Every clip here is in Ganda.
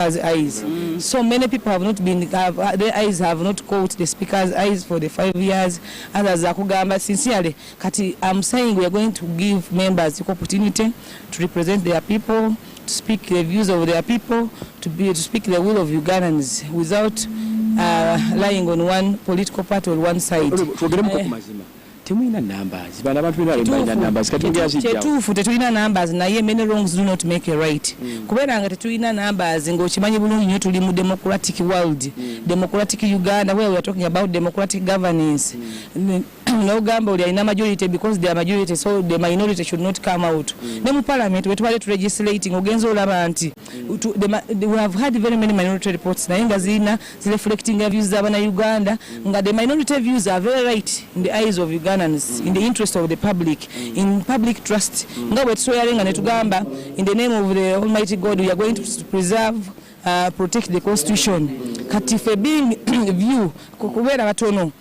eyes. So many people have not been, their eyes have not caught the Speaker's eyes for the 5 years. Others are kugamba sincerely. Kati, I'm saying we are going to give members the opportunity to represent their people, to speak the views of their people, to speak the will of Ugandans without lying on one political party or one side. Tetuina numbers. Bana abantu bina numbers. Tetufu tetuina numbers naye many wrongs do not make a right. Kubera nga tetuina numbers ng'okimanyi bulungi nnyo tuli mu democratic world. Democratic Uganda where we are talking about democratic governance. No gamba oli alina majority because they are majority so the minority should not come out. Ne mu parliament we twali to legislating ogenza olaba nti we have had very many minority reports naye nga zina reflecting the views z'abana Uganda nga the minority views are very right in the eyes of Uganda. In the interest of the public, in public trust. In the name of the Almighty God, we are going to preserve, protect the Constitution. Katife being view, kukubera batono.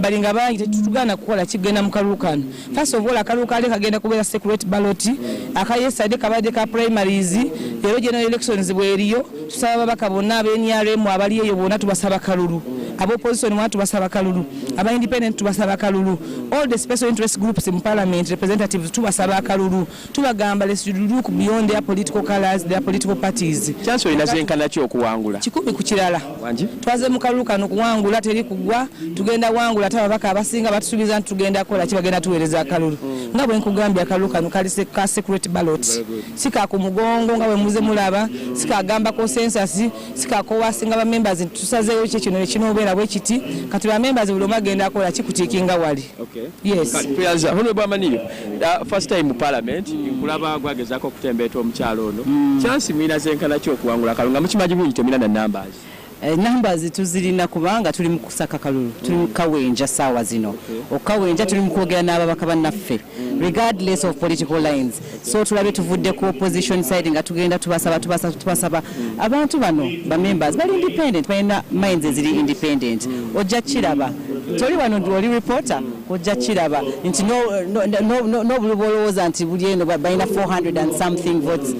Balinga bangi tetugana kukola kigenda mukalukano. First of all, akalukale kagenda kubera secret ballot. Akayesade kabade ka primaries. Yero general elections bweriyo. Tusaba bakabona abenyaremu abali eyo bona tubasaba kalulu. Abo opposition watu basaba kalulu. Aba independent tubasaba kalulu. All the special interest groups in parliament representatives tubasaba kalulu. Tubagamba let's look beyond their political colors, their political parties. Chanso inazenkana ki okuwangula. Kikumi kukirala. Wanji? Twaze mukalukano kuwangula teri kugwa. Tugenda wangula taba baka abasinga batusubiza tugenda kola kibagenda tuwereza akalulu. Nga bwe nkugambya akalukano kali ka secret ballot. Sika ku mugongo nga bwe muze mulaba, sika gamba consensus, sika ko wasinga ba members tusazeyo kino obera bwe kiti kati ba members buli magenda akola kikutikinga wali. Okay. Yes. Kati honorable Maniyo, first time mu parliament nkulaba gwagezako kutembeeta omukyalo ono. Chance mwina zenkana ki okuwangula kalunga mukimanyi bulungi temina na numbers. Numbers tuzirina kubanga tuli mu kusaka kalulu tuli mu kawenja sawa zino okawenja tuli mu kwogera n'ababaka bannaffe regardless of political lines so tulabe tuvudde ku opposition side nga tugenda tubasaba abantu bano ba members bali independent balina minds eziri independent ojja kiraba toli wano ndi reporter ojja kiraba nti no bulowooza nti buli eno balina 400 and something votes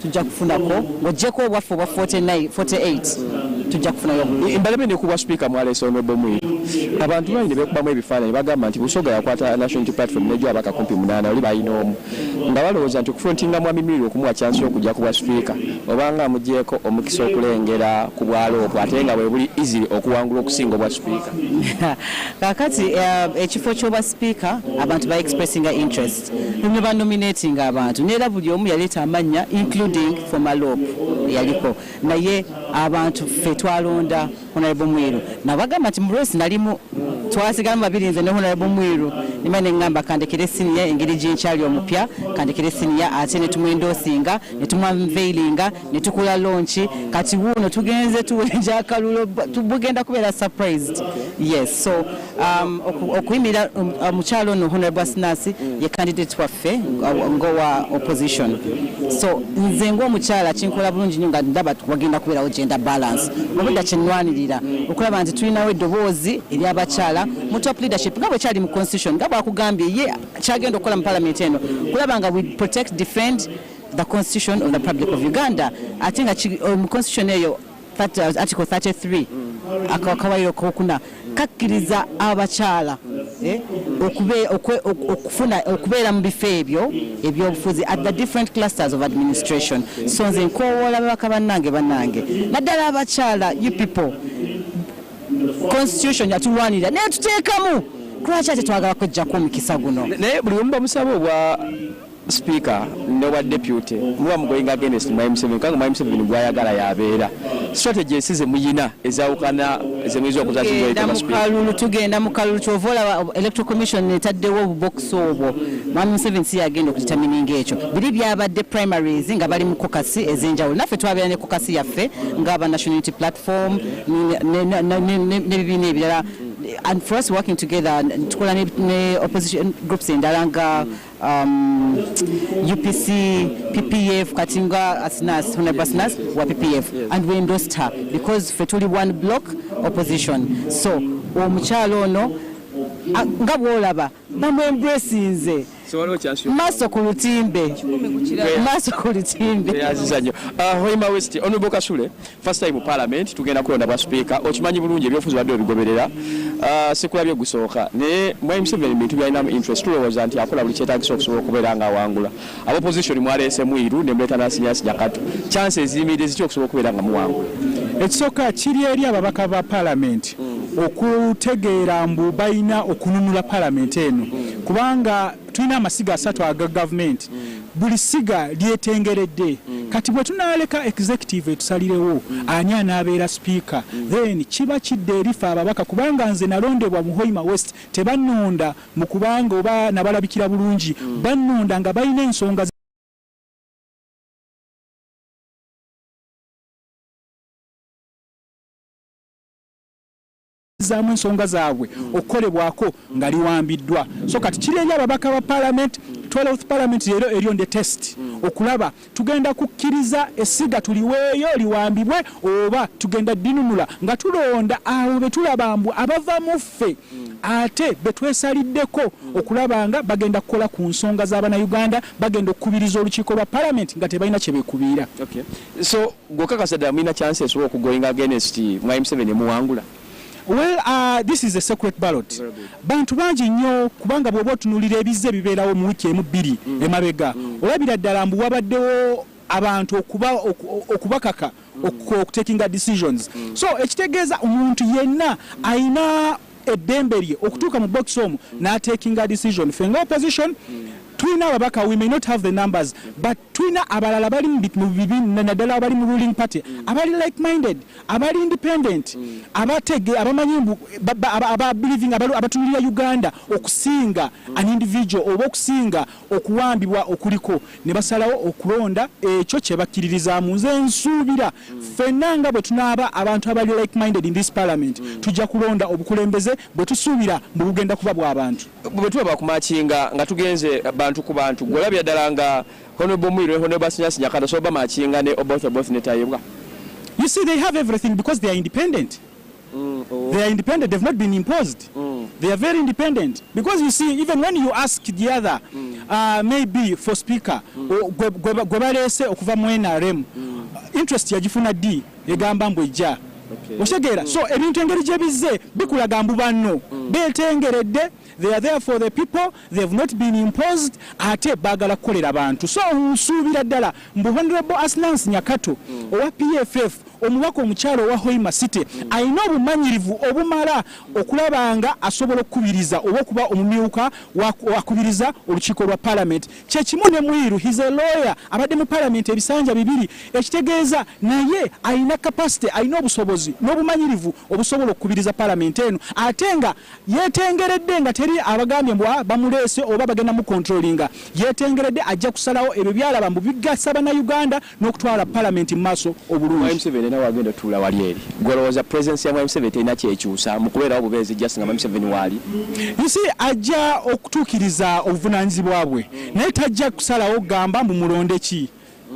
tujja kufunako ng'ojjeko obwaffe obwa 48 tujja kufunayo imbalame ne kuba speaker mwaleso omwebomwe abantu balina bekubamu ebifaananyi bagamba nti busoga yakwata national unity platform nejo abaka kumpi 8 oli balina omu nga balowooza nti okufrontinga mwami Milly okumuwa chance okujja kuba speaker obanga amugyeko omukisa okulengera ku bwalo okwo ate nga bwe buli easily okuwangula okusinga obwa speaker kakati ekifo ky'obwa speaker abantu ba expressing interest ne ba nominating abantu neera buli omu yaleeta amanya including former law yaliko naye abantu fe twalonda honorable Mwiru nabagamba nti mrosi nalimu twasigamu babiri nze ne honorable Mwiru nimane ngamba kandekere senior engeri jinchali omupya kandekere senior ate ne tumwendosinga ne tumwamveilinga ne tukula launch kati wuno tugenze tuwenja akalulo tubugenda kubera surprised yes so okuimira mukyalo no honorable Sinasi ye candidate waffe ngowa opposition so nze ngo mukyala kinkola bulungi nnyo nga ndaba wagenda kubera gender balance obudda kyenwanirira okulaba nti tulinawo eddoboozi eri abakyala mu top leadership nga bwe kyali mu constitution nga bwakugambye ye kyagenda okukola mu parliament eno kulaba nga we protect defend the constitution of the Republic of Uganda ate nga mu constitution eyo article 33 akawayiro kokuna kakkiriza abakyala okubeera mu bifo ebyo ebyobufuzi at the different clusters of administration so nze nkowoola babaka bannange naddala abakyala you people constitution yatulwanirira naye tuteekamu lwaki ate twagala kwejjako omukisa guno naye buli omu bamusaba obwa speaker nowa deputy muba mugoyinga against M7 kanga M7 gwayagala yabeera strategy esize muyina ezawukana ezemwezo okuzakizoyita speaker tugenda mu kalulu kyovola electoral commission etaddewo obubox obwo M7 si yagenda okudetermining ekyo biri byabadde primaries nga bali mu kokasi ezenjawulo naffe twabeera ne kokasi yaffe ng'aba national unity platform n'ebibiina ebirala and for us working together tukola ne opposition groups endala nga UPC, PPF, Katinga, Asnas, Honorable Asnas, wa PPF, and we endorsed her because fetuli one block opposition. So, omukyalo ono nga bwolaba bamwembracinze Maso ku lutimbe. Maso ku lutimbe. Yazizanyo. Hoima West, Honorable Kasule, first time Parliament, tugenda kulonda ba speaker, okimanyi bulungi ebyofuzi badde obigoberera. Sekulabye gusooka. Ne M7 bintu byalina interest tulowooza nti akola buli kyetaagisa okusobola okubeera nga awangula. Opposition mwaleese mwiru ne mleta Nasinyasi Nyakato. Chances zimide ziki okusobola okubeera nga muwangula. Ekisooka kiri eri ababaka ba Parliament okutegeera mbu balina okununula Parliament eno kubanga tulina amasiga 3 aga government buli siga lyetengeredde kati bwe tunaleka executive etusalirewo ani anaabeera speaker then kiba kidde erifa ababaka kubanga nze nalondebwa mu Hoima West tebannonda mu kubanga oba nabalabikira bulungi bannonda nga balina ensonga zamu ensonga zaabwe okukolebwako nga liwambiddwa so kati kiri ababaka ba Parliament 12th Parliament leero erionde test okulaba tugenda kukkiriza essiga tuliweeyo liwambibwe oba tugenda dinunula nga tulonda awo betulaba mbu abava mu ffe ate betwesaliddeko okulabanga bagenda kukola ku nsonga z'Abannayuganda bagenda okukubiriza olukiiko lwa Parliament nga tebalina kye beekubiira. Okay. So gokakasa ddala mulina chances okugoyinga against M7 emuwangula. Well, this is a secret ballot. Bantu bangi nnyo kubanga bw'oba otunulira ebizze bibeerawo mu wiki emu bbiri emabega. Olabira ddala mbu wabaddewo abantu okubakaka okutakinga decisions. So ekitegeeza omuntu yenna ayina eddembe lye okutuuka mu box omwo n'atakinga decision. Fenga opposition tulina ababaka, we may not have the numbers, but tulina abalala bali mu bibiina naddala abali mu ruling party abali like minded abali independent abatege abamanyi believing abatulira Uganda okusinga an individual oba okusinga okuwambibwa okuliko ne basalawo okulonda ekyo kye bakkiririza mu nze nsuubira ffenna nga bwe tunaaba abantu abali like minded in this parliament tujja kulonda obukulembeze bwe tusuubira mu bugenda kuba bw'abantu bwe tuba bakumakinga nga tugenze bantu ku bantu gwolabya ddala nga Honorable Mwiro Honorable Nasinyasi Nyakato so bamakinga ne both netayebwa. You see, they have everything because they are independent. They are independent. They've not been imposed. They are very independent. Because you see, even when you ask the other, maybe for speaker, gwebalese okuva mu NRM, interest yagifuna D, egamba mbu ejja. Oshegera. So, ebintu engeri gye bizze bikulaga mbu banno. Beetengeredde. They are there for the people. They have not been imposed. Ate bagala kukolera abantu. So nsuubira ddala mbu Honorable Nasinyasi Nyakato owa PFF omubaka omukyalo wa Hoima City ayina obumanyirivu obumala okulabanga asobola okukubiriza oba okuba omumyuka wakubiriza olukiiko lwa Parliament. Kyekimu ne Mwiru, he's a lawyer, abadde mu Parliament ebisanja bibiri, ekitegeeza naye ayina capacity, ayina obusobozi n'obumanyirivu obusobola okukubiriza Parliament eno ate nga yeetengeredde nga teri abagambye mbwa bamuleese oba bagenda mu controllinga yeetengeredde ajja kusalawo ebyo byalaba mbu bigasa Bannayuganda n'okutwala Parliament mu maaso obulungi. Wagenda tula wali eri gwolowooza presence ya M7 terina kyekyusa mu kubeerawo bubeezi just nga M7 waali. You see, ajja okutuukiriza obuvunaanyizibwa bwe naye tajja kusalawo gamba mbu mulonde ki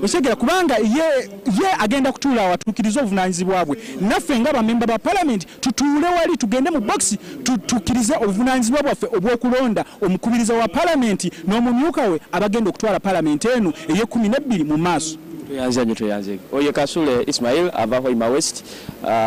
oshegera kubanga ye agenda kutuula awatuukiriza obuvunaanyizibwa bwe naffe nga bamemba ba Parliament tutuule wali tugende mu box tutuukirize obuvunaanyizibwa bwaffe obw'okulonda omukubiriza wa Parliament n'omumyuka we abagenda okutwala Parliament eno ey'e12 mu maaso. Tuyanze oye Kasule Ismail ava Hoima West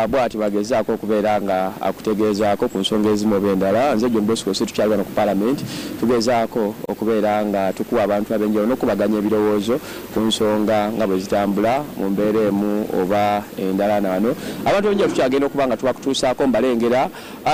bwati bagezaako okubeera nga akutegeezaako ku nsonga ezimu obendala nze John Bosco tukyalwana ku Parliament tugezaako okubeera nga tukuwa abantu abenjawulo n'okubaganya ebirowoozo ku nsonga nga bwe zitambula mu mbeera emu oba endala nano abantu abenjawulo tukyagenda okuba nga tubakutuusaako mbalengera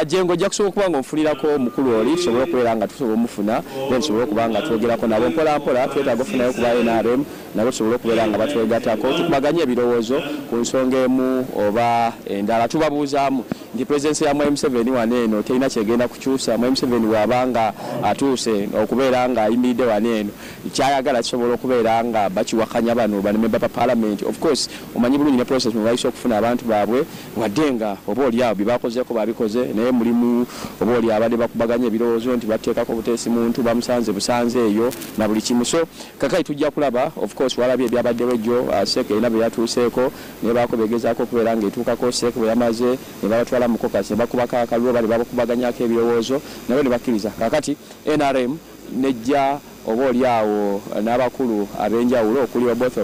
Jengo ojja kusobola okuba nga omufunirako omukulu oli tusobole okubeera nga tusobola omufuna then tusobole okuba nga twogerako nabo mpola twetaaga okufunayo kuba NRM nabo tusobole okubeera nga twegatako tukubaganya ebirowoozo ku nsonga emu oba endala tubabuuzaamu nti presence ya M7 wano eno terina kyegenda kukyusa M7 wabanga atuuse okubeera nga ayimiridde wano eno kyayagala kisobola okubeera nga bakiwakanya bano banememba pa Parliament. Of course omanyi bulungi ne process mu bayise okufuna abantu baabwe wadde nga oba oli awo byebakozeeko babikoze naye mulimu oba oli abadde bakubaganya ebirowoozo nti bateekako buteesi muntu bamusanze busanze eyo na buli kimu. So kakati tujja kulaba of course walabye ebyabaddewo ejjo seke erina bwe yatuuseeko naye baako begezaako okubeera ng'etuukako seke bwe yamaze ne babatwala mu kokasi ne bakubako akalulu bali babakubaganyako ebirowoozo nabo ne bakkiriza kakati NRM nejja oba oli awo n'abakulu ab'enjawulo okuli both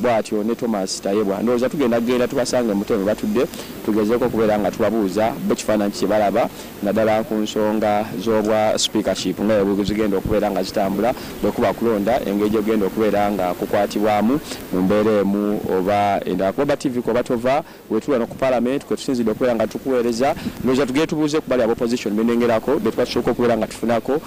bw'atyo ne Thomas Tayebwa ndowooza tugenda tubasange muteme batudde tugezeeko okubeera nga tubabuuza bo kifaananyi kye balaba naddala ku nsonga z'obwa speakership nga zigenda okubeera nga zitambula bwekuba kulonda engeri gyogenda okubeera nga kukwatibwamu mu mbeera emu oba endala kuba TV ko batova wetula no ku parliament kwe tusinzidde okubeera nga tukuweereza ndowooza tugende tubuuze ku bali aba opposition benengerako be tubatusooka okubeera nga tufunako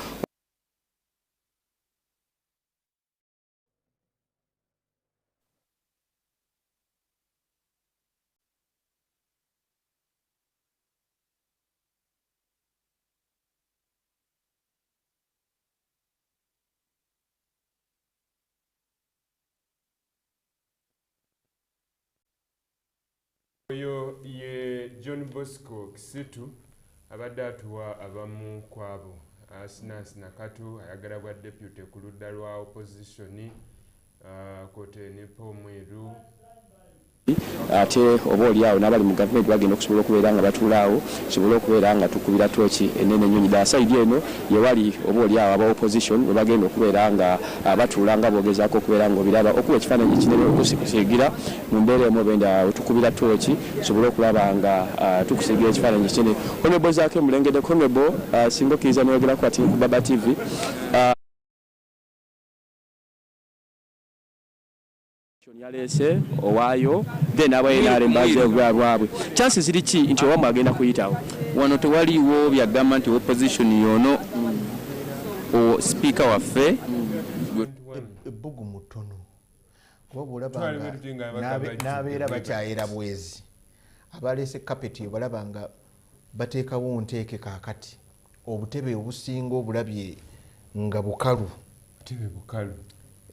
Oyo ye John Bosco Kisitu abadde atuwa abamu kwabo Sinasina Katu ayagala bwa deputy ku ludda lwa opposition kote ne Pomweru ate oba oli awo n'abali mu gavumenti bagenda okusobola okubeera nga batuulaawo sobola okubeera nga tukubira tooki enene ennyonyi ddala sayidi eno ye wali oba oli awo aba opposition we bagenda okubeera nga batuula nga boogezaako okubeera nga obiraba okuba ekifaananyi ekinene okusigira mu mbeera emu obenda tukubira tooki sobole okulaba nga tukusigira ekifaananyi ekinene Honorable Zaake Mulengedde Honorable singa okkiriza n'oyogerako ati ku Baba TV yalese owaayo then abayinaale mbaze bwabwe chances ziri ki nti owamu agenda kuyitawo wano tewaliwo byagamba nti opposition yono o speaker waffe ebbugu mutono wabulaba n'abeera bakyayera bwezi abalese kapeti balaba nga bateekawo nteeke kaakati obutebe obusinga obulabye nga bukalu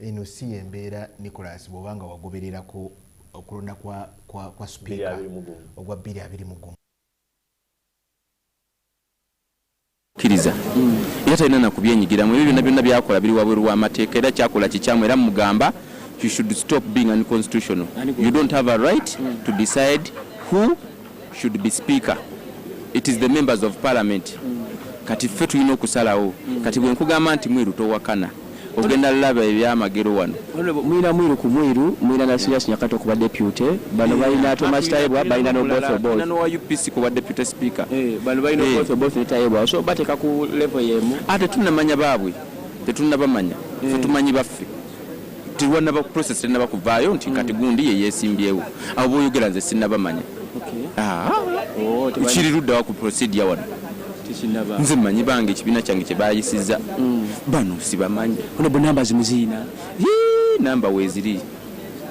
eno si embeera Nicholas bw'obanga wagobererako okulonda kwa speaker ogwa 221 kiriza era talina nakubyenyigiramu ebyo byonna byonna byakola biri wabweru w'amateeka era kyakola kikyamu era mugamba you should stop being unconstitutional. You don't have a right to decide who should be speaker. It is the members of parliament. Kati ffe tulina okusalawo kati bwe nkugamba nti mweru towakana ogenda laba ebyamagero wano mwina mwiru ku mwiru mwina na serious Nyakato kuba deputy bano balina Thomas Tayebwa balina no both no wa UPC kuba deputy speaker bano balina both ne Tayebwa so bateka ku level yemu ate tunamanya baabwe tetunabamanya ffe tumanyi baffe tiwana ba process tena bakuvaayo nti kati gundi ye yesimbyewo abo boyogera nze sinnabamanya ukiri ludda wa ku procedure wano nze manyi bange ekibiina kyange kye bayisiza bano sibamanyi ono bo numbers muzina namba weziri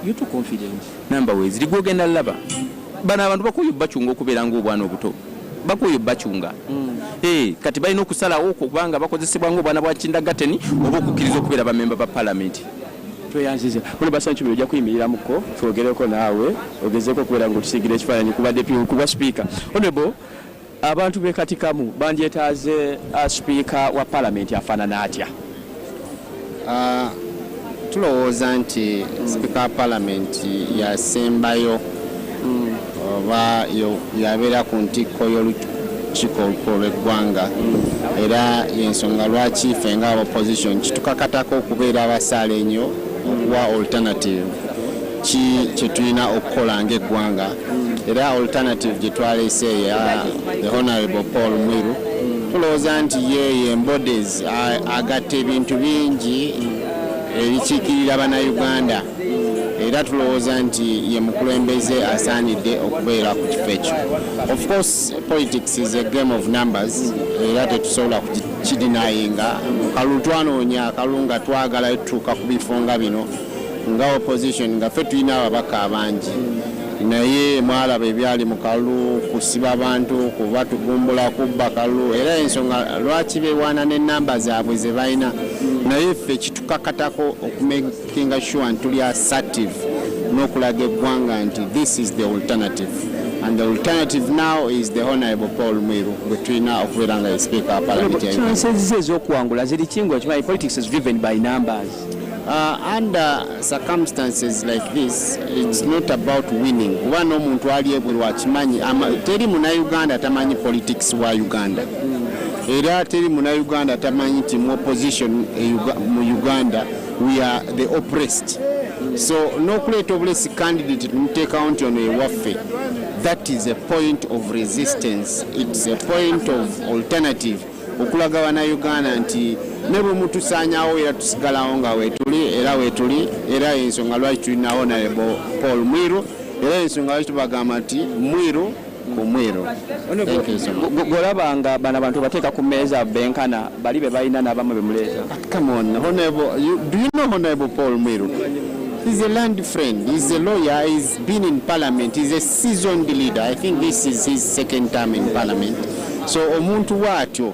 you too confident namba weziri gwogenda laba bano abantu bakuyo bachunga okubeera ng'obwana obuto bakuyo bachunga kati balina okusalawo okubanga bakozesebwa ng'obwana bwa kindagateni oba okukkiriza okubeera bamemba ba parliament tweyanziza ono basanchu bijja kuyimirira muko twogereko naawe ogezeeko okubeera ng'otusigira ekifaananyi kuba deputy kuba speaker honorable abantu bekatikamu bandyetaaze speaker wa parliament afaanana atya tulowooza nti speaker wa parliament yasembayo oba yabeera ku ntikko y'olukiiko olukulu lw'eggwanga era yensonga lwaki ffe nga opposition kitukakatako okubeera abasaale ennyo okuwa alternative kye tulina okukola ng'eggwanga era alternative gye twaleese ya the honorable Paul Mwiru tulowooza nti ye embodies agatta ebintu bingi ebikiikirira bannayuganda era tulowooza nti ye mukulembeze asaanidde okubeera ku kifo ekyo. Of course politics is a game of numbers era tetusobola kukidinayinga kalulu twanoonya akalulu nga twagala tutuuka ku bifo nga bino nga opposition nga ffe tulina ababaka abangi naye mwalaba ebyali mu kalulu kusiba abantu kuba tugumbula kubba kalulu era ensonga lwaki beewaana n'ennamba zaabwe ze balina naye ffe kitukakatako okumakinga sure nti tuli assertive n'okulaga eggwanga nti this is the alternative and the alternative now is the honorable Paul Mwiru gwe tulina okubeera nga speaker of parliament. Chances ez'okuwangula ziri kingo kimanyi politics is driven by numbers. Under circumstances like this, it's not about winning. Kuba n'omuntu ali ebweru akimanyi teri munayuganda tamanyi politics wa Uganda. era teri munnayuganda tamanyi nti mu opposition mu Uganda we are the oppressed. So n'okuleeta obulesi candidate tumuteekawo nti ono ewaffe, that is a point of resistance, it's a point of alternative okulaga bannayuganda nti ne bwe mutusaanyawo era tusigalawo nga weetuli era ensonga lwaki tulina Honorable Paul Mwiru, era ensonga lwaki tubagamba nti Mwiru ku Mwiru. Golabanga bana bantu bateeka ku mmeeza benkana bali be balina n'abamu bemuleeta. Come on, Honorable, do you know Honorable Paul Mwiru? He's a land friend, he's a lawyer, he's been in parliament, he's a seasoned leader. I think this is his second term in parliament. So omuntu waatyo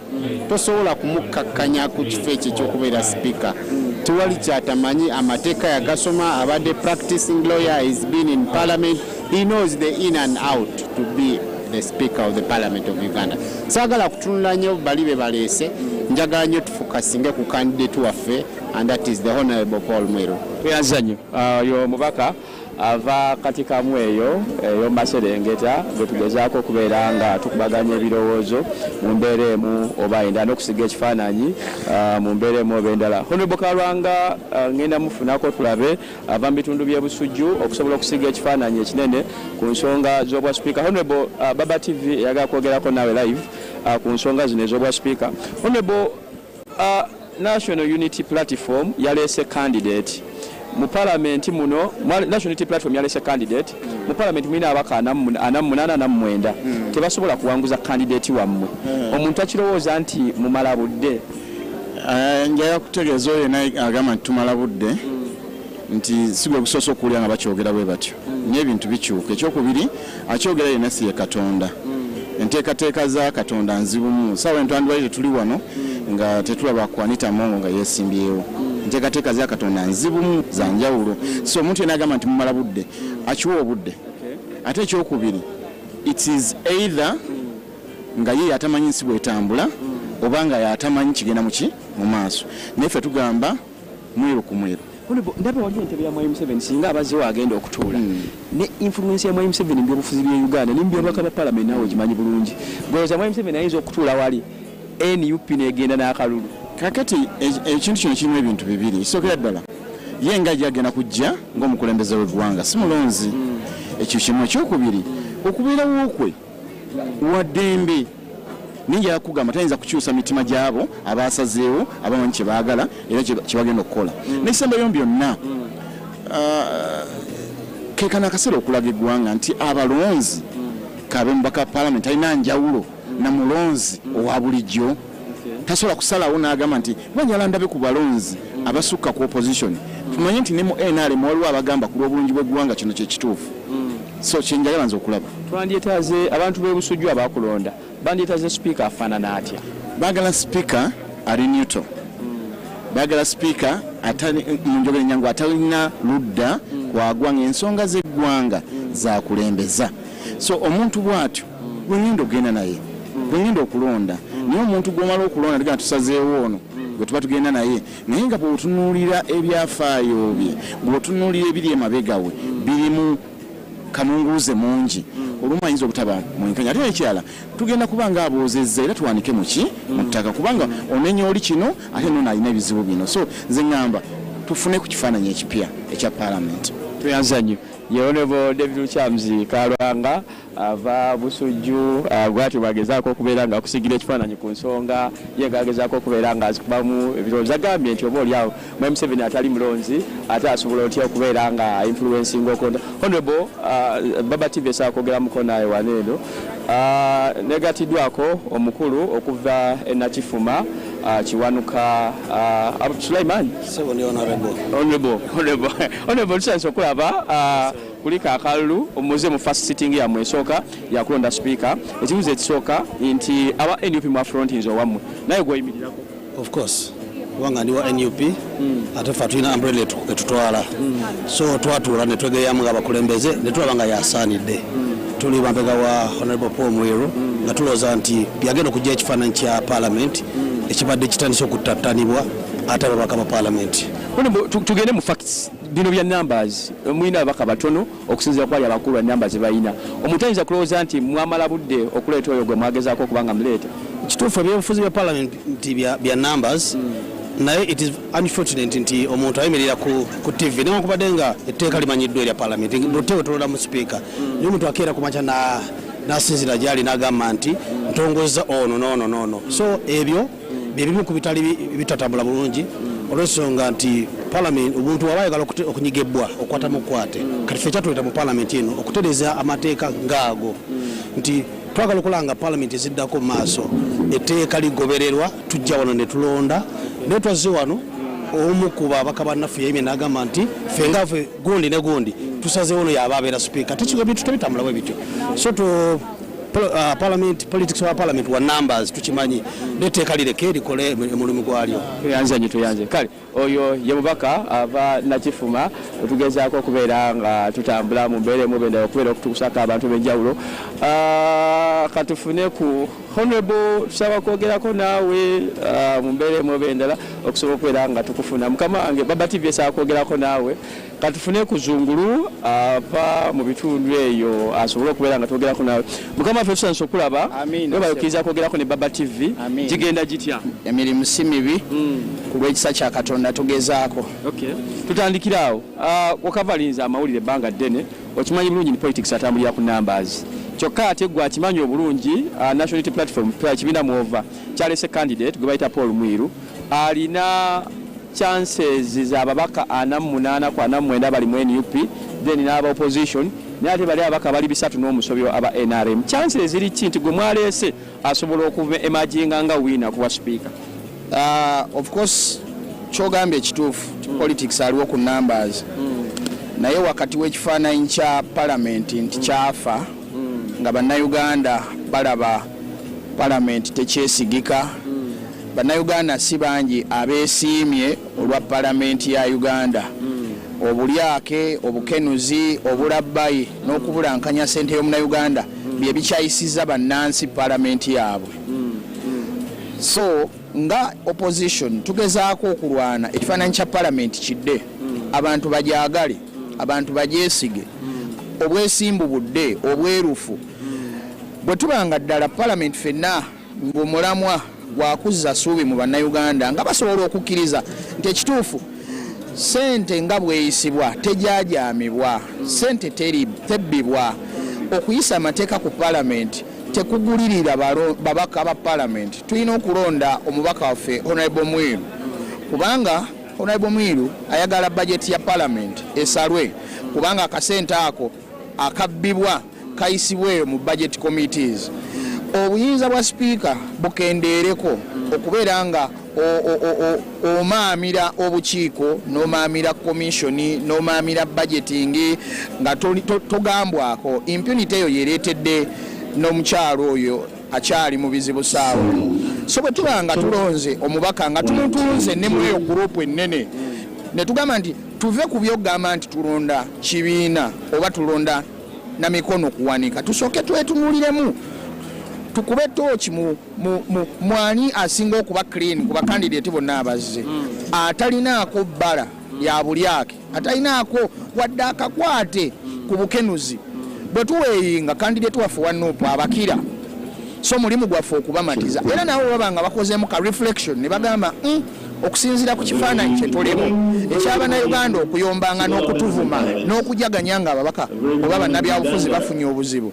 tosobola kumukakkanya ku kifo ekyo ekyokubeera speaker. Tewali kyatamanyi, amateeka yagasoma, abadde practicing lawyer, he's been in parliament, he knows the in and out to be the speaker of the parliament of Uganda. Saagala kutunula nnyo bali be baleese, njagala nnyo tufokasinge ku candidate waffe, and that is the Honorable Paul Mwiru. Tweyanzanyo yo mubaka ava katikamu eyo Maserengeta gwe tugezaako okubeera nga tukubaganya ebirowoozo mu mbeera emu oba endala n'okusiga ekifaananyi mu mbeera emu oba endala. Honorable Kalwanga ngenda mufunako tulabe ava mu bitundu by'ebusujju okusobola okusiga ekifaananyi ekinene ku nsonga z'obwa speaker. Honorable Baba TV eyagala kwogerako naawe live ku nsonga zino ez'obwa speaker. Honorable National Unity Platform yaleese candidate mu parliament muno. National Unity Platform yaleese candidate mu parliament mwina abaka 48 tebasobola kuwanguza candidate wammwe. Omuntu akirowooza nti mumala budde. Njagala kutegeeza oyo yena agamba nti tumala budde nti sigwe kusoso okulya nga bakyogera bwe batyo. Naye ebintu bikyuka. Ekyokubiri akyogera yenna si ye Katonda. Enteekateeka za Katonda nzibumu. Saawa entwandibali tetuli wano nga tetulaba Anita Mongo nga yeesimbyewo. Enteekateeka za Katonda nzibumu za njawulo. So omuntu yenna agamba nti mumala budde akiwa obudde. Ate ekyokubiri, it is either nga ye atamanyi nsi bwetambula oba nga yatamanyi kigenda mu maaso. Naye ffe tugamba Mwiru ku Mwiru. Ndaba wali entebe ya M7 singa abazeewo agenda okutuula ne influence ya M7 mu byobufuzi bya Uganda ne mu byobubaka ba parliament nawe okimanyi bulungi. Gweweza M7 ayinza okutuula wali NUP negenda n'akalulu. Kakati ekintu kino kirimu ebintu bibiri. Kisookera ddala ye nga gyagenda kujja ng'omukulembeze w'eggwanga si mulonzi. Ekyo kimu. Ekyokubiri okubeerawo kwe waddembe ninja yakugamba tayinza kukyusa mitima gyabo abasazeewo abamanyi kye baagala era kye bagenda okukola. N'ekisembayo byonna keekana akaseera okulaga eggwanga nti abalonzi kabe mubaka parliament alina njawulo na mulonzi owa bulijjo. Tasobola kusalawo n'agamba nti banyala ndabe ku balonzi abasukka ku opposition. Tumanye nti ne mu NRM waliwo abagamba ku lw'obulungi bw'eggwanga kino kye kituufu. So kyenjagala nze okulaba. Twandyetaaze abantu b'ebusujju abakulonda bandyetaaze speaker afaanana atya? Baagala speaker ali neutral. Baagala speaker mu njogera ennyangu atalina ludda kwagwanga ensonga z'eggwanga zakulembeza. So omuntu bw'atyo gwe ngenda ogenda naye gwe ngenda okulonda naye omuntu gw'omala okulonda ligana tusazeewo ono gwe tuba tugenda naye naye nga bw'otunuulira ebyafaayo bye bw'otunuulira ebiri emabega we birimu kamunguze mungi olumu ayinza obutaba mwenkanya. Ate ekirala tugenda kuba nga aboozezza era tuwanike mu ttaka kubanga onenya oli kino ate nno alina ebizibu bino. So nze ŋŋamba tufune ku kifaananyi ekipya ekya parliament. Tweyanzanyo ye Honorable David Luchamzi Kalwanga ava busujju gwatyo bwagezaako okubeera nga akusigira ekifaananyi ku nsonga ye ngaagezaako okubeera nga azikubamu ebirowoozo. Agambye nti oba oliawo M7 atali mulonzi ate asobola otya okubeera nga influencing okonda. Honorable Baba TV esaa kwogera mukonaye waneeno negatiddwako omukulu okuva Nakifuma Kiwanuka Sulaiman Honorable tusanze okulaba kulika akalulu omuze mu first sitting ya mwesooka yakulonda speaker. Ekibuzo ekisooka nti aba NUP mu fronting owammwe naye gweyimirirako. Of course wanga ndi wa NUP ate fa tulina umbrella etutwala so twatuula ne twegeyamu nga bakulembeze ne tulaba nga yasaanidde. Tuli bambega wa Honorable Paul Mwiru nga tulooza nti byagenda okujja ekifaananyi kya parliament ekibadde kitandise okutattanibwa ate ababaka ba parliament. Tugende mu facts bino bya numbers mwina abaka batono okusinzira kwali abakulu ba numbers bayina. Omuntu ayinza kulowooza nti mwamala budde okuleeta oyo gwe mwagezaako okubanga muleeta. kituufu ebyobufuzi bya parliament bya numbers naye it is unfortunate nti omuntu ayemerera ku TV newankubadde nga etteeka limanyiddwa erya parliament ndotewe tolola mu speaker naye omuntu akeera ku makya nasinzira gyali n'agamba nti ntongoza ono nono so ebyo byebimu ku bitali bitatambula bulungi olw'ensonga nti parliament obuntu waba ayagala okunyigebwa okwata mukwate kati ffe kyatuleta mu parliament eno okutereeza amateeka ngaago nti twagala okulanga parliament eziddako mu maaso etteeka ligobererwa tujja wano ne tulonda naye twazze wano omu ku babaka bannaffe yayimye n'agamba nti ffe nga ffe gundi ne gundi tusazeewo ono yaba abeera speaker tekigobye tebitambula bwe bityo so parliament politics wa parliament wa numbers tukimanyi neteeka lireke likole mulimu gwalyo tuyanze kale oyo ye mubaka ava nakifuma otugezaako okubeera nga tutambula mu mbeera emubenda okubeera okutukusako abantu b'enjawulo katufune ku honorable tusaba kwogerako naawe mu mbeera emubendala okusobola okubeera nga tukufuna mukama wange baba tv esaba kwogerako naawe katufune ku zungulu ava mu bitundu eyo asobole okubeera nga twogerako naawe mukama waffe tusanise okulaba webayokiriza kwogerako ne baba tv gigenda gitya emirimu si mibi ku lw'ekisa kya katonda tugezaako tutandikiraawo wakavalinza amawulire ebbanga ddene okimanyi bulungi ni politics atambulira ku numbers kyokka ate gwe akimanyi obulungi national unity platform kibiina muova kyalese candidate gwe bayita paul mwiru alina chances z'ababaka 48 ku 49 bali mu nup then n'aba opposition naye ate bali ababaka bali 3 n'omusobyo aba nrm chances ziri ki nti gwe mwaleese asobola okuva emaginga nga wiina kuwa speaker of course kyogambye ekituufu politics aliwo ku numbers naye wakati w'ekifaananyi kya parliament nti kyafa nga bannayuganda balaba parliament tekyesigika bannayuganda si bangi abeesiimye olwa parliament ya uganda obulyake obukenuzi obulabbayi n'okubulankanya ssente y'omunnayuganda bye bikyayisiza bannansi parliament yaabwe so nga opposition tugezaako okulwana ekifaananyi kya parliament kidde abantu bajagale abantu bagyesige obwesimbu budde obwerufu bwe tubanga ddala parliament fenna ng'omulamwa gwakuzza ssuubi mu bannayuganda nga basobola okukkiriza nti ekituufu ssente nga bweyisibwa tejaajaamibwa ssente tebbibwa okuyisa amateeka ku parliament tekugulirira babaka ba parliament tulina okulonda omubaka waffe honorable mwiru kubanga honorable mwiru ayagala bajeti ya parliament esalwe kubanga akasente ako akabbibwa kayisibweyo mu budget committees obuyinza bwa speaker bukendeereko okubeera nga omaamira obukiiko n'omaamira komishoni n'omaamira budgeting nga togambwako impunity eyo yereetedde n'omukyalo oyo akyali mu bizibu saawa so bwe tuba nga tulonze omubaka nga tumutunze ne muri eyo gurupu ennene ne tugamba nti tuve ku byokugamba nti tulonda kibiina oba tulonda na mikono kuwanika tusooke twetunuliremu tukube tooki mwani asinga okuba clean ku bakandidate bonna abazze atalinaako bbala ya bulyake atalinaako wadde akakwate ku bukenuzi bwe tuweeyinga kandidate waffe wa nuupu abakira so mulimu gwaffe okubamatiza era nabo baba nga bakozeemu ka reflection ne bagamba okusinziira ku kifaananyi kyetulemu eky'abannayuganda okuyombanga n'okutuvuma n'okujaganya nga ababaka oba bannabyabufuzi bafunye obuzibu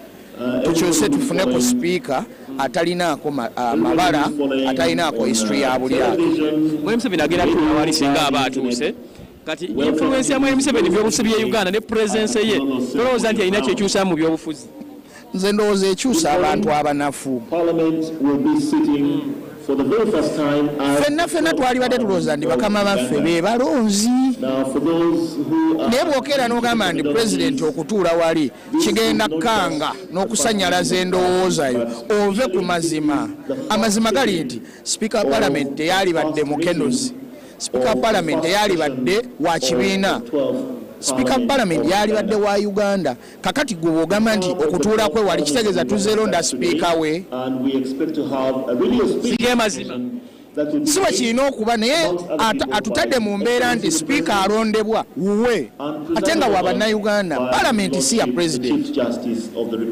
tukyuse tufune ku speaker atalinaako mabala atalinaako history ya bulyake Mwalimu Museveni agenda tuwali singa aba atuuse kati influence ya Mwalimu Museveni byobufuzi bya Uganda ne presence ye tolowooza nti alina kyekyusa mu byobufuzi nze ndowooza ekyusa abantu abanafu ffenna twalibadde tulowooza ndi bakama baffe be balonzi naye bw'okeera n'ogamba ndi pulezidenti okutuula wali kigenda kanga n'okusanyalaza endowoozayo ove ku mazima amazima gali nti sipiika wa palamenti teyalibadde mukenuzi sipiika wa palamenti teyalibadde wa kibiina sipiika wa palamenti yalibadde wa uganda kakati gwe bw'ogamba nti okutuula kwe wali kitegeeza tuzzeeronda sipiika we sige mazima si bwe kirina okuba naye atutadde mu mbeera nti sipiika alondebwa wuwe ate nga wa bannayuganda. Palamenti si ya pulezidenti,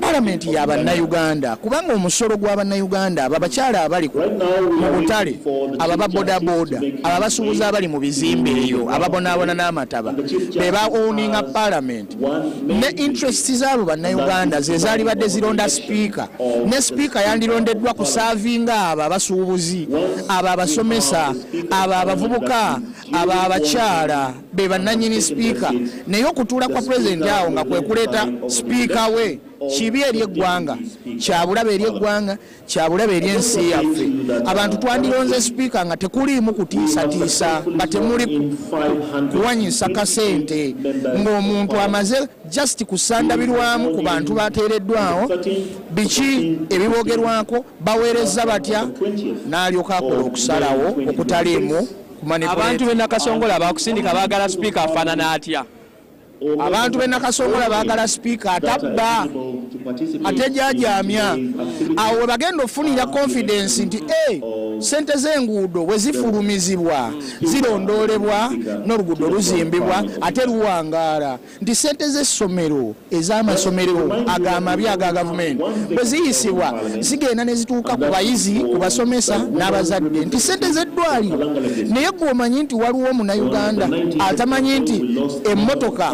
palamenti ya bannayuganda, kubanga omusolo gwa bannayuganda abo abakyala abali mu butale, abo babodaboda, abo abasuubuza abali mu bizimbe eyo, ababonaabona n'amataba be baowninga palamenti, ne interest z'abo bannayuganda ze zaali badde zironda sipiika, ne sipiika yandirondeddwa kusaavinga abo abasuubuzi, abo abasomesa, abo abavubuka, abo abakyala be bannannyini sipiika. Naye okutuula kwa pulezidenti awo nga kwe kuleeta sipiika we kibi eri eggwanga, kyabulabe eri eggwanga, kyabulabe eri ensi yaffe. Abantu twandironze sipiika nga tekuliimu kutiisatiisa, nga temuli kuwanyisa kasente, ng'omuntu amaze just kusandabirwamu ku bantu bateereddwawo, biki ebibogerwako, baweereza batya, n'alyoka akola okusalawo okutaliimu kumanipulate. Abantu b'e Nakasongola bakusindika baagala sipiika afaanana atya? Abantu b'e Nakasongola baagala sipiika atabba, ate jajamya. Awo we bagenda ofunira confidence nti sente z'enguudo bwe zifulumizibwa zirondoolebwa n'oluguudo luzimbibwa ate luwangaala, nti sente z'essomero ez'amasomero ag'amabya aga gavumenti bwe ziyisibwa zigenda ne zituuka ku bayizi, ku basomesa n'abazadde, nti sente z'eddwaliro. Naye gwe omanyi nti waliwo Munnayuganda atamanyi nti emmotoka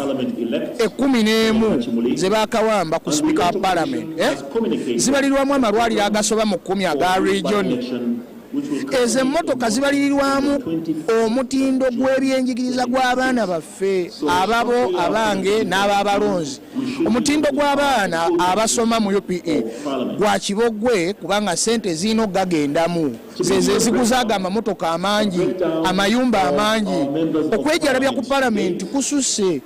11 ze baakawamba ku sipiika wa palamenti zibalirwamu amalwaliro agasoba mu 10 aga region. Ezo emmotoka zibalirirwamu omutindo gw'ebyenjigiriza gw'abaana baffe ababo, abange n'ababalonzi. Omutindo gw'abaana abasoma mu UPA gwa kibogwe kubanga sente ziino gagendamu, zeze ziguzaaga amamotoka amangi, amayumba amangi. Okwejalabya ku palamenti kususse.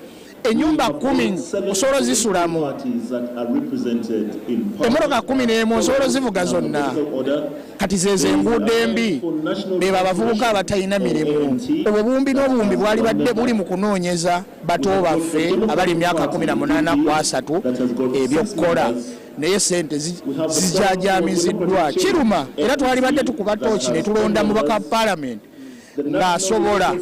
Enyumba 10 osobola zisulamu, emmotoka 11 osobola zivuga zonna. Kati zeze enguudo embi, beba abavubuka abatalina mirimu. Obwo bumbi n'obumbi bwali badde buli mu kunoonyeza bato baffe abali myaka 18 ku 3 ebyokukola, naye sente zijajamiziddwa. Kiruma era twali badde tukuba tooki ne tulonda mubaka palamenti ng'asobola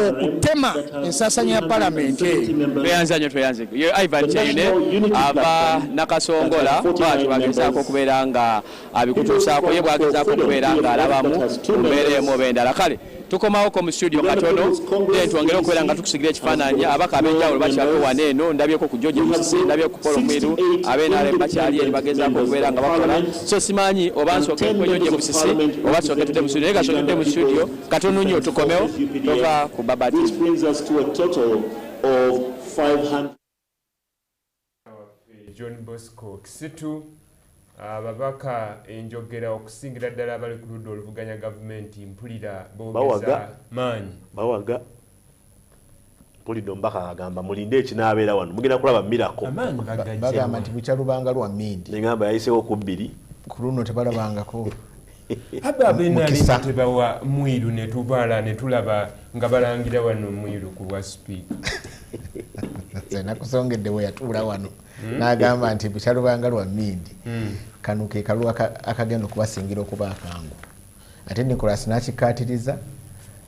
okutema ensasanya ya palamenti. Tweyanze Ivan Chaine aba Nakasongola bwatyo bagezaako okubeera nga abikutuusaako, ye bwagezaako okubeera nga alabamu mbeeremu bendala. Kale tukomawo ko mu studio katono then twongere okubeera nga tukusigira ekifaananyi abaka ab'enjawulo bakyaliwo wano eno. Ndabyeko ku George Musisi, ndabyeko ku Paul Mwiru, ab'NRM bakyali eri bagezaako okubeera nga bakola. So simanyi oba nsooke ku George Musisi oba nsooke tudde mu studio. Naye gasooke tudde mu studio katono nnyo tukomewo tova ku Babati. This brings us to a total of 500. John Bosco Kisitu ababaka enjogera okusingira ddala abali ku ludda oluvuganya gavumenti mpulira boogeza maanyi bawaga mpulidde omubaka agamba mulinde ekinaabeera wano mugenda kulaba mirako bagamba nti bukyalubanga lwa Mindi negamba yayiseewo ku 2 ku luno tebalabangako. ababinali tebawa Mwiru ne tubaala ne tulaba nga balangira wano Mwiru ku bwa sipiika. Nakusongedde we yatuula wano n'agamba nti bukyalubanga lwa Mindi kano ke kalwa akagenda okubasingira okuba akangu. Ate Nicholas n'akikkaatiriza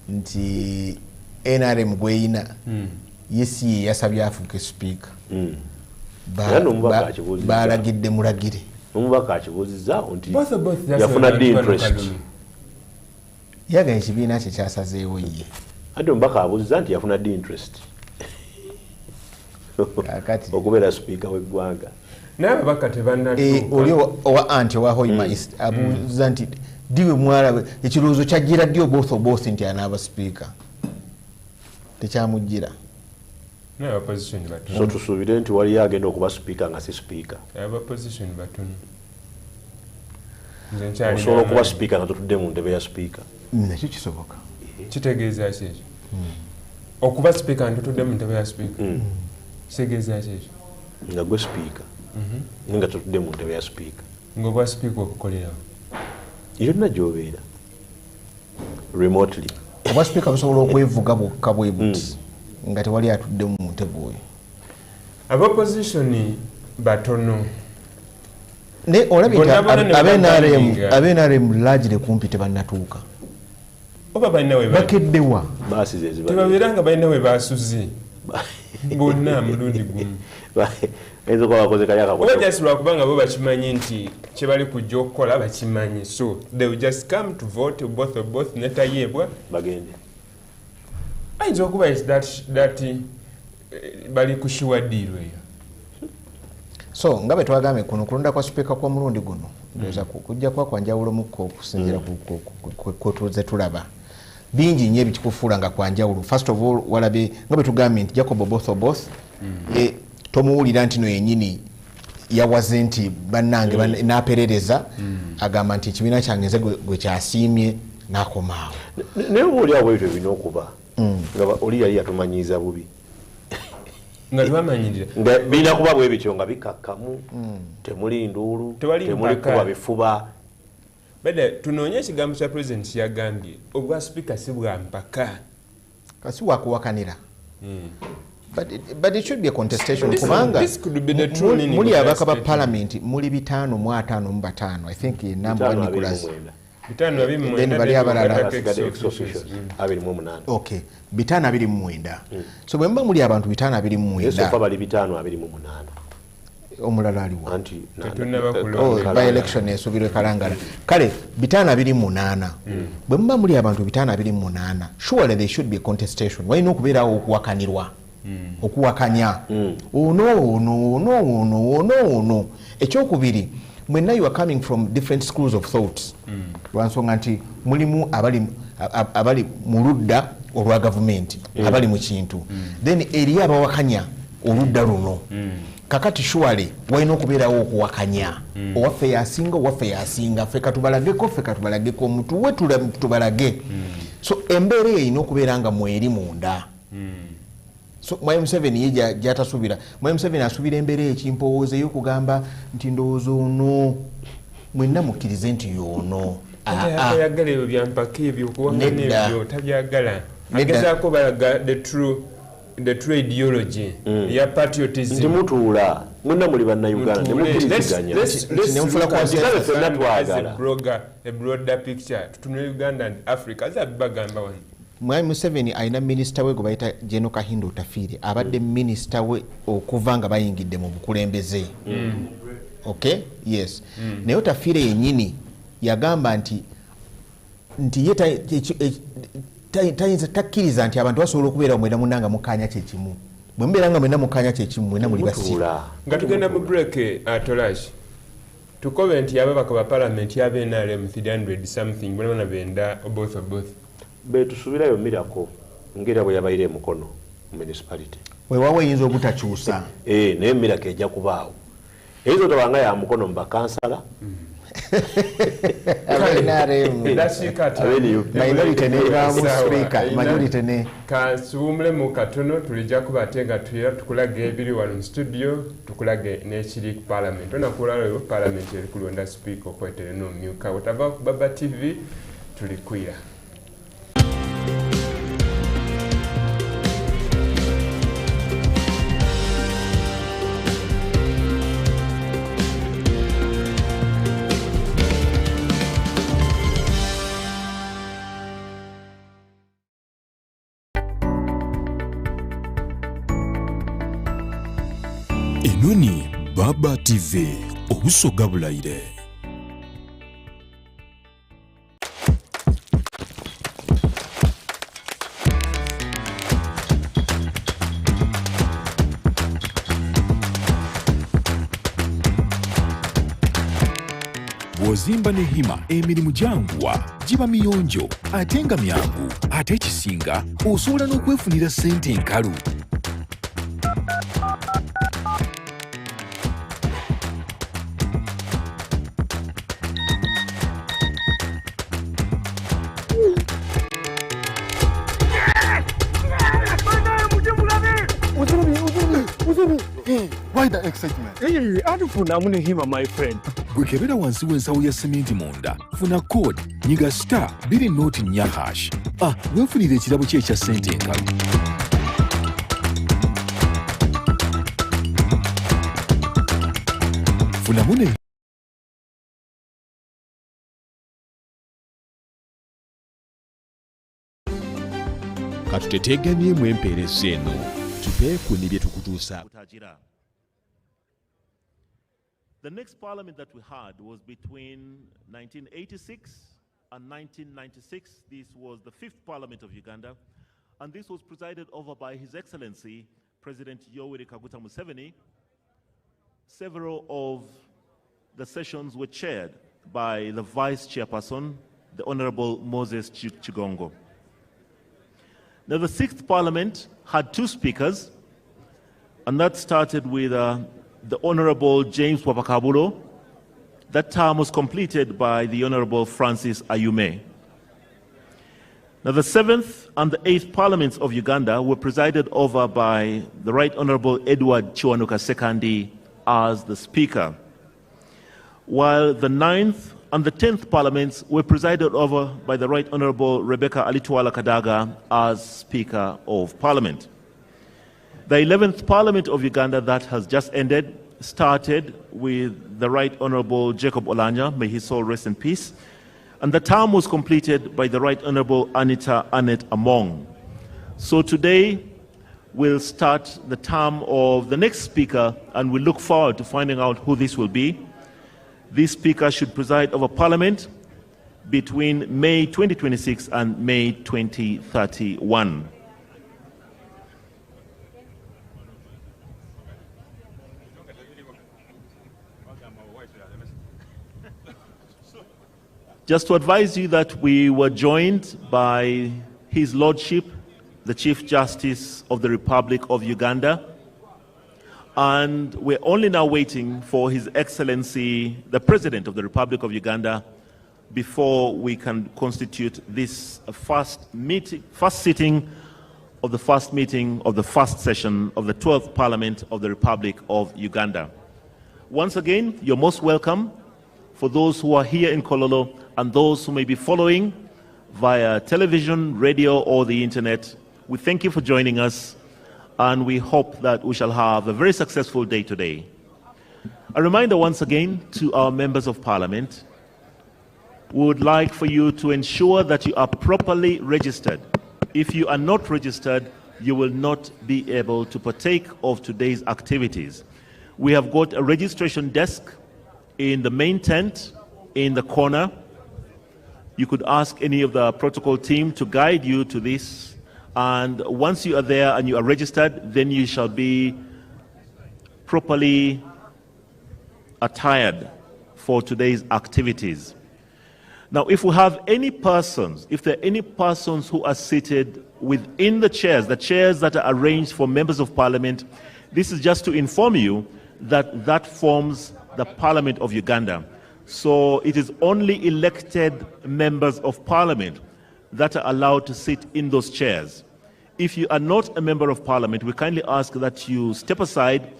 nti NRM gweyina yesi yasabye afuuke sipiika balagidde mulagire. Omubaka akibuuzizza nti yafuna ddi interest. Yaganya ekibiina kye kyasazeewo ye. Ate omubaka abuuzizza nti yafuna ddi interest okubeera sipiika w'eggwanga. N'ababaka tebannatuuka. Oli owa anti owa Hoima East abuuza nti diwe mwalabe ekirowoozo kyajjira ddi both nti anaaba sipiika tekyamujjira. So tusuubire nti waliyo agenda okuba sipiika nga si sipiika. Osobola okuba sipiika nga totudde mu ntebe ya sipiika. Nakyo kisoboka. Kitegeeza ki ekyo? Okuba sipiika nga totudde mu ntebe ya sipiika kitegeeza ki ekyo? Nga gwe sipiika nga totudde mu ntebe ya sipiika. Ng'oba sipiika okukolerawo yonna gy'obeera remotely. Oba sipiika busobola okwevuga bwokka bwe buti nga tewali atudde mu ntebe oyo. Ab'opposition batono. Ne olabye ab'NRM largely kumpi tebannatuuka. oba balina we bakeddewa tebabeeranga balina we basuze bonna mulundi gumu oba just lwakubanga bo bakimanyi nti kyebali kujja okukola bakimanyi, so they will just come to vote both netayeebwa bagende. ayinza okuba that bali kushiwa diiro eyo. So nga bwe twagambye kuno kulonda kwa sipiika kwa mulundi guno ndoza kujja kwa njawulo mukko okusinziira ku tuze tulaba bingi nnyo ebikikufuula nga kwa njawulo. First of all walabe nga bwe tugambye nti Jacob both tomuwulira nti no yennyini yawaze nti bannange n'aperereza agamba nti ekibiina kyange nze gwe kyasiimye n'akomaawo. Naye obaoliawo bwebyo birina okuba nga oli yali yatumanyiiza bubi nga tebamanyirira nga birina kuba bwe bityo nga bikakkamu, temuli nduulu, temuli kuba bifuba. Bade tunoonye ekigambo kya president yagambye obwa speaker si bwa mpaka kasi wakuwakanira. But it should be a contestation kubanga muli abaka ba parliament muli 555 I think number one Nicholas then bali abalala okay 529 so bwe mba muli abantu 529 bali 528 omulala aliwo by election esubirwe kalangala kale 528 bwe mba muli abantu 528 surely there should be a contestation why no kubeerawo okuwakanirwa okuwakanya ono ekyokubiri mwenna you are coming from different schools of thoughts lwansonga nti mulimu abali mu ludda olwa gavumenti abali mu kintu then eriyo abawakanya oludda luno kakati surely walina okubeerawo okuwakanya owaffe yasinga ffe katubalageko omutuwe tubalage so embeera eyo erina okubeera nga mweri munda. So Mwai Museveni ye jatasubira Mwai Museveni asubira embeera ekimpowooza ey'okugamba nti ndowooza ono mwenna mukkirize nti y'ono ayagala ebyo byampaka ebyo okuwakana ebyo tabyagala agezaako balaga the true ideology ya patriotism nti mutuula mwenna muli bannayuganda nemukkiriziganya ffenna twagala a broader picture tutunule Uganda and Africa azabibagamba wano. Mwai Museveni alina minisita we gwe bayita General Kahindo Tafiire abadde minisita we okuva nga bayingidde mu bukulembeze. Okay? Yes. Naye Tafiire yennyini yagamba nti ye takkiriza nti abantu basobola okubeera mwenda munanga mukanya kyekimu. Bwe mubeera nga mwenda mukanya kyekimu mwena muli basiba. Nga tugenda mu break atolash. Tukobe nti ababaka ba parliament ya NRM 300 something bonna benda both betusubirayo mirako ngera bwe yabaire emukono mu municipality wewawe yinza obutakyusa naye mirako ejja kubaawo ezo tabanga ya mukono mba kansala kasuumule mu katono tulijja kubatenga tukulaga ebiri wano mu studio tukulage n'ekiri ku parliament onakulalo parliament eri kulonda speaker okwetere n'omumyuka otava ku Baba TV tulikwira. Enoni Baba TV obusoga bulayire. Bw'ozimba ne hima emirimu gyanguwa giba miyonjo ate nga myangu ate ekisinga osobola n'okwefunira ssente enkalu. Why the excitement? Hey, atufuna mune hima my friend. Gwekebera wansi w'ensawo ya sementi munda funa code nyiga star 2.4#. Weefunire ekirabo kye ekya ssente enkalu. Funa mune tuteteganyemu empeereza eno tupeeku ne bye tukutuusa. The next parliament that we had was between 1986 and 1996. This was the 5th parliament of Uganda, and this was presided over by His Excellency President Yoweri Kaguta Museveni. Several of the sessions were chaired by the vice chairperson, the Honorable Moses Chigongo. Now, the 6th parliament had 2 speakers, and that started with the Honorable James Wapakabulo. That term was completed by the Honorable Francis Ayume. Now, the 7th and the 8th parliaments of Uganda were presided over by the Right Honorable Edward Chiwanuka Sekandi as the Speaker, while the 9th and the 10th parliaments were presided over by the Right Honorable Rebecca Alituala Kadaga as Speaker of Parliament. The 11th Parliament of Uganda that has just ended started with the Right Honorable Jacob Olanya, may his soul rest in peace, and the term was completed by the Right Honorable Anita Annette Among. So today we'll start the term of the next speaker, and we look forward to finding out who this will be. This speaker should preside over Parliament between May 2026 and May 2031. Just to advise you that we were joined by His Lordship, the Chief Justice of the Republic of Uganda, and we're only now waiting for His Excellency, the President of the Republic of Uganda, before we can constitute this first sitting of the first meeting of the first session of the 12th Parliament of the Republic of Uganda. Once again, you're most welcome. For those who are here in Kololo and those who may be following via television, radio, or the internet, we thank you for joining us, and we hope that we shall have a very successful day today. A reminder once again to our members of Parliament, we would like for you to ensure that you are properly registered. If you are not registered, you will not be able to partake of today's activities. We have got a registration desk in the main tent in the corner. You could ask any of the protocol team to guide you to this, and once you are there and you are registered, then you shall be properly attired for today's activities. Now, if we have any persons, if there are any persons who are seated within the chairs that are arranged for members of Parliament, this is just to inform you that that forms the Parliament of Uganda. So it is only elected members of Parliament that are allowed to sit in those chairs. If you are not a member of Parliament, we kindly ask that you step aside,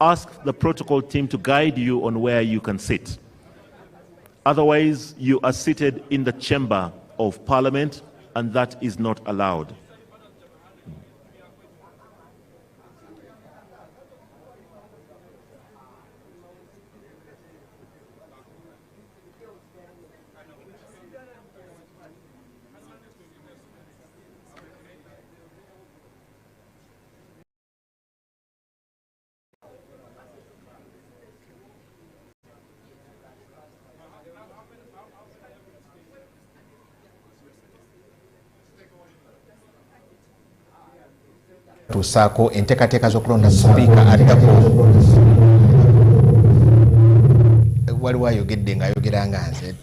ask the protocol team to guide you on where you can sit. Otherwise, you are seated in the chamber of Parliament, and that is not allowed. tusaako enteekateeka z'okulonda sipiika addako waliwo ayogedde ng'ayogera nga nze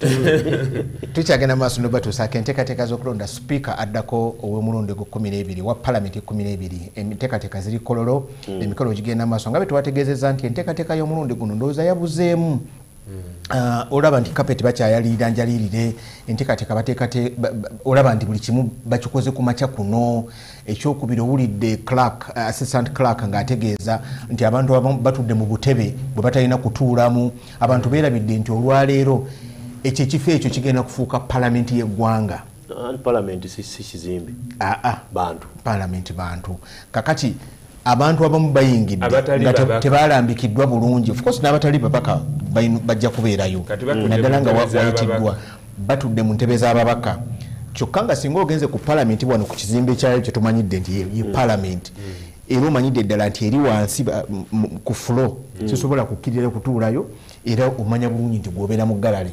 tukyagenda maaso noba tusaako enteekateeka z'okulonda sipiika addako ow'omulundi gw'12 wa palamenti 12 enteekateeka ziri kololo emikolo gigenda maaso nga bwe tubategeezezza nti enteekateeka y'omulundi guno ndowooza yabuzeemu olaba nti kapeti bakyayalirira njalirire enteekateeka bateekate olaba nti buli kimu bakikoze ku makya kuno ekyokubiri owulidde clerk assistant clerk ng'ategeeza nti abantu abamu batudde mu butebe bwe batalina kutuulamu abantu beerabidde nti olwaleero ekyo ekifo ekyo kigenda kufuuka palamenti y'eggwanga. Palamenti si kizimbe bantu palamenti bantu kakati abantu abamu bayingidde nga tebalambikiddwa bulungi, of course n'abatali babaka bajja kubeerayo naddala nga wayitiddwa batudde mu ntebe z'ababaka kyokka nga singa ogenze ku palamenti wano ku kizimbe kyayo kyetumanyidde nti ye palamenti era omanyidde ddala nti eri wansi ku fulo sisobola kukkirira kutuulayo era omanya bulungi nti gwobeera mu galale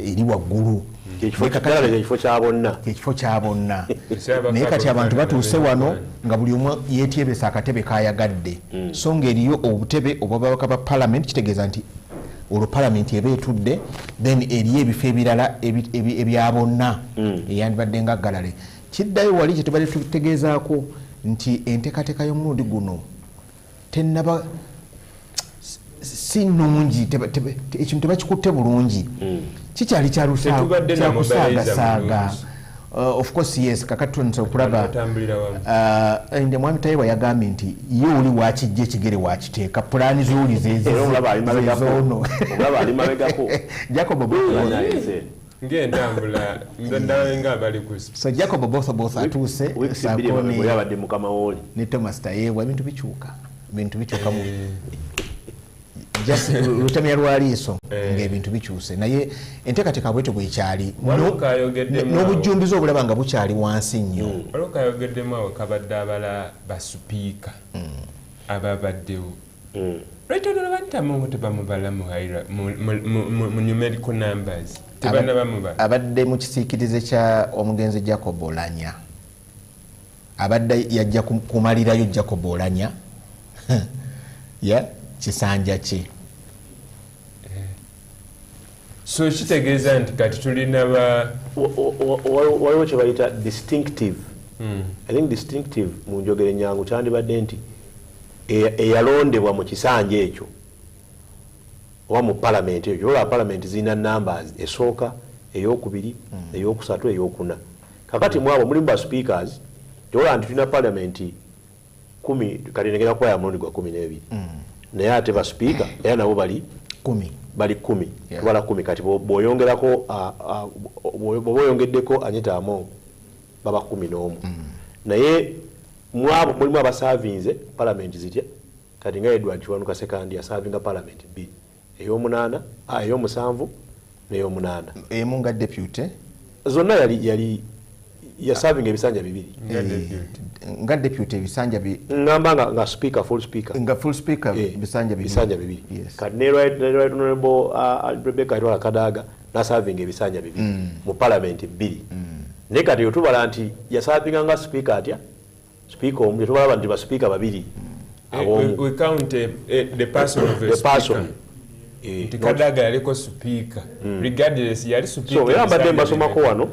eri waggulu ekifo kya bonna naye kati abantu batuuse wano nga buli omu yeetyebesa akatebe kayagadde so ng'eriyo obutebe obwababaka ba palamenti kitegeeza nti olwo palamenti eba etudde then eriyo ebifo ebirala ebya bonna eyandibadde nga galale kiddayo wali kyetubadde tutegeezaako nti enteekateeka y'omulundi guno tennaba si nnungi ekintu tebakikutte bulungi kikyali kyakusaagasaaga of course yes kakati tonsa okulaba nde mwami Tayiwa yagambye nti ye oli wakijja ekigere wakiteeka pulaani z'oli zezono Jacob ng'entambula ndawenga abali ku so Jacob both atuuse sakoni yabadde mukama woli ne Thomas Tayiwa ebintu bikyuka mu just lutamya lwaliiso ng'ebintu bikyuse naye enteekateeka bwetyo bwekyali n'obujjumbizi obulaba nga bukyali wansi nnyo waliwo kayogeddemu awo kabadde abala basupiika ababaddewo lwaki olwo bantamu tebamubala mu numerical numbers tebanabamubala abadde mu kisiikirize kya omugenzi Jacob Olanya abadde yajja kumalirayo Jacob Olanya kisanja kye so kitegeeza nti kati tulina waliwo kye bayita distinctive I think distinctive mu njogera ennyangu kyandibadde nti eyalondebwa mu kisanja ekyo oba mu palamenti ekyo olwa palamenti zirina numbers esooka eyokubiri eyokusatu eyokuna kakati mu abo mulimu ba speakers kyola nti tulina palamenti 10 kati negera kuba ya mulundi gwa 12 naye ate ba speaker era nabo bali 10 tubala 10 kati bw'oyongerako bw'oyongeddeko Anita Among baba 11 naye mu abo mulimu abasavinze palamenti zitya kati nga Edward Kiwanuka Sekandi yasavinga palamenti 2 ey'omunaana ey'omusanvu n'ey'omunaana emu nga deputy zonna yali yasavinga ebisanja 2 nga deputy ebisanja ngamba nga speaker full speaker bisanja 2 kati ne right honorable Rebecca Atwala Kadaga nasavinga ebisanja 2 mu parliament 2 ne kati yotubala nti yasavinga nga speaker atya speaker omu yotubala nti ba speaker 2 we count the person of the speaker Kadaga yaliko speaker regardless yali speaker so yambadde mbasomako wano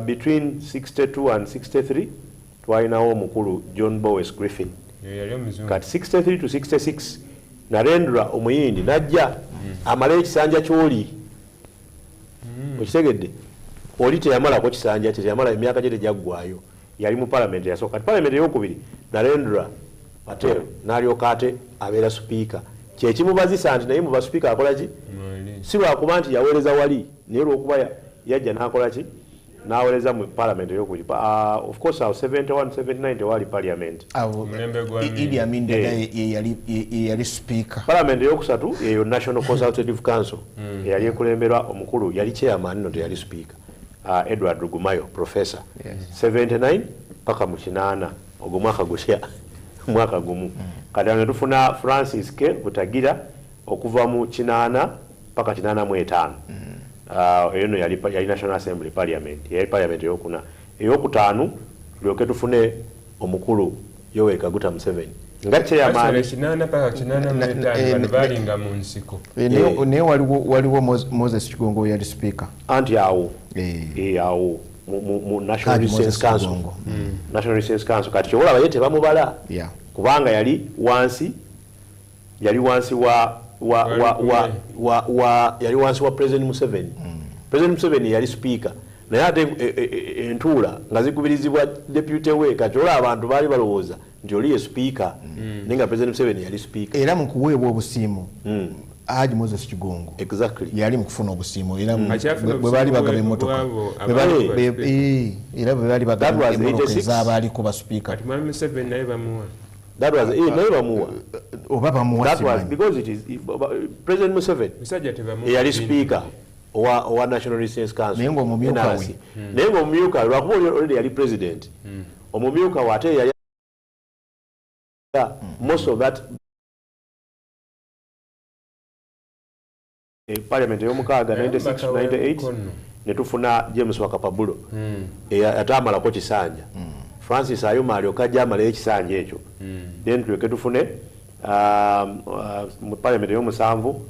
between 62 and 63 twalinawo omukulu John Bowes Griffin kati 63 to 66 Narendra omuyindi najja amala ekisanja kyoli okitegedde oli teyamalako kisanja teyamala emyaka gye tejyaggwayo yali mu palamenti yasooka kati palamenti eyokubiri Narendra Patel n'alyoka ate abeera speaker kyekimubazisa nti naye muba speaker akola ki si lwakuba nti yaweereza wali naye lwokuba yajja n'akola ki n'aweereza mu parliament eyokubiri of course awo 71 79 tewali parliament Idi Amin Dada yali speaker parliament eyokusatu eyo National Consultative Council eyali ekulemberwa omukulu yali chairman no teyali speaker Edward Rugumayo professor 79 paka mu 8 ogwo mwaka gusya mwaka gumu kati ne tufuna Francis K Butagira okuva mu 8 paka 85 eno yali National Assembly Parliament yali Parliament eyokuna eyokutaano tulyoke tufune omukulu Yoweri Kaguta Museveni nga chairman 8 paka 85 balinga mu nsiko ne waliwo Moses Kigongo yali speaker anti awo awo mu National Research Council National Research Council kati kyobola bayete bamubala kubanga yali wansi yali wansi wa President Museveni President Museveni yali speaker naye ate entuula nga zikubirizibwa deputy we kati olwo abantu baali balowooza nti oli ye speaker nenga President Museveni yali speaker era mu kuweebwa obusiimu Haji Moses Kigongo exactly yali mu kufuna obusiimu era bwe baali bagaba emmotoka era bwe baali bagaba emmotoka ez'abaaliko ba speaker Museveni naye bamuwa that was never oba bamuwa that was because it is President Museveni yali speaker owa National Resistance Council naye ng'omumyuka we naye ng'omumyuka lwakuba already yali president omumyuka we ate yali most of that parliament ey'omukaaga 96-98 ne tufuna James Wakapabulo atamalako kisanja Francis Ayuma alyoka ajja amalayo ekisanja ekyo then tulyoke tufune mu parliament ey'omusanvu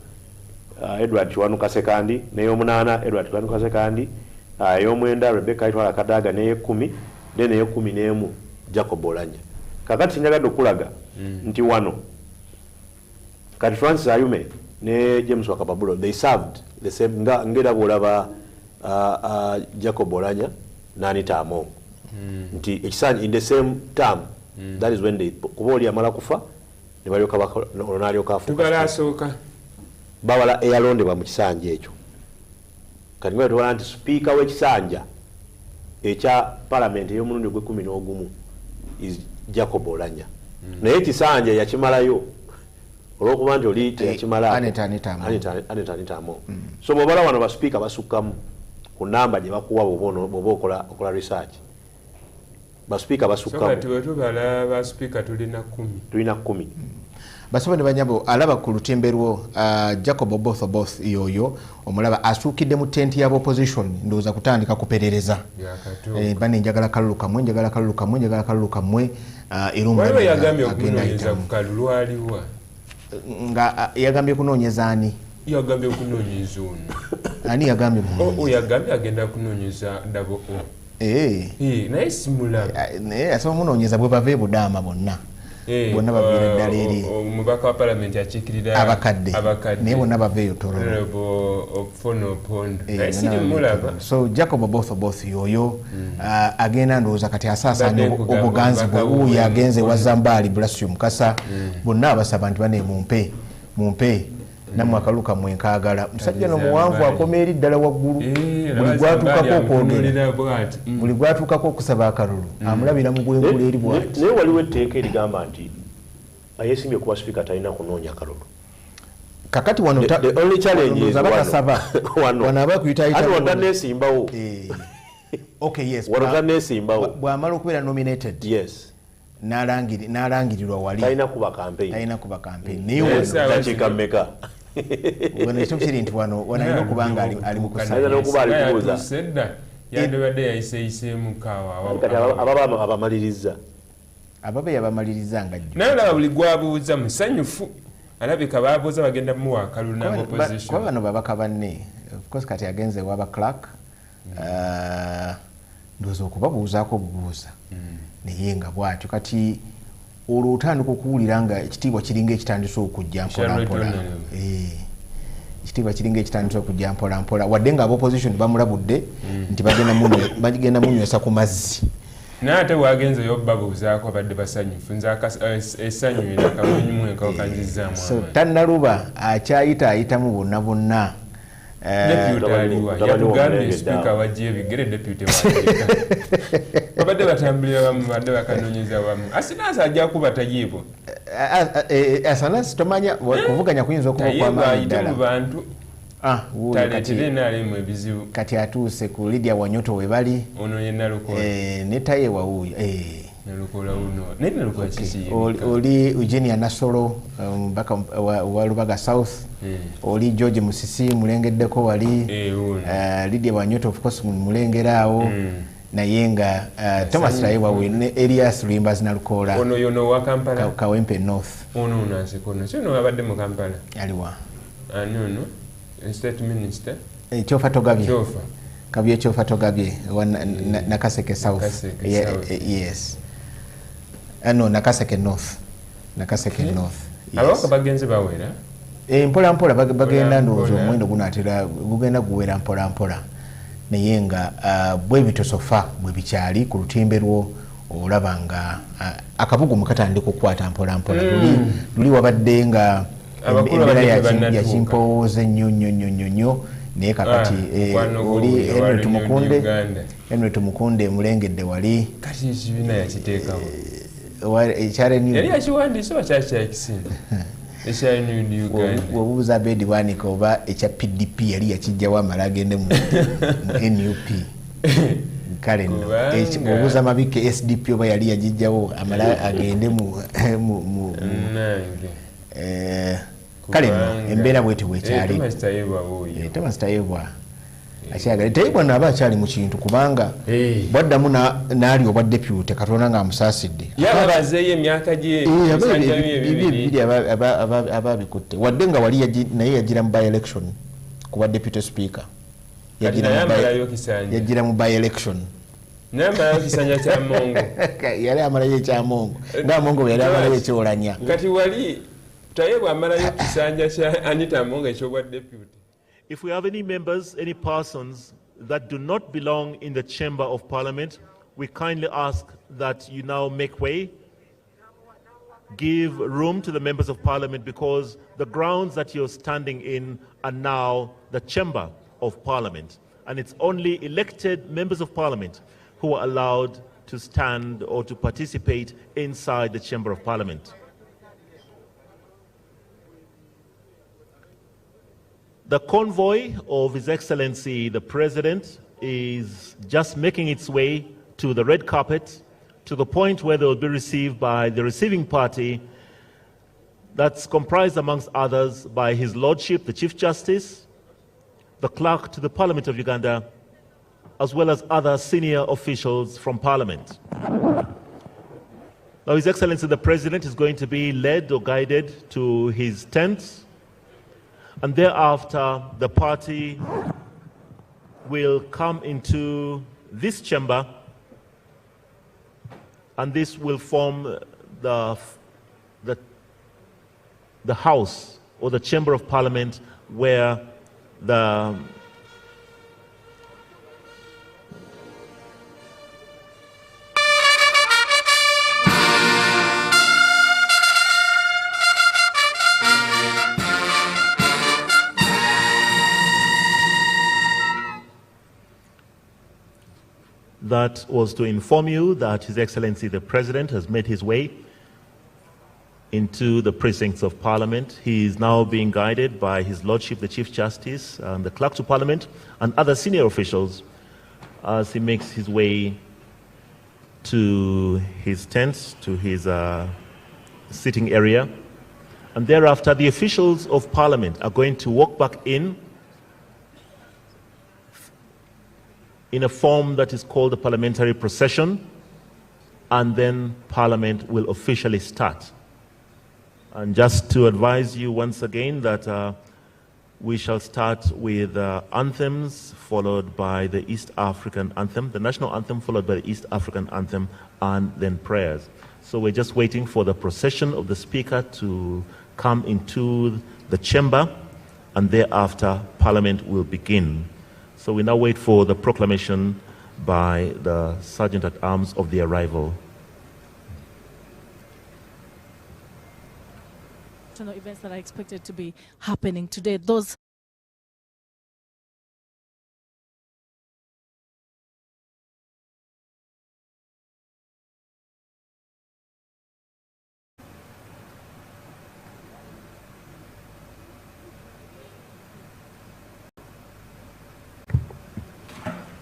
Edward Kiwanuka Sekandi n'ey'omunaana Edward Kiwanuka Sekandi ey'omwenda Rebecca Itwala Kadaga n'ey'ekkumi then ey'ekkumi n'emu Jacob Olanya kakati sinjagadde okulaga nti wano kati Francis Ayume ne James Wakapabulo they served the same ngera bwolaba Jacob Olanya n'Anita Among nti ekisanja in the same term that is when they kuba oli amala kufa ne balyoka olonaalyoka afuuka bawala eyalondebwa mu kisanja ekyo kati nga tubala nti sipiika w'ekisanja ekya palamenti ey'omulundi ogw'11 is Jacob Olanya naye ekisanja yakimalayo olwokuba nti oli teyakimala Anita Among so bwobala wano basipiika basukkamu ku namba gye bakuwa bw'oba okola research basipiika basukkamu tulina 10 basaba ne banyabo alaba ku lutimbe lwo Jacob Oboth yoyo omulaba asuukidde mu tenti ya opposition ndowooza kutandika kuperereza bane njagala kalulu kamwe waliwo yagambye okunoonyeza ku kalulu aliwa nga yagambye kunoonyeza ani yagambye okunoonyeza ono ani yagambye yagambye agenda kunoonyeza dabo naye simulaba naye asaba munoonyeza bwe bava ebudaama bonna bonna baviira eddala eri omubaka wa palamenti akiikirira abakadde naye bonna baveeyo tololo so Jacob Oboth yoyo agenda ndowooza kati asaasaanya obuganzi bwe wuuyo agenze wa Zambali Blasio Mukasa bonna abasaba nti bane mumpe nammwe akaluka kamwe nkaagala musajja no muwanvu akoma eri ddala waggulu buli gwatuukako okwogera buli gwatuukako okusaba akalulu amulabira mu gwengulu eri bwati naye waliwo etteeka erigamba nti ayesimbye kuba sipiika talina kunoonya akalulu kakati wano the only challenge is wano aba nesimbawo okay yes wano tanesimbawo bw'amala okubeera nominated yes n'alangirirwa wali talina kuba campaign naye dakiika mmeka wano ekyo kiri nti wano alina okuba nga ali mu kubuuza yandibadde yayiseeyiseemu kaawa ababa abamaliriza ababe yabamaliriza nga naye olaba buli gwabuuza musanyufu alabika babuuza bagenda muwa akalulu n'opposition kuba bano babaka banne of course kati agenze waba Clark ndowooza okubabuuzaako bubuuza naye nga bwatyo kati olwo otandika okuwulira nga ekitiibwa kiringa ekitandise okujja mpolampola ekitiibwa kiringa ekitandise okujja mpolampola wadde nga abopposition bamulabudde nti bagenda munywesa ku mazzi naye ate wagenzeyo babuuzaako badde basanyufu nze essanyu erakamwenyumu enkawakanyizzaamu so tannaluba akyayitaayitamu bonna yatugambye sipiika wajja ebigere deputy wateeka babadde batambulira bamu badde bakanoonyeza wamu asinansi ajja kuba tayiibwo asanansi tomanya kuvuganya kuyinza okuba okwamaanyi ddala mu bantu taletire naalemu ebizibu kati atuuse ku Lydia Wanyoto we bali ono ye Nalukola netaye wawuyo Nalukola uno naye Nalukola kiki oli Eugenia Nasolo mbaka wa Lubaga South oli George Musisi mulengeddeko wali Lydia Wanyoto of course mulengeraawo naye nga Thomas Raiwawe ne Elias Luimbazi Nalukola ono yono wa Kampala Kawempe North ono unasikono kino abadde mu Kampala aliwa no state minister Kyofa Togabye Kabye Kyofa Togabye Nakaseke South yes no Nakaseke North abaka bagenze bawera mpola bagenda ndowooza omuwendo gunaatera gugenda guwera mpola naye nga bwe bitosofa bwe bikyali ku lutimbe lwo olaba nga akabugumu katandika okukwata mpola luli wabadde nga embeera yakimpowooza ennyo naye kakati oli Henry Tumukunde mulengedde wali kati ekibiina yakiteekawo ekyale yali yakiwandiise oba kyaki yakisinda wobuuza bedi bwanika oba ekya PDP yali yakijjawo amala agende mu NUP kale nno wobuuza mabike SDP oba yali yagijjawo amala agende kale nno embeera bweti bwekyali Thomas Tayebwa akyagala Tayebwa naaba akyali mu kintu kubanga bwaddamu n'ali obwa deputy Katonda ng'amusaasidde yabazeeyo emyaka gye bibiri ababikutte wadde nga wali naye yagira mu by election kuba deputy speaker yagira mu by election namalayo kisanja kya Mongo yali amalayo ekyamongo nga Mongo yali amalayo ekyolanya kati wali Tayebwa amalayo kisanja kya Anita Mongo ekyobwa deputy. If we have any members, any persons that do not belong in the Chamber of Parliament, we kindly ask that you now make way, give room to the members of Parliament, because the grounds that you're standing in are now the Chamber of Parliament. And it's only elected members of Parliament who are allowed to stand or to participate inside the Chamber of Parliament. The convoy of His Excellency the President is just making its way to the red carpet, to the point where they will be received by the receiving party, that's comprised amongst others by His Lordship the Chief Justice, the Clerk to the Parliament of Uganda, as well as other senior officials from Parliament. Now His Excellency the President is going to be led or guided to his tent, and thereafter the party will come into this chamber, and this will form the house or the Chamber of Parliament where the that was to inform you that His Excellency the President has made his way into the precincts of Parliament. He is now being guided by His Lordship the Chief Justice and the Clerk to Parliament and other senior officials as he makes his way to his tent, to his sitting area. And thereafter the officials of Parliament are going to walk back in a form that is called the parliamentary procession, and then Parliament will officially start. And just to advise you once again that we shall start with anthems followed by the East African anthem, the national anthem followed by the East African anthem, and then prayers. So we're just waiting for the procession of the Speaker to come into the chamber, and thereafter Parliament will begin. So we now wait for the proclamation by the Sergeant at Arms of the arrival. Events that are expected to be happening today, those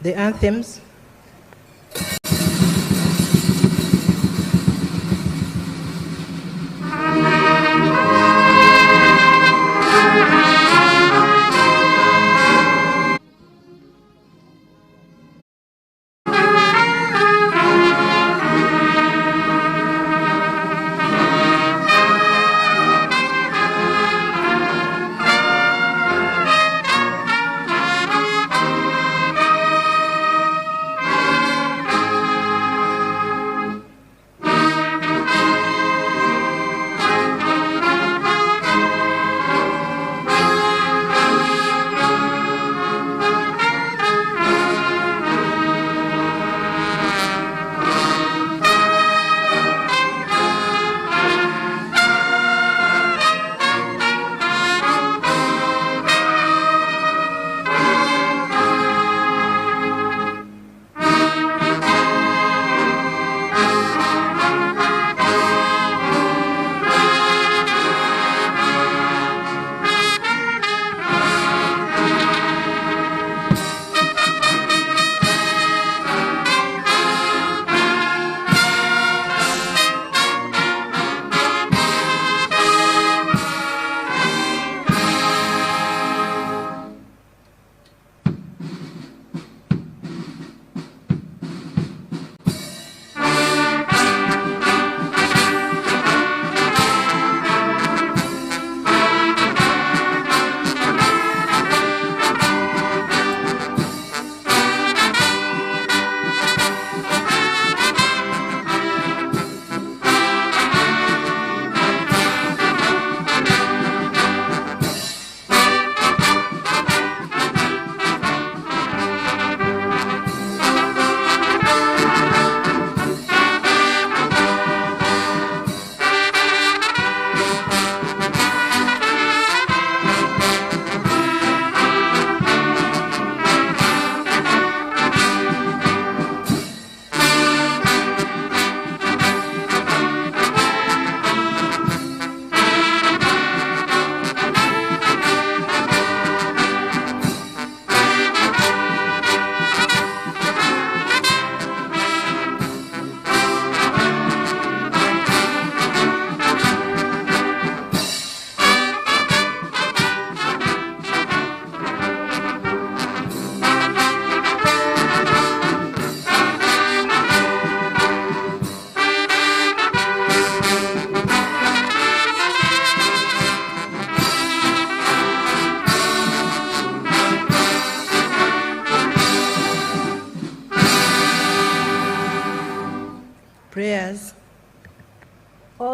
the anthems.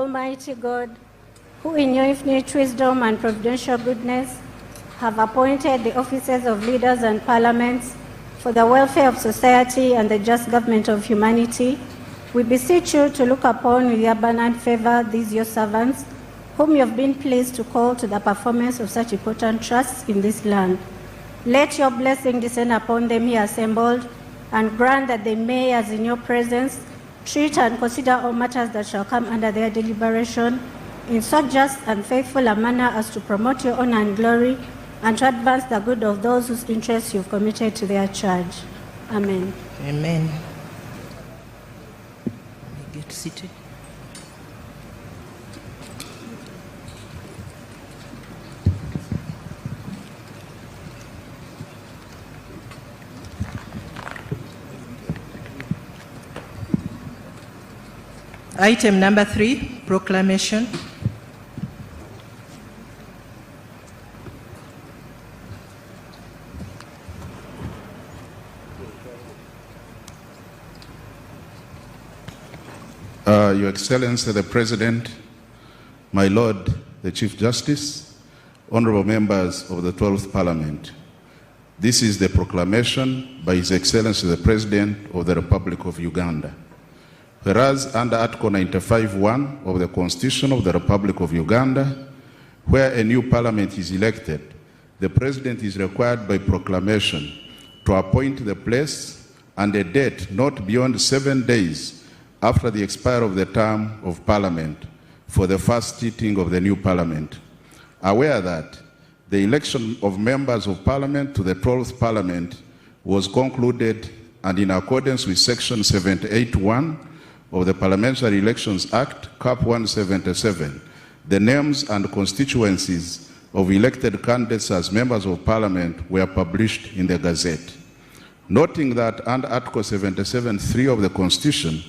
Almighty God, who in your infinite wisdom and providential goodness have appointed the offices of leaders and parliaments for the welfare of society and the just government of humanity, we beseech you to look upon with your abundant favor these your servants, whom you have been pleased to call to the performance of such important trusts in this land. Let your blessing descend upon them here assembled, and grant that they may, as in your presence, treat and consider all matters that shall come under their deliberation in so just and faithful a manner as to promote your honor and glory, and to advance the good of those whose interests you have committed to their charge. Amen. Amen. Get seated. Item number 3, proclamation. Your Excellency the President, my Lord the Chief Justice, honorable members of the 12th Parliament, this is the proclamation by His Excellency the President of the Republic of Uganda. Whereas under Article 95(1) of the Constitution of the Republic of Uganda, where a new parliament is elected, the President is required by proclamation to appoint the place and a date not beyond 7 days after the expiry of the term of Parliament for the first sitting of the new Parliament. Aware that the election of members of Parliament to the 12th Parliament was concluded, and in accordance with Section 78(1) of the Parliamentary Elections Act, Cap 177, the names and constituencies of elected candidates as members of Parliament were published in the Gazette. Noting that under Article 77(3) of the Constitution,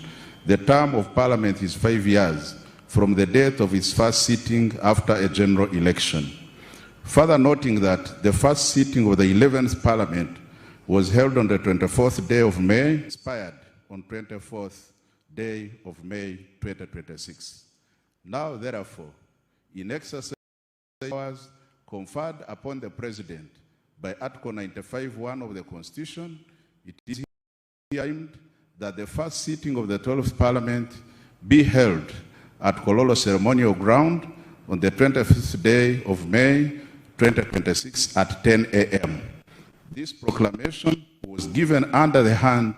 the term of Parliament is 5 years from the date of its first sitting after a general election. Further noting that the first sitting of the 11th Parliament was held on the 24th day of May, expired on 24th day of May 2026. Now, therefore, in exercise of powers conferred upon the President by Article 95(1) of the Constitution, it is aimed that the first sitting of the 12th Parliament be held at Kololo Ceremonial Ground on the 25th day of May 2026 at 10 a.m. This proclamation was given under the hand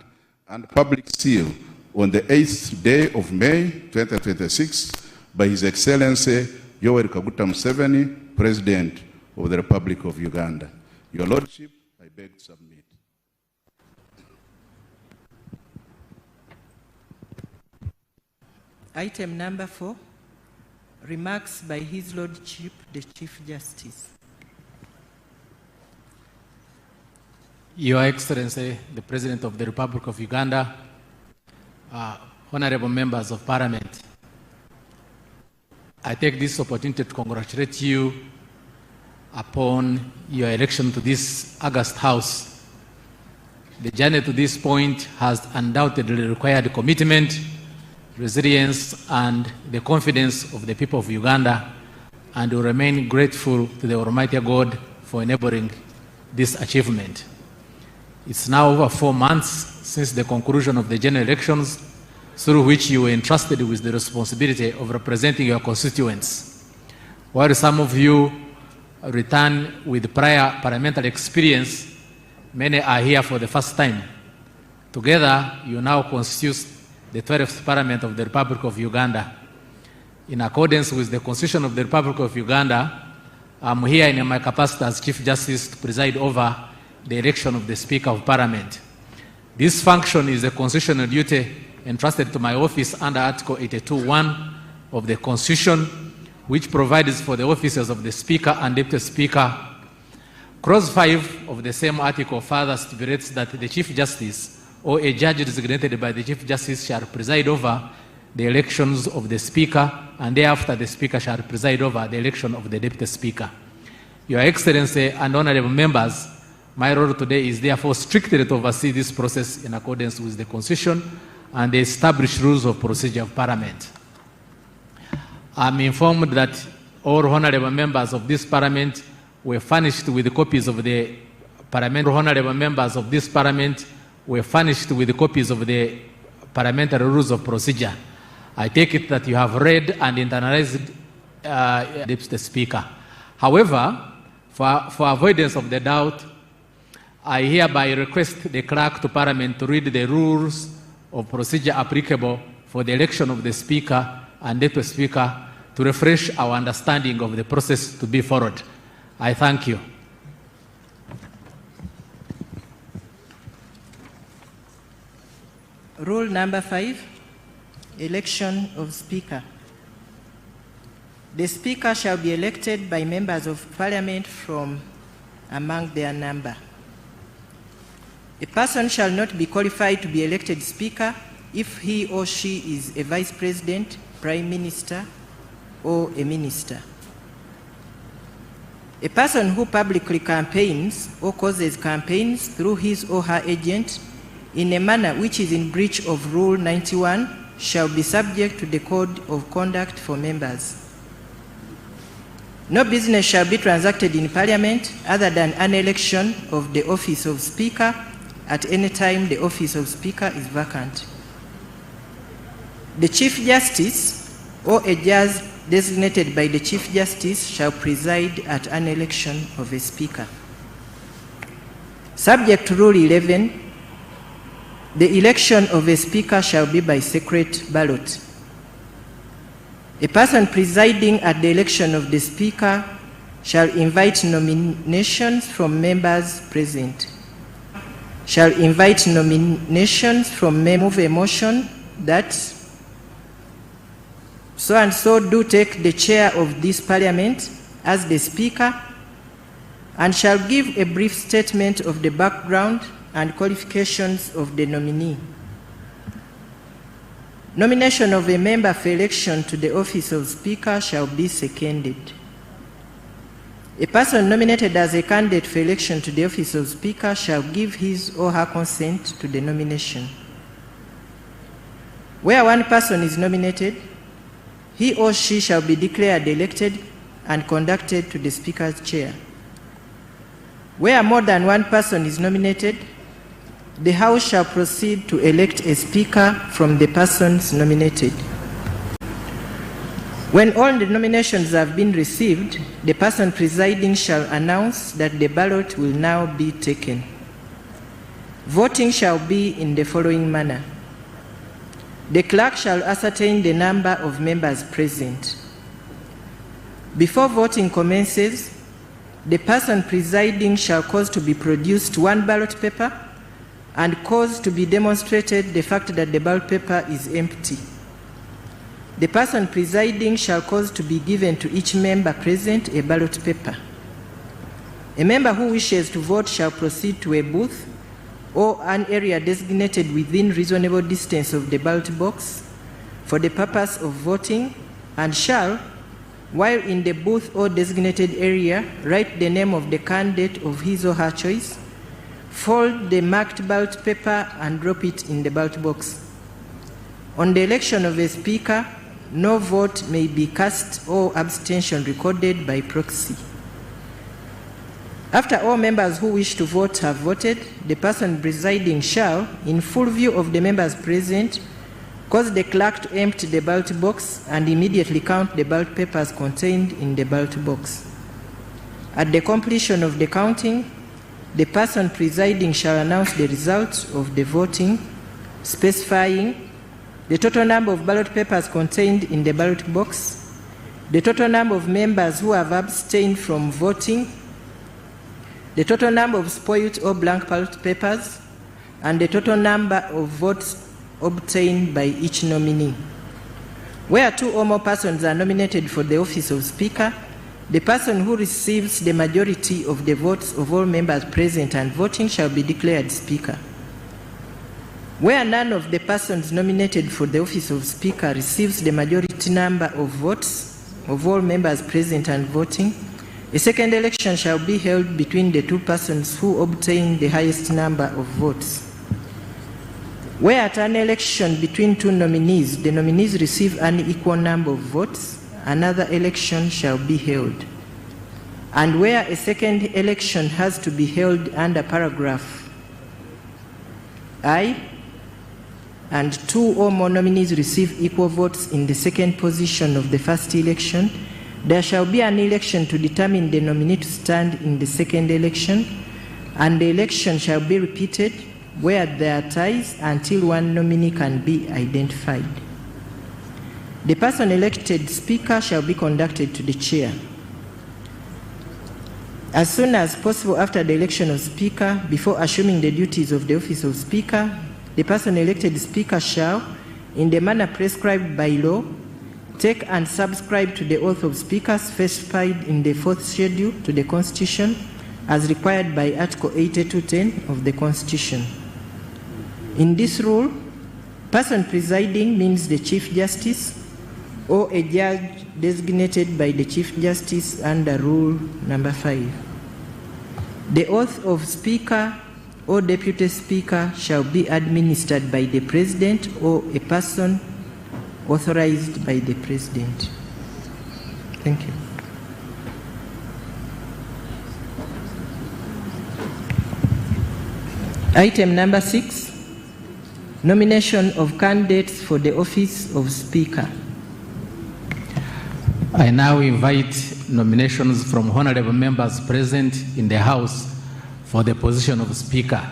and public seal on the 8th day of May 2026 by His Excellency Yoweri Kaguta Museveni, President of the Republic of Uganda. Your Lordship, I beg to submit. Item number 4, remarks by His Lordship, the Chief Justice. Your Excellency, the President of the Republic of Uganda, honorable members of Parliament, I take this opportunity to congratulate you upon your election to this August House. The journey to this point has undoubtedly required commitment, resilience, and the confidence of the people of Uganda, and will remain grateful to the Almighty God for enabling this achievement. It's now over 4 months since the conclusion of the general elections, through which you were entrusted with the responsibility of representing your constituents. While some of you return with prior parliamentary experience, many are here for the first time. Together, you now constitute the 12th Parliament of the Republic of Uganda. In accordance with the Constitution of the Republic of Uganda, I'm here in my capacity as Chief Justice to preside over the election of the Speaker of Parliament. This function is a constitutional duty entrusted to my office under Article 82(1) of the Constitution, which provides for the offices of the Speaker and Deputy Speaker. Clause 5 of the same article further stipulates that the Chief Justice or a judge designated by the Chief Justice shall preside over the elections of the Speaker, and thereafter the Speaker shall preside over the election of the Deputy Speaker. Your Excellency and honorable members, my role today is therefore strictly to oversee this process in accordance with the Constitution and the established rules of procedure of Parliament. I'm informed that all honorable members of this parliament were furnished with copies of the honorable members of this parliament were furnished with copies of the parliamentary rules of procedure. I take it that you have read and internalized the Speaker. However, for avoidance of the doubt, I hereby request the clerk to Parliament to read the rules of procedure applicable for the election of the Speaker and Deputy Speaker to refresh our understanding of the process to be followed. I thank you. Rule number 5, election of Speaker. The Speaker shall be elected by members of Parliament from among their number. A person shall not be qualified to be elected Speaker if he or she is a Vice President, Prime Minister, or a Minister. A person who publicly campaigns or causes campaigns through his or her agent in a manner which is in breach of Rule 91 shall be subject to the Code of Conduct for members. No business shall be transacted in Parliament other than an election of the office of Speaker at any time the office of Speaker is vacant. The Chief Justice or a judge designated by the Chief Justice shall preside at an election of a Speaker. Subject to Rule 11, the election of a Speaker shall be by secret ballot. A person presiding at the election of the Speaker shall invite nominations from members present. Shall invite nominations from move a motion that so and so do take the chair of this Parliament as the Speaker, and shall give a brief statement of the background and qualifications of the nominee. Nomination of a member for election to the office of Speaker shall be seconded. A person nominated as a candidate for election to the office of Speaker shall give his or her consent to the nomination. Where one person is nominated, he or she shall be declared elected and conducted to the Speaker's chair. Where more than one person is nominated, the House shall proceed to elect a Speaker from the persons nominated. When all the nominations have been received, the person presiding shall announce that the ballot will now be taken. Voting shall be in the following manner. The clerk shall ascertain the number of members present. Before voting commences, the person presiding shall cause to be produced one ballot paper and cause to be demonstrated the fact that the ballot paper is empty. The person presiding shall cause to be given to each member present a ballot paper. A member who wishes to vote shall proceed to a booth or an area designated within reasonable distance of the ballot box for the purpose of voting, and shall, while in the booth or designated area, write the name of the candidate of his or her choice, fold the marked ballot paper and drop it in the ballot box. On the election of a Speaker, no vote may be cast or abstention recorded by proxy. After all members who wish to vote have voted, the person presiding shall, in full view of the members present, cause the clerk to empty the ballot box and immediately count the ballot papers contained in the ballot box. At the completion of the counting, the person presiding shall announce the results of the voting, specifying the total number of ballot papers contained in the ballot box, the total number of members who have abstained from voting, the total number of spoiled or blank ballot papers, and the total number of votes obtained by each nominee. Where two or more persons are nominated for the office of Speaker, the person who receives the majority of the votes of all members present and voting shall be declared Speaker. Where none of the persons nominated for the office of Speaker receives the majority number of votes of all members present and voting, a second election shall be held between the two persons who obtain the highest number of votes. Where at an election between two nominees, the nominees receive an equal number of votes, another election shall be held. And where a second election has to be held under paragraph I, and 2 or more nominees receive equal votes in the second position of the first election, there shall be an election to determine the nominee to stand in the second election, and the election shall be repeated where there are ties until one nominee can be identified. The person elected Speaker shall be conducted to the chair. As soon as possible after the election of Speaker, before assuming the duties of the office of Speaker, the person elected Speaker shall, in the manner prescribed by law, take and subscribe to the oath of Speaker specified in the 4th schedule to the Constitution as required by Article 82(10) of the Constitution. In this rule, person presiding means the Chief Justice or a judge designated by the Chief Justice under Rule number 5. The oath of Speaker or Deputy Speaker shall be administered by the President or a person authorized by the President. Thank you. Item number 6, nomination of candidates for the office of Speaker. I now invite nominations from honorable members present in the House for the position of Speaker.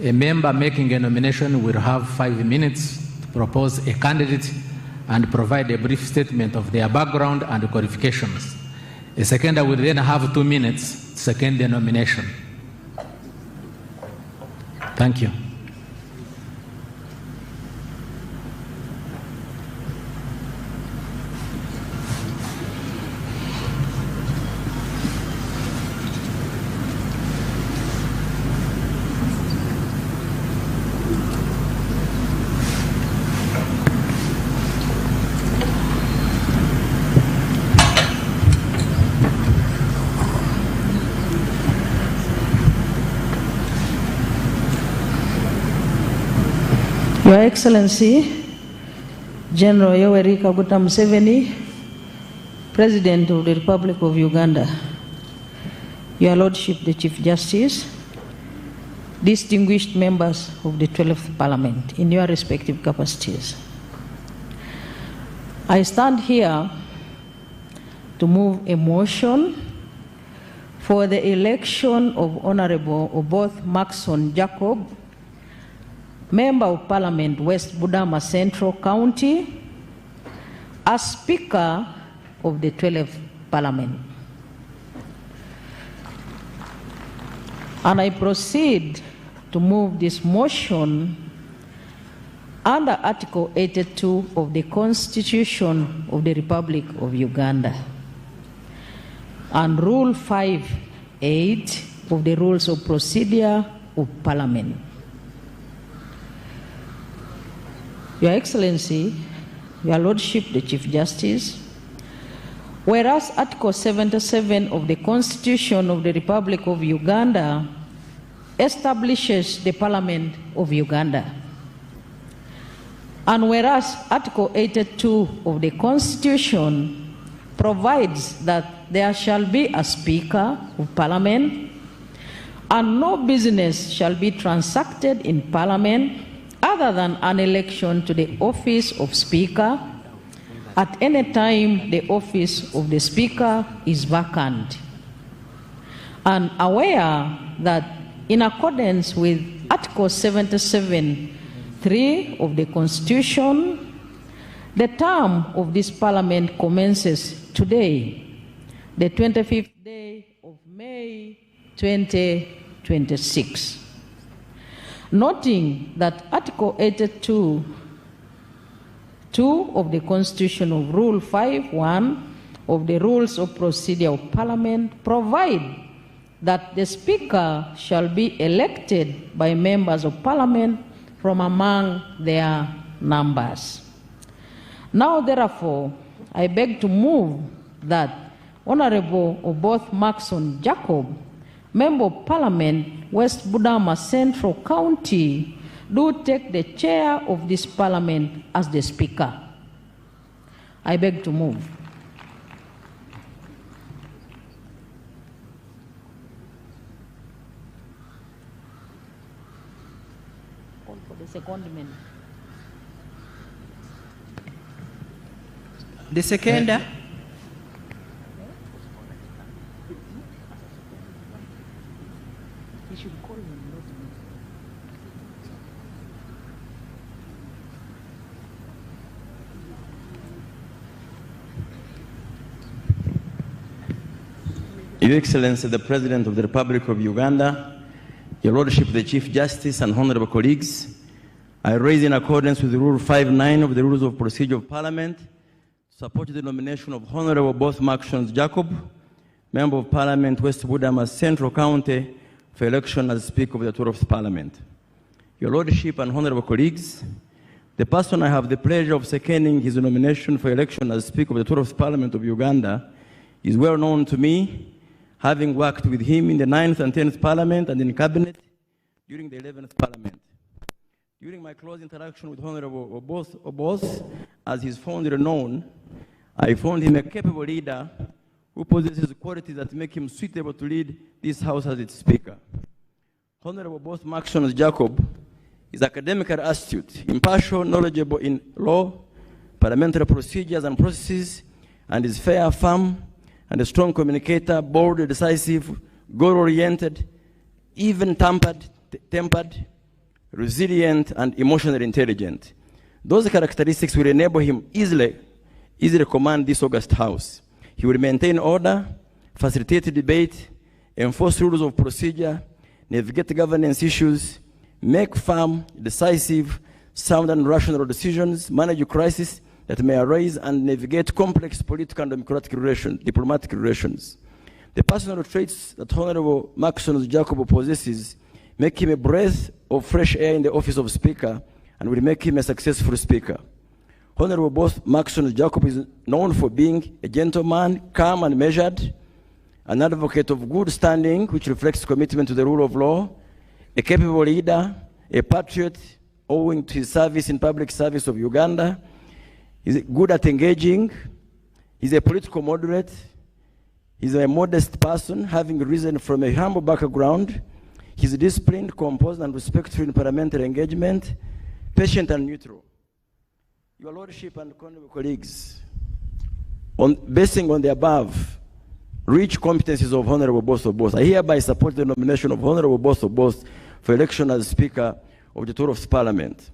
A member making a nomination will have 5 minutes to propose a candidate and provide a brief statement of their background and qualifications. A seconder will then have 2 minutes to second the nomination. Thank you. Your Excellency, General Yoweri Kaguta Museveni, President of the Republic of Uganda, Your Lordship the Chief Justice, distinguished members of the 12th Parliament in your respective capacities. I stand here to move a motion for the election of Honorable Oboth Maxson Jacob, Member of Parliament, West Budama Central County, as Speaker of the 12th Parliament. And I proceed to move this motion under Article 82 of the Constitution of the Republic of Uganda and Rule 5(8) of the Rules of Procedure of Parliament. Your Excellency, Your Lordship the Chief Justice, whereas Article 77 of the Constitution of the Republic of Uganda establishes the Parliament of Uganda, and whereas Article 82 of the Constitution provides that there shall be a Speaker of Parliament and no business shall be transacted in Parliament other than an election to the office of Speaker at any time the office of the Speaker is vacant, and aware that in accordance with Article 77(3) of the Constitution, the term of this Parliament commences today, the 25th day of May 2026. Noting that Article 82(2) of the Constitution of Rule 5(1) of the Rules of Procedure of Parliament provide that the Speaker shall be elected by members of Parliament from among their numbers. Now, therefore, I beg to move that Honorable Oboth Maxson Jacob, Member of Parliament, West Budama Central County, do take the chair of this Parliament as the Speaker. I beg to move. call for the secondment. The seconder. You should call him, not me. Your Excellency, the President of the Republic of Uganda, Your Lordship, the Chief Justice, and honorable colleagues, I raise in accordance with Rule 5.9 of the Rules of Procedure of Parliament to support the nomination of Honorable Both Maxons Jacob, Member of Parliament, West Budama Central County, for election as Speaker of the 12th Parliament. Your Lordship and honorable colleagues, the person I have the pleasure of seconding his nomination for election as Speaker of the 12th Parliament of Uganda is well known to me, having worked with him in the 9th and 10th Parliament and in Cabinet during the 11th Parliament. During my close interaction with Honorable Obos, as he is fondly known, I found him a capable leader who possesses qualities that make him suitable to lead this House as its Speaker. Honorable Both Maxons Jacob is academically astute, impartial, knowledgeable in law, parliamentary procedures and processes, and is fair, firm, and a strong communicator, bold, decisive, goal-oriented, even-tempered, resilient, and emotionally intelligent. Those characteristics will enable him easily command this august House. He will maintain order, facilitate debate, enforce rules of procedure, navigate governance issues, make firm, decisive, sound and rational decisions, manage crises that may arise, and navigate complex political and diplomatic relations. The personal traits that Honorable Maxons Jacob possesses make him a breath of fresh air in the office of Speaker and will make him a successful Speaker. Honorable Both Maxons Jacob is known for being a gentleman, calm and measured, an advocate of good standing, which reflects commitment to the rule of law, a capable leader, a patriot, owing to his service in public service of Uganda. He's good at engaging. He's a political moderate. He's a modest person, having risen from a humble background. He's disciplined, composed, and respectful in parliamentary engagement, patient and neutral. Your Lordship and honorable colleagues, basing on the above rich competencies of Honorable Both, I hereby support the nomination of Honorable Both for election as Speaker of the 12th Parliament.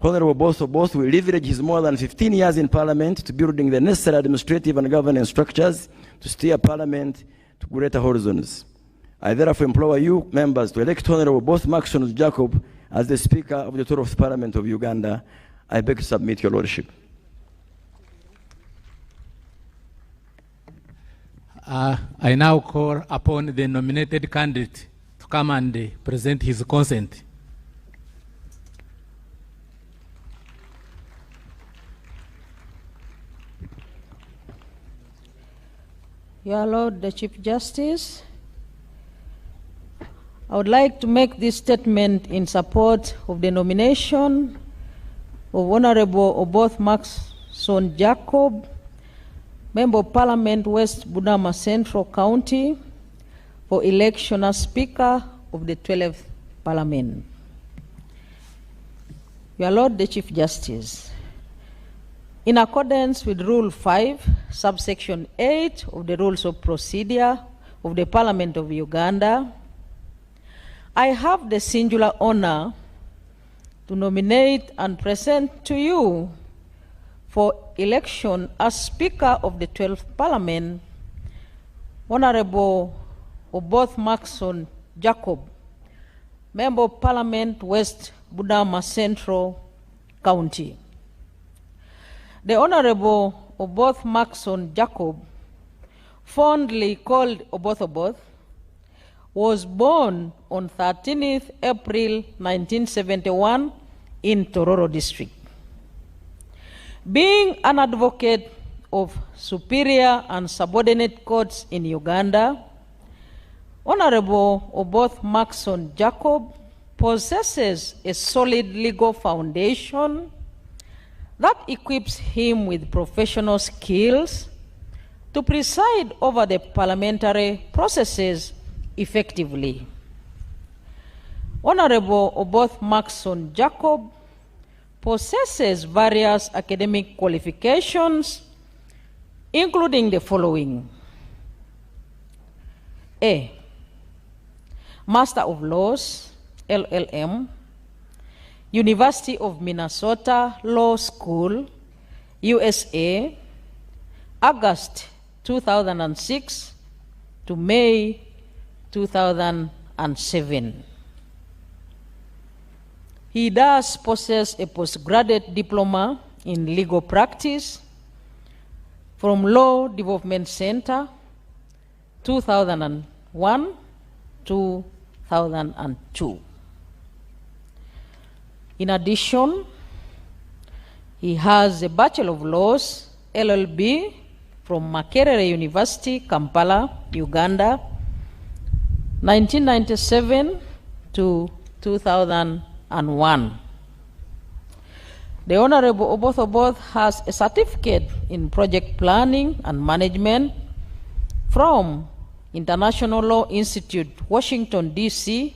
Honorable Both will leverage his more than 15 years in Parliament to building the necessary administrative and governance structures to steer Parliament to greater horizons. I therefore implore you, members, to elect Honorable Both Maxons Jacob as the Speaker of the 12th Parliament of Uganda. I beg to submit, Your Lordship. I now call upon the nominated candidate to come and present his consent. Your Lord, the Chief Justice, I would like to make this statement in support of the nomination of Honorable Both Maxons Jacob, Member of Parliament, West Budama Central County, for election as Speaker of the 12th Parliament. Your Lord, the Chief Justice, in accordance with Rule 5, subsection 8 of the Rules of Procedure of the Parliament of Uganda, I have the singular honor to nominate and present to you for election as Speaker of the 12th Parliament, Honorable Both Maxons Jacob, Member of Parliament, West Budama Central County. The Honorable Both Maxons Jacob, fondly called Oboth, was born on 13th April 1971 in Tororo District. Being an advocate of superior and subordinate courts in Uganda, Honorable Both Maxons Jacob possesses a solid legal foundation that equips him with professional skills to preside over the parliamentary processes effectively. Honorable Oboth Maxon Jacob possesses various academic qualifications, including the following: A. Master of Laws, LLM, University of Minnesota Law School, USA, August 2006 to May 2007. He does possess a postgraduate diploma in legal practice from Law Development Center, 2001 to 2002. In addition, he has a Bachelor of Laws, LLB, from Makerere University, Kampala, Uganda, 1997 to 2001. The Honorable Oboth has a certificate in project planning and management from International Law Institute, Washington, D.C.,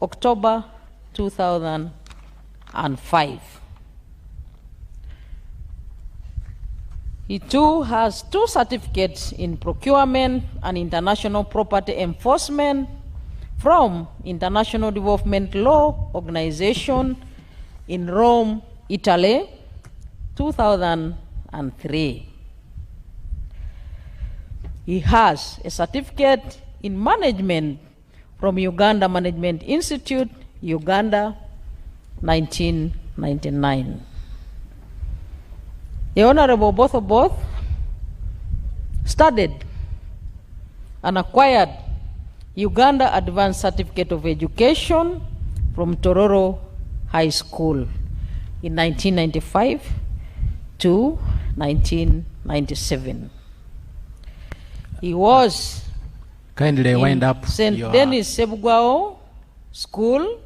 October 2005. He too has 2 certificates in procurement and international property enforcement from International Development Law Organization in Rome, Italy, 2003. He has a certificate in management from Uganda Management Institute, Uganda, 1999. The Honorable Oboth studied and acquired Uganda Advanced Certificate of Education from Tororo High School in 1995 to 1997. He was kindly wind up St. Denis Sebugwao School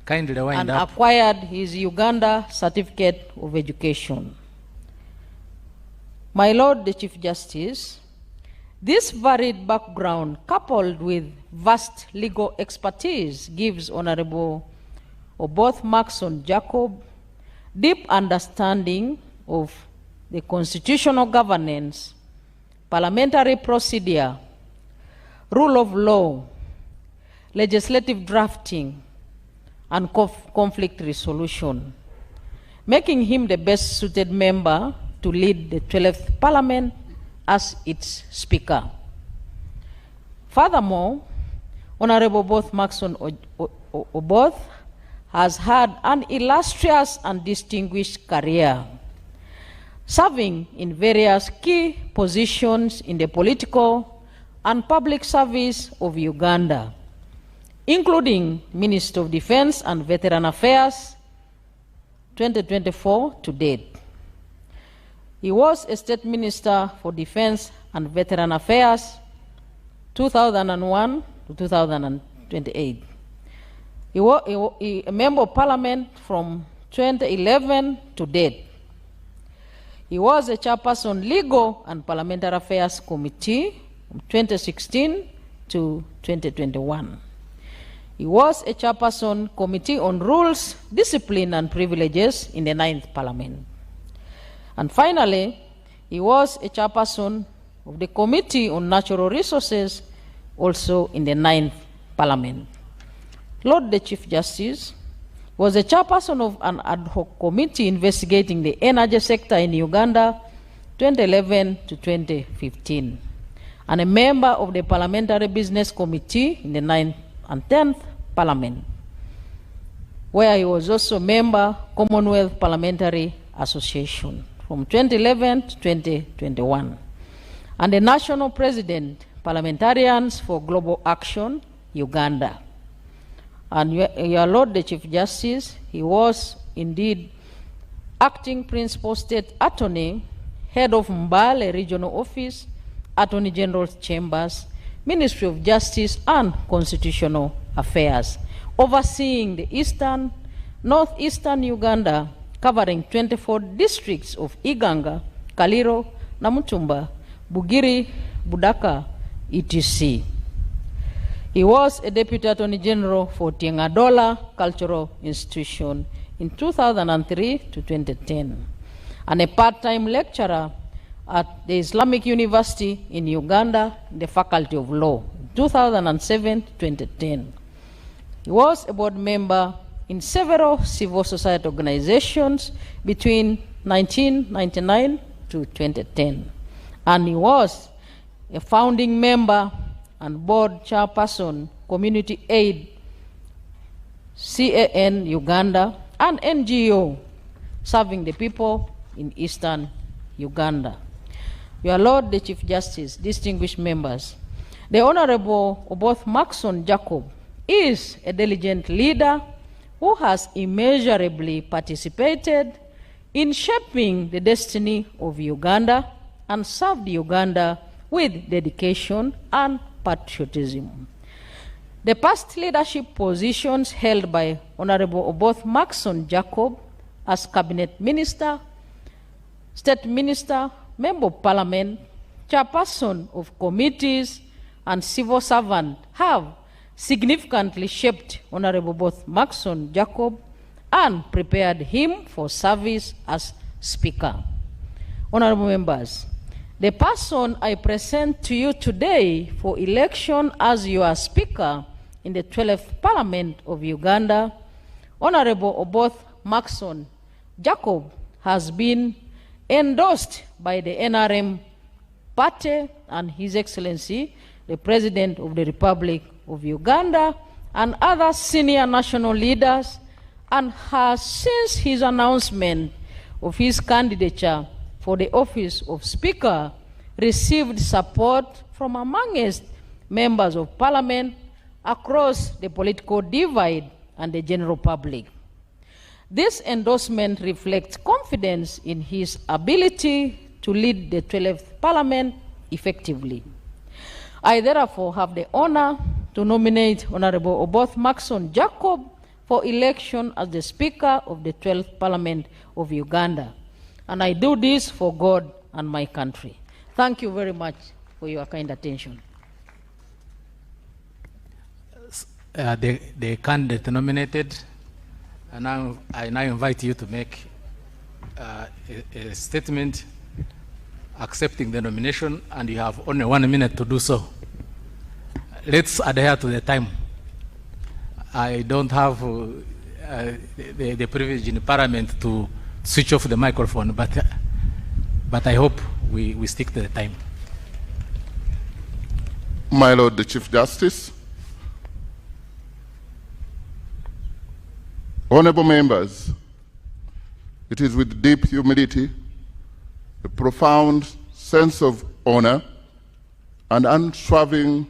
kindly wind and up. Acquired his Uganda Certificate of Education. My Lord the Chief Justice, this varied background coupled with vast legal expertise gives Honorable Oboth Maxon Jacob deep understanding of the constitutional governance, parliamentary procedure, rule of law, legislative drafting, and conflict resolution, making him the best suited member to lead the 12th Parliament as its Speaker. Furthermore, Honorable Oboth Maxon Oboth has had an illustrious and distinguished career, serving in various key positions in the political and public service of Uganda, including Minister of Defense and Veteran Affairs, 2024 to date. He was a State Minister for Defense and Veteran Affairs, 2001 to 2028. He was a Member of Parliament from 2011 to date. He was a Chairperson Legal and Parliamentary Affairs Committee from 2016 to 2021. He was a Chairperson Committee on Rules, Discipline and Privileges in the 9th Parliament. And finally, he was a Chairperson of the Committee on Natural Resources, also in the 9th Parliament. Lord the Chief Justice was a Chairperson of an ad hoc committee investigating the energy sector in Uganda, 2011 to 2015, and a member of the Parliamentary Business Committee in the 9th and 10th Parliament, where he was also a member Commonwealth Parliamentary Association from 2011 to 2021, and the National President, Parliamentarians for Global Action, Uganda. And your Lord the Chief Justice, he was indeed Acting Principal State Attorney, Head of Mbale Regional Office, Attorney General's Chambers, Ministry of Justice and Constitutional Affairs, overseeing the eastern, northeastern Uganda, covering 24 districts of Iganga, Kaliro, Namutumba, Bugiri, Budaka, etc. He was a Deputy Attorney General for Tiengadola Cultural Institution in 2003 to 2010, and a part-time lecturer at the Islamic University in Uganda, the Faculty of Law, 2007 to 2010. He was a board member in several civil society organizations between 1999 to 2010, and he was a founding member and board chairperson, Community Aid, CAN Uganda, an NGO serving the people in Eastern Uganda. Your Lord, the Chief Justice, distinguished members, the Honorable Oboth Maxon Jacob is a diligent leader who has immeasurably participated in shaping the destiny of Uganda and served Uganda with dedication and patriotism. The past leadership positions held by Honorable Oboth Maxon Jacob as Cabinet Minister, State Minister, Member of Parliament, Chairperson of committees, and civil servant have significantly shaped Honorable Oboth Maxon Jacob and prepared him for service as Speaker. Honorable members, the person I present to you today for election as your Speaker in the 12th Parliament of Uganda, Honorable Oboth Maxon Jacob, has been endorsed by the NRM party and His Excellency, the President of the Republic of Uganda, and other senior national leaders, and has, since his announcement of his candidature for the office of Speaker, received support from amongst members of Parliament across the political divide and the general public. This endorsement reflects confidence in his ability to lead the 12th Parliament effectively. I therefore have the honor to nominate Honorable Oboth Maxon Jacob for election as the Speaker of the 12th Parliament of Uganda. And I do this for God and my country. Thank you very much for your kind attention. The candidate nominated, and now I now invite you to make a statement accepting the nomination, and you have only 1 minute to do so. Let's adhere to the time. I don't have the privilege in Parliament to switch off the microphone, but I hope we stick to the time. My Lord, the Chief Justice, honorable members, it is with deep humility, a profound sense of honor, and unswerving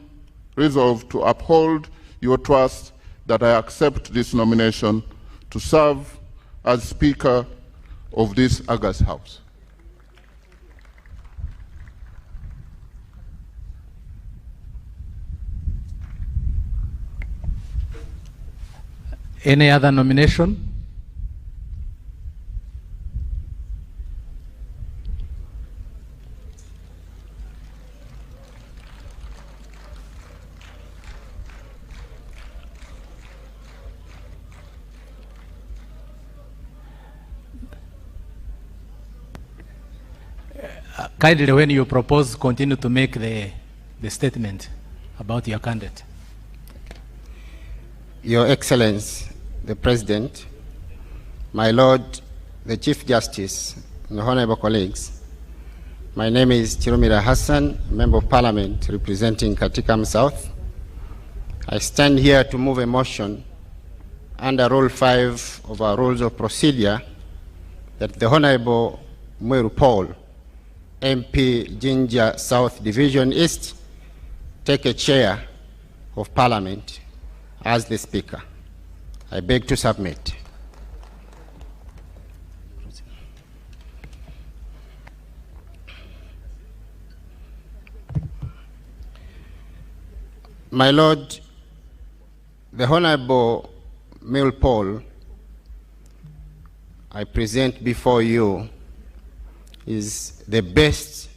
resolve to uphold your trust that I accept this nomination to serve as Speaker of this august House. Any other nomination? Kindly, when you propose, continue to make the statement about your candidate. Your Excellency, the President, my Lord, the Chief Justice, and honorable colleagues, my name is Chirumira Hassan, Member of Parliament representing Katikam South. I stand here to move a motion under Rule 5 of our Rules of Procedure that the Honorable Mweru Paul, MP Jinja South Division East, take a chair of Parliament as the Speaker. I beg to submit. My Lord, the Honorable Mweru Paul, I present before you is the best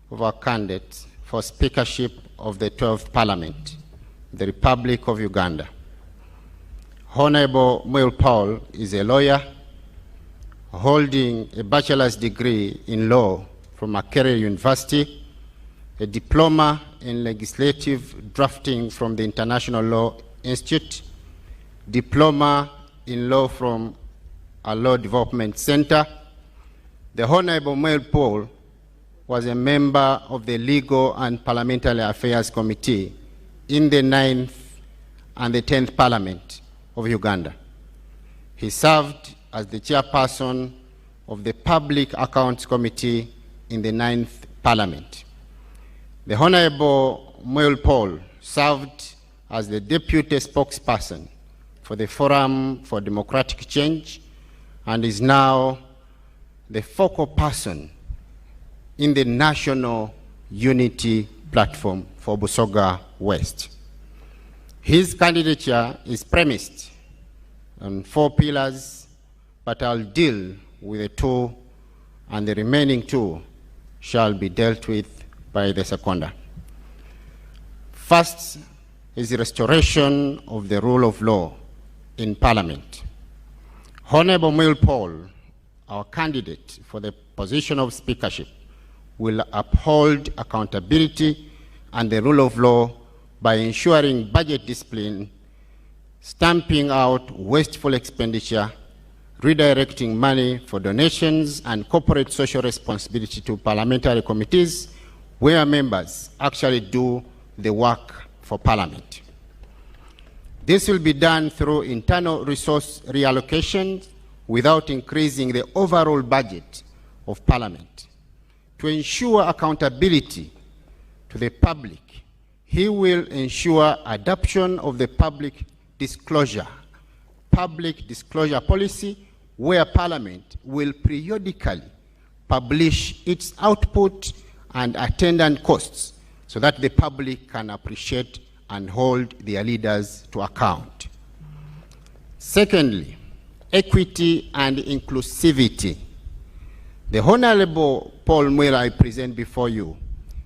of our candidates for Speakership of the 12th Parliament. the Republic of Uganda. Honorable Muel Paul is a lawyer holding a bachelor's degree in law from Makerere University, a diploma in legislative drafting from the International Law Institute, diploma in law from a Law Development Center. The Honorable Muel Paul was a member of the Legal and Parliamentary Affairs Committee in the 9th and the 10th Parliament of Uganda. He served as the chairperson of the Public Accounts Committee in the 9th Parliament. The Honorable Muel Paul served as the deputy spokesperson for the Forum for Democratic Change and is now the focal person in the National Unity Platform for Busoga West. His candidature is premised on 4 pillars, but I'll deal with the 2, and the remaining 2 shall be dealt with by the seconder. First is the restoration of the rule of law in Parliament. Honorable Muel Paul, our candidate for the position of Speakership, will uphold accountability and the rule of law by ensuring budget discipline, stamping out wasteful expenditure, redirecting money for donations and corporate social responsibility to parliamentary committees where members actually do the work for Parliament. This will be done through internal resource reallocation without increasing the overall budget of Parliament. To ensure accountability to the public, he will ensure adoption of the public disclosure policy where Parliament will periodically publish its output and attendant costs so that the public can appreciate and hold their leaders to account. Secondly, equity and inclusivity. The Honorable Paul Muel I present before you,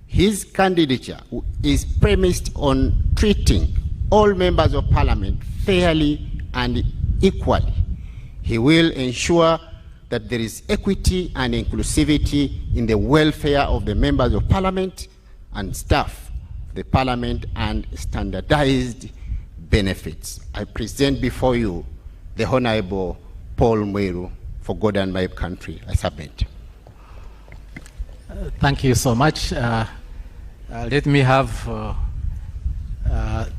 his candidature is premised on treating all members of Parliament fairly and equally. He will ensure that there is equity and inclusivity in the welfare of the members of Parliament and staff of the Parliament and standardized benefits. I present before you the Honorable Paul Muel for God and my country. I submit. Thank you so much. Let me have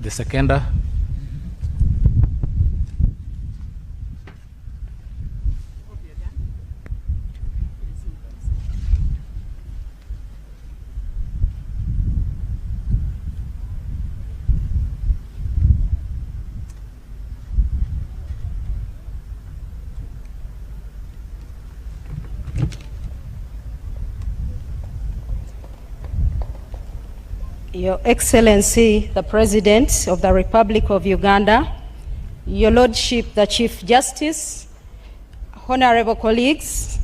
the seconder. Your Excellency, the President of the Republic of Uganda, Your Lordship, the Chief Justice, honorable colleagues,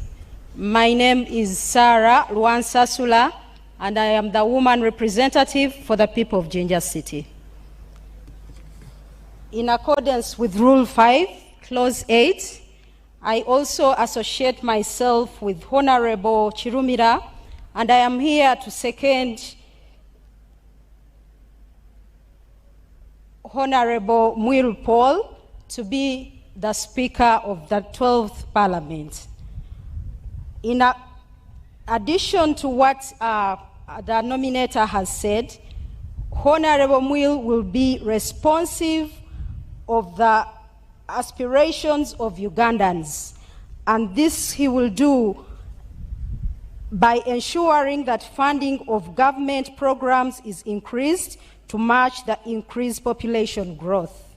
my name is Sarah Luansasula, and I am the woman representative for the people of Jinja City. In accordance with Rule 5, Clause 8, I also associate myself with Honorable Chirumira, and I am here to second Honorable Muel Paul to be the Speaker of the 12th Parliament. In addition to what the nominator has said, Honorable Muel will be responsive of the aspirations of Ugandans, and this he will do by ensuring that funding of government programs is increased to match the increased population growth.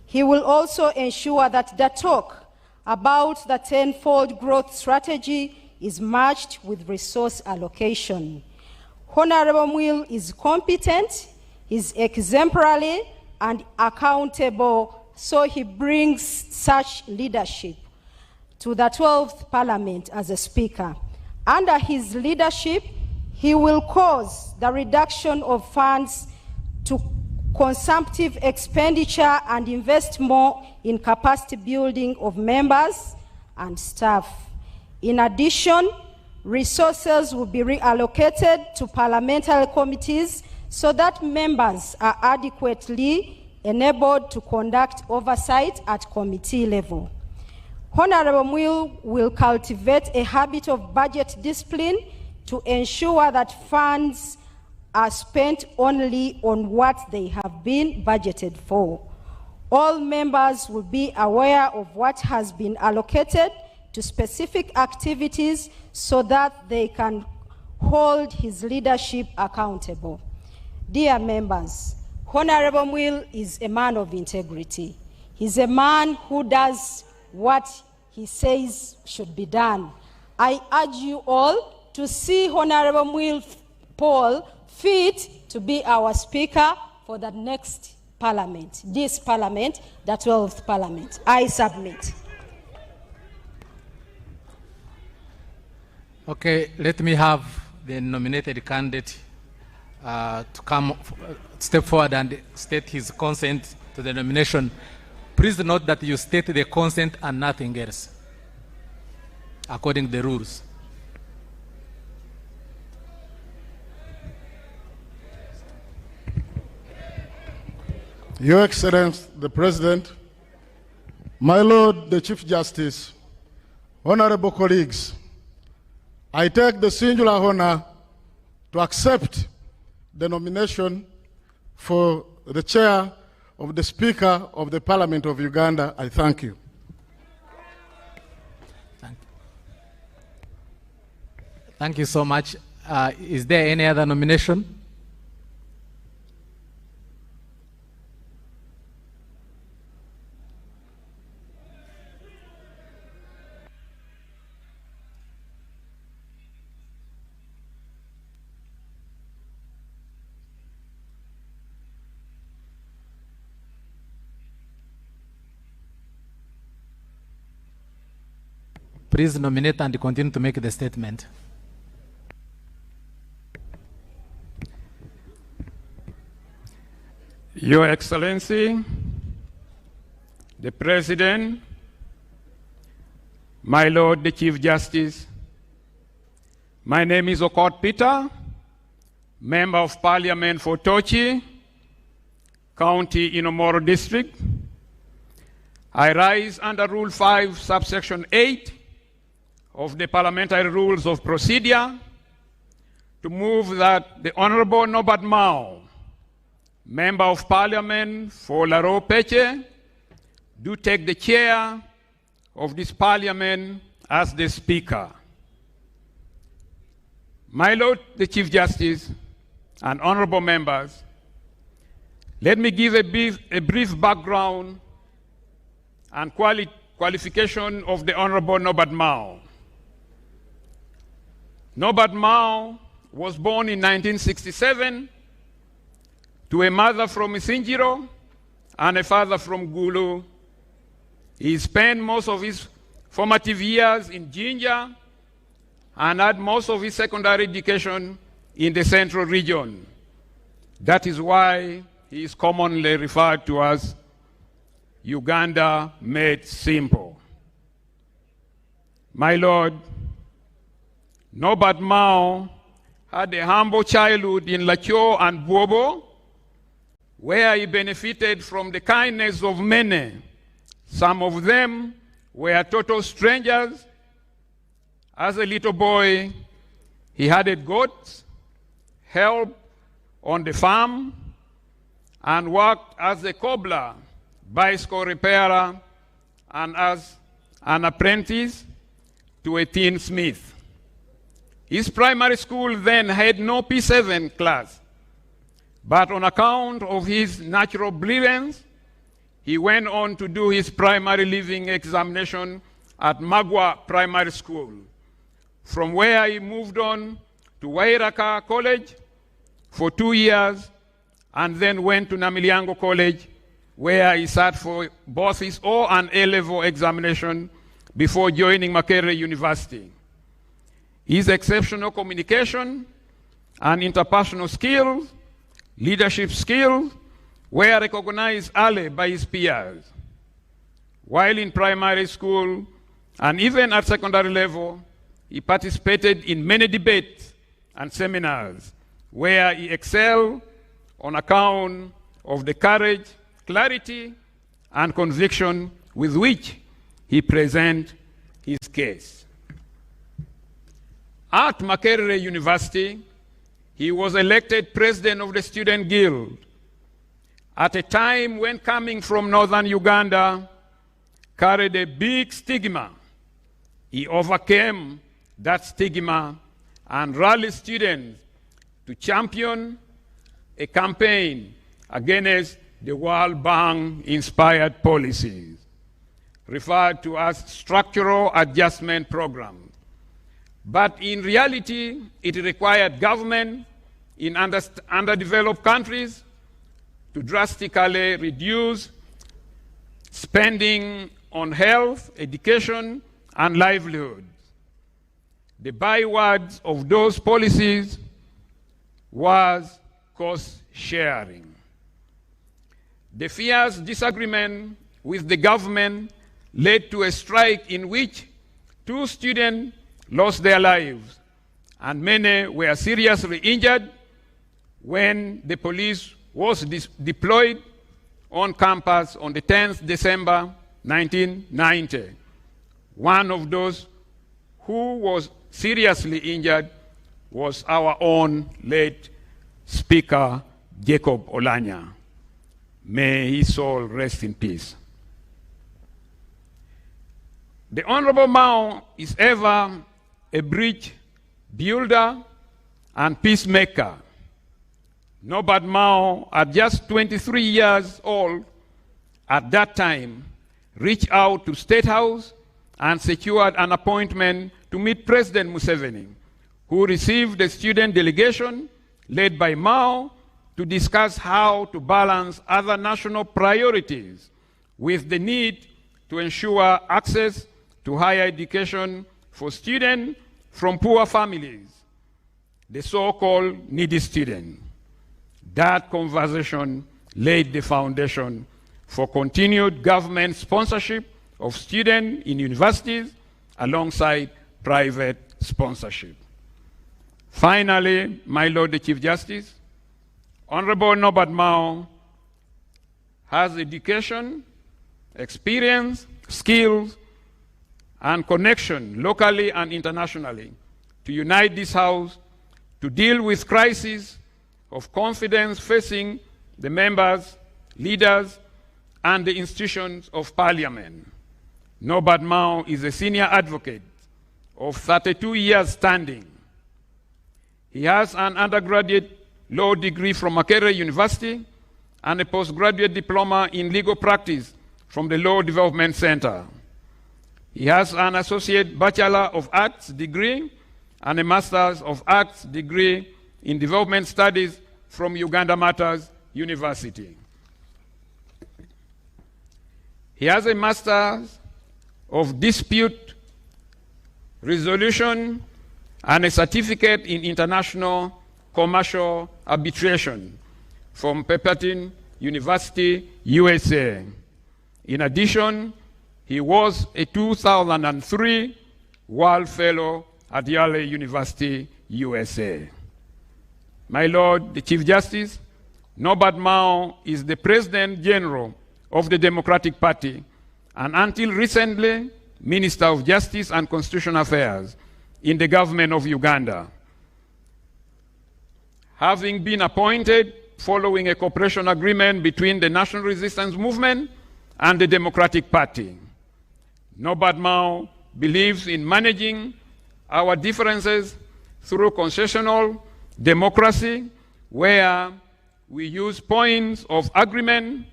He will also ensure that the talk about the 10-fold growth strategy is matched with resource allocation. Honorable Muel is competent, is exemplary, and accountable, so he brings such leadership to the 12th Parliament as a Speaker. Under his leadership, he will cause the reduction of funds consumptive expenditure and invest more in capacity building of members and staff. In addition, resources will be reallocated to parliamentary committees so that members are adequately enabled to conduct oversight at committee level. Honorable Muil will cultivate a habit of budget discipline to ensure that funds are spent only on what they have been budgeted for. All members will be aware of what has been allocated to specific activities so that they can hold his leadership accountable. Dear members, Honorable Muil is a man of integrity. He's a man who does what he says should be done. I urge you all to see Honorable Muil Paul fit to be our Speaker for the next Parliament, this Parliament, the 12th Parliament. I submit. Okay, let me have the nominated candidate to step forward and state his consent to the nomination. Please note that you state the consent and nothing else, according to the rules. Your Excellency, the President, my Lord, the Chief Justice, honorable colleagues, I take the singular honor to accept the nomination for the chair of the Speaker of the Parliament of Uganda. I thank you. Thank you so much. Is there any other nomination? Please nominate and continue to make the statement. Your Excellency, the President, my Lord, the Chief Justice, my name is Okot Peter, Member of Parliament for Tochi, County Inomoro District. I rise under Rule 5, subsection 8 of the Parliamentary Rules of Procedure to move that the Honorable Norbert Mao, Member of Parliament for Laro Peche, do take the chair of this Parliament as the Speaker. My Lord, the Chief Justice, and honorable members, let me give a brief background and qualification of the Honorable Norbert Mao. Norbert Mao was born in 1967 to a mother from Isinjiro and a father from Gulu. He spent most of his formative years in Jinja and had most of his secondary education in the central region. That is why he is commonly referred to as Uganda made simple. My Lord, Norbert Mao had a humble childhood in Lacho and Bobo, where he benefited from the kindness of many. Some of them were total strangers. As a little boy, he had goats, helped on the farm, and worked as a cobbler, bicycle repairer, and as an apprentice to a tinsmith. His primary school then had no P7 class, but on account of his natural brilliance, he went on to do his primary leaving examination at Magwa Primary School, from where he moved on to Wairaka College for 2 years, and then went to Namiliango College, where he sat for both his O and A-level examination before joining Makerere University. His exceptional communication and interpersonal skills, leadership skills, were recognized early by his peers. While in primary school and even at secondary level, he participated in many debates and seminars where he excelled on account of the courage, clarity, and conviction with which he presented his case. At Makerere University, he was elected president of the Student Guild at a time when coming from northern Uganda carried a big stigma. He overcame that stigma and rallied students to champion a campaign against the World Bank-inspired policies, referred to as structural adjustment program. But in reality, it required government in underdeveloped countries to drastically reduce spending on health, education, and livelihoods. The bywords of those policies was cost sharing. The fierce disagreement with the government led to a strike in which 2 students lost their lives and many were seriously injured when the police was deployed on campus on the 10th December 1990. One of those who was seriously injured was our own late Speaker Jacob Olanya. May his soul rest in peace. The Honorable Mao is ever a bridge builder and peacemaker. Norbert Mao, at just 23 years old at that time, reached out to State House and secured an appointment to meet President Museveni, who received a student delegation led by Mao to discuss how to balance other national priorities with the need to ensure access to higher education for students from poor families, the so-called needy students. That conversation laid the foundation for continued government sponsorship of students in universities alongside private sponsorship. Finally, my Lord the Chief Justice, Honorable Norbert Mao has education, experience, skills, and connection locally and internationally to unite this House to deal with crises of confidence facing the members, leaders, and the institutions of Parliament. Norbert Mao is a senior advocate of 32 years standing. He has an undergraduate law degree from Makerere University and a postgraduate diploma in legal practice from the Law Development Center. He has an associate Bachelor of Arts degree and a Master's of Arts degree in Development Studies from Uganda Matters University. He has a Master's of Dispute Resolution and a certificate in International Commercial Arbitration from Pepperton University, USA. In addition, he was a 2003 World Fellow at Yale University, USA. My Lord, the Chief Justice, Norbert Mao is the President General of the Democratic Party and until recently, Minister of Justice and Constitutional Affairs in the government of Uganda. Having been appointed following a cooperation agreement between the National Resistance Movement and the Democratic Party, Norbert Mao believes in managing our differences through concessional democracy, where we use points of agreement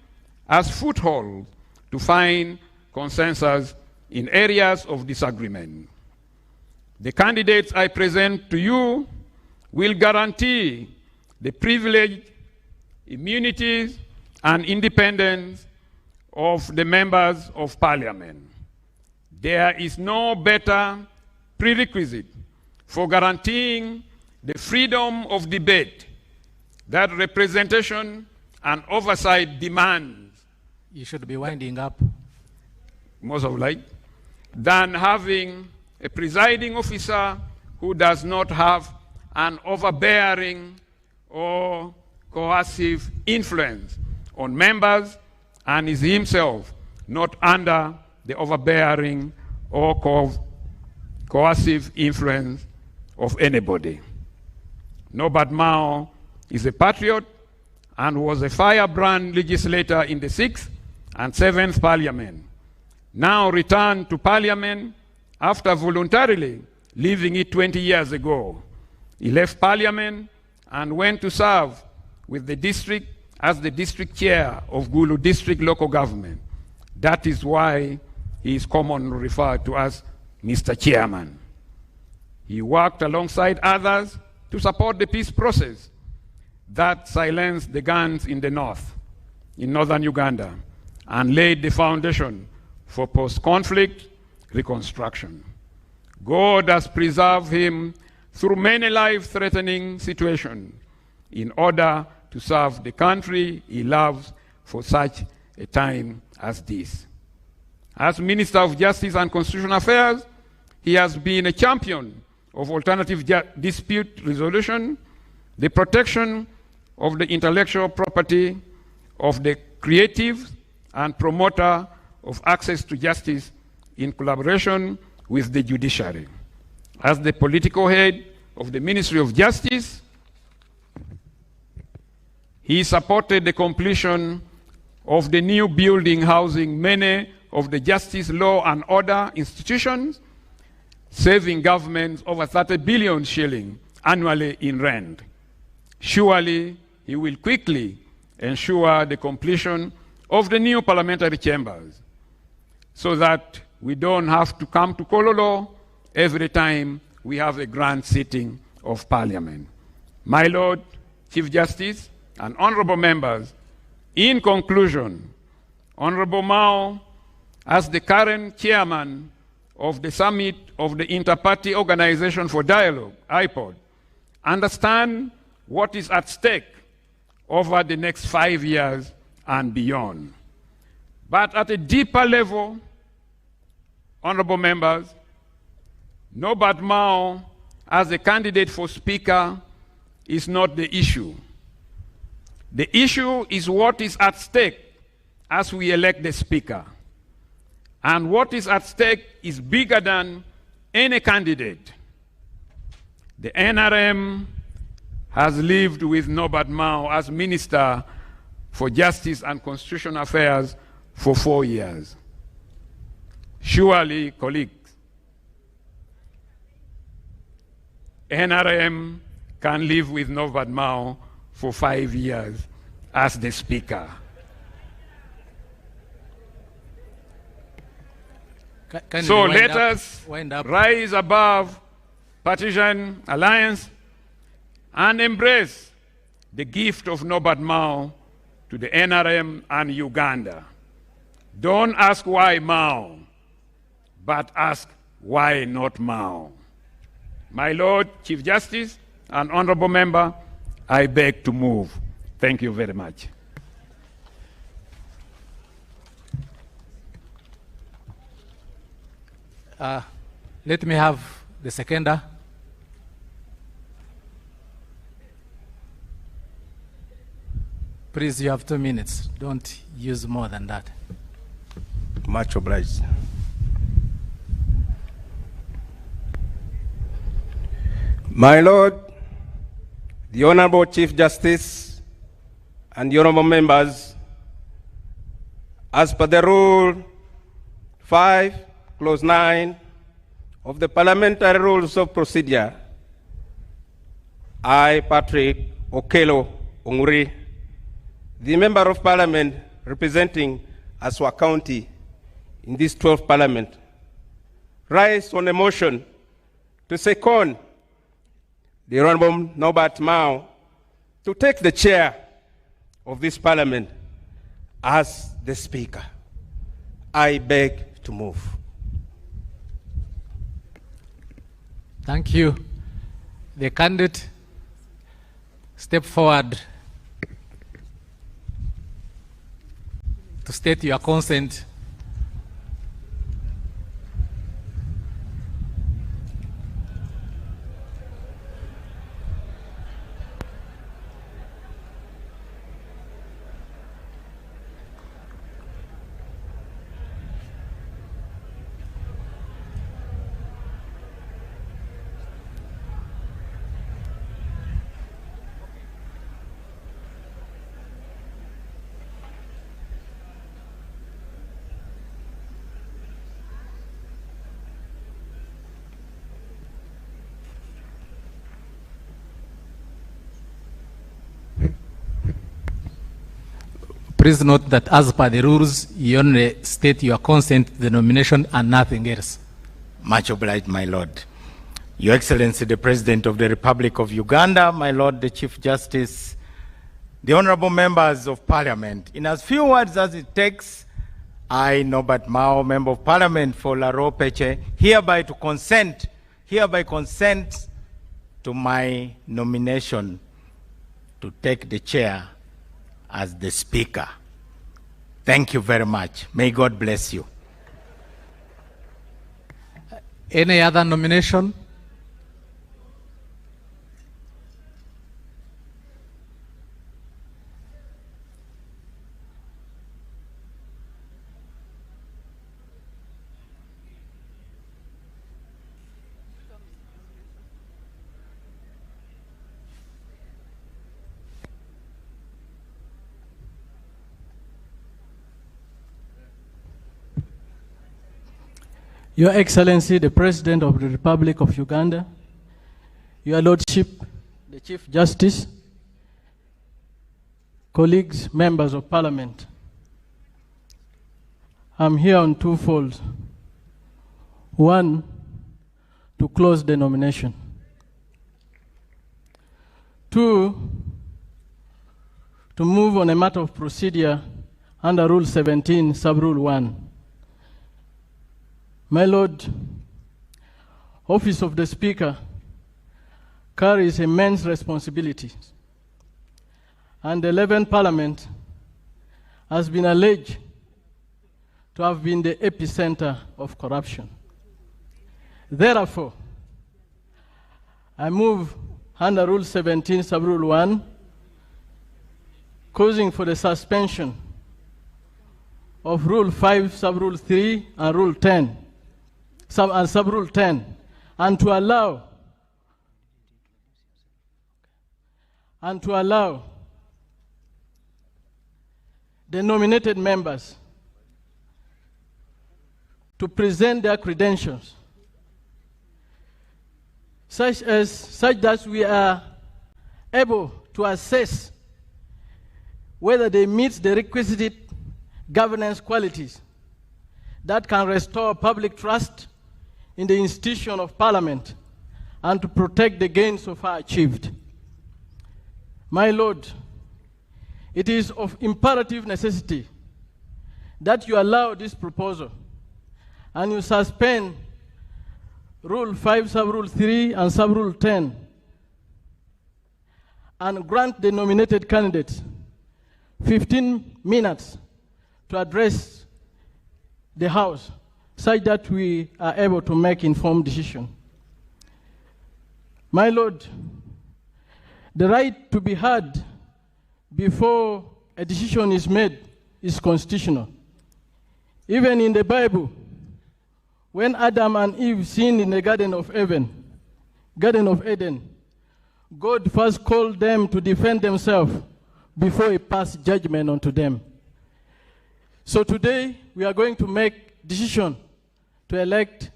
as footholds to find consensus in areas of disagreement. The candidates I present to you will guarantee the privilege, immunities, and independence of the members of Parliament. There is no better prerequisite for guaranteeing the freedom of debate that representation and oversight demands. You should be winding up. Most of like, than having a presiding officer who does not have an overbearing or coercive influence on members and is himself not under the overbearing or coercive influence of anybody. Norbert Mao is a patriot and was a firebrand legislator in the 6th and 7th Parliament. Now returned to Parliament after voluntarily leaving it 20 years ago. He left Parliament and went to serve with the district as the district chair of Gulu District Local Government. That is why he is commonly referred to as Mr. Chairman. He worked alongside others to support the peace process that silenced the guns in the north, in northern Uganda, and laid the foundation for post-conflict reconstruction. God has preserved him through many life-threatening situations in order to serve the country he loves for such a time as this. As Minister of Justice and Constitutional Affairs, he has been a champion of alternative dispute resolution, the protection of the intellectual property of the creative and promoter of access to justice in collaboration with the judiciary. As the political head of the Ministry of Justice, he supported the completion of the new building housing many of the justice, law and order institutions, saving governments over 30 billion shillings annually in rent. Surely, he will quickly ensure the completion of the new parliamentary chambers so that we don't have to come to Kololo every time we have a grand sitting of Parliament. My Lord, Chief Justice, and honorable members, in conclusion, Honorable Mao, as the current chairman of the Summit of the Inter-Party Organization for Dialogue, IPOD, understand what is at stake over the next 5 years and beyond. But at a deeper level, honorable members, Norbert Mao as a candidate for Speaker is not the issue. The issue is what is at stake as we elect the Speaker. And what is at stake is bigger than any candidate. The NRM has lived with Norbert Mao as Minister for Justice and Constitutional Affairs for 4 years. Surely, colleagues, NRM can live with Norbert Mao for 5 years as the Speaker. So let us rise above partisan alliance and embrace the gift of Norbert Mao to the NRM and Uganda. Don't ask why Mao, but ask why not Mao. My Lord, Chief Justice and honorable member, I beg to move. Thank you very much. Let me have the seconder. Please, you have 2 minutes. Don't use more than that. Much obliged. My Lord, the Honorable Chief Justice and the honorable members, as per the Rule 5, Clause 9 of the Parliamentary Rules of Procedure, I, Patrick Okello Onguri, the Member of Parliament representing Aswa County in this 12th Parliament, rise on a motion to second the Honorable Norbert Mao to take the chair of this Parliament as the Speaker. I beg to move. Thank you. The candidate, step forward. to state your consent. Please note that as per the rules, you only state your consent to the nomination and nothing else. Much obliged, my Lord. Your Excellency, the President of the Republic of Uganda, my Lord, the Chief Justice, the honorable members of Parliament, in as few words as it takes, I, Norbert Mao, Member of Parliament for Laro Peche, hereby consent to my nomination to take the chair as the Speaker. Thank you very much. May God bless you. Any other nomination? Your Excellency, the President of the Republic of Uganda, Your Lordship, the Chief Justice, colleagues, members of Parliament, I'm here on two folds. One, to close the nomination. Two, to move on a matter of procedure under Rule 17, Sub-Rule 1. My Lord, Office of the Speaker carries immense responsibilities, and the 11th Parliament has been alleged to have been the epicenter of corruption. Therefore, I move under Rule 17, Sub-Rule 1, causing for the suspension of Rule 5, Sub-Rule 3, and Rule 10, and Sub-Rule 10, and to allow the nominated members to present their credentials such that we are able to assess whether they meet the requisite governance qualities that can restore public trust in the institution of Parliament and to protect the gains so far achieved. My Lord, it is of imperative necessity that you allow this proposal and you suspend Rule 5, Sub-Rule 3, and Sub-Rule 10, and grant the nominated candidates 15 minutes to address the House such that we are able to make informed decision. My Lord, the right to be heard before a decision is made is constitutional. Even in the Bible, when Adam and Eve sinned in the Garden of Eden, God first called them to defend themselves before he passed judgment onto them. So today, we are going to make decision to elect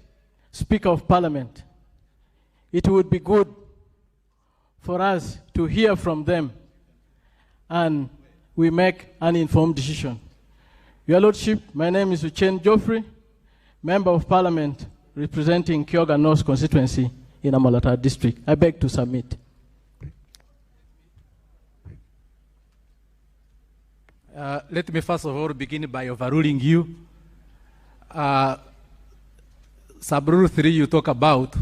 Speaker of Parliament. It would be good for us to hear from them and we make an informed decision. Your Lordship, my name is Uchenn Geoffrey, Member of Parliament representing Kyoga North constituency in Amalata district. I beg to submit. Let me first of all begin by overruling you. Sub-Rule 3 you talk about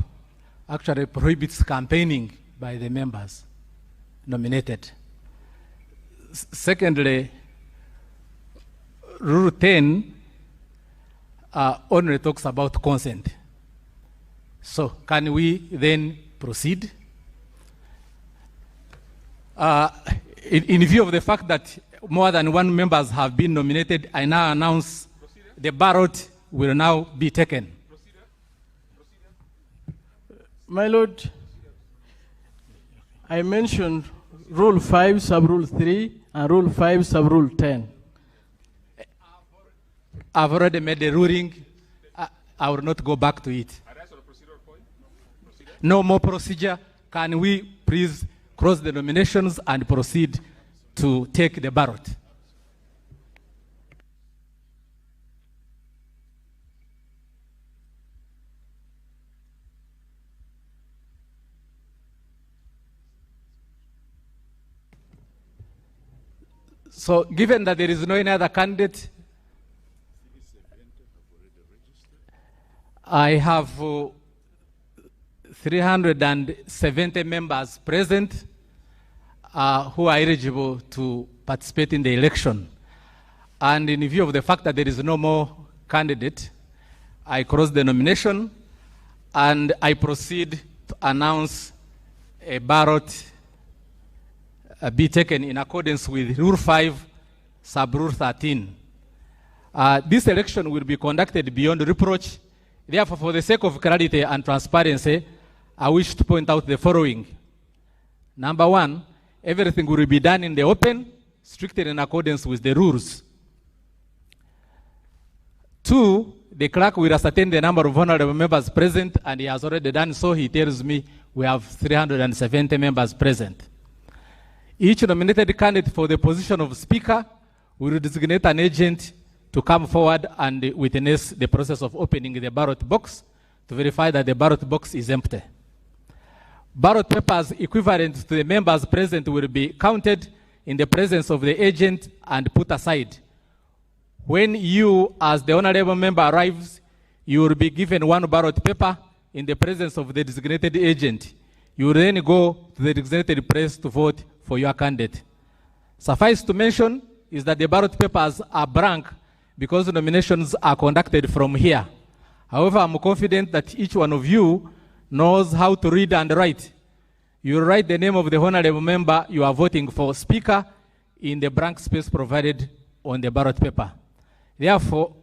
actually prohibits campaigning by the members nominated. Secondly, Rule 10 only talks about consent. So can we then proceed? In view of the fact that more than one members have been nominated, I now announce the ballot will now be taken. My Lord, I mentioned Rule 5, Sub-Rule 3, and Rule 5, Sub-Rule 10. I've already made the ruling. I will not go back to it. No more procedure. Can we please close the nominations and proceed to take the ballot? So given that there is no any other candidate, I have 370 members present who are eligible to participate in the election. And in view of the fact that there is no more candidate, I close the nomination and I proceed to announce a ballot be taken in accordance with Rule 5, Sub-Rule 13. This election will be conducted beyond reproach. Therefore, for the sake of clarity and transparency, I wish to point out the following. Number one, everything will be done in the open, strictly in accordance with the rules. Two, the clerk will ascertain the number of honorable members present, and he has already done so. He tells me we have 370 members present. Each nominated candidate for the position of Speaker will designate an agent to come forward and witness the process of opening the ballot box to verify that the ballot box is empty. Ballot papers equivalent to the members present will be counted in the presence of the agent and put aside. When you, as the honorable member, arrives, you will be given one ballot paper in the presence of the designated agent. You will then go to the designated place to vote for your candidate. Suffice to mention is that the ballot papers are blank because nominations are conducted from here. However, I'm confident that each one of you knows how to read and write. You will write the name of the honorable member you are voting for Speaker in the blank space provided on the ballot paper. Therefore,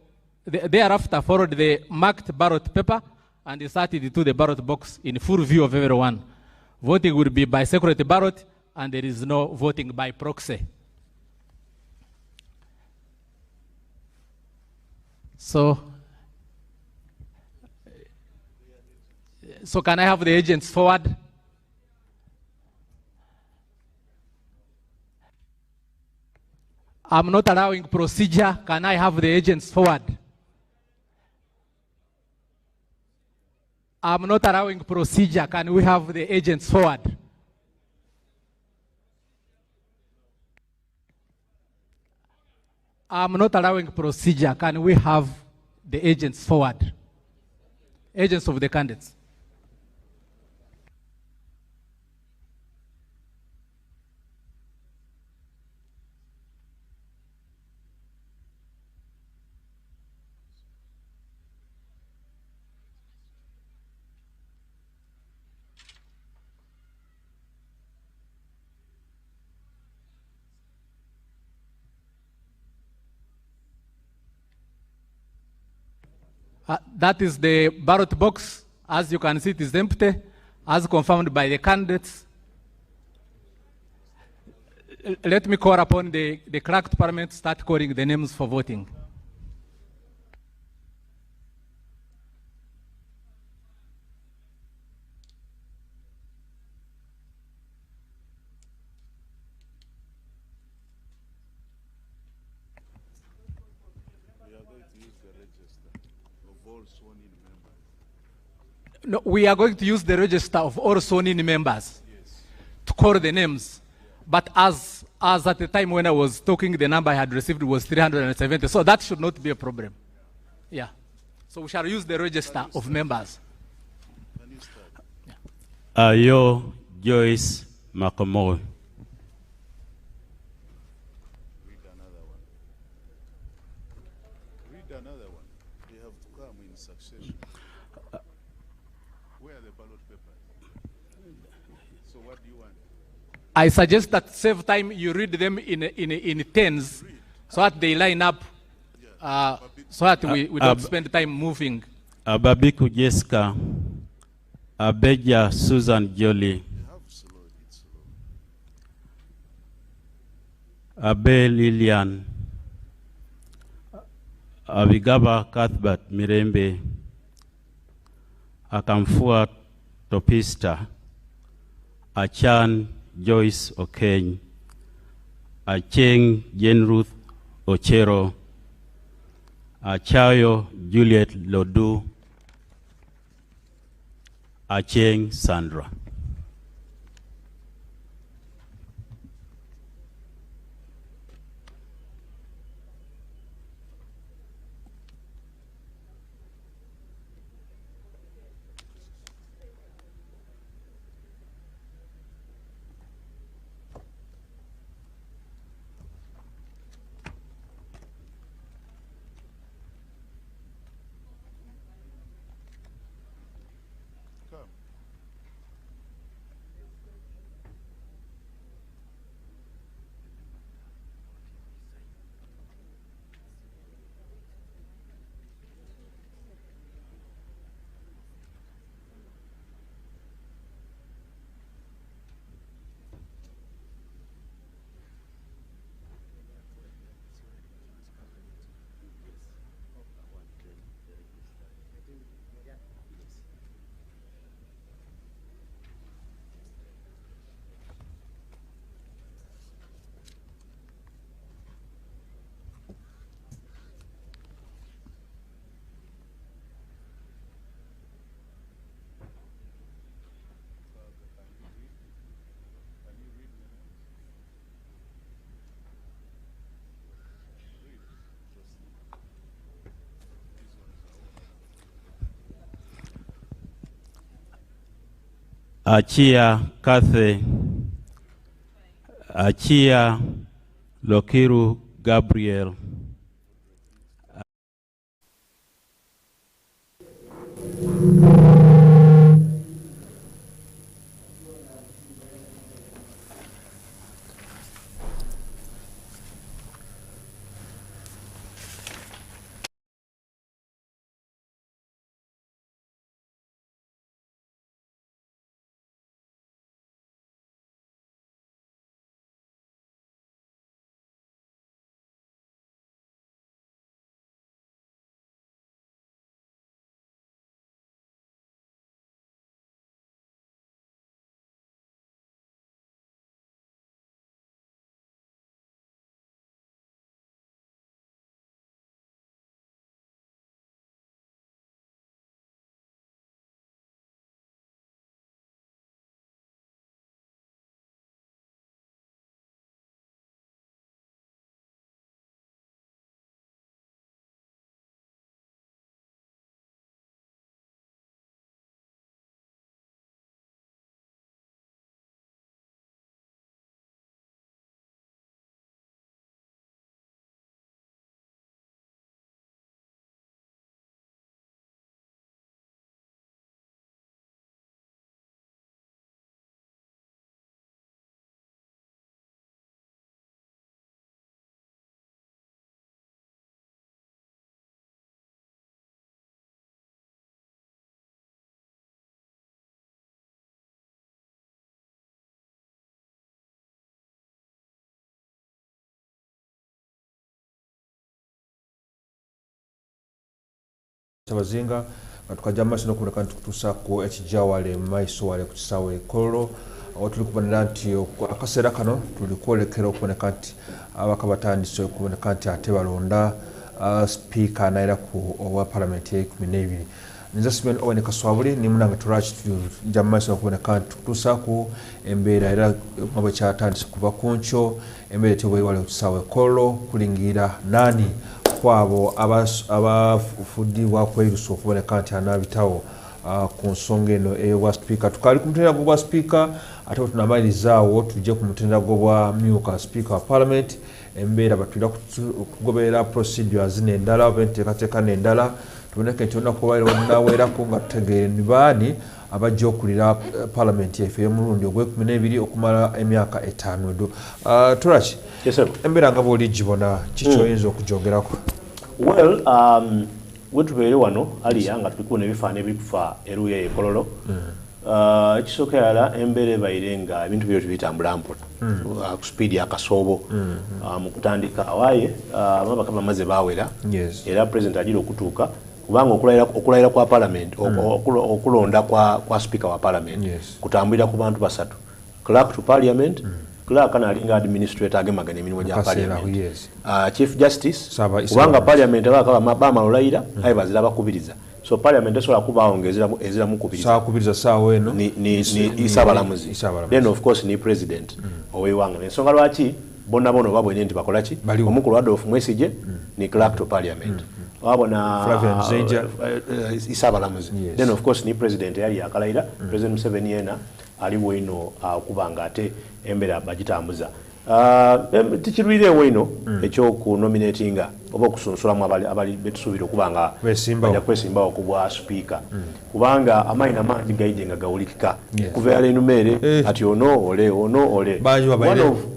thereafter followed the marked ballot paper and inserted into the ballot box in full view of everyone. Voting will be by secret ballot and there is no voting by proxy. So can I have the agents forward? I'm not allowing procedure. Can I have the agents forward? I'm not allowing procedure. Can we have the agents forward? I'm not allowing procedure. Can we have the agents forward? Agents of the candidates. That is the ballot box. As you can see, it is empty, as confirmed by the candidates. Let me call upon the clerk to Parliament to start calling the names for voting. No, we are going to use the register of all sworn-in members to call the names. But as at the time when I was talking, the number I had received was 370. So that should not be a problem. Yeah. So we shall use the register of members. Ayo Joyce Makomoy. They have to come in succession. Where are the ballot papers? So what do you want? I suggest that save time you read them in tens so that they line up, so that we don't spend time moving. Ababiku Jessica, Abeja Susan Jolie, Abe Lilian, Abigaba Cuthbert Mirembe, Akamfua Topista, Achan Joyce Okeny, Acheng Jen Ruth Ochero, Achayo Juliet Lodu, Acheng Sandra. Achia Kathe, Achia Lokiru Gabriel, Tabazinga tukajja maaso n'okuleka ntukutuusaako ekijawale maiso wale ku kisaawe Kololo awo tuli kubonerera nti akaseera kano tuli kwolekera okuboneka nti abaka batandise okuboneka nti ate balonda speaker naira ku owa parliament ya 12 nza Simeon Owen Kaswabuli ni munange turachi tujja maaso n'okuboneka nti tukutuusaako embeera era mabwe kyatandise kuva ku nkyo embeera etebwe wale ku kisaawe Kololo kulingira nani kwabo abafudibwa kweruso okuboneka nti anabitawo ku nsonga eno ewa speaker tukali ku mutendera gwa speaker ate tunamalirizawo tujje ku mutendera gwa myuka speaker wa parliament embeera batulira kugoberera procedures n'endala oba enteekateeka n'endala tuboneke nti olunaku olwaweerako nga tutegeere ni baani abajja okulira paalamenti yaffe y'omulundi ogw'ekumi okumala emyaka 5 edo. Torach, embeera nga bw'oli gibona kikyoyinza okujogerako? Well, wetubeere wano aliya nga tuliko n'ebifaananyi ebikufa eruuya ekololo. Ekisooka yala embeera ebaire nga ebintu byo tubitambula mpola ku speedi akasoobo mu kutandika awaaye ababaka bamaze baawera era president agira okutuuka kubanga okulayira kwa parliament okulonda kwa speaker wa parliament kutambulira ku bantu basatu, clerk to parliament, clerk analinga administrator agemagana emirimu gya parliament, chief justice kubanga parliament bamala olayira aye bazira bakubiriza, so parliament esobola kubaawo ng'eziramu kubiriza saawa eno ni isabalamuzi, then of course ni president ow'eggwanga. Ensonga lwaki bonna oba bwene nti bakola ki, omukulu Adolf Mwesigye ni clerk to parliament, wabona isabalamuzi, then of course ni president yali yakalayira, president Museveni yena aliwo ino okuba nga ate embeera bagitambuza. Tikirwireewo ino ekyokunominatinga oba okusunsulamu abali betusuubira okuba nga bajja kwesimbawo ku bwa speaker kubanga amaanyi amangi gaide nga gawulikika kuva yala enumeere ati ono ole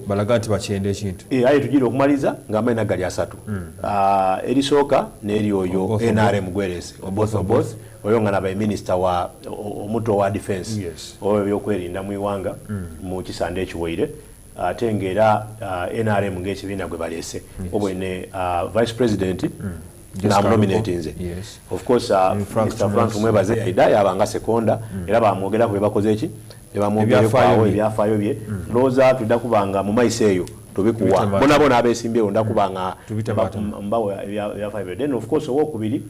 balaga nti bakyenda ekintu aye tugira okumaliza nga amaanyi nagali 3 erisooka n'eri oyo NRM gwerese both oyo nga naba minisita wa omuto wa defense oyo ebyokwerinda mu iwanga mu kisande ekiwaire ate ng'era NRM ng'ekibiina gwe baleese obwene vice president namunominate nze of course Mr. Frank Mwebaze yaida yabanga sekonda era bamwogera ku bebakoze eki ebamwogerekwawo ebyafaayo bye looza tudda kubanga mu maiso eyo tubikuwa bonabona abeesimbyewo ndakubanga mbawo ebyafaayo bye then of course owokubiri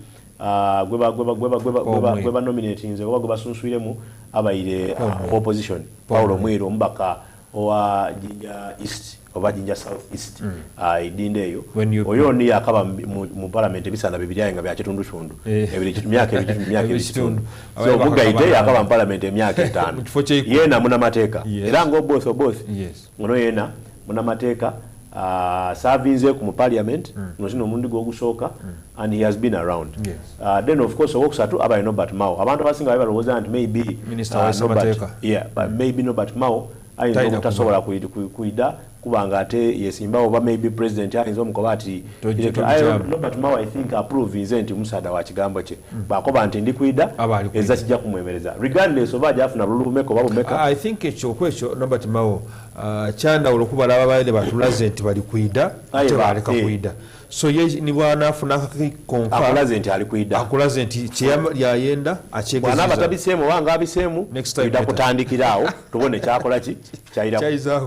gweba nominating nze oba gwe basunsuiremu abaire opposition Paulo Mwiru omubaka owa Jinja East oba Jinja South East idinde eyo oyo ni akaba mu parliament ebisanda bibiri nga bya kitundu kyundu emyaka ebiri kitundu so mugaide yakaba mu parliament emyaka 5 yena muna mateeka era ngo both ngono yena muna mateeka servinze ku mu parliament nosino omundi gw'ogusooka and he has been around then of course owokusatu abaye Norbert Mao abantu abasinga babe balowooza nti maybe minister wa mateeka but maybe Norbert Mao ayinza okutasobola kuida kubanga ate yesimbawo oba maybe president ayinza omukoba ati Norbert Mao I think approve nze nti omusaada wa kigambo kye bakoba nti ndi kuida eza kijja kumwemereza regardless oba ajafuna bululumeko oba bumeka I think ekyo Norbert Mao kyandawulo okubala ababaire batulaze nti bali kuida ate baleka kuida so ye ni bwana afuna konka akulaze nti ali kuida akulaze nti yayenda akyegeza bwana batabisemu wanga abisemu ida kutandikirawo tubone kyakola ki kyaira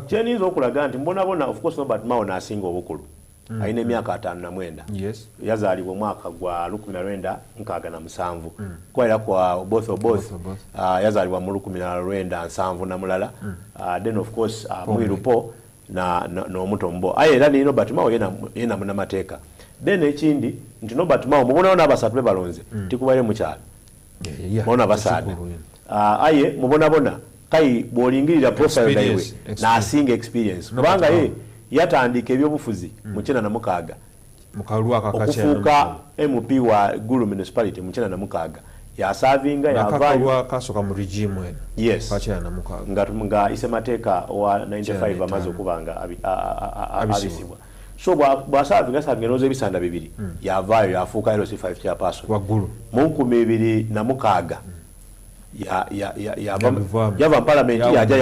kyenizo okulaga nti mbona of course Norbert Mao nasinga obukulu aina emyaka 59 yazaalibwa mwaka gwa 1967 kwaira kwa both yazaalibwa mu 1970 na mulala then of course Mwirupo na omuto mbo aye era ni Norbert Mao yena muna mateeka then ekindi nti Norbert Mao mubona n'abasatu be balonze tikubaire mu kyalo mubona basaada aye mubona kai bwolingirira profile daiwe na asinga experience kubanga ye yatandika ebyobufuzi mu 1996 okufuuka MP wa Gulu municipality mu 1996 yasavinga yavayo kasoka mu regime yes nga isemateeka wa 95 amaze okubanga abisibwa so bwasavinga sangeroza ebisanda bibiri yavayo yafuuka LC5 chairperson waggulu mu 2006 yava parliament yaja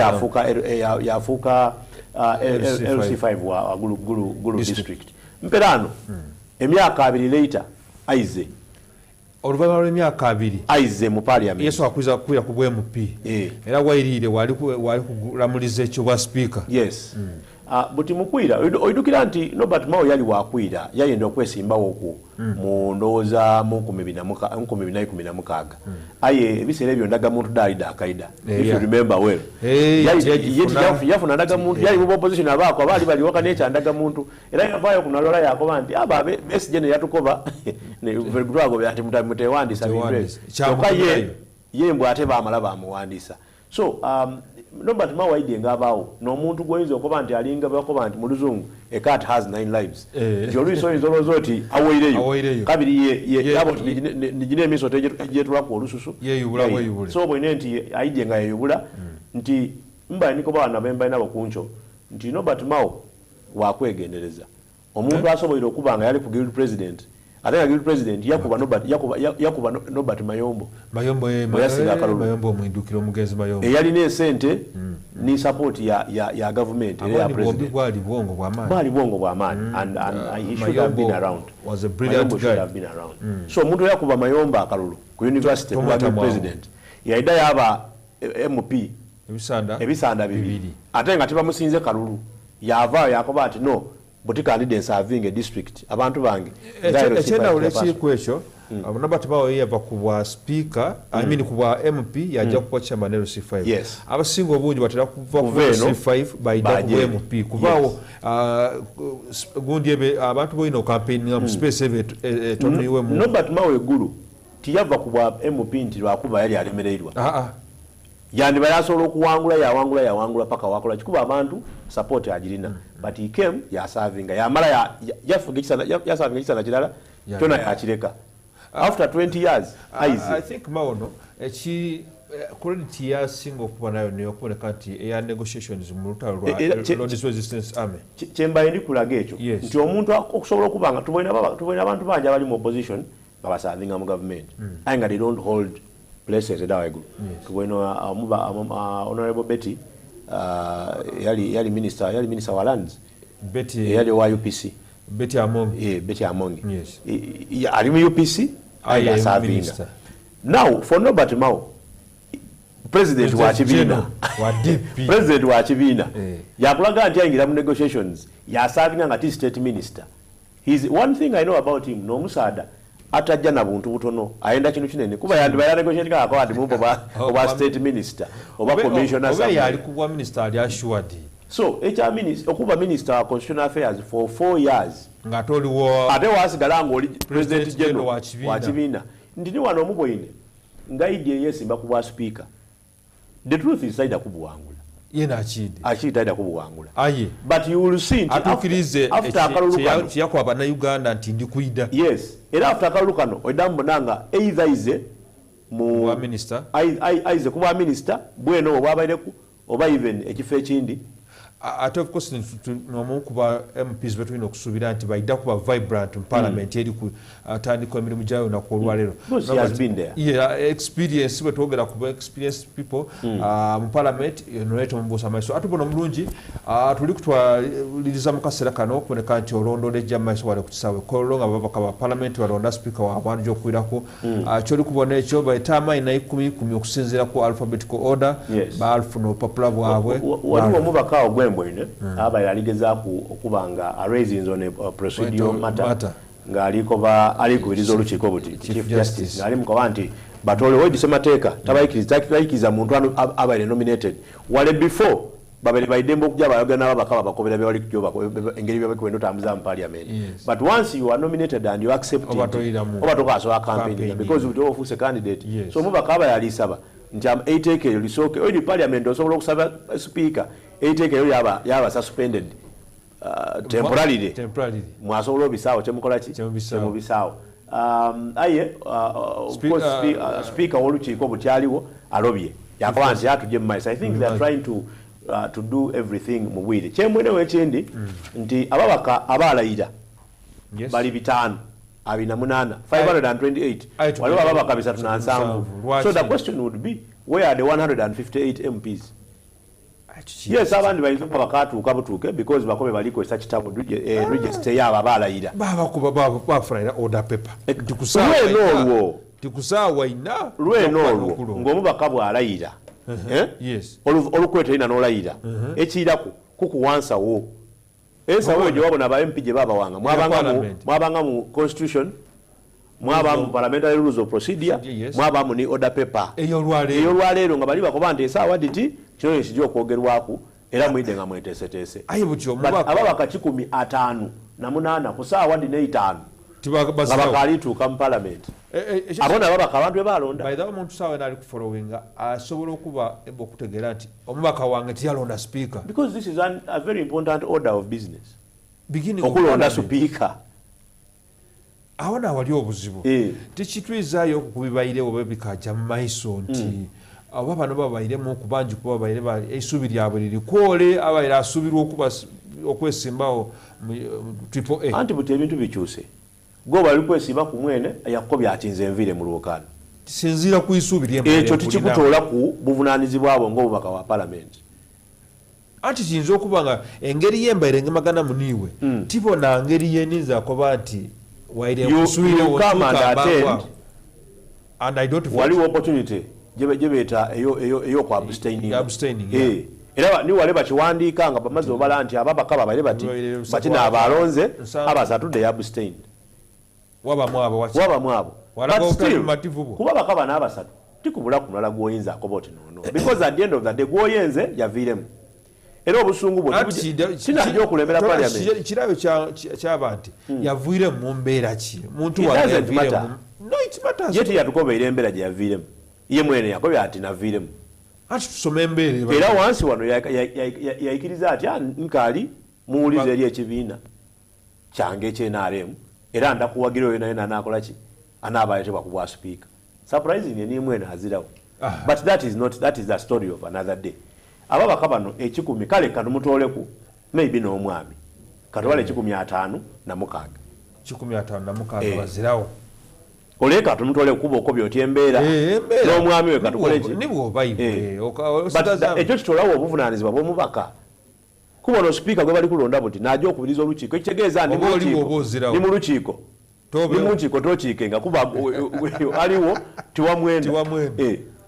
yafuuka LC5 wa Gulu district mperano emyaka 2 later aize oluvannyuma lw'emyaka 2 aize mu parliament yesu akuza kuya ku MP era wairire wali kulamuliza ekyo bwa speaker yes buti mukwira oidukira nti Norbert Mao yali wakwira yayenda okwesimbawo ku mu ndowooza mu 2016 aye ebiseera ebyo ndagamuntu dalida akaida if you remember well yafuna ndagamuntu yali mu opposition abaako abali baliwaka n'ekya ndagamuntu era yavaayo kunalola yakoba nti aba Besigye ne yatukoba vergulago byati mutewandisa bibre ye mbw ate baamala bamuwandiisa so Nobert Mao waide ngabaawo n'omuntu gwoyinza okuba nti alinga bakoba nti mu luzungu a cat has 9 lives gyoluiso oyinza oti awoireyo kabiri yabo nigine emiso tejetulako olususu so bwine nti aide nga yeyubula nti mba nikoba wana bemba nabo kuncho nti Nobert Mao wakwegendereza omuntu asoboire okuba nga yali ku guild president ate nga guild president yakuba Nobert Mayombo omwindukiro omugezi Mayombo eyalina esente ni support ya government ya president bwali bwongo bw'amaanyi and he should have been around was a brilliant guy so omuntu yakuba Mayombo akalulu ku university kuba president yaida yaba MP ebisanda bibiri ate nga tibamusinze kalulu yava yakoba ati no but candidates serving a district abantu bange ekenda olekiko ekyo Nobert Mao yava kubwa speaker I mean kubwa MP yaja kuba chairman LC5 abasinga obungi batera kuva ku LC5 baida ku MP kubawo gundi ebe abantu boyino campaign mu space eve toniwe mu Nobert Mao egulu tiyava kubwa MP nti lwakuba yali alemereirwa yandi bayasobola okuwangula yawangula paka wakola kikuba abantu support agirina but he came ya serving yamala ya serving kisana kirala kyona yakireka after 20 years I think Maono credit ya single kuba nayo ne okuboneka nti ya negotiations mu lutalo lwa Lord's Resistance Army chemba ndi kulaga ekyo nti omuntu okusobola kubanga tuboina abantu banja bali mu opposition babasavinga mu government ainga they don't hold places edawego kubweno honorable Betty yali minister wa lands Betty yali wa UPC Betty Among yes ali mu UPC ali minister now for Nobert Mao president wa Chibina wa DP president wa Chibina yakulaga nti aingira mu negotiations ya serving nga state minister he's one thing I know about him no musada atajja na buntu butono ayenda kinu kinene kuba yandi bayana negotiate ka kwa mumbo ba state minister oba commissioner oba yali kuba minister ali assured so echa minister okuba minister wa constitutional affairs for 4 years ngatoli wo ate wasigala ngo president general wa Chibina ndini wano muboine ngaide yesimba kuba speaker the truth is saida kubuwangula yena achidi taida kubuwangula aye but you will see atukirize after yakwa bana Uganda nti ndi kuida yes era after akalukano odambo nanga either ize mu minister aize kuba minister bweno obwabayireku oba even ekifo ekindi ate of course no kuba MPs between okusubira nti baida kuba vibrant in parliament eri ku atandika emirimu jayo na kolwalero he has been there experience betogera kuba experienced people mu parliament noleto mbusa maiso atubono mulungi tuli kutwaliriza mu kasera kano kuboneka nti olondole jamaiso wale kutisawe kolonga babaka ba parliament walonda speaker wa abantu okwirako cyoli kubona ekyo bayitama ina 10 okusinzira ku alphabetical order ba alfuno popular bwabwe waliwo mubaka gwembwene aba yaligezaaku okubanga araises on a procedural matter nga alikubiriza olukiiko buti chief justice ali mukoba nti batole wejise mateeka tabayikiriza muntu abaire nominated wale before babere baidembo okuja bayogera n'ababaka bakobera byali kujoba engeri byabakwenda otambuza mu parliament but once you are nominated and you accept oba tokasobola campaign because you offer a candidate so mubaka aba yali saba nti am 8 ke lisoke oyi parliament osobola okusaba speaker 8 ke yaba suspended temporarily mwasobola obisawo temukola ki temubisawo aye speaker w'olukiiko butyaliwo alobye yakoba nti atujje mu maiso I think they are trying to do everything mu bwire kyemwenewo ekindi nti ababaka abalayira bali 528 waliwo ababaka 307 so the question would be where are the 158 MPs yes abandi bayinza bakatuuka butuuke because bakobe baliko ekitabo register yaba abalayira bafuna order paper tikusawa ina lwenolwo ng'omubaka bw'alayira olukweta ina n'olayira ekiyiraku kukuwansawo ensawo egyo wabona aba MP gye babawanga mwabanga mu constitution mwaba mu parliamentary rules of procedure mwaba mu ni order paper eyolwaleero nga bali bakoba nti esaawa diti kino ekijja okwogerwaku era mwidde nga mweteeseteese ababaka 158 ku saawa dina 5 nga bakalituuka mu parliament abona ababaka abantu bebalonda by the way omuntu sawa nali kufollowinga asobola okuba okutegeera nti omubaka wange tiyalonda speaker because this is a very important order of business okulonda speaker awona wali obuzibu tekitwizaayo okubibayirewo bebikaja mu maiso nti oba bano babairemu okubangi kuba babaire eisubi lyabwe liri kwole abaire asubirwa okwesimbawo triple A anti buti ebintu bikyuse go bali kwesimba ku mwene yakobya atinze envire mu lwokano sinzira ku isubi lyemwe ekyo tikikutola ku buvunaanyizibwa bwabo ng'obubaka wa parliament anti kiyinza okuba nga engeri yembaire ngemagana muniiwe tibona ngeri yeninza koba nti waliwo opportunity gyebeeta ey'oku abstaining era niwale bakiwandiika nga bamaze obala nti ababaka babaire bati bakina abalonze abasatudde yabstain wabamu abo kuba bakaba n'abasatu tikubula ku mulala gw'oyinza akoba oti nono because at the end of the day gw'oyenze yaviiremu era obusungu bwe kinajja okulembera parliament kirabyo kyaba nti yaviire mu mbeera ki muntu ye tiyatukobeera embeera gye yaviiremu ye mwene yakobya ati naviiremu ati tusome embeera era wansi wano yayikiriza atya nkaali muwuliza eri ekibiina kyange ekyenaremu era ndakuwagira oyo naye nanakola ki anaabayetebwa ku bwa speaker surprising eni mwene azirawo but that is the story of another day ababaka bano ekikumi kale kanumutoleku maybe n'omwami katwale 15 na mukaaga 15 bazirawo oleka tumutole kuba okobya oti embeera n'omwami we katukoleki ekyo kitolawo obuvunaanyizibwa bw'omubaka kuba no speaker gwe bali kulonda buti najja okubiriza olukiiko ekitegeeza ni mu lukiiko tokiikenga kuba aliwo tiwamwenda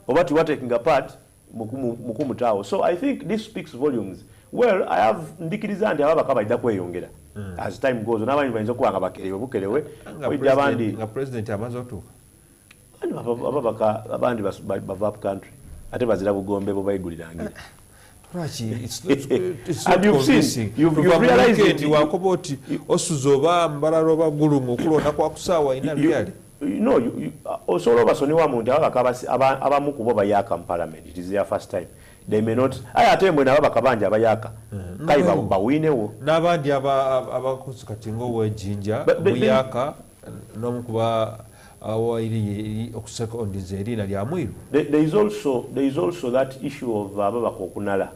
oba tiwatekinga part mukumutaawo so I think this speaks volumes well I have ndikiriza nti ababaka bajja kweyongera as time goes n'abantu bayinza okuba nga bakerewe bukerewe ojja abandi nga president amaze otuuka ababaka abandi bava up country ate bazira bugombe bwe bayigulirangira wakoba oti osuza oba mbalala oba gulungu okulonda kwakusaawa ina byali no osobola obasonyiwa muntu ababaka abamu kubo bayaka mu parliament it is their first time they may not ate mbwe nababaka bangi abayaka kale bawinewo n'abandi abakozi kati ng'owejjinja buyaka n'omukuba awairi okusekondiza eriina lya mwiru there is also that issue of ababaka okunala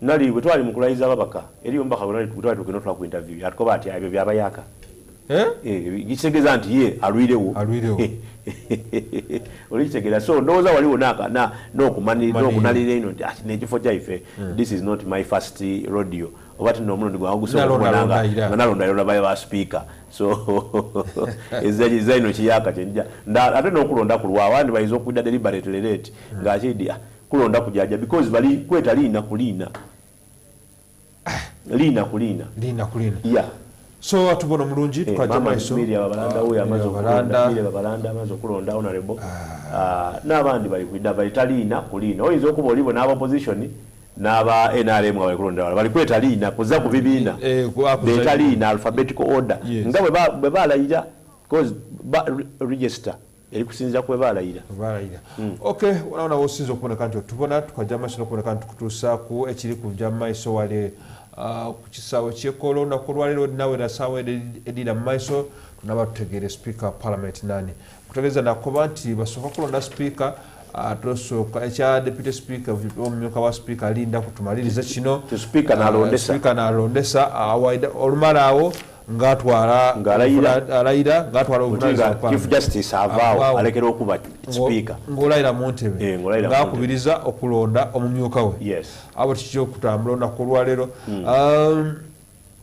nali bwe twali mu kulayiza ababaka eri omubaka bwe twali tugenda otula ku interview yatukoba ati ebyo byabayaka gitegeeza nti ye alwirewo olikitegeera so ndowooza waliwo n'okunalira eno nti ati n'ekifo kyaife this is not my first rodeo oba tino omulundi gwangusenga nalondalonda baye ba speaker so eza ino kiyaka kyenja ate n'okulonda kulwa abandi bayinza okudda deliberate late ng'akidi kulonda kujaja because bali kweta liina kuliina yeah so atubona mulungi tukaja maiso abalanda oyo amaze okulonda honorable n'abandi bali kwidda balitaliina kuliina oyinza okuba olibo n'aba opposition n'aba NRM bali kulonda bali kweta liina kuza ku bibiina betaliina alphabetical order nga bwe balayira because register eri kusinzira kwe balayira okay wanaona wosinza okuboneka nti tubona tukaja maiso n'okuboneka nti tukutuusa ku ekiri kujja maiso wale ku kisaawe ky'ekkoolo olunaku olwaleero nawe nasaawa edira mu maiso tunaba tutegeere speaker parliament nani kutegeeza nakoba nti basooka kulonda speaker tosooka ekya deputy speaker omumyuka wa speaker alinda kutumaliriza kino speaker n'alondesa olumala awo ng'alayira ng'atwala chief justice avaawo alekera okuba speaker ng'olayira mu ntebe ng'akubiriza okulonda omumyuka we abo tikyo okutambula olunaku olwaleero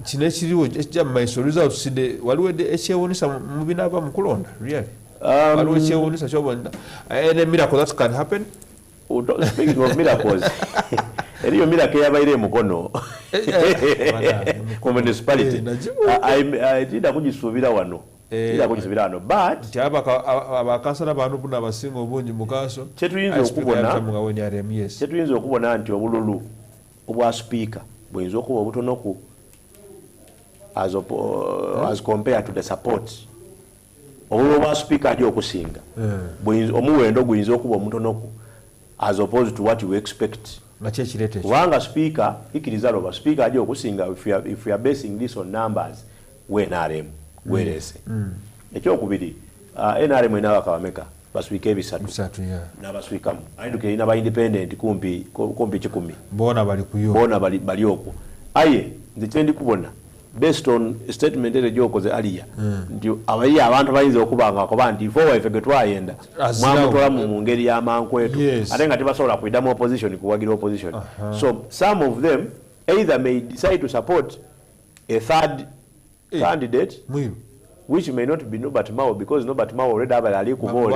kino ekiriwo ekijja mu maiso results waliwo ekyewuunyisa mu binaava mu kulonda really waliwo ekyewuunyisa kyobona a miracle that can happen speaking of miracles eriyo miracle yabaire emukono ku municipality tinda kugisuubira wano but abakansala bantu buna abasinga obungi mukaaso kyetuyinza okubona nti obululu obwa speaker buyinza okuba obutonoku as compared to the support obululu bwa speaker ajja okusinga omuwendo guyinza okuba omutonoku as opposed to what you expect. Kubanga speaker ikkiriza loba speaker ajja okusinga if we are basing this on numbers NRM werese. Ekyokubiri NRM ena bakabameka baswika ebisatu n'abaswikamu ayiduka erina ba independent kumpi 10 bona bali okwo aye nze kyendi kubona based on statement ere gyokoze aliya nti abayi abantu bayinza okubanga koba nti fo waife getwayenda mwamutola mu ngeri y'amankwetu ate nga tebasobola kuidamu opposition kuwagira opposition. So some of them either may decide to support a third candidate which may not be Norbert Mao because Norbert Mao already abali kubole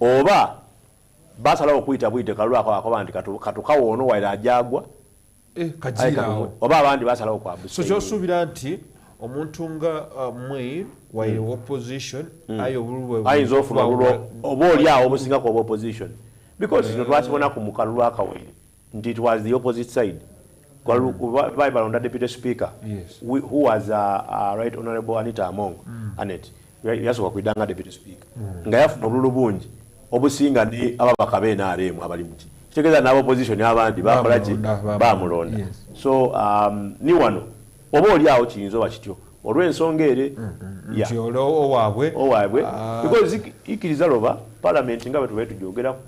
oba basala okuyita bwite kalwako akoba nti katukawo ono waira ajagwa oba abandi basala okwabu. So kyosubira nti omuntu nga Mwiru waire opposition ayinza ofuna oba oli awo obusinga ku opposition because kino twakibona ku mukalu lwakawere nti it was the opposite side. Bible under Deputy Speaker, who was Right Honorable Anita Among, Annette, yasobola kuidanga Deputy Speaker. Nga yafuna obululu bungi obusinga ne ababaka b'NRM abali muki. Kitegeeza n'aba opposition abandi bakola ki bamulonda. So ni wano oba oli awo kiyinza oba kityo olw'ensonga ere owaabwe because ikkiriza loba parliament nga bwe tubaire tujogeraku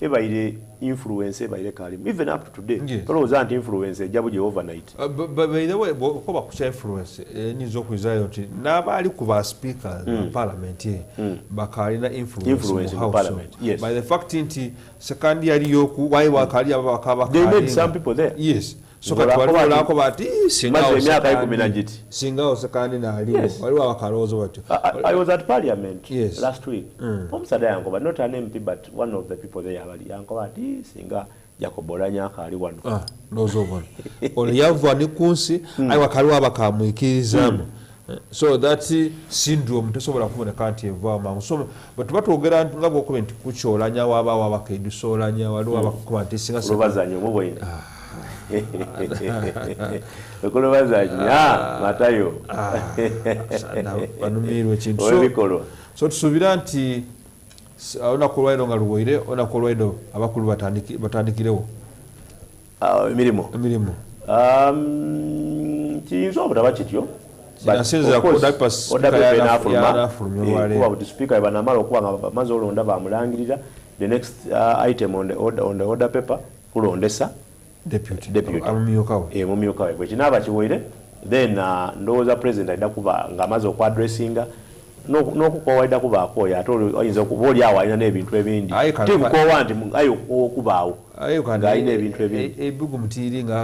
ebaire influence ebaire kalimu even up to today tolowooza nti influence ejja buje overnight. By the way okoba ku influence enyinza okwizayo nti n'abaali ku ba speakers mu parliament bakalina influence mu parliament. By the fact nti sekandi yaliyo ku wayi wakali abakaba they made some people there. Yes. So katwalako bati singa osekandi naaliwo waliwo abakalozo batyo. I was at parliament last week. Omusada yankoba not an MP but one of the people there abali yankoba ati singa Jacobolanya akali wano. Nozo bona. Oli yava ni kunsi ayi wakaliwo abakamwikirizamu. So that syndrome tesobola kuboneka nti eva mangu. So but batwogera nga bwokuba nti kukyolanya waba wabakaidusolanya waliwo abakuba nti singa sebazanyo muboyina. Ekolo bazanya matayo banumirwe kintu so tusubira nti ona kulwairo nga luboire ona kulwairo abakulu batandikirewo emirimu kiyinza obutaba kityo kuba speaker banamala okuba nga bamaze olonda bamulangirira the next item on the order paper kulondesa deputy mumyukawe bwe kinaaba kiwoire then ndowooza president ayina kuba ng'amaze okwadressinga n'okukoowa ayina kuba akooya ate oyinza okuba oli awo alina n'ebintu ebindi tikukoowa nti ayi okubaawo ng'alina ebintu ebindi ebibugumu tiri nga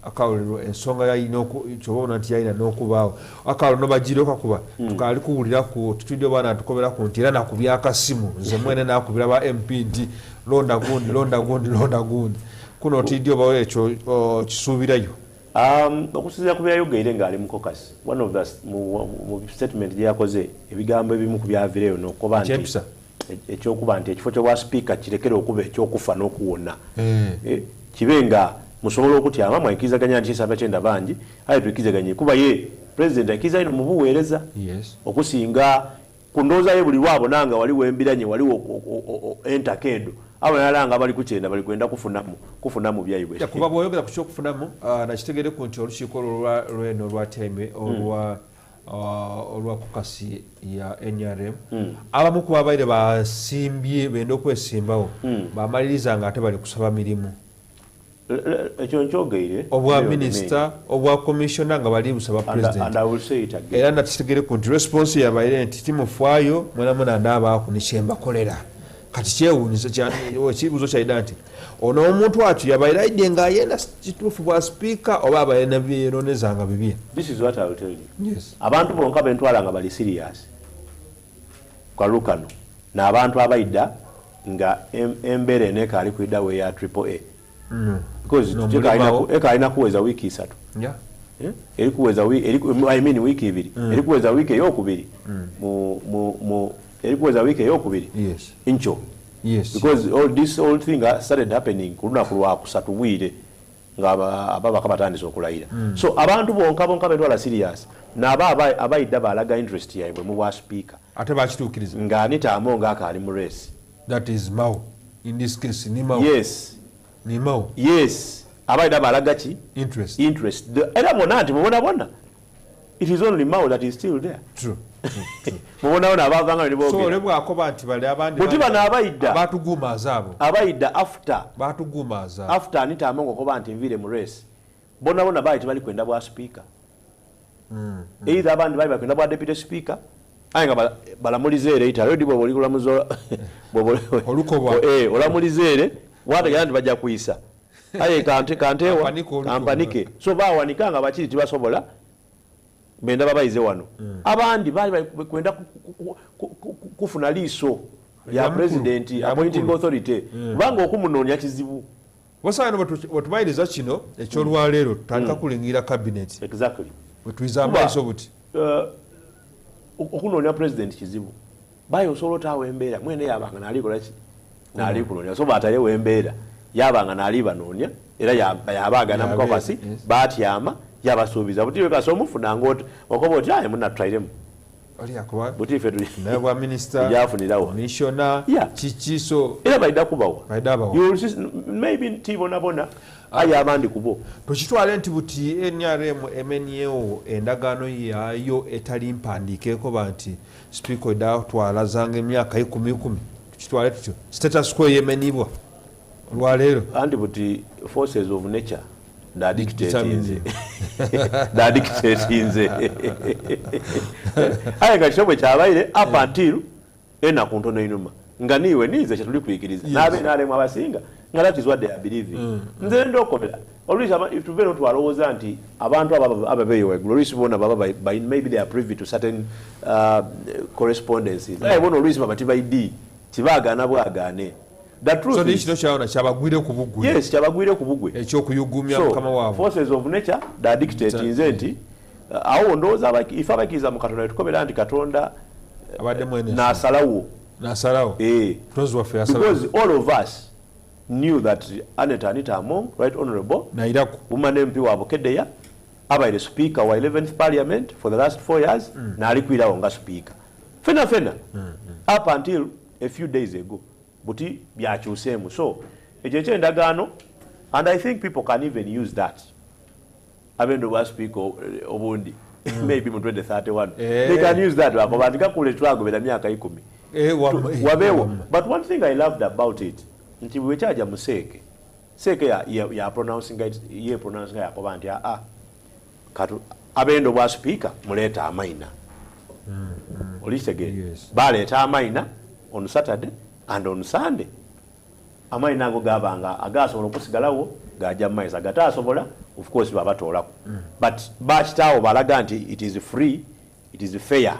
akaluliro ensonga yalina kyobona nti yalina n'okubaawo akalulu nobagire kakuba tukaali kuwuliraku tutudde baana tukoberaku nti era nakubya akasimu nze mwene nakubira ba MP nti londa gundi kuno otidio bawe ekyo kisuubirayo okusinziira ku byayogeire ng'ali mu caucus one of the mu statement gye yakoze ebigambo ebimu ku byavireyo n'okuba nti ekyokuba nti ekifo ky'obwa speaker kirekere okuba ekyokufa n'okuwona kibe nga musobola okutyama mwayikirizaganya nti kisaba kyenda bangi aye twikizaganye kuba ye president akiza ino mu buweereza okusinga ku ndowooza ye buli lwabona nga waliwo embiranye waliwo entakedo abanalanga bali kukyenda bali kwenda kufunamu byayibwe kuba bwoyogera ku kyokufunamu nakitegereku nti olukiiko lweno olwateme olwa kukasi ya NRM abamu kuba abaire basimbye benda okwesimbawo bamaliriza nga ate bali kusaba mirimu ekyo nkyogeire obwa minisita obwa commissioner nga bali busaba president era nakitegereku nti response yabaire nti timufaayo mwenamwena ndabaaku nikyembakolera kati kyewuunyisa ekibuuzo kyalina nti ono omuntu atyo yabaire aidde ng'ayenda kituufu bwa speaker oba abayena byeronezanga bibye. This is what I will tell you. Abantu bonka bentwala nga bali serious kwalukano n'abantu abaidda nga embeera eneka ali kuidda we ya AAA because alina kuweza wiki 3 eri kuweza wiki 2 eri kuweza wiki eyokubiri erikuweza wiki eyokubiri incho because all thing started happening ku lunaku lwakusatu bwire nga ababaka batandise okulayira. So abantu bonka betwala serious n'aba abayidde balaga interest yaibwe mu bwa speaker ate bakituukiriza nga Anita Among akaali mu race. That is Mao in this case ni Mao. Yes, ni Mao. Yes, abayidde balaga ki interest era bonna nti mubona it is only Mao that is still there. True. Mubona abavanga ni so olebwakoba nti bali abandi bana abayidda batugumaza abo abayidda after batugumaza after Anita Among okuba nti nvire mu race bonna bayiti bali kwenda bwa speaker. Either abandi bali bakwenda bwa deputy speaker ayinga balamulizeere ita already bwoli kulamuzo olukoba olamulizeere wata nti bajja kuyisa aye kantewa ampanike so bawanika nga bakiri tibasobola benda babayize wano abandi bali kwenda kufuna liiso ya president appointing authority kubanga okumunonya kizibu wasana watubayiriza kino ekyolwaleero tutandika kulingira cabinet exactly wetuiza amaiso buti okunonya president kizibu bayo osobola otaawo embeera mwene yabanga naalikola ki naali kunonya so batayewo embeera yabanga naali banoonya era yabaagana mukakasi baatyama yabasuubiza buti wekasi omufunanga okoba oti aye munatutairemu buti ife bwa minisita yafunirawo commissioner kikiso era baida kubawa maybe ntibonabona aye abandi kubo tukitwale nti buti NRM emenyewo endagaano yayo etali mpandiikeeko banti speaker edatwala zanga emyaka 10 tukitwale tutyo status quo yemenibwa olwaleero andi buti forces of nature da dictatinze aye nga kishobwe kyabaire up until enaku ntono inuma nga niwe nize kyetuli kuyikiriza nabe nalemu abasinga nga that is what they are believing nze ndokomera olwisa tubeera otwalowooza nti abantu ababeeyo waigulu olwisi bona baba maybe they are privy to certain correspondences aye bona olwisi baba tibaidi tibaagaana bwagaane. So kino kyawona kyabagwire ku bugwe. Yes, kyabagwire ku bugwe. Ekyokuyugumya mukama waabwe. Forces of nature da dictatinze nti awo ndowooza ife abakkiriza mu Katonda tukobera nti Katonda abadde mwene n'asalawo. N'asalawo. Tozi waffe yasalawo. Because all of us knew that Anita Among, right honorable, woman MP wa Bukeddeya, abaire speaker wa 11th parliament for the last 4 years, n'alikwirawo nga speaker. Fena. Up until a few days ago. Buti byakyuseemu so ekyo ekyendagaano and I think people can even use that abendo bwa speaker obundi maybe mu 2031 they can use that bakobandika kule twagobera myaka 10 wabewo but one thing I loved about it nti wechaja museke seke ya pronouncing it ye pronouncing ya kobanti katu abendo bwa speaker muleta amaina olisege baleta amaina on Saturday and on Sunday amaina ago gabanga agasobola okusigalawo gajja maize agatasobola of course babatoolako but bakitawo balaga nti it is free, it is fair,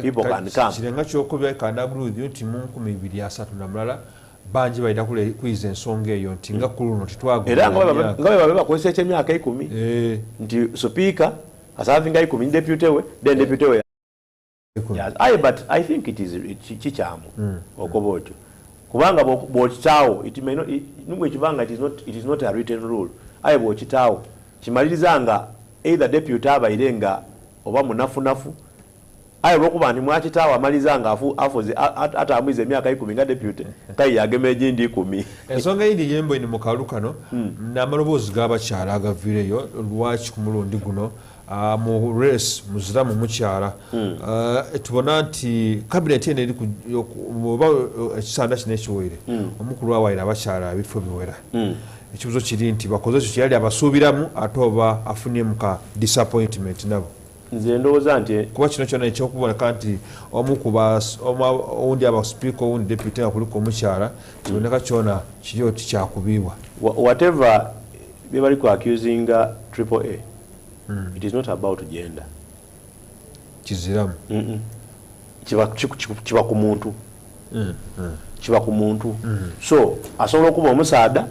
people can come. Kirenga kyokubya kandagulu nti mu 2023 namulala banji baida kuiza ensonga eyo nti nga kuluno titwago era nga baba bakozesa ekyemyaka 10 nti speaker asavinga 10 deputy we then deputy we. Yes, but I think it is chichamu okobocho kubanga bochitawo it may not nungwe chibanga it is not a written rule aye bochitawo chimaliriza either deputy abairenga oba munafu aye bokuba ni mwachitawo amalizanga afoze atamwize emyaka 10 nga deputy kai yagemeje ndi 10 ensonga yindi yembo ni mukalukano namalobozi gabakyala agavireyo lwaki ku mulundi guno mu race muziramu mukyala tubona nti cabinet ene eri oba ekisanda kino ekiwere omukulu awaire abakyala abifo biwera ekibuzo kiri nti bakoze ekyo kyali abasuubiramu ate oba afunye ka disappointment nabo nze ndowooza nti kuba kino kyona ekyokuboneka nti owundi aba speaker owundi deputy nga kuliko omukyala kiboneka kyona kiri oti kyakubibwa whatever bye bali ku accusing AAA it is not about gender. Kiziramu. Kiba ku muntu. Kiba ku muntu. So asobola okuba omusaada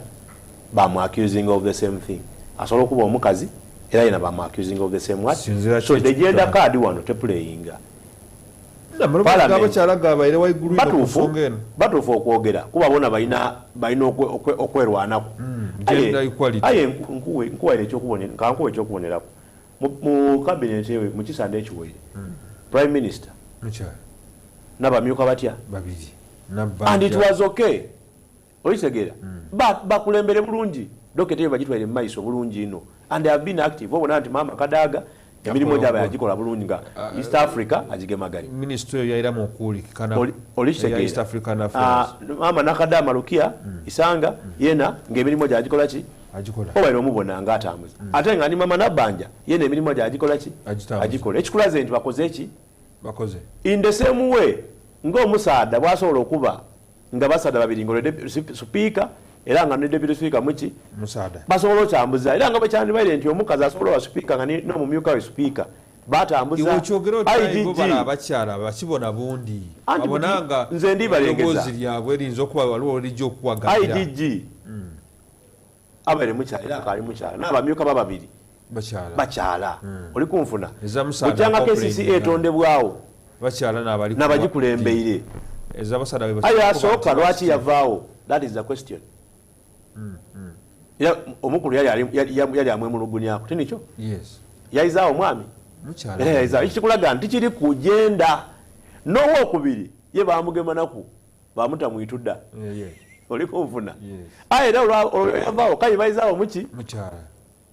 bamu accusing of the same thing. Asobola okuba omukazi era yena bamu accusing of the same what. So the gender card wano te playing. batuufu okwogera kuba bona balina okwerwanako aye nkuwaire ekyokuboneraku mu kabinet ewe mu kisande ekiwaire prime minister n'abamyuka batya and it was okay oyitegera bakulembere bulungi dokete bagitwaire mu maiso bulungi ino and they have been active obona nti mama Kadaga emirimu gyaba yagikola bulungi nga East Africa agigemaganye ministry yaira mu kulikana East African affairs mama Nakadama Lukia Isanga yena ng'emirimu gyagikola ki obaire omubona nga atambuza ate nga ni mama Nabanja yena emirimu gyagikola ki agikola ekikulaze nti bakoze ki bakoze in the same way ng'omusaada bwasobola okuba nga basaada babiri ng'olede speaker era nga ne deputy speaker muki musaada basobola okyambuza era nga bakyandibaire nti omukazi asobola wa speaker nga n'omumyuka we speaker batambuza abakyala bakibona bundi abonanga nze ndibalengeza lyabwe erinza okuba waliwo olijja okuwagalira IDG abaire mukyala era akali mukyala n'abamyuka bababiri bakyala oli kunfuna bukyanga KCC etondebwawo bakyala n'abagikulembeire aye asooka lwaki yavaawo that is the question omukulu yali amwemulugunyako tinikyo yayizaawo mwami era yayizaawo ekikulaga nti kiri kugenda n'owokubiri ye bamugema bamutamwitudda oli kunfuna aye era yavaawo kaye bayizaawo muki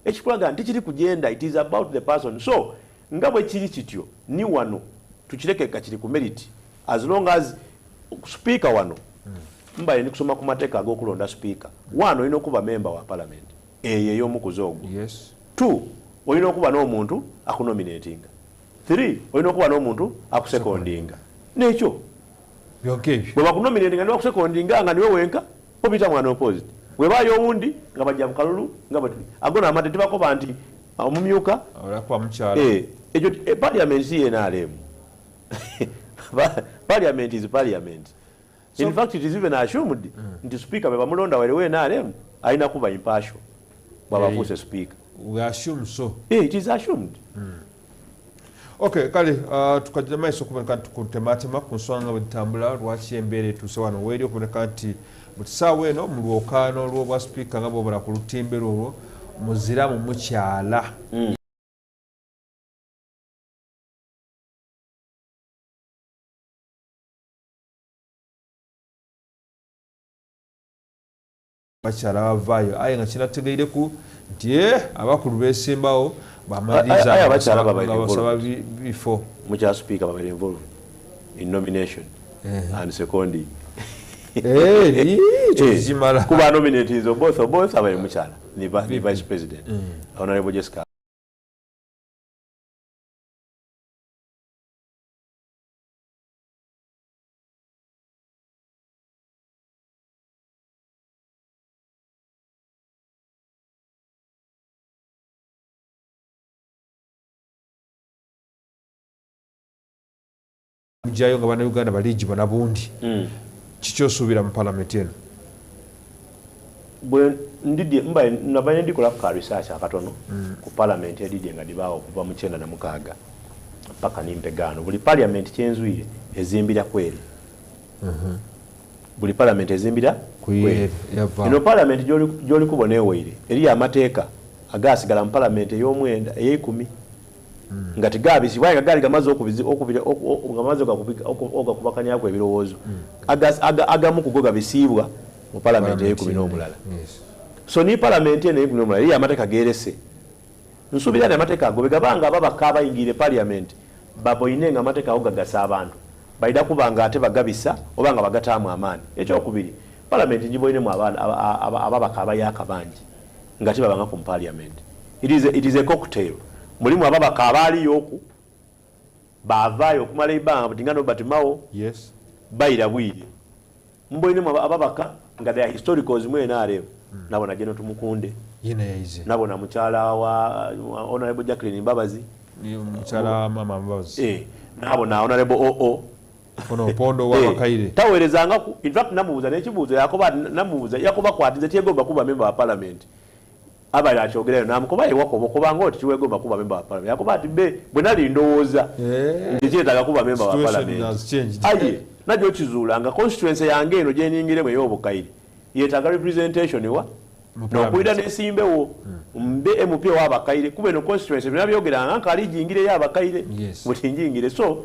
ekikulaga nti kiri kugenda it is about the person so nga bwe kiri kityo ni wano tukirekeka kiri ku merit as long as speaker wano mbaye ndi kusoma ku mateeka ag'okulonda speaker wano olina okuba member wa parliament eyo ey'omukuzi ogwo 2 olina okuba n'omuntu akunominatinga 3 olina okuba n'omuntu akusekondinga nekyo bwe bakunominatinga ne bakusekondinga nga niwe wenka obita mwana opposite webayo owundi nga bajja mu kalulu nga batuli ago n'amate tebakoba nti omumyuka ekyo parliament si yenaalemu parliament is parliament in fact it is even assumed nti speaker bebamulonda waliwo NRM alina kuba impartial bwabafuuse speaker we assume so it is assumed okay kale tukajja maiso kuboneka tukutematema ku nsonga bwetambula lwaki embeera etuuse wano weeri okuboneka nti mutisaawa eno mu lwokaano lw'obwa speaker nga bwobala ku lutimbe lwolwo muziramu mukyala bakyala bavaayo aye nga kinategeireku nti abakulu beesimbawo bamaliriza basaba bifo mukyala speaker babaire involved in nomination and seconding kuba nominations both abaire mukyala ni vice president honorable Jessica jayo nga bana Uganda baliji bana bundi kikyosuubira mu parliament eno bwe ndidye mbaye nabanye ndikola ku research akatono ku parliament edidye nga dibaawo okuva mu 96 mpaka nimpegano buli parliament kyenzwire ezimbira kweri buli parliament ezimbira kweri ino parliament gyoli kubona eweire eri amateeka agasigala mu parliament ey'omwenda ey'ekumi nga tigabisibwa nga gali gamaze okubakanyako ebirowoozo agamu kugo gabisiibwa mu parliament ey'ekumi n'omulala so ni parliament eno ey'ekumi n'omulala eri amateeka gerese nsuubira nti amateeka ago begabanga ababaka abayingire parliament baboine nga amateeka ago gagasa abantu balina kuba nga ate bagabisa oba nga bagataamu amaani ekyokubiri parliament ngiboinemu ababaka abayaka bangi nga tebabanga ku parliament it is a cocktail mulimu ababaka abaaliyoku bavaayo okumala ebbanga butingano batimawo bayira bwire mboinemu ababaka nga they are historicals mu NRM nabona General Tumukunde nabona mukyala wa Honorable Jacqueline Mbabazi mukyala mama Mbabazi nabona Honorable OO Pondo wa Bakaire taweerezanga in fact namubuuza n'ekibuuzo Yakoba kwatize tyegomba kuba member wa parliament abali akyogerayo namukoba ewako kubanga oti kiwegomba kuba member wa parliament yakuba ati bwe nali ndowooza nti kyetaaga kuba member wa parliament aye najjo kizuula nga constituency yange eno gye ningiremu ey'obukayire yeetaaga representation wa n'okulira n'esimbewo mbe MP w'abakayire kuba eno constituency byonna byogeranga nkaali jingireyo abakayire mutinjingire so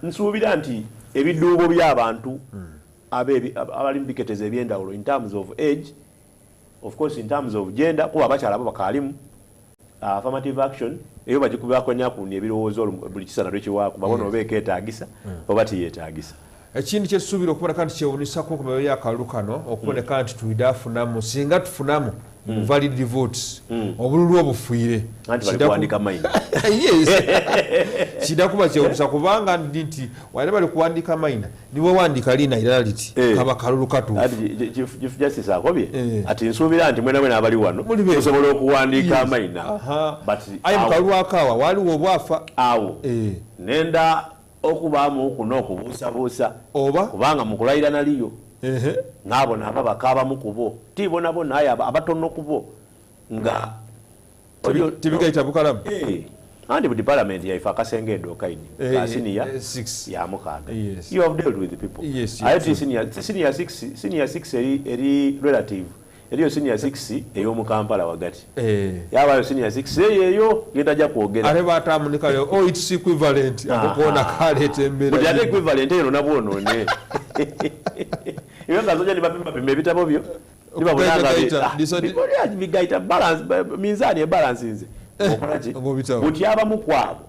nsuubira nti ebidduubo by'abantu abali mu biketeza ebyendawulo in terms of age, of course in terms of gender, kuba abakyala abo bakaalimu affirmative action eyo bagikubako nyakunya ebirowoozo buli kisana lwekiwaako babona oba ekeetaagisa oba tiyeetaagisa. Ekintu kyesuubira okuboneka nti kyewuunisako ku myoyo y'akalulu kano okuboneka nti tulida afunamu singa tufunamu valid votes obululu obufiire kida kuba kyewuunisa kubanga nti wali bali kuwandiika mayina niwe wandiika liina irala liti kaba kalulu katuufu. Chief Justice akobye ati nsuubira nti mwena mwena abali wano musobola okuwandiika amayina aye mu kalulu akaawa waliwo obwafa awo nenda okubaamu kuno okubuusabuusa oba kubanga mukulayira naliyo n'abo nabo bakaabamu kubo tibonabona aye abatono kubo nga tibigayita bukalamu andi budi parliament yaife akasengedde okaini senior 6 ya mukaaga you have dealt with the people aye senior 6 eri relative eriyo senior 6 ey'omu Kampala wagati yabayo senior 6 eyo yetajja kwogera ate batamunika it's equivalent akokona kaleeta embeera buli ate equivalent eyo nabwonoone iyo ngazoja nibapima ebitabo byo nibabigaita balance minzaani ebalance nze okolaki buti abamu kwabo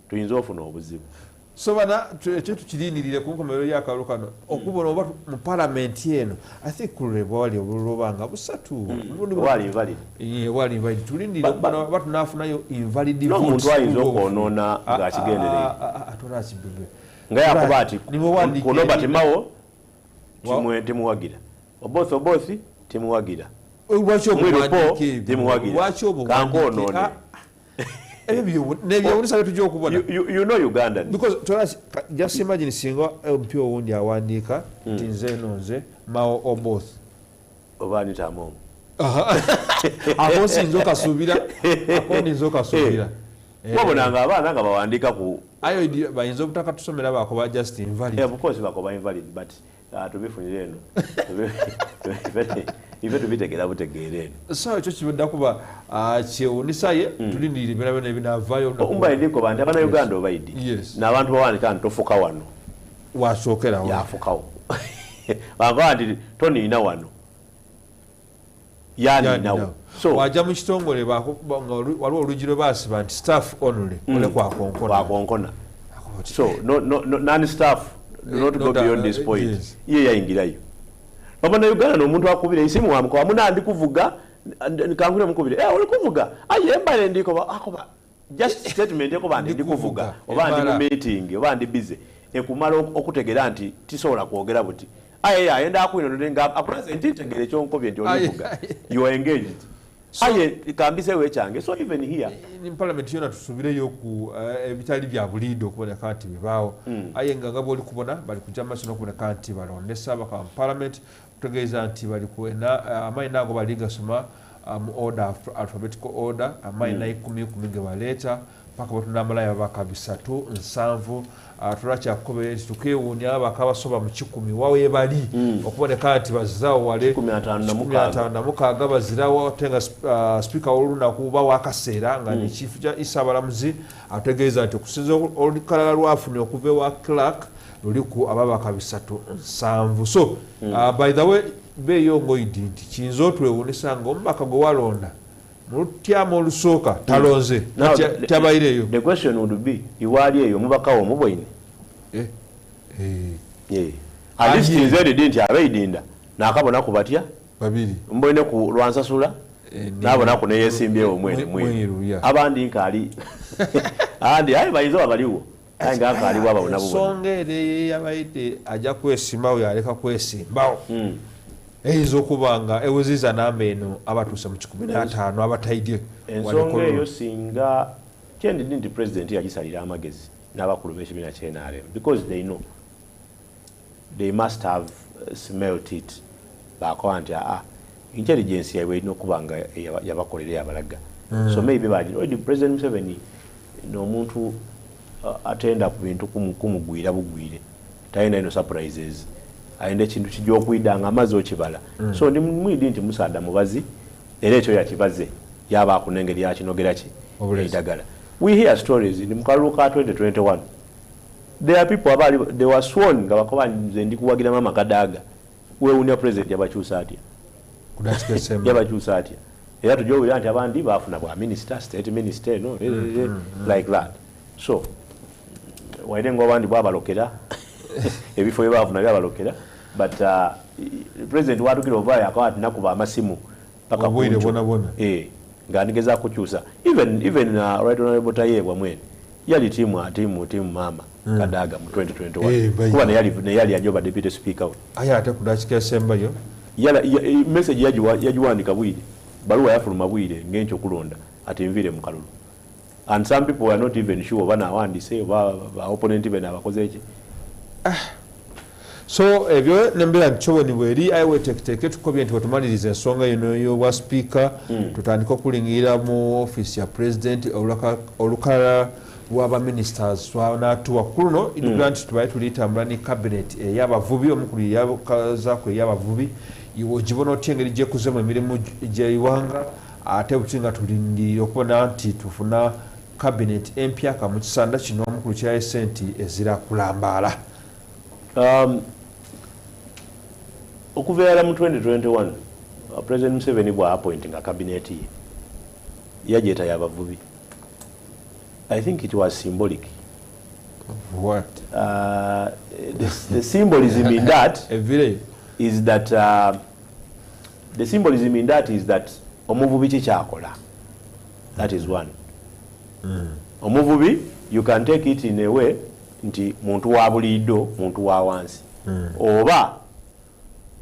tuyinza ofuna obuzibu. So bana kyetukirindirire ku nkomerero y'akalulu kano okubona oba mu palamenti eno I think kuleba wali obulobanga busatu wali invalid wali invalid tulindire okubona oba tunafunayo invalid votes n'omuntu ayinza okwonoona ng'akigendereye atola kibebe nga yakuba ati kuno batimawo timuwagira obothi timuwagira kankonoone you know Uganda because just imagine singa MP owundi awandiika nti nze eno nze Mao Oboth oba nitamu ako sinza okasuubira wabonanga abaana nga bawandiika ku ayo bayinza obutaka tusomera bakoba just invalid of course bakoba invalid but tubifunire eno ife tubitegera butegeera eno so ekyo kibadde kuba kyewunisaye tulindirire ebira byonna ebinaavaayo umbaidiko bantu abana Uganda obaidi n'abantu bawanika ntofuka wano wasookerawo yafukawo bava nti toniina wano yaninawo so wajja mu kitongole waliwo oluggi lwe baasiba nti staff only ole kwakonkona so non staff not go beyond this point ye yayingirayo babona Uganda n'omuntu akubira isimu wamuko amuna ndikuvuga nikangure mukubire oli kuvuga aye mbale ndiko akoba just statement yako bandi ndikuvuga oba ndi mu meeting oba ndi busy ekumala okutegera nti tisobola kwogera buti aye ayenda akwino ndenga apresent itegere kyonkobye nti olivuga you are engaged aye kambise wechange so even here in parliament yona tusubireyo ku ebitali bya bulido kubona kanti bibaawo aye ngangabo oli kubona bali kujja masino kubona kanti balondesa baka parliament kutegeeza nti bali kuena amaina ago baliga soma order alphabetical order amaina 10 ge baleta paka batunamala baka bisatu nsanvu tulakyakobe tukewunya bakabasoba mu 10 wawe bali okuboneka nti bazaawo wale 15 bazirawo tenga speaker oluna kuba wakaseera nga ni chief ja isabalamuzi ategeeza nti okusinza olukalala lwafune okuva wa clerk luliku ababaka bisatu nsanvu so by the way beyongoidi nti kiyinza otwewunisa nga omubaka gwe walonda mulutyamu olusooka talonze tabayireyo. The question would be iwali eyo omubaka wo mubwine alistinzeri nti abeidinda nakabona ku batya babiri mbwine ku lwansasula nabona ku neyesimbyewo mweru abandi nkaali andi aye bayinza abaliwo aye nga akaaliwo abawona songa ere yabayite ajja kwesimbawo yaleka kwesimbawo eyinza okubanga eweziza namba eno abatuusa mu 15 abataidye ensonga eyo singa kyendidi nti president yagisalira amagezi n'abakulu b'ekibiina ky'NRM because they know they must have smelt it bakoba nti intelligence yawe ino kubanga yabakolera abalaga so maybe already President Museveni no muntu atenda ku bintu kumugwira bugwire tayina ino surprises aende kintu kijja okwidanga amazi okibala so ndi mwidi nti musaada mubazi era ekyo yakibaze yaba akunengeri yakinogera ki edagala. We hear stories in Mukaluka 2021 there are people abali they were sworn nga bakoba nze ndi kuwagira mama kadaga we unia president yabakyusa atya kudatika semba yabakyusa atya era tujowera nti abandi bafuna bwa minister state minister no like that so waidengo abandi bwabalokera ebifo byabafuna byabalokera but president watukira ovaya akawa nakuba amasimu paka bwire bona nganigeza kukyusa even right honorable Tayebwa mwene yali timu mama Kadaga mu 2021 kuba ne yali ajoba deputy speaker aya ate kudakika semba yo yala message yajiwandika bwire baluwa yafuluma bwire ngencho kulonda ati nvire mu kalulu and some people are not even sure bana awandise ba opponent be nabakoze eki so ebyo nembera nchoboni bweri aiwe tekiteke tukobye nti watumaliriza ensonga ino yo wa speaker tutandika okulingira mu office ya president olukala waba ministers wanatuwa kuno idugula nti tubaye tulitambula ni cabinet y'abavubi omukulu yakaza kwe y'abavubi iwo jibono tengeri je kuzema emirimu je iwanga ate butinga tulindira okubona nti tufuna cabinet empya ka mu kisanda kino omukulu kya senti ezira kulambala okuveera mu 2021 President Museveni bwa appointing a cabinet yajeta y'abavubi. I think it was symbolic. What? The symbolism in that is that the symbolism in that is that omuvubi kikyakola. That is one. Omuvubi you can take it in a way nti muntu wa bulido muntu wa wansi oba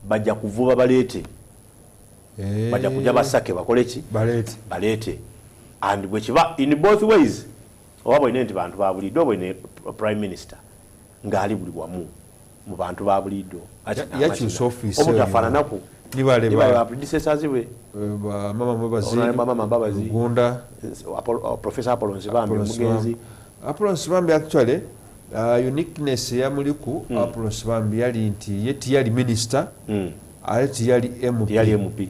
bajja kuvuba balete bajja kujja basake bakoleki balete and bwekiba in both ways oba ine nti bantu ba bulido bwene prime minister ngali buli wamu mu bantu ba bulido yakyusa office omutafaananaku nibaleba predecessors we mama Mbabazi Gunda Professor Apollo Sibambi omugenzi Apollo Sibambi actually uniqueness ya muliku Apollo Sibambi yali nti yali minister aleti yali MP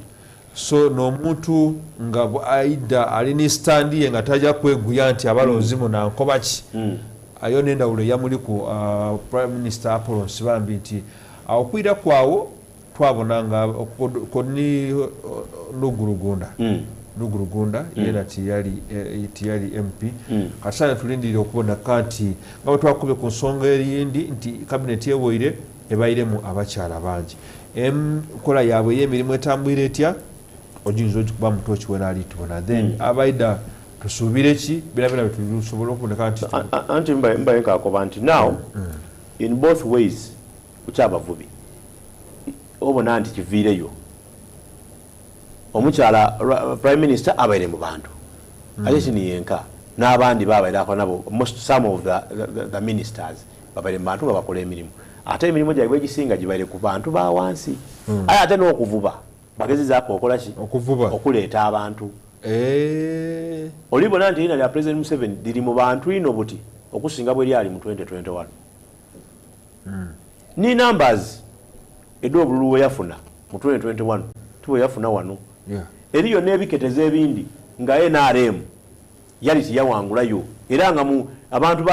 so no muntu nga aida alini standi nga tajja kweguya nti abalonzi mu nankobaki ayo nenda ulo ya muliku prime minister Apollo Sibambi nti akwira kwawo twabonanga koni Nugurugunda yera tiyali MP kasana tulindire okubona kanti nga twakube ku nsonga erindi nti cabinet yewoire ebayiremu abakyala bangi kola yabwe yemirimu etambwire etya ojinzo kuba mutochi wena ali tubona then abaida tusubire ki birabira bitusobola okubona kanti anti mbaye kakoba nti now in both ways kuchabavubi obona nti kivireyo omukyala prime minister abaire mu bantu ate kiniyenka n'abandi babairako nabo some of the ministers babaire mu bantu nga bakola emirimu ate emirimu gyabwe egisinga gibaire ku bantu ba wansi aye ate n'okuvuba bagezezaako okola ki okuleeta abantu olibona nti lina lya President Museveni liri mu bantu ino buti okusinga bwe lyali mu 2021 ni numbers edo obululu we yafuna mu 2021 tuwe yafuna wano eriyo n'ebiketeze ebindi nga NRM yali tiyawangulayo era nga mu abantu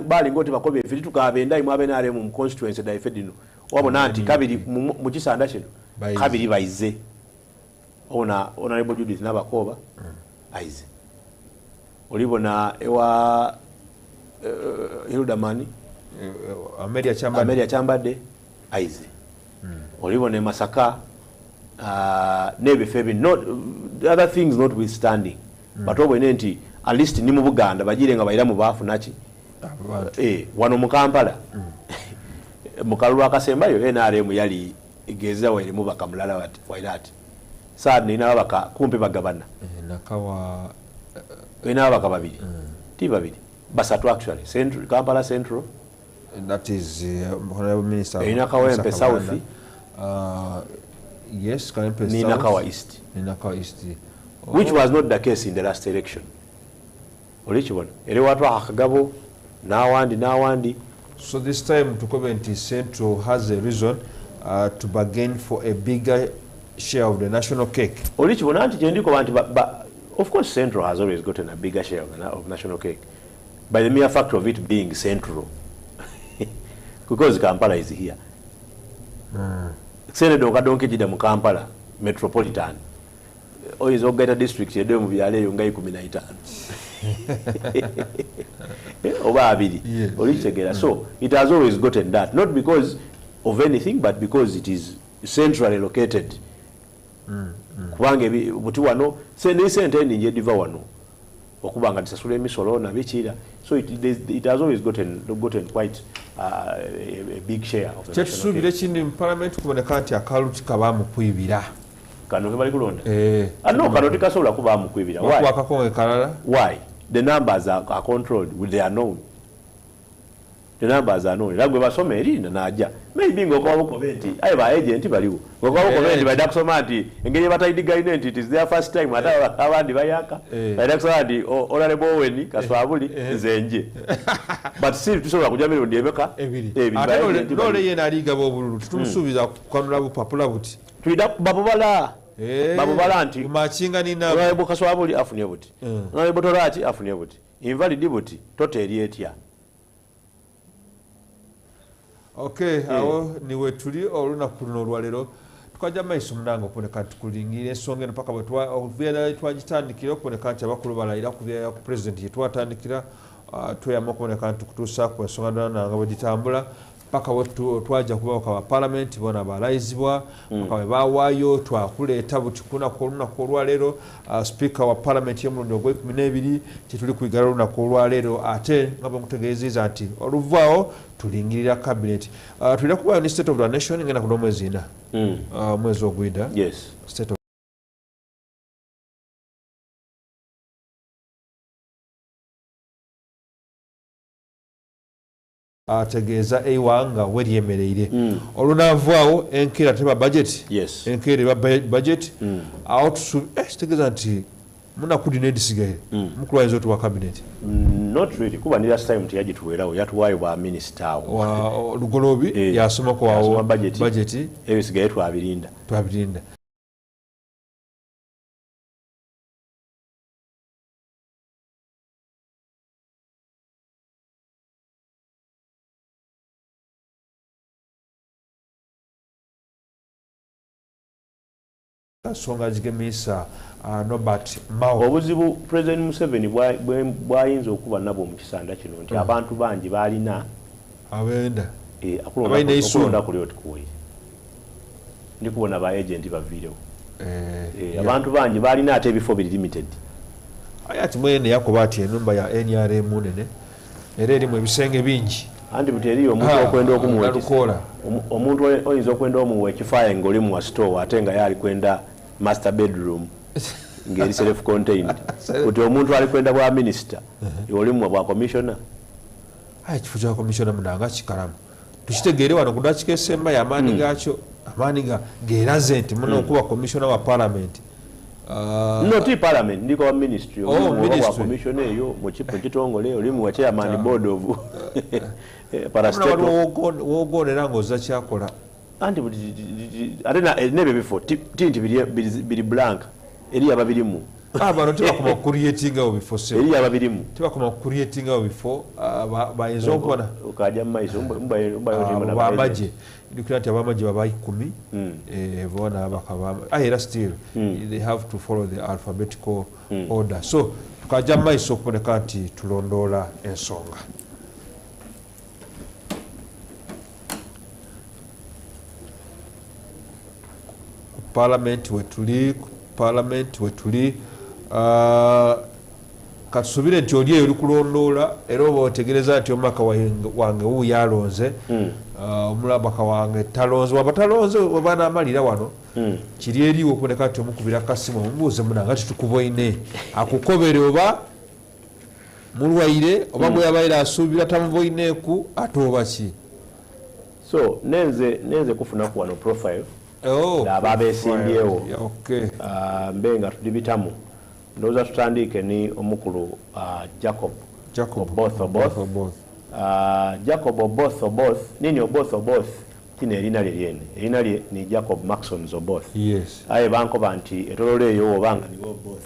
bali ngoti bakobe efiri tukabenda imwe NRM mu constituency da ifedino wabona nti kabiri mu kisanda kino kabiri baize ona honorable Judith nabakoba aize olibona ewa Hildamani Amelia Chambade aize olibona Masaka nebifebi not other things notwithstanding but obwene nti at least ni mu Buganda bagire nga bayira mu bafu naki wano mu Kampala mukalulu akasembayo NRM yali igeza wali mu bakamulala wati wairati sad ni naba baka kumpe bagabana nakawa ina baka babiri ti babiri basatu actually central Kampala Central and that is honorable minister ina kawempe south Yes, Kanempe ni South. Nakawa East. Ni Nakawa East. Which was not the case in the last election. Olichibona. Ere watu akagabo nawandi. So this time to comment Central has a reason to bargain for a bigger share of the national cake. Olichibona anti jendiko bantu of course Central has always gotten a bigger share of national cake by the mere fact of it being Central. Because Kampala is here. Senedo kadonke jida mu Kampala metropolitan. Oyizo ogeta district yedo mu byale yonga 15. Oba abiri. Olichegera. So it has always gotten that, not because of anything but because it is centrally located. Kubange buti wano sente ninje diva wano okubanga tisasula emisolo na bichira. So it has always gotten quite a big share of the national cake. Chini in parliament kuboneka nti akaluti kabamu kwibira. Kano kebali kulonda. No, kano tikasobola kubamu kwibira. Why? The numbers are controlled, they are known. The numbers are known. Lagwe basome eri naja. Maybe ngokwabo comment. Aye ba agent baliwo. Ngokwabo comment bada kusoma ati engeye batayidiga identity, it is their first time ata abandi bayaka. Bada kusoma ati honorable Owen kaswabuli zenje. But still tusobola kujamira ndi emeka ebiri. Ate nole yena aliga bobululu tutumusubiza kwanula bupapula buti. Tuida babubala. Babubala nti machinga nina honorable kaswabuli afunye buti. Honorable Torati afunye buti. Invalid buti totally etya. Okay, awo niwe tuli olunaku luno olwalero tukajja maiso munango okuboneka nti kulingirira ensonga eno paka bwe twagitandikira okuboneka nti abakulu balayira ku bya president yetwatandikira tweyama okuboneka nti kutuusa ku ensonga nanga bwe gitambula paka twaja kubawuka ba parliament bona balayizibwa paka bwe bawaayo twakuleeta buti kunaku olunaku olwaleero speaker wa parliament y'omulundi ogw'ekumi kyetuli kuyigala olunaku olwaleero ate nga bwe mutegeezezza nti oluvaawo tulingirira cabinet. Tulina kubayo ni state of the nation ngenda kuno mwezi ina. Mwezi ogwida. Yes. State of ategeeza eiwanga weryemereire. Olunavaawo enkeera teba budget. Yes. Enkeera eba budget. Awo tutegeeza nti munakudi nedisigaire mukulu ayinza otuwa cabinet. Not really. Kuba ni last time tiyagituweerawo yatuwaayo ba minister awo Lugolobi yasomako wawo budget ebisigaye twabirinda. Songa zigemisa Norbert Mao. Obuzibu President Museveni bwayinza okuba nabo mu kisanda kino nti abantu bangi balina abenda akulonda kuli otikuwe ndi kubona ba agent bavirewo abantu bangi balina ate ebifo biri limited. Ayati mwene yakoba ati enumba ya NRM nene era erimu ebisenge bingi andi buteriyo omuntu okwenda okumuwekisa omuntu oyinza okwenda omuwa ekifaye ng'oli mu store ate nga yali kwenda master bedroom ngeri self contained kuti omuntu ali kwenda bwa minister oli mu bwa commissioner kifo kya commissioner munanga kikalamu tukitegeere wano kudakika esemba y'amaanyi gaakyo amaanyi geeraze nti muno okuba commissioner wa parliament. No ti parliament ndiko wa ministry wa commissioner eyo mu kitongole oli mu chairman board of wogonera ng'ozza kyakola anti ate nebe bifo tinti biri blank eri ababirimu bano tebakoma kucreatingawo bifo eri ababirimu tebakoma kucreatingawo bifo bayinza okubona okajja mu maiso bamagye ndikira nti abamagye baba 10 bona era still they have to follow the alphabetical order. So tukajja mu maiso okuboneka nti tulondoola ensonga. Parliament wetuli katusubire nti oli eyo likulondoola era oba otegereza nti omubaka wange wuuyo alonze omulabaka wange talonze waba talonze weba naamalira wano kiri eriwo okuboneka nti omukubira kasimu omubuuze munanga titukuboine akukobere oba mulwaire oba bwe yabaire asuubira tamuboineeku ate oba ki. So nenze kufuna ku wano profile aba beesimbyewo okay. Mbe nga tudibitamu ndowooza tutandike ni omukulu Jacob Oboth. Jacob Oboth nini Oboth kino erina lye lyene erina lye ni Jacob Maxon Oboth. Yes. Aye bankoba nti etololo eyo obanga ni Oboth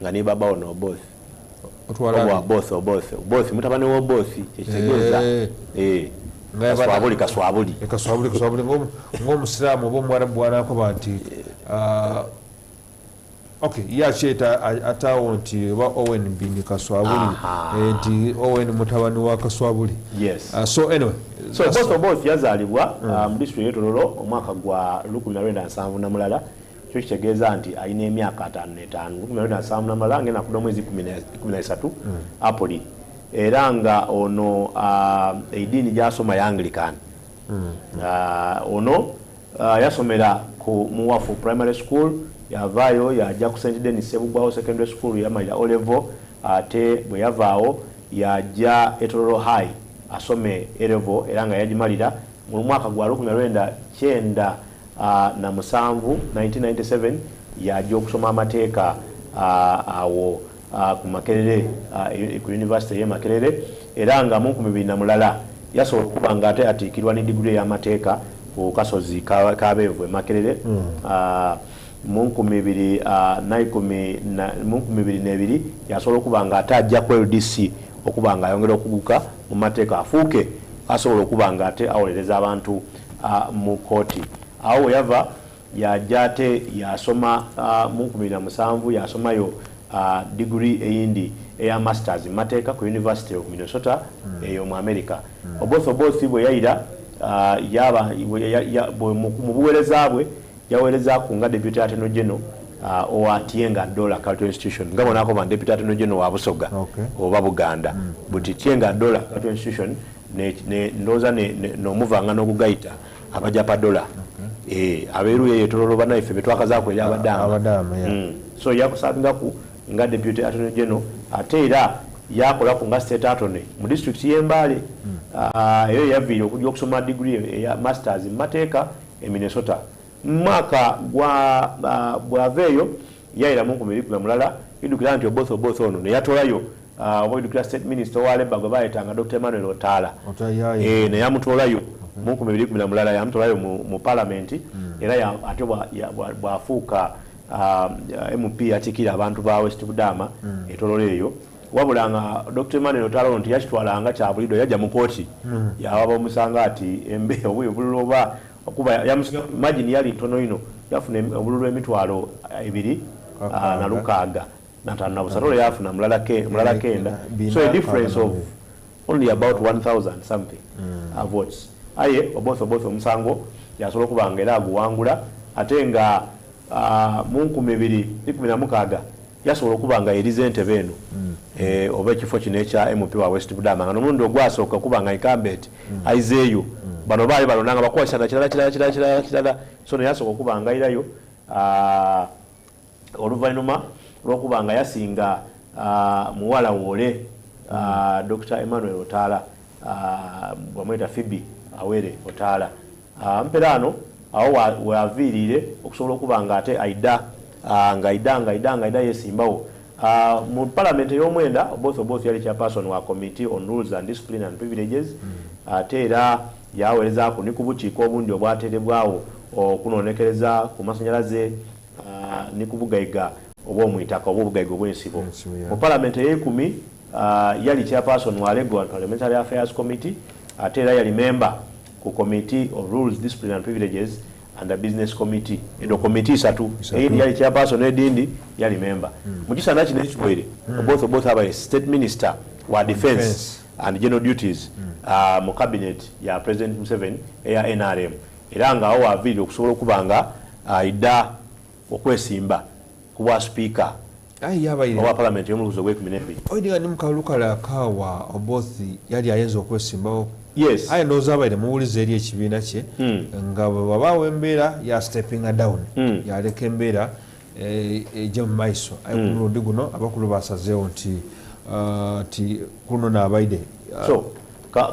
nga ni baba ono Oboth. Oboth mutabani wa Oboth ekitegeeza kaswabuli ng'omusiraamu oba omwarabu bwanakoba nti okay yakyeta ataawo nti oba Owen Mbini Kaswabuli nti Owen mutabani wa Kaswabuli. Yes. So anyway, so Oboth yazaalibwa mu district y'Etololo omwaka gwa 1970 kyo kitegeeza nti alina emyaka 55 1970 ngenda kuda mwezi 13 April era nga ono eddiini gy'asoma ya Anglican. Ono yasomera ku Muwafu Primary School yavaayo yajja ku St. Denis Sebugwawo Secondary School yamalira O level ate bwe yavaawo yajja Etololo High asome A level era nga yagimalira mu mwaka gwa 1997 1997 yajja okusoma amateeka awo ku Makerere ku University y'e Makerere era nga mu 2000 yasobola okuba nga ate atiikirwa ne degree y'amateeka ku kasozi kabeevu e Makerere. Mu 2022 yasobola okuba nga ate ajja ku LDC okuba nga ayongera okuguka mu mateeka afuuke asobola okuba nga ate awolereza abantu mu kooti. Awo we yava yajja ate yasoma mu 2007 yasomayo degree eyindi eya masters in mateeka ku University of Minnesota eyo mu America. Oboth bwe yayira mu buweereza bwe yaweereza ku nga deputy attorney general owa Tienga Dollar Cultural Institution nga bonako ba deputy attorney general wa Busoga oba Buganda buti Tienga Dollar Cultural Institution ne ndoza n'omuvanga n'okugayita abajapa dola abeeru Etololo banaife betwakazaako eri abadaama. So yakusabinga ku nga deputy attorney general ate era yakola ku nga state attorney mu district y'Embale. Eyo yaviire okujja okusoma degree eya masters in mateeka e Minnesota. Mwaka bwaveeyo yayira mu 2010 idukira nti Oboth ono ne yatolayo oba idukira state minister wa Labour gwe bayitanga Dr. Emmanuel Otaala ne yamutolayo mu 2010 yamutolayo mu parliament era ate bwafuuka MP atikira abantu ba West Budama Etololo eyo wabula nga Dr. Emmanuel Otaala ono yakitwalanga kya bulido yajja mu kooti yawaba omusanga ati embe obululu oba okuba imagine yali ntono ino yafuna obululu emitwalo 2 na lukaaga natana busatolo yafuna mulala kenda. So a difference of only about 1,000 something votes. Aye Oboth omusango yasobola okubanga era aguwangula ate nga mu 2016 yasobola okubanga erize entebe eno oba ekifo kino ekya MP wa West Budama nga n'omulundi ogwasooka okubanga incumbent aizeeyo bano baali balonanga bakwasana kirala so ne yasobola okubanga ayirayo oluvannyuma lw'okubanga yasinga muwala woole Dr. Emmanuel Otaala bwamweta Phoebe Awere Otaala mperano awo waviirire okusobola okuba nga ate aida yesimbawo mu parliament ey'omwenda Oboth yali chairperson wa committee on rules and discipline and privileges ate era yaweerezaako ne ku bukiiko obundi obwateerebwawo okunonekereza ku masanyalaze ne ku bugayiga obw'omwitaka oba obugayiga obw'ensibo. Mu parliament ey'ekumi yali chairperson wa Legal and Parliamentary Affairs Committee ate era yali member ku committee of rules discipline and privileges and the business committee edo committee isatu eyindi yali chairperson edindi yali member. Mu kiseera kino ekiwere Oboth aba state minister wa defense and general duties mu cabinet ya President Museveni eya NRM era nga awo waviire okusobola okuba nga aida okwesimba kuba speaker owa parliament y'omuluguzo gw'ekumi oyidiga ni mukalukala akawa Oboth yali ayenza okwesimbawo. Yes. Aye ndowooza abaire muwuliza eri ekibiina kye nga bwebabaawo embeera ya stepping down yaleka embeera ejja mu maaso aye ku mulundi guno abakulu basazeewo nti kuno naabaide. So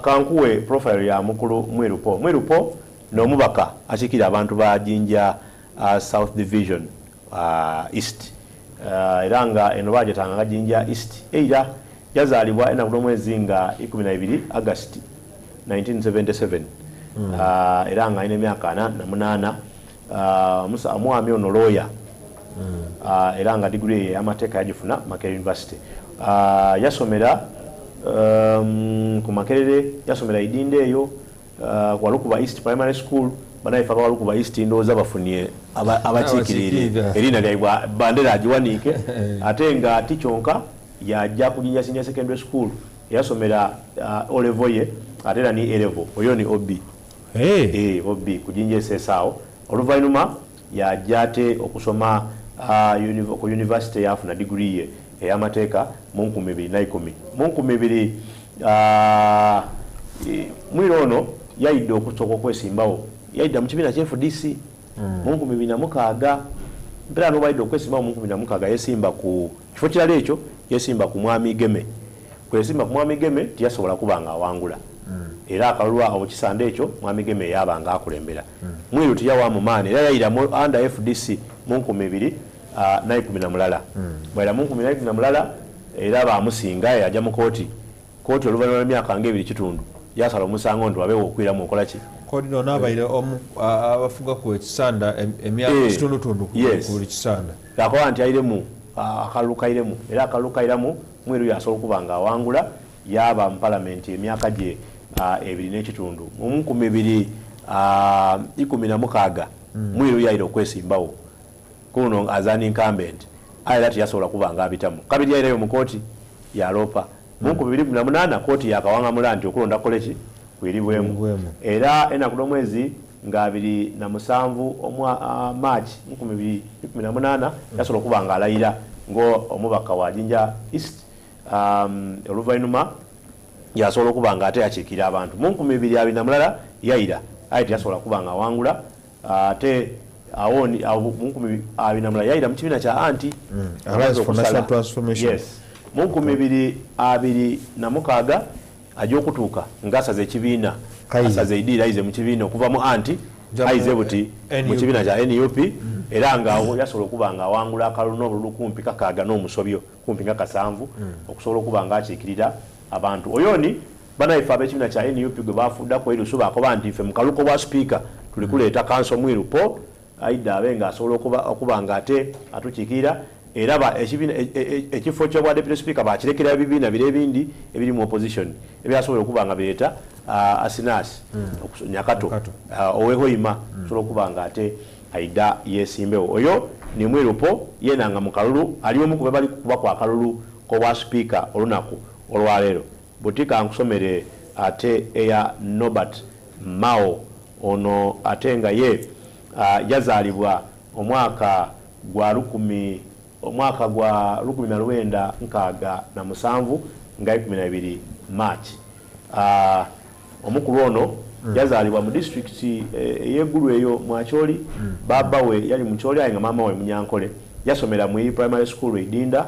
kankuwe profile ya mukulu Mweru Paul n'omubaka akiikirira abantu ba Jinja South Division East era nga eno bagyetanga Jinja East era yazaalibwa enaku n'omwezi nga 12 August 1977 era nga alina emyaka 48 omwami ono lawyer era nga degree y'amateeka yagifuna Makerere University yasomera ku Makerere yasomera idinde eyo kwa Lukuba East Primary School banaifa kwa Lukuba East ndowooza bafunye abakiikirire erina lyabwe bandera agiwanike ate nga tikyonka yajja ku Jinja Senior Secondary School yasomera O level ye ate era ni A level oyo ni OB OB ku Jinja SSAO oluvannyuma yajja ate okusoma ku university yafuna degree ye ey'amateeka mu 2010 mu 2000 mwiro ono yayidde okusooka okwesimbawo yayidda mu kibiina kya FDC mu 2006 mpera n'obayidde okwesimbawo mu 2006 yesimba ku kifo kirala ekyo yesimba ku Mwami Geme kwesimba ku Mwami Geme tiyasobola kuba nga awangula era akalulwa obukisande ekyo Mwami Geme yabanga akulembera mwiru tiyawa mu maani era yayira mu under FDC mu 2010 bwera mu 2010 era bamusinga yajja mu kooti oluvannyuma lw'emyaka nga 2 kitundu yasala omusango nti wabeewo okwiramu okola ki koodi no n'abaire omu abafuga ku ekisanda emyaka kitundutundu ku buli kisanda yakoba nti ayiremu akalulu kairemu era akalulu kairamu mwiru yasobola okuba nga awangula yaba mu palamenti emyaka gye 2 n'ekitundu mu 2016 mwiru yayira okwesimbawo kuno as an incumbent era tiyasobola kuba nga abitamu kabiri yayirayo mu kooti yaloopa mu 2018 kooti yakawangamula nti okulonda koleki kwiribwemu era enaku n'omwezi nga 27 March 2018 yasobola okuba nga alayira ng'omubaka wa Jinja East oluvannyuma yasobola okuba nga ate yakiikira abantu mu 2020 yayira ate yasobola kuba nga awangula ate awoni mu 2020 yayira mu kibiina kya anti Alliance for National Transformation yes mu 2026 ajja okutuuka ng'asaze ekibiina asaze idiira ayize mu kibiina okuva mu anti ayize buti mu kibiina kya NUP era nga yasobola okuba nga awangula akalulu n'obululu kumpi kakaaga n'omusobyo kumpi nga 7 okusobola okuba nga akiikirira abantu oyoni banaife ab'ekibiina kya NUP gwe bafuddako erusu bakoba nti ffe mu kaluko bwa sipiika tuli kuleeta kanso mwiru po ayidde abe nga asobola okuba nga ate atukiikirira era ekifo ky'obwa deputy speaker bakirekera ebibiina bire ebindi ebiri mu opposition ebyasobola okuba nga bireeta asinas nyakato owehoima sobola okuba nga ate aida yesimbewo oyo ni mwirupo yenanga mu kalulu ali omu ku bali kuba kwa kalulu k'obwa speaker olunaku olwaleero butika nkusomere ate eya Norbert Mao ono ate nga ye yazaalibwa omwaka gwa 1967 nga 12 March omukulu ono yazaalibwa mu district ey'eggulu eyo Mwacholi baba we yali Mucholi ayenga mama we Munyankole yasomera mu primary school Idinda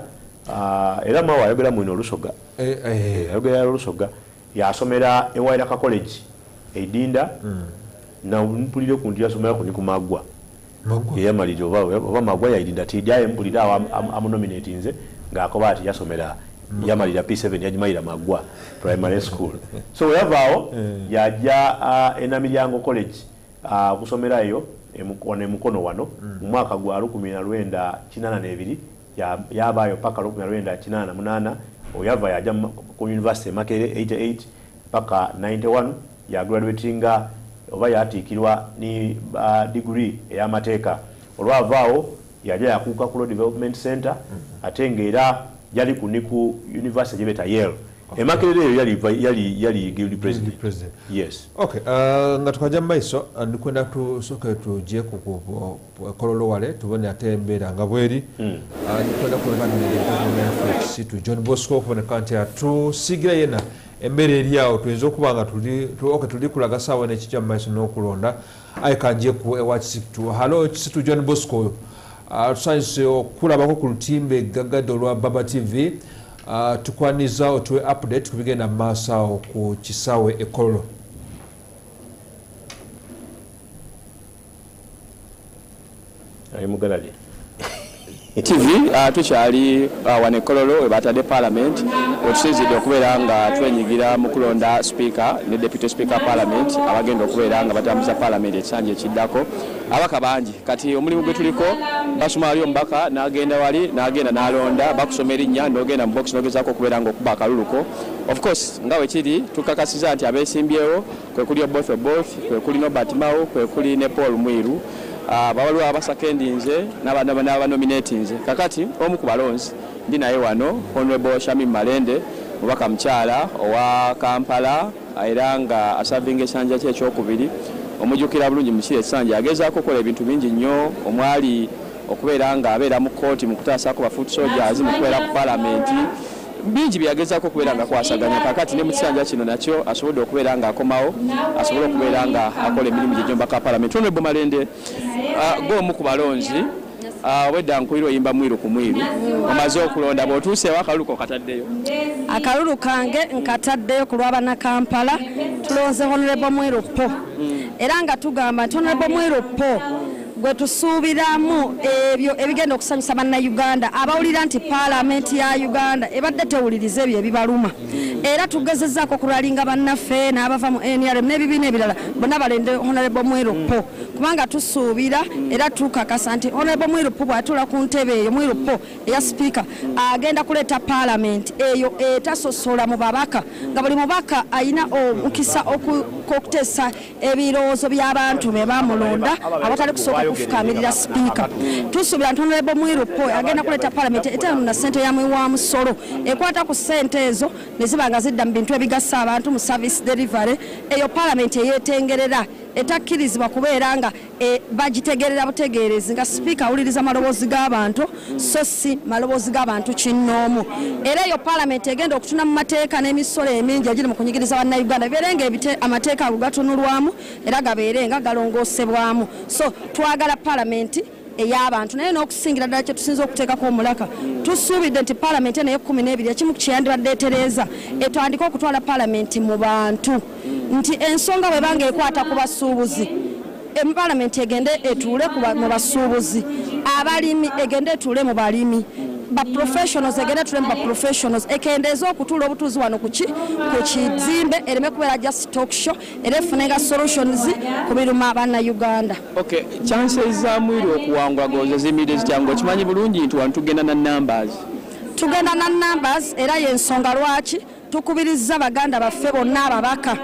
era mawa ayogera mu Olusoga ayogera Olusoga yasomera e Wairaka College Idinda na mpulire ku ndi yasomera ku Nikumagwa yamalije oba magwa ya Idinda tidyaye mpulire amunominate nze ng'akoba ati yasomera yamalira P7 yajimalira Magwa primary school so yavaawo yajja Enamiryango College kusomerayo emukono wano mu mwaka gwa 1982 yabaayo paka 1988 oyava yajja ku University Makerere 88 paka 91 ya graduatinga oba yatiikirwa ni degree ey'amateeka olwavaawo yajja yakuuka ku Law Development Center ate ng'era yali ku Niku University gyebeta Yale Makerere eyo yali guild president yes okay nga tukajja mu maiso ndikwenda tusooke tujje ku kololo wale tubone ate embeera nga bweri ndikwenda kuleka ntu John Bosco okuboneka nti atusigira yena embeera eri awo tuyinza okuba nga tuli kulaga saawa nekijja mu maiso n'okulonda aye kanjye ku ewa Kisitu halo Kisitu John Bosco tusanyuse okulabako ku lutimbe gaggadde olwa Baba TV tukwaniza otuwe update kubigenda mu maaso awo ku kisaawe Ekolo. Mugalali TV tukyali wane Kololo we batadde parliament otusinzidde okubeera nga twenyigira mu kulonda speaker ne deputy speaker parliament abagenda okubeera nga batambuza parliament ekisanja ekiddako abaka bangi kati omulimu gwe tuliko basoma ali omubaka n'agenda wali n'agenda n'alonda bakusoma erinnya n'ogenda mu box n'ogezaako okubeera nga okuba akaluluko of course nga we kiri tukakasiza nti abeesimbyewo kwe kuli Oboth kwe kuli Norbert Mao kwe kuli ne Paul Mwiru bawaliwo abasakendinze n'abanominatinze kakati omu ku balonzi ndi naye wano Honorable Shamim Malende mubaka mukyala owa Kampala era nga asavinga essanja kye ekyokubiri omujjukira bulungi mu kiri essanja agezaako okukola ebintu bingi nnyo omwali okubeera nga abeera mu kooti mu kutaasaako ba foot soldiers mu kubeera ku palamenti bingi byagezaako okubeera nga kwasaganya kakati ne mu kisanja kino nakyo asobodde okubeera nga akomawo asobole okubeera nga akola emirimu gye gy'omubaka palamenti. Honorable Malende gw'omu ku balonzi wedda nkuira oyimba mwiru ku mwiru omaze okulonda bw'otuuseewo akalulu kataddeyo akalulu kange nkataddeyo ku lw'abana Kampala tulonze Honorable Mwiru Po era nga tugamba nti Honorable Mwiru Po gwe tusuubiramu ebyo ebigenda okusanyusa bannayuganda abawulira nti paalamenti ya Uganda ebadde tewuliriza ebyo ebibaluma era tugezezzaako okulwalinga bannaffe n'abava mu NRM n'ebibiina ebirala bonna balende Honorable Mwiru Po kubanga tusuubira era tukakasa nti Honorable Mwiru Po bw'atuula ku ntebe eyo Mwiru Po eya sipiika agenda kuleeta paalamenti eyo etasosola mu babaka nga buli mubaka ayina omukisa okuteesa ebirowoozo by'abantu be bamulonda abatali kusooka kufukamirira sipiika. Tusuubira nti Honorable Mwiru Po agenda kuleeta paalamenti etanu na ssente ya mwiwa musolo ekwata ku ssente ezo ne ziba nga zidda mu bintu ebigasa abantu mu service delivery eyo paalamenti eyeetengerera etakkirizibwa kubeera nga bagitegerera butegeerezi nga sipiika awuliriza maloboozi g'abantu so si maloboozi g'abantu kinnoomu era eyo paalamenti egenda okutuna mu mateeka n'emisolo emingi egiri mu kunyigiriza bannayuganda bibeere nga amateeka ago gatunulwamu era gabeere nga galongoosebwamu so twagala paalamenti ey'abantu naye n'okusingira ddala kye tusinza okuteekako omulaka tusuubidde nti paalamenti eno ey'e12 ekimu kyeyandibadde etereeza etandika okutwala paalamenti mu bantu nti ensonga bwebanga ekwata ku basuubuzi paalamenti egende etuule mu basuubuzi abalimi egende etuule mu balimi ba professionals egenda etuule mu ba professionals ekendeeza okutuula obutuuzi wano ku kizimbe ereme kubeera just talk show era efunenga solutions ku biruma bannayuganda. Okay, chances za Mwiru okuwangula goze zimide zityango kimanyi bulungi nti wano tugenda na numbers era y'ensonga lwaki tukubiriza baganda baffe bonna ababaka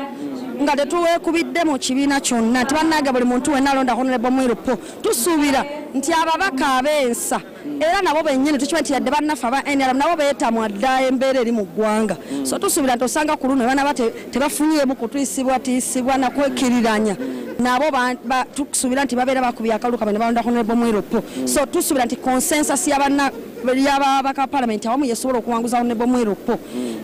nga tetuweekubidde mu kibiina kyonna nti bannange buli muntu wenna alonda Honorable Mwiru Po tusuubira nti ababaka ab'ensa era nabo bennyini tukiba nti yadde bannaffe aba NRM nabo beetamwa dda embeera eri mu ggwanga so tusuubira nti osanga ku luno banaba tebafunyeemu kutiisibwa nakwekiriranya nabo tusuubira nti babeera bakubya akalulu kamwe ne balonda Honorable Mwiru Po so tusuubira nti consensus y'ababaka paalamenti awamu yesobola okuwanguza Honorable Mwiru Po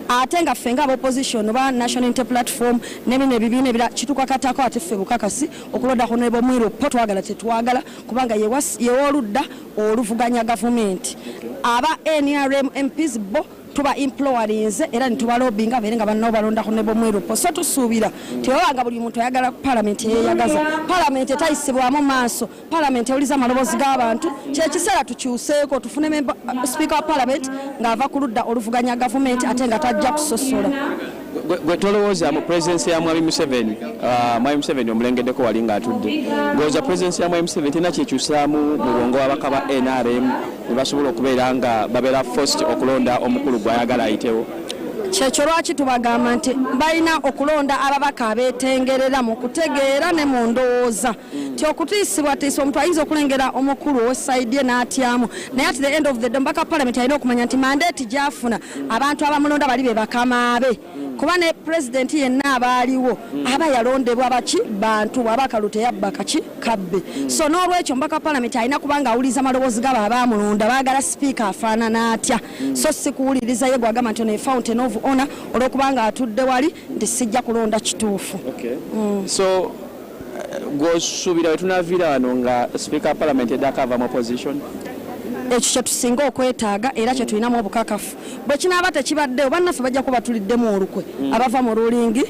ate nga ffe nga opposition oba National Unity Platform n'ebino ebibiina ebira kitukakatako ate ffe bukakasi okulonda Honorable Mwiru Po twagala tetwagala kubanga yewooludda oluvuganya gavumenti aba NRM MPs bo tuba implorinze era nitubalobinga beere nga bannabo balonda Honorable Mwiru Po so tusuubira tewabanga buli muntu ayagala paalamenti eyeyagaza paalamenti etayisibwamu maaso paalamenti ewuliza amaloboozi g'abantu kyekiseera tukyuseeko tufune speaker wa paalamenti ng'ava ku ludda oluvuganya gavumenti ate nga tajja kusosola. Gwe tolowooza mu presidency ya Mwami Museveni omulengeddeko wali ng'atudde ng'olowooza presidency ya Mwami Museveni tena kyekyusaamu mu bwongo bw'abaka ba NRM ne basobola okubeera nga babeera forced okulonda omukulu gw'ayagala ayitewo? kyekyo lwaki tubagamba nti balina okulonda ababaka abeetengerera mu kutegeera ne mu ndowooza ti okutiisibwatiisibwa omuntu ayinza okulengera omukulu ow'essaidi ye n'atyamu naye at the end of the day omubaka paalamenti alina okumanya nti mandeeti gy'afuna abantu abamulonda bali be bakama be kuba ne pulezidenti yenna abaaliwo aba yalondebwa baki bantu bw'abakalu teyabba kaki kabbe so n'olwekyo omubaka paalamenti alina kubanga awuliriza amaloboozi gabo abaamulonda baagala sipiika afaanana atya so si kuwuliriza ye gwagamba nti ono fountain of honor olwokubanga atudde wali nti sijja kulonda kituufu. So gwosuubira wetunaviira wano nga sipiika paalamenti eddako ava mu opposition? Ekyo kye tusinga okwetaaga era kye tulinamu obukakafu bwe kinaaba tekibaddewo bannaffe bajja kuba tuliddemu olukwe abava mu rulingi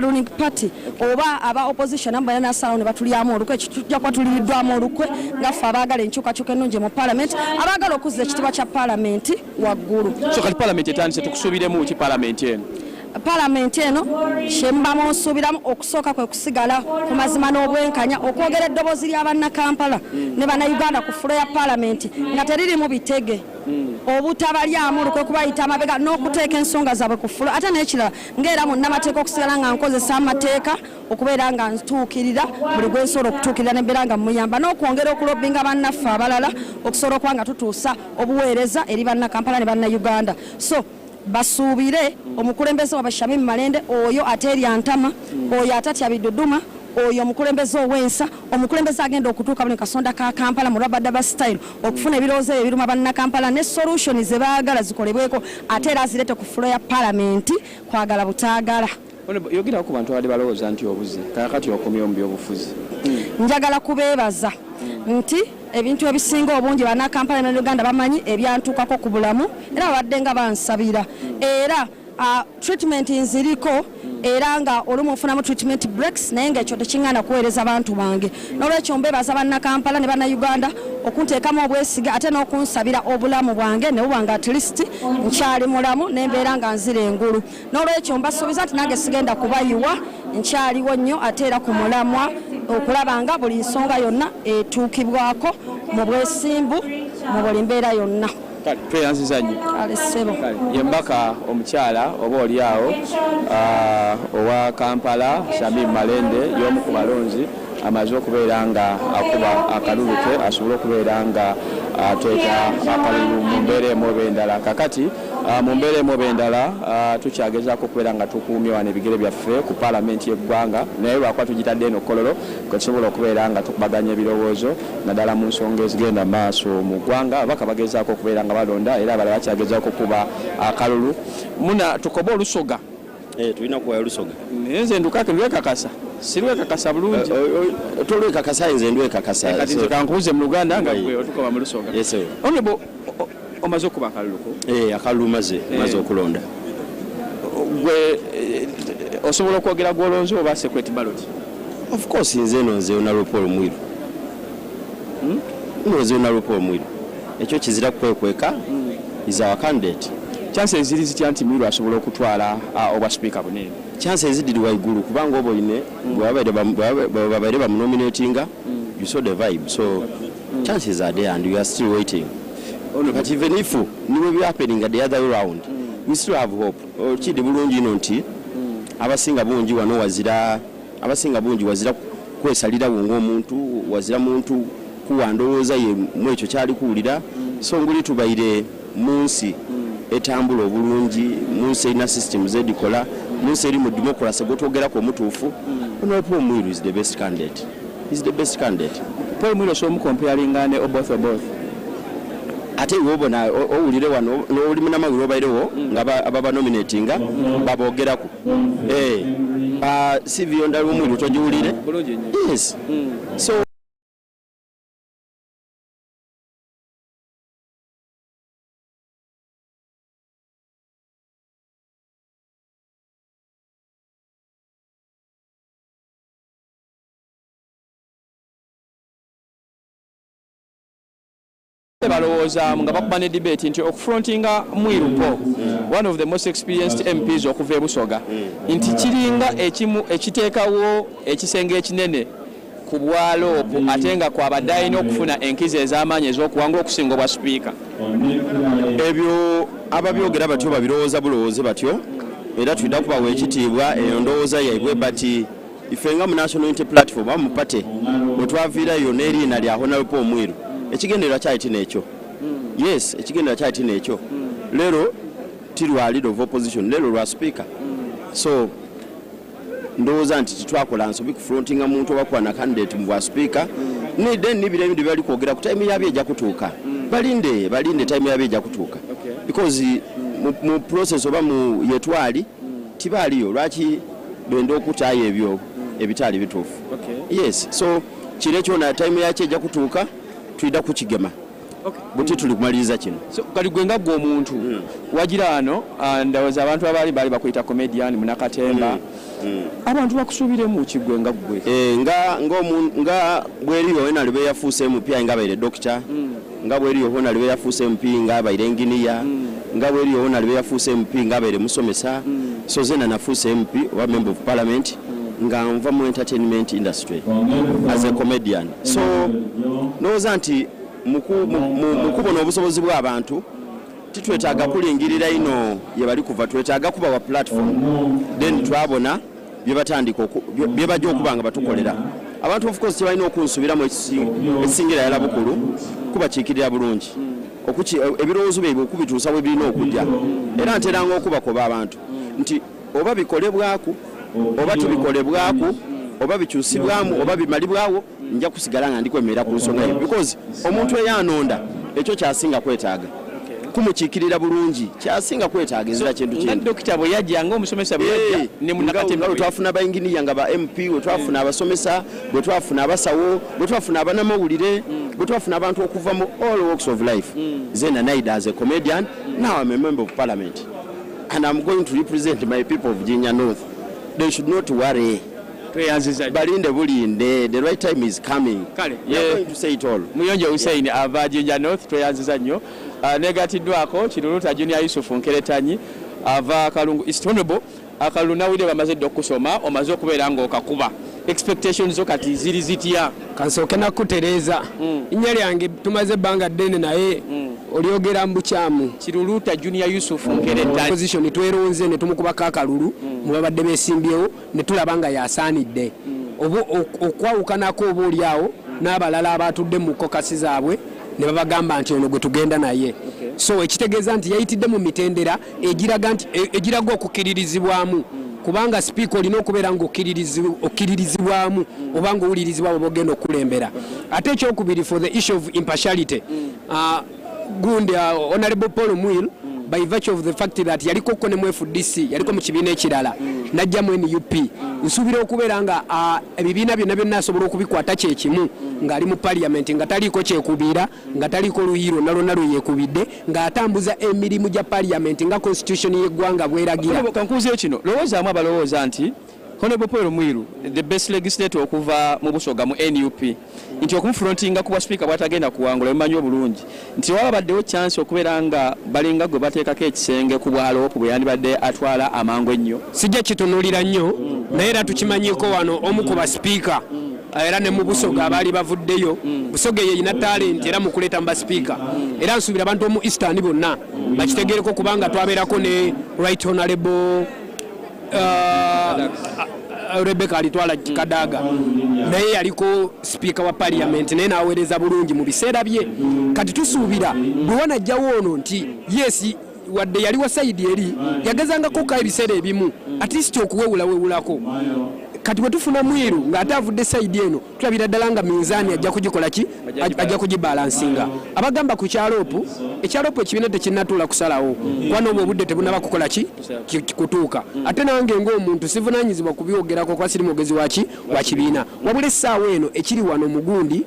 ruling party oba aba opposition amba yana sawo ne batulyamu olukwe tujja kwa tuliddwamu olukwe ngaffe abaagala enkyukakyuka ennungi mu parliament abaagala okuzza ekitiibwa kya parliament waggulu. So kati parliament etandise tukusuubiremu ki parliament eno? Parliament eno kyembamu nsuubiramu okusooka kwe kusigala ku mazima n'obwenkanya okwogera eddoboozi ly'abannakampala ne bannayuganda ku fulo ya parliament nga teririmu bitege obutabalyamu olukwe kubayita amabega n'okuteeka ensonga zaabwe ku fulo ate n'ekirala ng'era mu nnamateeka okusigala nga nkozesa amateeka okubeera nga ntuukirira buli gwensobola okutuukirira nembeera nga muyamba n'okwongera okulobinga bannaffe abalala okusobola okuba nga tutuusa obuweereza eri bannakampala ne bannayuganda. So basuubire omukulembeze wa Bashamim Malende oyo aterya ntama oyo atatya biduduma oyo omukulembeze ow'ensa omukulembeze agenda okutuuka buli kasonda ka Kampala mu Rabadaba style okufuna ebirowoozo ebiruma bannakampala ne solution ze baagala zikolebweko ate era azirete ku fulo ya parliament kwagala butaagala. Yogera ku bantu abali balowooza nti obuzi kakati okomye mu byobufuzi. Njagala kubeebaza nti ebintu ebisinga obungi bannakampala ne Uganda bamanyi ebyantukako ku bulamu era babadde nga bansabira era treatment nziriko era nga olumu ofunamu treatment breaks naye ng'ekyo tekiŋŋaana kuweereza bantu bange n'olwekyo mbeebaza bannakampala ne bannayuganda okunteekamu obwesiga ate n'okunsabira obulamu bwange ne buba nga at least nkyali mulamu n'embeera nga nzira engulu n'olwekyo mbasuubiza nti nange sigenda kubayiwa nkyaliwo nnyo ate era ku mulamwa okulaba nga buli nsonga yonna etuukibwako mu bwesimbu mu buli mbeera yonna. Yembaka omukyala oba oliawo owa Kampala Shamim Malende y'omu ku balonzi amaze okubeera nga akuba akalulu ke asobole okubeera nga ateeka akalulu mu mbeera emu oba endala. Kakati mu mbeera emu oba endala tukyagezaako okubeera nga tukuumye wano ebigere byaffe ku paalamenti y'eggwanga naye lwakuba tugitadde eno kololo kwe tusobola okubeera nga tukubaganya ebirowoozo naddala mu nsonga ezigenda maaso mu ggwanga abaka bagezaako okubeera nga balonda era abalala bakyagezaako okuba akalulu. Muna tukobe olusoga tulina kuwa olusoga naye nze ndukake lwekakasa sirwekakasa bulungi tolwekakasa nze ndwekakasa kati kankubuze mu Luganda nga gwe otukoba mu lusoga. Honorable omaze okuba akaluluko? Akalulu maze okulonda. Gwe osobola okwogera gwolonze oba secret ballot? Of course nze eno nze Honorable Paul Mwiru nze Honorable Paul Mwiru ekyo kizira kwekweka is our candidate. Chances ziri zitya nti Mwiru asobola okutwala obwa speaker bunene? Chances zidiri waigulu kubanga oba oyine bwabaire bamunominatinga you saw the vibe so chances are there and we are still waiting. But even if it will be happening at the other way around we still have hope. Kidi bulungi ino nti abasinga bungi wano wazira kwesalira wongo omuntu wazira muntu kuwandowooza ye mwekyo kyali kuwulira so nguli tubaire munsi etambula obulungi munsi erina systems edikola munsi eri mu democracy gwetwogerako omutuufu. Honorable Paul Mwiru is the best candidate. He's the best candidate. Paul Mwiru so omukompyaringane both ate wobona owulire wano n'oli munamawulire obairewo nga ababanominatinga babogerako Sivio Ndalo Mwiru togiwulire? Yes. So balowooza nga bakuba ne debate nti okufrontinga Mwiru Paul one of the most experienced MPs okuva e Busoga nti kiringa ekimu ekiteekawo ekisenge ekinene ku bwalo ate nga kwabadde alina okufuna enkizo ez'amaanyi ez'okuwangula okusinga obwa sipiika. Ebyo ababyogera batyo babirowooza bulowooze batyo era tulina kubawa ekitiibwa eyo ndowooza yaibwe bati ife nga mu National Unity Platform amu pate bwe twaviirayo n'eriina lya Honorable Paul Mwiru ekigendererwa kyali nekyo. Yes, ekigendererwa kyali nekyo. Lero tilwa leader of opposition, lero lwa speaker. So ndowooza nti titwakola nsobi kufrontinga muntu obakwana candidate mu bwa speaker then nibira ebintu byali kwogera ku time yabye ejja kutuuka. Balinde time yabye ejja kutuuka because mu process oba mu yetwali tibaaliyo lwaki benda okutaayo ebyo ebitali bituufu. Yes, so kirekyo na time yakye ejja kutuuka tulida kukigema buti tuli kumaliriza kino. So kali gwenga gwo omuntu wagira ano ndaweza abantu abali bali bakuyita comedian munakatemba abantu bakusubire mu kigwenga gwe nga bweriyo ena libe yafuuse MP nga baire doctor nga bweriyo hona libe yafuuse MP nga baire engineer nga bweriyo hona libe yafuuse MP nga baire musomesa so zena nafuuse MP wa member of parliament nga nva mu entertainment industry as a comedian. So noza nti mukubona obusobozi bw'abantu titwetaaga kulingirira ino ye bali kuva twetaaga kuba wa platform then twabona bye batandika bye bajja okubanga batukolera abantu of course tebalina okunsubiramu ekisingira yala bukulu kubakiikirira bulungi ebirowoozo byebwe okubituusa bwe birina okujja era nteranga okubakoba abantu nti oba bikolebwaku oba tibikolebwaku oba bikyusibwamu oba bimalibwawo nja kusigala nga ndikwemerera ku nsonga eyo because omuntu eyanonda ekyo kyasinga kwetaaga kumukiikirira bulungi kyasinga kwetaaga ezira kintu kindi. Nga dokita bwe yajja nga omusomesa bwe yajja ne munakatemba bwe twafuna bayinginiya nga ba MP bwe twafuna abasomesa bwe twafuna abasawo bwe twafuna abanamawulire bwe twafuna abantu okuva mu all walks of life. Then Naida as a comedian, now I'm a member of parliament and I'm going to represent my people of Jinja North. They should not worry. Balinde bulinde, the right time is coming. Kale, you're going to say it all. Muyonjo Hussein ava Jinja North tweyanziza nnyo. Negatiddwako Kiruluta Junior Yusuf Nkeretanyi ava Kalungu East Honorable akaluna wile bamaze okusoma omaze okubeera nga okakuba expectations zo kati ziri zitya kansooke nakutereza innya lyange tumaze ebbanga ddene naye olyogera mbukyamu Kiruluta Junior Yusuf Nkeretanyi position tweronze ne tumukubako akalulu mu babadde beesimbyewo ne tulaba nga yasaanidde okwawukanako oba olyawo n'abalala abatudde mu kokasi zaabwe ne babagamba nti ono gwe tugenda naye. So ekitegeeza nti yayitidde mu mitendera egiraga okukkiririzibwamu kubanga speaker olina okubeera nga okkiririzibwamu oba nga owulirizibwa bwe ogenda okulembera. Ate ekyokubiri for the issue of impartiality gundi Honorable Paul Muil by virtue of the fact that yaliko ne mu FDC yaliko mu kibiina ekirala najja mu NUP nsuubira okubeera nga ebibiina byonna asobola okubikwata kyekimu ng'ali mu parliament nga taliiko kyekubiira nga taliiko luyiiro nalwonna lwe yeekubidde ng'atambuza emirimu gya parliament nga constitution y'eggwanga bweragira. Kankuuzeyo kino lowoozaamu abalowooza nti Honorable Paul Muiru the best legislator okuva mu Busoga mu NUP nti okumufrontinga kuba speaker bwatagenda kuwangula emanyi obulungi nti wabaddewo chance okubeera nga balinga gwe bateekako ekisenge ku bwalo bwe yandibadde atwala amangu ennyo. Sijja kitunuulira nnyo naye era tukimanyiiko wano omu ku ba speaker era ne mu Busoga abaali bavuddeyo Busoga yeyina talent era mu kuleeta mu baspiika era nsuubira abantu omu Eastern bonna bakitegereko kubanga twabeerako ne Right Honorable Rebecca alitwala Kadaga naye yaliko speaker wa parliament naye naweereza bulungi mu biseera bye kati tusuubira bwe wanajjawo ono nti yes wadde yali wa side eri yagezangako ka ebiseera ebimu at least okuwewulako kati bwe tufuna Mwiru ng'ate avudde side eno tulabira ddala nga minzaani ajja kugikola ki ajja kugibalansinga abagamba ku kyalopu ekyalopu ekibiina tekinnatuula kusalawo kwana obwo obudde tebunaba kukola ki kutuuka ate nange ng'omuntu sivunaanyizibwa kubyogerako kuba siri mwogezi wa kibiina wabula essaawa eno ekiri wano mugundi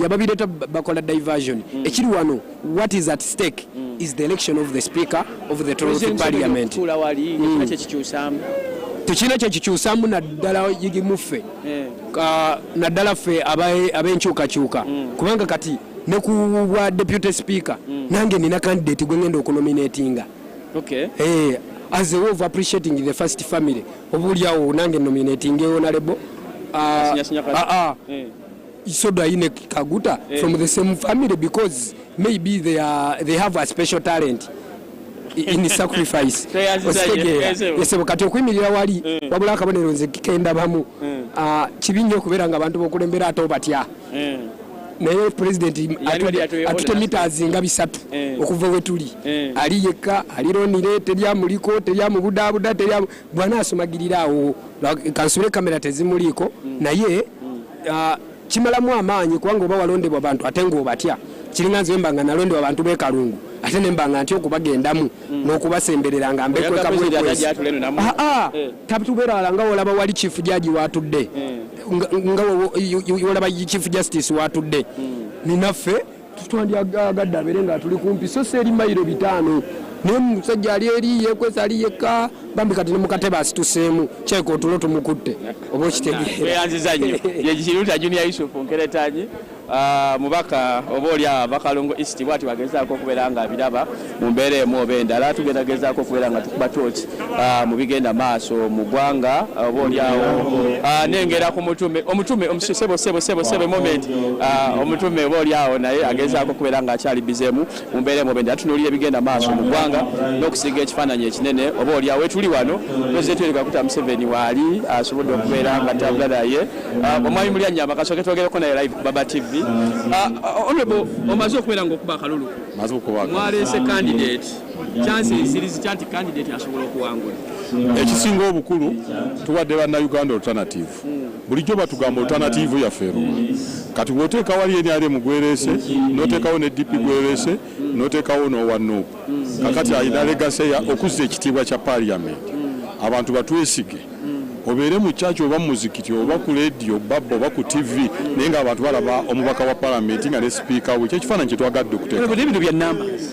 yababireeta bakola diversion ekiri wano what is at stake is the election of the speaker of the Toronto parliament. Tekina kyekikyusamu naddala yigimuffe naddala ffe ab'enkyukakyuka kubanga kati ne ku bwa deputy speaker nange nina candidate gwe ngenda okunominatinga as a way of appreciating the first family obulyawo nange nominating honorable Isoda Ine Kaguta from the same family because maybe they have a special talent in sacrifice. Yesebo kati okwimirira wali wabula akabonero nze kikenda bamu kibinyo okubeera nga abantu bokulembera ato batya naye president atute meters nga bisatu okuva wetuli ali yekka alironire teryamuliko teryamubudabuda teryamu bwana asomagirira awo kansule kamera tezimuliko naye kimalamu amaanyi kubanga oba walondebwa abantu ate ng'obatya kiringa nze mbanga nalondebwa abantu b'ekalungu ate ne mbanga ntya okubagendamu n'okubasemberera nga mbekweka bwekwezi tatubeera wala nga wolaba wali chief judge watudde nga wolaba chief justice watudde ninaffe tutwandyagadde abeere nga tuli kumpi so seeri mayiro 5 naye musajja ali eri yekwesa ali yekka bambi kati ne mukatebe asituseemu kyeko otulo tumukutte oba okitegeeranziza nnyo yekiruta junior yusuf nkeretanyi mubaka oba oli abakalongo east bwati bagezaako okubeera nga biraba mu mbeera emu oba endala tugendagezaako okubeera nga tukuba tooki mu bigenda maaso mu ggwanga oba oli awo nengera ku omutume omusebo moment omutume oba oli awo naye agezaako okubeera nga akyali bizeemu mu mbeera emu oba endala tunuulira ebigenda maaso mu ggwanga n'okusiga ekifaananyi ekinene oba oli awo etuli wano pulezidenti Yoweri Kaguta Museveni waali asobodde okubeera nga tabula naye omwami Mulyannyamba kasooke twogereko naye live Baba TV. Honorable, omaze okubeera ng'okuba akalulu mwaleese candidate chances ziri zikyanti candidate asobola okuwangula ekisinga obukulu tubadde bannayuganda alternative bulijjo batugamba alternative yaffe kati bw'oteeka wali NRM gwereese n'oteekawo ne DP gwereese n'oteekawo n'owanuupu kakati ayina legase okuzza ekitiibwa kya parliament abantu batwesige obeere mu kyaki oba muzikiti oba ku radio babba oba ku TV naye ng'abantu balaba omubaka wa palamenti nga ne sipiika we kyekifaananyi kye twagadde okuteeka ebintu bya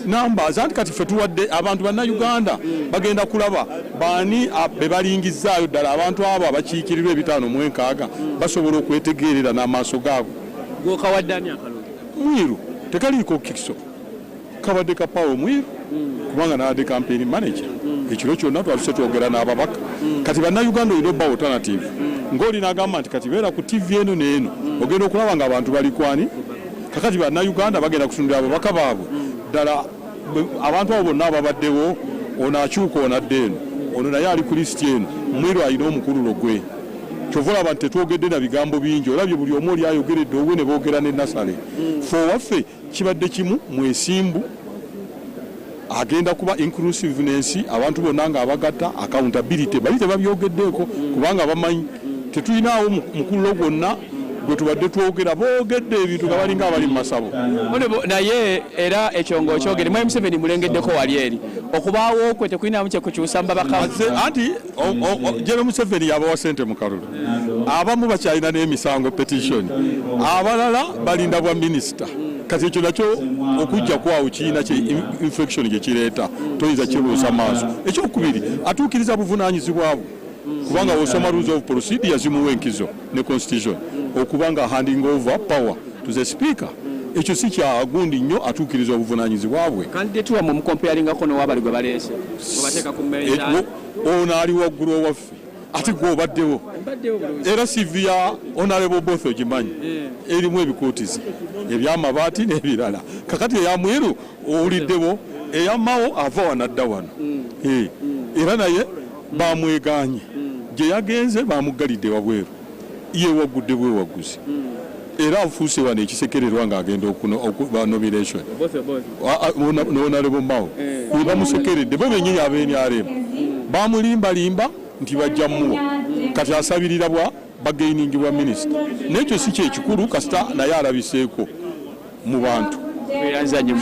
namba anti kati ffe tuwadde abantu bannayuganda bagenda kulaba baani be balingizaayo ddala abantu abo abakiikirirwa 5 basobola okwetegeerera n'amaaso gaabwe gwokawaddani akalulu mwiru tekaliiko kiso kabadde ka Paul Mwiru kubanga n'abadde campaign manager ekiro kyonna twaluse twogera n'ababaka kati bannayuganda olina obba alternative ng'oli n'agamba nti kati beera ku TV eno n'eno ogenda okulaba ng'abantu balikwani kakati bannayuganda bagenda kusundira ababaka baabwe ddala abantu abo bonna ababaddewo ono akyuka onadde eno ono naye ali ku lisiti eno Mwiru alina omukululo gwe kyova olaba nti tetwogedde na bigambo bingi olabye buli omu oli ayogeredde obwe ne boogera ne Nasale fe owaffe kibadde kimu mwesimbu agenda kuba inclusiveness abantu bonna nga abagatta accountability bali tebabyogeddeeko kubanga bamanyi tetulinawo mukululo gwonna gwe tubadde twogera boogedde ebintu nga balinga abali mu masabo naye era ekyongo okyogere mwami Museveni mulengeddeko wali eri okubaawo kwe tekulinamu kyekukyusa mbabaka anti Jene Museveni yabawa ssente mu kalulu abamu bakyalina n'emisango petition abalala balinda bwa minisita kati ekyo nakyo okujja kwawo kiina infection gye kireeta toyinza kibuusa maaso ekyokubiri atuukiriza buvunaanyizibwa bwe kubanga osoma rules of procedure zimuwa enkizo ne constitution okubanga handing over power to the speaker ekyo si kya gundi nnyo atuukiriza obuvunaanyizibwa bwe candidate wa mu comparingako n'owabali gwe baleese obateeka ku mmere ono ali waggulu owaffe ate gwe obaddewo era CV ya honorable both ogimanyi erimu ebikootizi ebyamabaati n'ebirala kakati eya Mwiru owuliddewo eyamawo ava wanadda wano era naye bamweganye gye yagenze bamuggalidde wabweru ye wagudde bwewagguzi era afuuse wano ekisekererwa ng'agenda okuba nomination n'honorable Mao bamusekeredde bo bennyini ab'NRM bamulimbalimba nti bajja muwa kati asabirira bwa bagainingibwa minisita n'ekyo si kyekikulu kasita naye alabiseeko mu bantu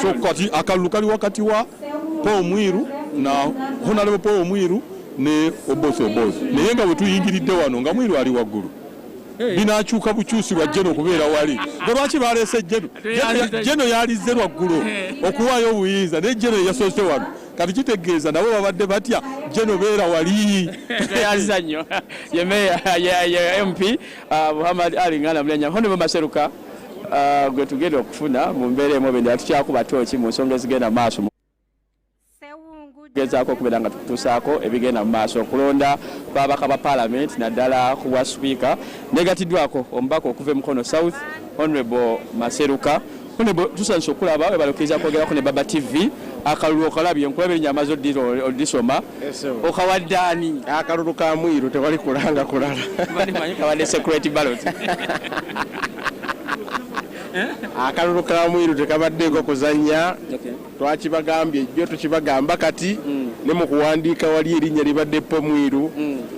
so kati akalulu kali wakati wa Paul Mwiru na honorable Paul Mwiru ne Oboth naye nga bwe tuyingiridde wano nga Mwiru ali waggulu binaakyuka bukyusi bwa Jeno okubeera wali bwe lwaki baleese Jeno yalizze lwaggulu okuwaayo obuyinza naye Jeno yasoose wano kati kitegeeza nabo babadde batya Jeno beera wali yaziza nnyo ye meya ye MP Muhammad Ali Ngana Mulyannyamba Honorable Maseruka gwe tugenda okufuna mu mbeera emu bendala tukyakuba tooki mu nsonga ezigenda maaso gezaako okubeera nga tukutuusaako ebigenda mu maaso okulonda kw'ababaka ba parliament naddala ku bwa speaker negatiddwako omubaka okuva emukono south Honorable Maseruka Honorable tusanyusa okulaba webalokiriza kwogerako ne Baba TV akalulu okalabye nkulaba ennyama zo odisoma okawaddaani akalulu ka Mwiru tewali kulanga kulala manyi kawadde security ballot akalulu ka Mwiru tekabaddeeko kuzannya twakibagambye ejjo tukibagamba kati ne mu kuwandiika wali erinnya libadde po Mwiru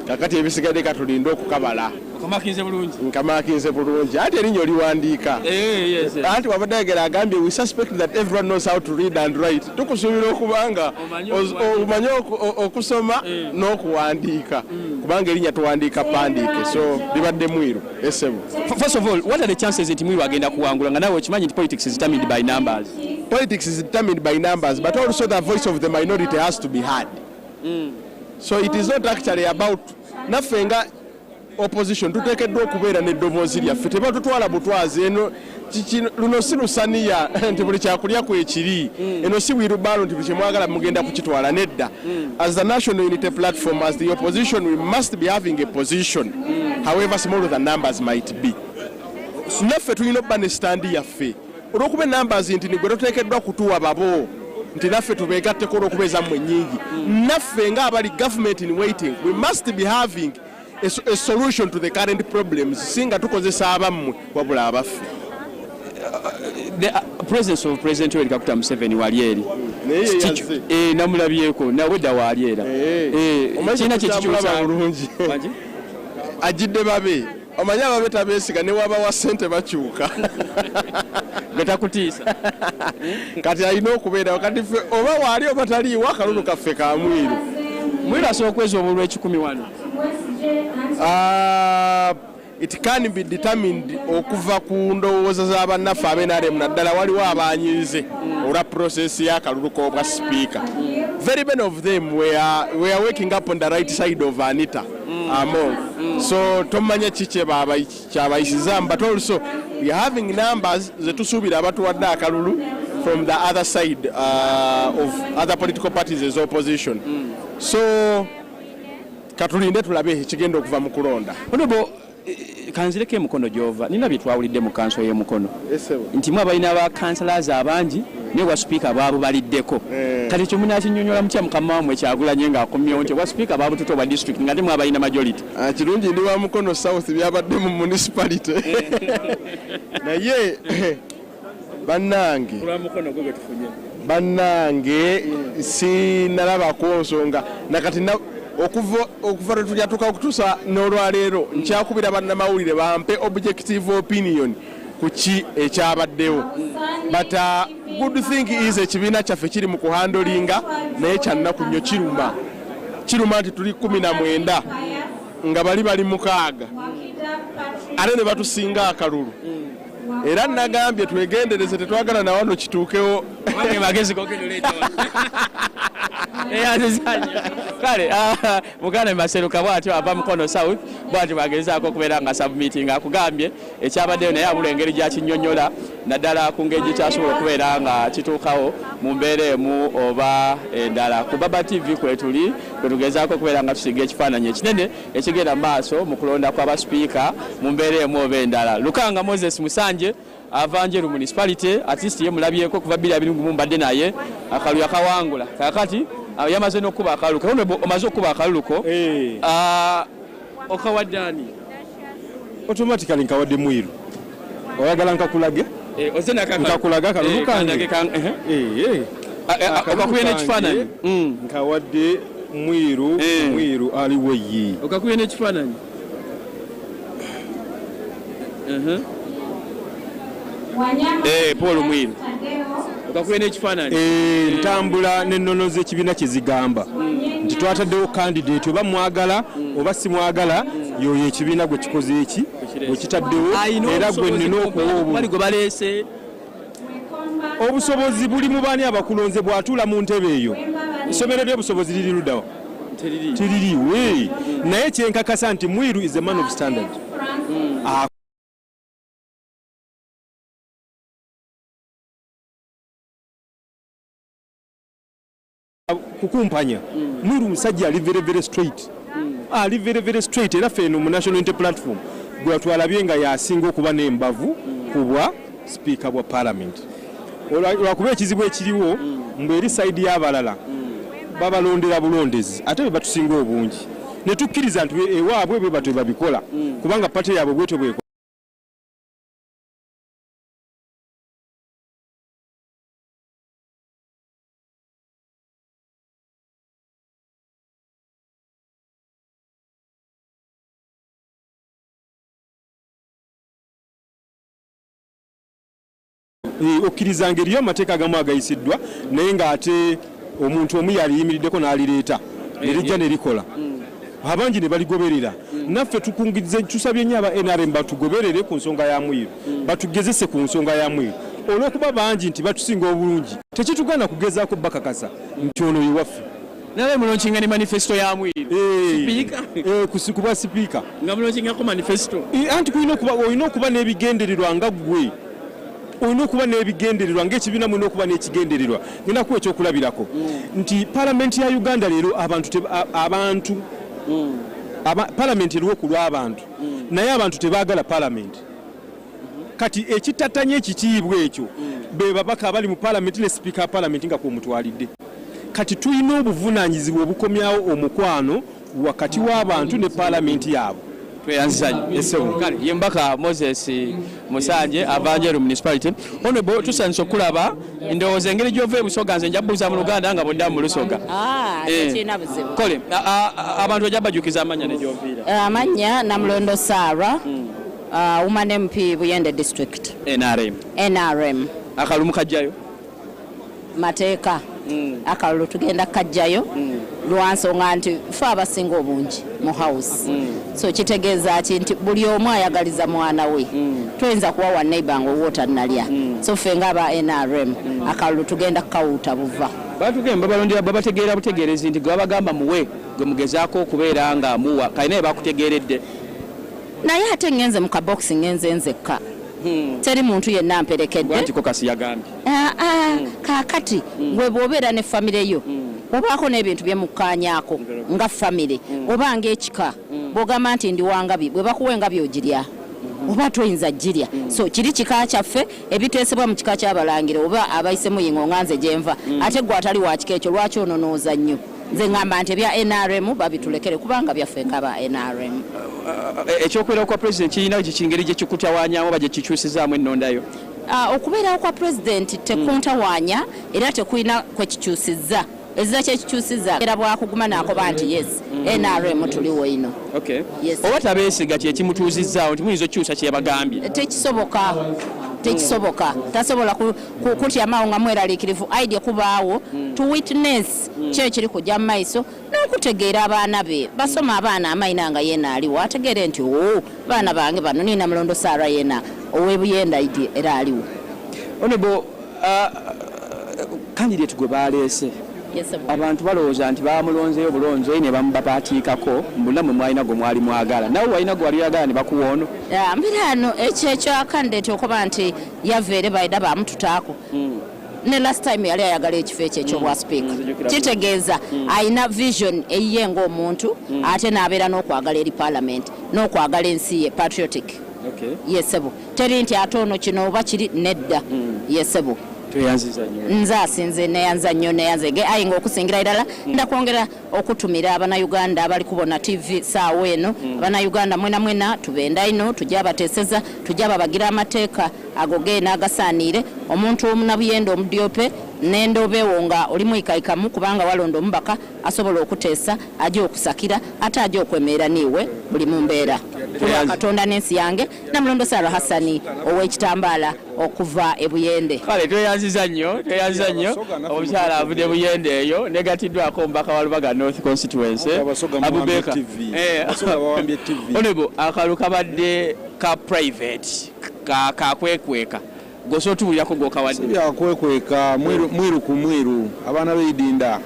kakati ebisigadde katulinde okukabala nkamakinze bulungi ate erinnya oliwandiika anti wabadde ayogera agambye we suspect that everyone knows how to read and write tukusuubira okubanga omanyi okusoma n'okuwandiika kubanga erinnya tuwandiika pandiike so libadde Mwiru esebo. First of all, what are the chances nti Mwiru agenda kuwangula nga nawe okimanyi nti politics is determined by numbers? Politics is determined by numbers, but also the voice of the minority has to be heard. So it is not actually about naffe nga opposition tuteekeddwa okubeera n'eddoboozi lyaffe tebatutwala butwazi eno luno si lusaniya nti buli kyakulya kwekiri eno si wirubaalo nti buli kyemwagala mugenda kukitwala nedda. As the national unity platform, as the opposition, we must be having a position however small the numbers might be. Naffe tulina okuba ne standi yaffe olw'okuba numbers nti nigwe toteekeddwa kutuwa babo nti naffe tubeegatteko olw'okuba ezammwe nnyingi. Naffe nga abali government in waiting, we must be having a solution to the current problems singa tukozesa abammwe wabula abaffe. The presence of President Yoweri Kaguta Museveni wali eri namulabyeko nawe dda waali era kiina kyekikyusa bulungi ajidde babe omanyi ababe tabeesiga ne waba wa ssente bakyuka betakutiisa kati alina okubeera kati ffe oba waali oba taliiwo akalulu kaffe ka Mwiru. Mwiru asobola okweza obulwa 10 wano. It can be determined okuva ku ndowooza z'abannaffe ab'NRM naddala waliwo abanyiize olwa process y'akalulu k'obwa speaker. Very many of them were waking up on the right side of Anita among. So tomanya ki kyabayisizaamu, but also we are having numbers ze tusuubira abatuwadde akalulu from the other side of other political parties as opposition. So katulinde tulabe ekigenda okuva mu kulonda. Kanzireko emukono gyova nina byetwawulidde mu kanso y'emukono nti mwe abalina ba councillors abangi ne wa speaker baabo baliddeko kati ekyo munakinyonyola mutya mukama wamwe Kyagulanye ng'akomyewo nti wa speaker baabo tuto wa district nga temwe abalina majority. Kirungi ndi wa mukono south byabadde mu municipality naye bannange sinalabako nsonga nakati okuva lwetujatuka okutuusa n'olwaleero nkyakubira bannamawulire bampe objective opinion ku ki ekyabaddewo. But good thing is ekibiina kyaffe kiri mu kuhandolinga naye kyannaku nnyo kiruma nti tuli 19 nga bali 6 ate ne batusinga akalulu era nagambye twegendereze tetwagala na wano kituukewo magezi gogedoleeta kale muganda Maseruka bwatyo ava mukono south bwatyo bagezaako okubeera nga submitting akugambye ekyabaddeyo naye abula engeri gyakinyonyola naddala ku ngeri kyasobola okubeera nga kituukawo mu mbeera emu oba endala. Ku Baba TV kwetuli kwetugezaako okubeera nga tusiga ekifaananyi ekinene ekigenda mu maaso mu kulonda kw'aba speaker mu mbeera emu oba endala. Lukanga Moses Musanje ava Njeru municipality at least ye mulabyeko kuva 2021 mbadde naye akaluya kawangula kakati yamaze n'okuba akaluko omaze okuba akaluko okawaddani automatically nkawadde Mwiru oyagala nkakulage nkakulaga akalulu kange okakuye n'ekifaananyi nkawadde Mwiru aliwo ye okakuye n'ekifaananyi Paul Mwiru okakuye n'ekifaananyi ntambula n'ennono z'ekibiina kye zigamba nti twataddewo candidate oba mwagala oba si mwagala yoyo ekibiina gwe kikoze eki bwe kitaddewo era gwe nnina okuwa obusobozi buli mu baani abakulonze bw'atuula mu ntebe eyo essomero ly'obusobozi liri luddawa teririwe naye kyenkakasa nti Mwiru is a man of standard. Kukumpanya Mwiru musajja ali very straight era feno mu national unity platform gwe twalabye nga yasinga okuba n'embavu kubwa speaker bwa parliament olwakuba ekizibu ekiriwo mbu eri side y'abalala babalondera bulondezi ate be batusinga obungi ne tukkiriza nti ewaabwe bwe batwe babikola kubanga pate yaabwe bwetyo bwe okkirizanga eriyo amateeka agamu agayisiddwa naye ng'ate omuntu omu yaliyimiriddeko n'alireeta ne lijja ne likola abangi ne baligoberera naffe tukungirize tusabye nnyo aba NRM batugoberere ku nsonga ya Mwiru batugezese ku nsonga ya Mwiru olw'okuba bangi nti batusinga obulungi tekitugana kugezaako bakakasa nti ono ye waffe nawe mulonkinga ne manifesto ya Mwiru kuba sipiika nga mulonkinga manifesto anti olina okuba n'ebigendererwa nga ggwe olina okuba n'ebigendererwa ng'ekibiina mulina okuba n'ekigendererwa ngenda kuwa ekyokulabirako nti paalamenti ya Uganda leero abantu paalamenti eriwo ku lw'abantu naye abantu tebaagala paalamenti kati ekitatanya ekitiibwa ekyo be babaka abali mu paalamenti ne sipiika wa paalamenti nga kwomutwalidde kati tulina obuvunaanyizibwa obukomyawo omukwano wakati w'abantu ne paalamenti yaabwe kale yembaka Moses Musanje Avanjeru Municipality honorable tusanso kulaba ndowooza engeri gy'ova ebusoga nze njabuuza mu Luganda nga bodda mu Lusoga tekirina buzibu kole abantu bajja bajukiza amanya ne gy'oviira amanya Namulondo Sarah woman MP Buyende District NRM akalumu kajjayo mateeka akalulu tugenda kajjayo lwansonga nti fe abasinga obungi mu house so kitegeeza nti buli omu ayagaliza mwana we tuyinza kuwa wa neighbor nga owota nalya so ffe ng'aba NRM akalulu tugenda kukawuuta buva batugenda babalondera babategeera butegeerezi nti gwe babagamba muwe gwe mugezaako okubeera nga muwa kali naye bakutegeeredde naye ate ngenze mu kaboxi ngenze nzekka teri muntu yenna amperekedde anti kokasi yagambye kaakati gwe bw'obeera ne famire yo obaako n'ebintu byemukkaanyaako nga famire oba ng'ekika bw'ogamba nti ndi wangabi bwe bakuwa engabi ogirya oba toyinza girya so kiri kika kyaffe ebiteesebwa mu kika ky'abalangira oba abayisemu yingo nga nze gyenva ate gwe atali wa kika ekyo lwaki ononooza nnyo nze ngamba nti ebya NRM babitulekere kubanga byaffe ng'aba NRM ekyokubeerawo kwa president kirina kingeri gye kikutawaanyaamu oba gye kikyusizaamu ennondayo okubeerawo kwa pulezidenti tekuntawaanya era tekulina kwekikyusizza ezira kyekikyusizza era bwakuguma n'akoba nti yes NRM tuliwo ino oba tabeesiga kyekimutuuzizzaawo nti muyinza okukyusa kyebagambye tekisoboka tasobola kutyamawo nga mweraliikirivu idea kubaawo to witness kyo ekiri kujja mu maiso n'okutegeera abaana be basoma abaana amayina nga yeena aliwo ategeere nti baana bange bano nina Mulondo Sarah yeena ow'ebuyenda idea era aliwo honorable candidate gwe baleese abantu balowooza nti bamulonzeyo bulonzi ne bamubapatiikako mbuna mwe mwalina gwe mwali mwagala nawe walina gwe wali oyagala ne bakuwa ono mbiraano ekyo akandidate okuba nti yaveere baida bamututaako ne last time yali ayagala ekifo ekyo ekyobwa speaker kitegeeza ayina vision eyiye ng'omuntu ate n'abeera n'okwagala eri parliament n'okwagala ensi ye patriotic yesebo teri nti ate ono kino oba kiri nedda yesebo nze asinze neyanza nnyo neyanzege aye ng'okusingira irala ndakwongera okutumira abannayuganda abali kubona TV saawa eno abannayuganda mwena tubenda ino tujja bateeseza tujja babagira amateeka ago geena agasaaniire omuntu omunabuyenda omudyope n'endobeewo nga oli mwikaikamu kubanga walonda omubaka asobola okuteesa ajja okusakira ate ajja okwemeera niiwe buli mu mbeera katonda n'ensi yange Namulondo Sarah Hassani ow'ekitambaala okuva e Buyende kale tweyanziza nnyo omukyala avudde Buyende eyo negatiddwako omubaka wa Lubaga North Constituency Abubeka honorable akalu kabadde ka private kakwekweka goso tubulirako gokawadde byakwekweeka mwiru ku mwiru abaana beidinda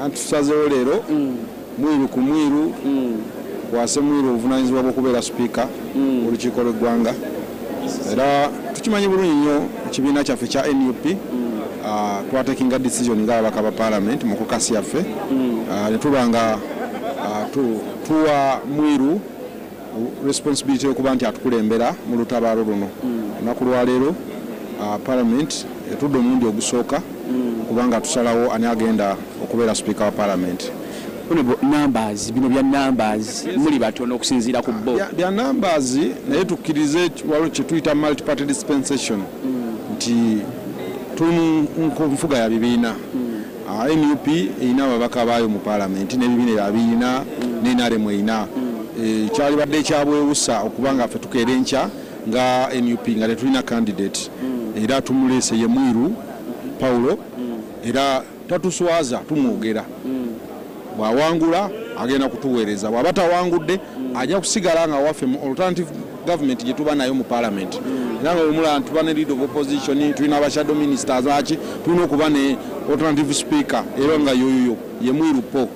anti tusazeewo leero mwiru ku mwiru wase mwiru obuvunanyizibwa bw'okubeera sipiika olukiiko lw'eggwanga era tukimanyi bulungi nnyo ekibiina kyaffe kya NUP twatekinga decision ng'ababaka ba parliament mu kokasi yaffe ne tuba nga tuwa mwiru responsibility yokuba nti atukulembera mu lutabaalo luno olunaku lwaleero parliament etudde omulundi ogusooka kubanga tusalawo ani agenda okubeera sipiika wa parliament numbers bino bya numbers muli batono okusinziira ku bo bya numbers naye tukkirize waliwo kye tuyita multi party dispensation nti tuli ku nfuga ya bibiina NUP erina ababaka baayo mu parliament n'ebibiina byabiyina n'NRM erina kyali badde ekyabwewusa okubanga ffe tukeera enkya nga NUP nga tetulina candidate era tumuleese ye mwiru Paulo era tatuswaza tumwogera bw'awangula agenda kutuweereza bw'aba tawangudde ajja kusigala nga waffe mu alternative government gye tuba nayo mu parliament era nga omulala tuba ne leader of opposition tulina aba shadow ministers aki tulina okuba ne alternative speaker era nga yoyoyo ye Mwirupo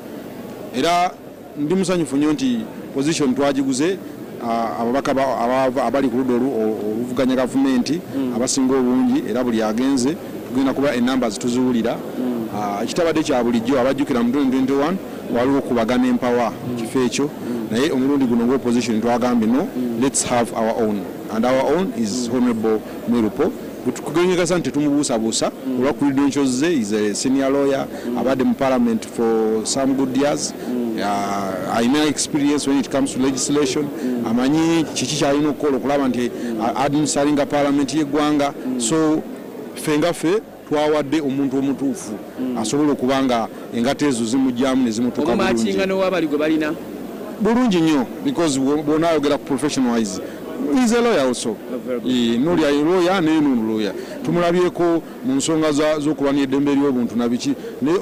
era ndi musanyufu nnyo nti position twagiguze ababaka abali ku ludda oluvuganya gavumenti abasinga obungi era buli agenze tugenda kuba enamba zituziwulira ekitabadde kya bulijjo abajjukira mu 2021 waliwo okubagana empawa kifo ekyo naye omulundi guno ng'opposition twagambye no let's have our own and our own is honorable Mwirupo tukugenyekasa nti tumubuusabuusa olwa credentials ze is a senior lawyer abadde mu parliament for some good years alina experience when it comes to legislation amanyi kiki kyalina okukola okulaba nti administratinga parliament y'eggwanga so ffe twawadde omuntu omutuufu asobola okuba nga engato ezo zimujjamu ne zimutuuka bulungi nnyo because bw'onaayogera ku professional wise is a lawyer also noli a lawyer naye nunu lawyer tumulabyeko mu nsonga z'okuba n'eddembe ly'obuntu na biki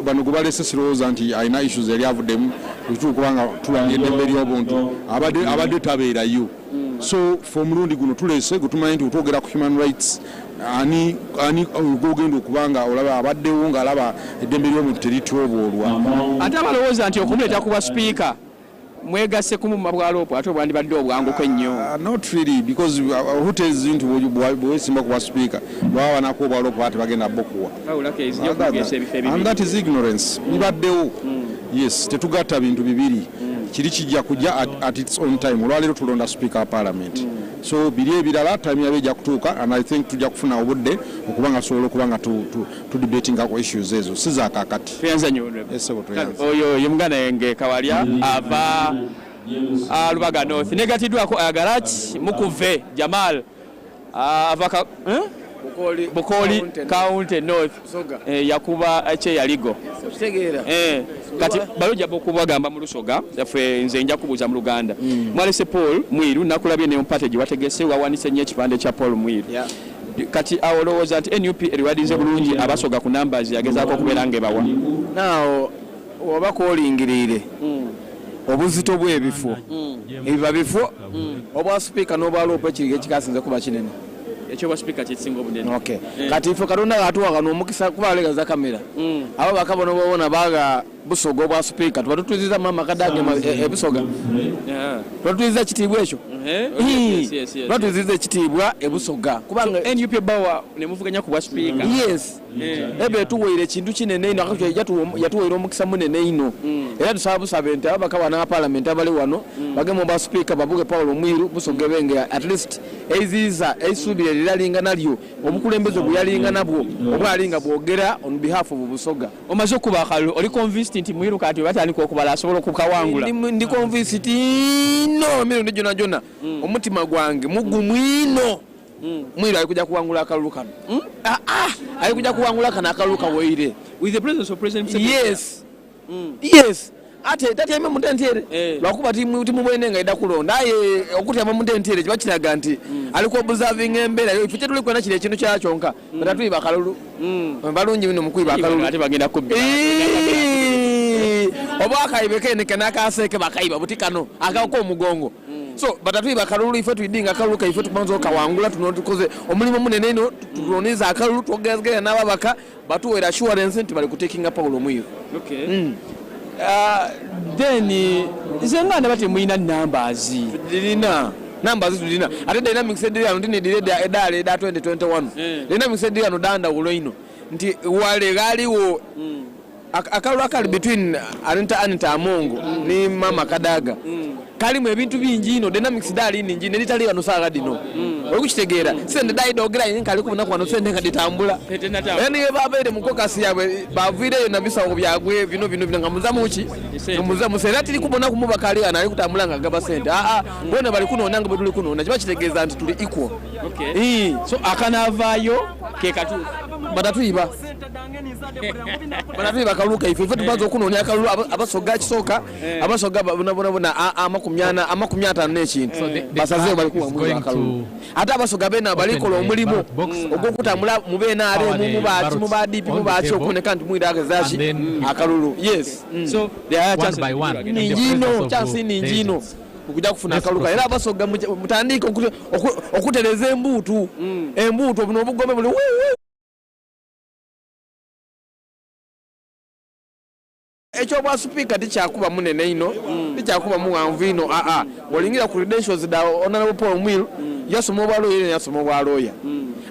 bano gwe balese sirowooza nti alina issues eri avuddemu kubanga tuba n'eddembe ly'obuntu abadde tabeerayo so fe omulundi guno tulese gutumanyi nti otwogera ku human rights ani ogenda okubanga olaba abaddewo ng'alaba eddembe ly'obuntu terityoboolwa ate abalowooza nti okumuleeta kuba speaker mwegase kumuma bwalopo ate obwandibadde obwanguko ennyo not really because who tells you nti bwesimba kuba speaker bwaba banako obwalopo ate bagenda bokuwa and that is ignorance bibaddewo yes tetugatta bintu bibiri kiri kijja kujja at its own time olwaleero tulonda speaker wa parliament so biri ebirala time yabe ejja kutuuka and I think tujja kufuna obudde okubanga sobola okubanga tu debatingako issues ezo sizaakakati oyo ye muganda yenge Kawalya ava Lubaga North negatiddwako agaraki mukuve Jamal ava Bukoli County North yakuba ekyeyaligo kati balojja bokubagamba mu Lusoga yaffe nze nja kubuuza mu Luganda mwalese Paul Mwiru nakulabye ne mpate gye wategese wawanise nnyo ekipande kya Paul Mwiru kati awolowooza nti NUP eriwadinze bulungi abasoga ku numbers yagezaako okubeera ng'ebawa naawo oba koolingiriire obuzito bw'ebifo ebiba bifo obwa sipiika n'obwaloopa ekiriga ekikasinze kuba kinene ekyoba speaker kisinga obunene okay kati ife Katonda gatuwa kano omukisa kuba alegaza kamera abo bakabona babona baga busoga obwa speaker tuba tutuziza mama kadage ebisoga tutuziza kitibwa ekyo tutuziza ekitibwa ebusoga kubanga NUP bawa ne muvuganya ku bwa speaker yes ebe tuweire ekintu kinene ino akakyo yatuweire omukisa munene ino era tusaba busaba ente abakabana na parliament abali wano bagemo obwa speaker babuge Paul Mwiru busoga benge at least eziza eisubire liralinga nalyo obukulembeze buyalinga nabwo obwalinga bwogera on behalf of busoga omaze okuba akalu oli convinced nti Mwiru kati batandika okubala asobola okukawangula ndi convinced no mirundi jona omutima gwange mugumwino Mwiru alikuja kuwangula akalulu kano alikuja kuwangula kana akalulu kaweire with the presence of President yes yes ate tatema mutentere lwakuba timu bwenenga ida kulonda aye okutema mutentere kibakiraga nti alikuwa observing embera yo ifiche tuli kwena kile kintu kyakyonka batatu bakalulu balungi bino mukwiba akalulu ate bagenda kubbi obaka ibeke ne kana kaseke bakaiba butikano akako omugongo so batatu bakalulu ife tuidinga akalulu ka ife tumanzo kawangula tunotukoze omulimo munene ino tuloniza akalulu togezgera nababaka batuwera assurance nti bali kutekinga Paulo Mwiru okay then izenga nabati muina numbers dilina numbers dilina ate dynamics edira ndine dileda edale da 2021 dynamics edira no danda uloino nti wale galiwo akalulu akali between Anita Amongo ni mama Kadaga kalimu ebintu bingi ino dynamics dali ningi nelitali bano saga dino olikukitegera sende dai dogera yin kali kubona kwano sende kaditambula yani babaire mukokasi yawe bavire na bisawo byagwe bino ngamuzamuki muzamu serati likubona kumubakali ana ali kutambula nga gaba sende bona bali kuno nanga betuli kuno na kibakitegeza nti tuli equal okay so akanavayo ke katu batatuiba Banatu bakaluka ife tubazo kunonya akalulu abasoga kisoka abasoga bona amakumyata n'ekintu basaze bali kuwa akalulu ate abasoga bena balikola omulimo ogwokutambula mubenaare mu badipi mu baki okuboneka nti mwira agazaaki akalulu. Yes, so there are chances by one ninjino chance ninjino okuja kufuna akaluka era abasoga mutandika okutereza embuutu buno obugome buli ekyo bwa speaker tikyakuba munene ino tikyakuba muwanvu ino olingira ku credentials da honorable Paul Mwiru yasoma obwa lawyer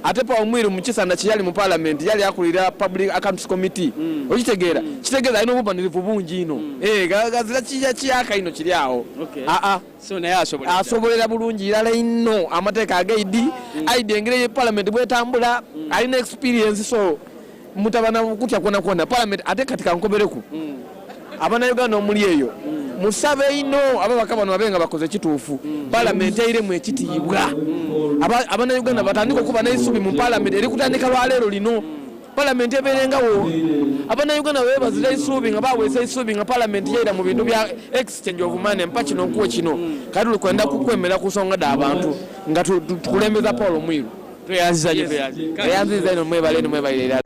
ate Paul Mwiru mu kisanda kyali mu parliament yali akulira public accounts committee okitegeera kitegeeza alina obubonero bungi ino gazira kiyaka ino kiri awo so naye asobolera bulungi irala ino amateeka agaidi aidi engeri ye parliament bwetambula alina experience so mutabana kutya kwona parliament ate katika nkobereku abana Uganda omuli eyo musabe ino ababaka bano babenga bakoze kituufu parliament eiremu ekitiibwa abana Uganda batandika okuba n'esubi mu parliament eri kutandika lwaleero lino parliament eberengawo abana Uganda bebazira isubi nga baweesa isubi nga parliament yaira mu bintu bya exchange of money mpa kino nkuwo kino kati tulikwenda kukwemera kusonga da abantu nga tukulembeza Paul Mwiru tuyanziza ino mwebalera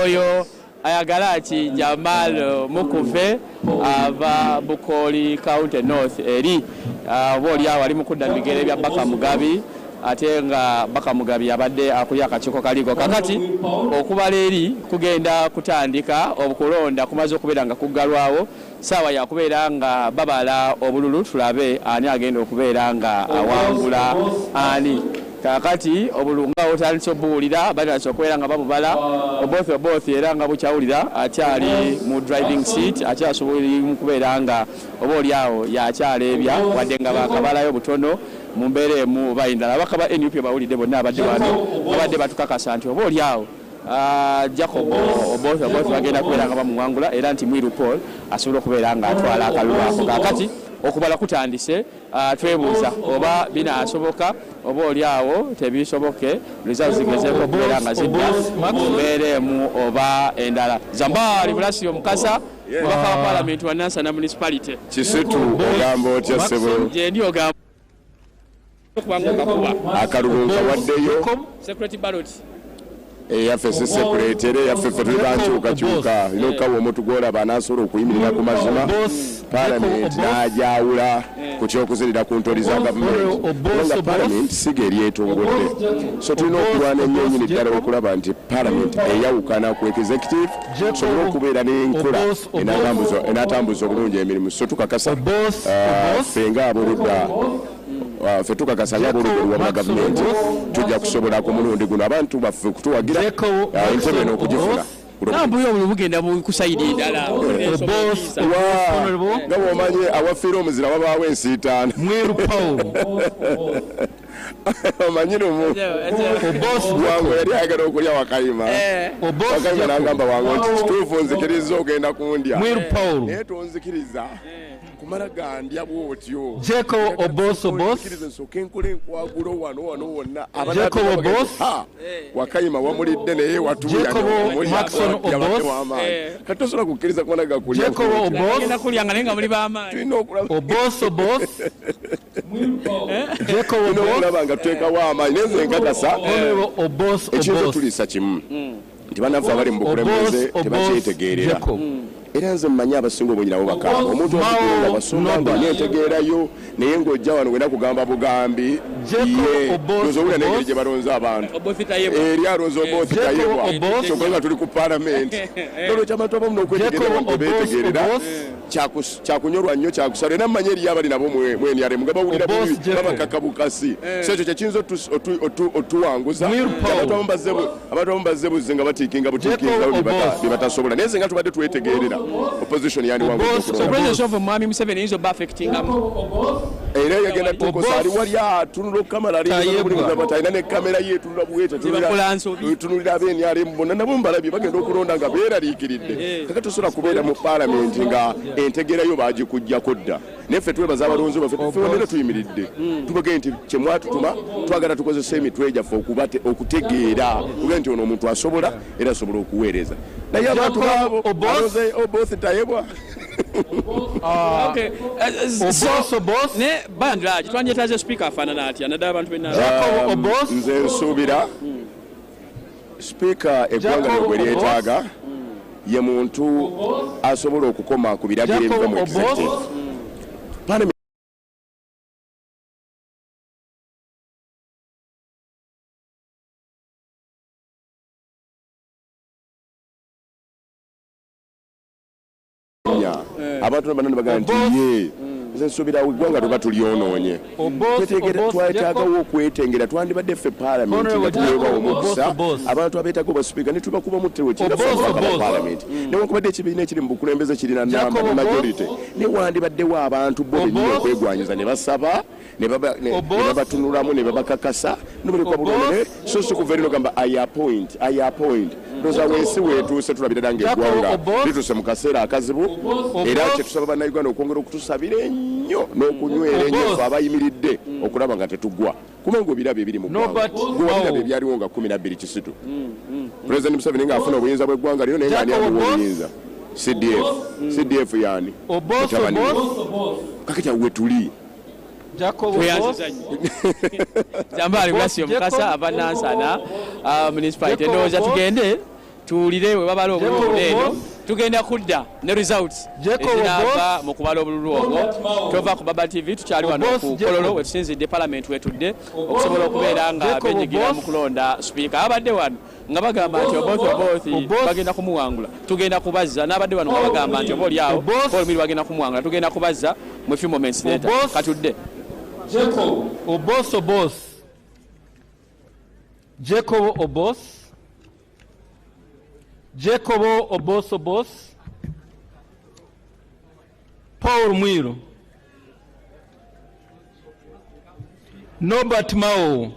oyo ayagala ki Jamal Mukuve ava Bukoli County North eri boli awali mukudda bigere bya Baka Mugabi ate nga Baka Mugabi abadde akulya akakiiko kaligo kakati okubala eri kugenda kutandika obukulonda kumaze okubeera nga kuggalwawo saawa yakubeera nga babala obululu tulabe ani agenda okubeera nga awangula ani kakati obulunga otandise obuwulira batandise okubeera nga babubala oboth era nga bukyawulira akyali mu driving seat akyasobola kubeera nga oba oliawo yakyaleebya wadde nga bakabalayo butono mu mbeera emu bayindala bakaba NUP bawulidde bonna abadde wano babadde batukakasa nti oba oliawo Jacob oboth bagenda kubeera nga bamuwangula era nti Mwiru Paul asobola okubeera nga atwala akalulu ako kakati okubala kutandise twebuuza oba binaasoboka oba oliawo tebisoboke results zigezeeko okubeera nga zidda mbeera emu oba endala. Zambali Bulasio Mukasa mubaka wa parliament wa Nansana municipality Kisitu ogamba otya sebo gyendi ogamba akalulu nkawaddeyo security ballot yaffe sesekuleetere yaffe ffe tuli bankyukakyuka nokawa omuntu gwolaba anasobola okuyimirira ku mazima palamenti n'ajawula ku kyokuzirira ku ntoli za gavumenti nga palamenti siga eri etongodde so tulina okulwana ennyo nyini ddala okulaba nti palamenti eyawukana ku executive sobola okubeera n'enkola enatambuza obulungi emirimu so tukakasa ffe nga aboludda ffe tukakasa nga aboludda wa gavumenti tujja kusobola ku mulundi guno abantu baffe kutuwagira entebe n'okugifuna nambuyo obugenda kusayidi endala nga bw'omanyi awafiire omuzira wabaawo ensiitaano Mwiru Paul omanyire wangu yali ayagala okulya Wakayima Wakayima n'agamba wangu nti kituufu nzikiriza ogenda kundya naye tonzikiriza kumala gandya bwotyo Jeko Oboso boss nsooke nkole enkwagulo wano wonna Jeko Oboss Wakayima wamulidde naye watuya Maxon Oboss kati tosobola kukkiriza kubona gakulya Jeko Oboss genda kulyanga naye nga muli b'amaanyi tulina okulaba Oboso boss Jeko Oboss olaba nga tuteekawo amaanyi naye nze nkakasa ekiyinza tuliisa kimu nti bannaffe abali mu bukulembeze tebakyetegeerera era nze mmanyi abasinga obungi nabo bakamba omuntu okutunga basumba nga neetegeerayo naye ng'ojja wano wena kugamba bugambi ye ozowulira n'engeri gye balonze abantu eri alonze Oboth Tayebwa kyokka nga tuli ku palamenti nolwo ky'abantu abamu n'okwetegerera tebeetegerera kyakunyolwa nnyo kyakusala era mmanyi eri abali nabo mweniyaremu nga bawulira bubi babakaka bukasi so ekyo kyekiyinza otuwanguza abantu abamu bazze buzze nga batiikinga butiikinga bye batasobola naye nze nga tubadde twetegerera opposition yani wangu so president of Mwami Museveni is a affecting era yagenda tukosa ali wali atunula kamera alina ne kamera yetunula bwete tunulira abeeni alimu bonna nabo mbalabye bagenda okulonda nga beeraliikiridde kaka tosobola kubeera mu paalamenti nga entegerayo bagikujjako dda neffe twebaza abalonzi baffe fenera tuyimiridde tubage nti kyemwatutuma twagala tukozesa emitwe gyaffe okutegeera kuge nti ono omuntu asobola era asobola okuweereza naye abantu baabo baloze oboth tayebwa ne bandiraji twanjetaze speaker afaanana atya naddala abantu nze nsuubira speaker eggwanga lwe lyetaaga ye muntu asobola okukoma ku biragiro ebiva mu executive abantu banane bagamba nti ye nze nsuubira eggwanga tuba tulyonoonye twetagawo okwetengera twandibadde ffe paalamenti nga tuweebwa omukisa abantu abeetaga obasipiika ne tubakuba muttewe paalamenti newankubadde ekibiina ekiri mu bukulembeze kirina namba ne majority ne wandibaddewo abantu bo bennyini okwegwanyiza ne basaba ne babatunulamu ne babakakasa nobulekwa bulonde so si kuva erino gamba I appoint ndoza wensi wetuuse tulabira dange eggwanga lituuse mu kaseera akazibu era kyetusaba bannayuganda okwongera okutusabira ennyo n'okunywera ennyo fe abayimiridde okulaba nga tetuggwa kubanga obirabo ebiri mu ggwanga gwewabirabo ebyaliwo nga 12 kisitu pulezidenti Museveni ng'afuna obuyinza bw'eggwanga lino naye ng'ani amuwa obuyinza CDF yani mutabani kakita wetuli Jambali Blasio Mukasa Abanansana municipality ndowooza tugende tuwulire we babala obululu eno tugenda kudda ne results ezinava mu kubala obululu obwo tova ku Baba TV tukyali wano ku Kololo wetusinzidde parliament wetudde okusobola okubeera nga benyigira mu kulonda speaker abadde wano nga bagamba nti oboth bagenda kumuwangula tugenda kubazza n'abadde wano nga bagamba nti obooli awo Paul Miri bagenda kumuwangula tugenda kubazza mu few moments later katudde Jacob Obos Jacob Obos Paul Mwiru Norbert Mao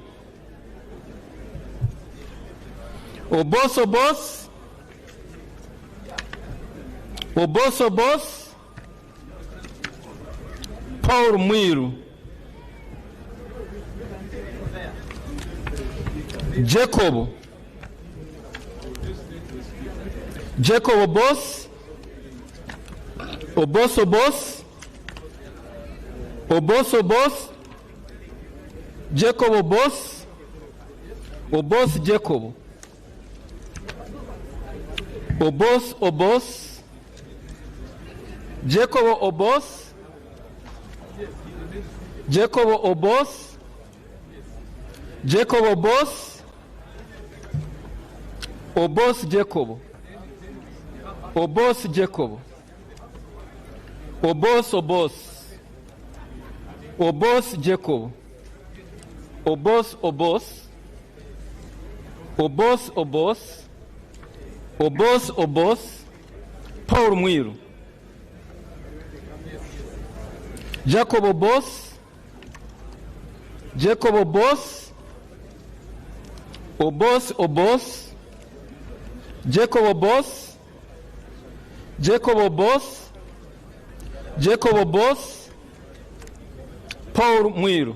Obos Paul Mwiru Jacob Obos Jacob Obos Jacob Paul Mwiru Jacob Obos Paul Mwiru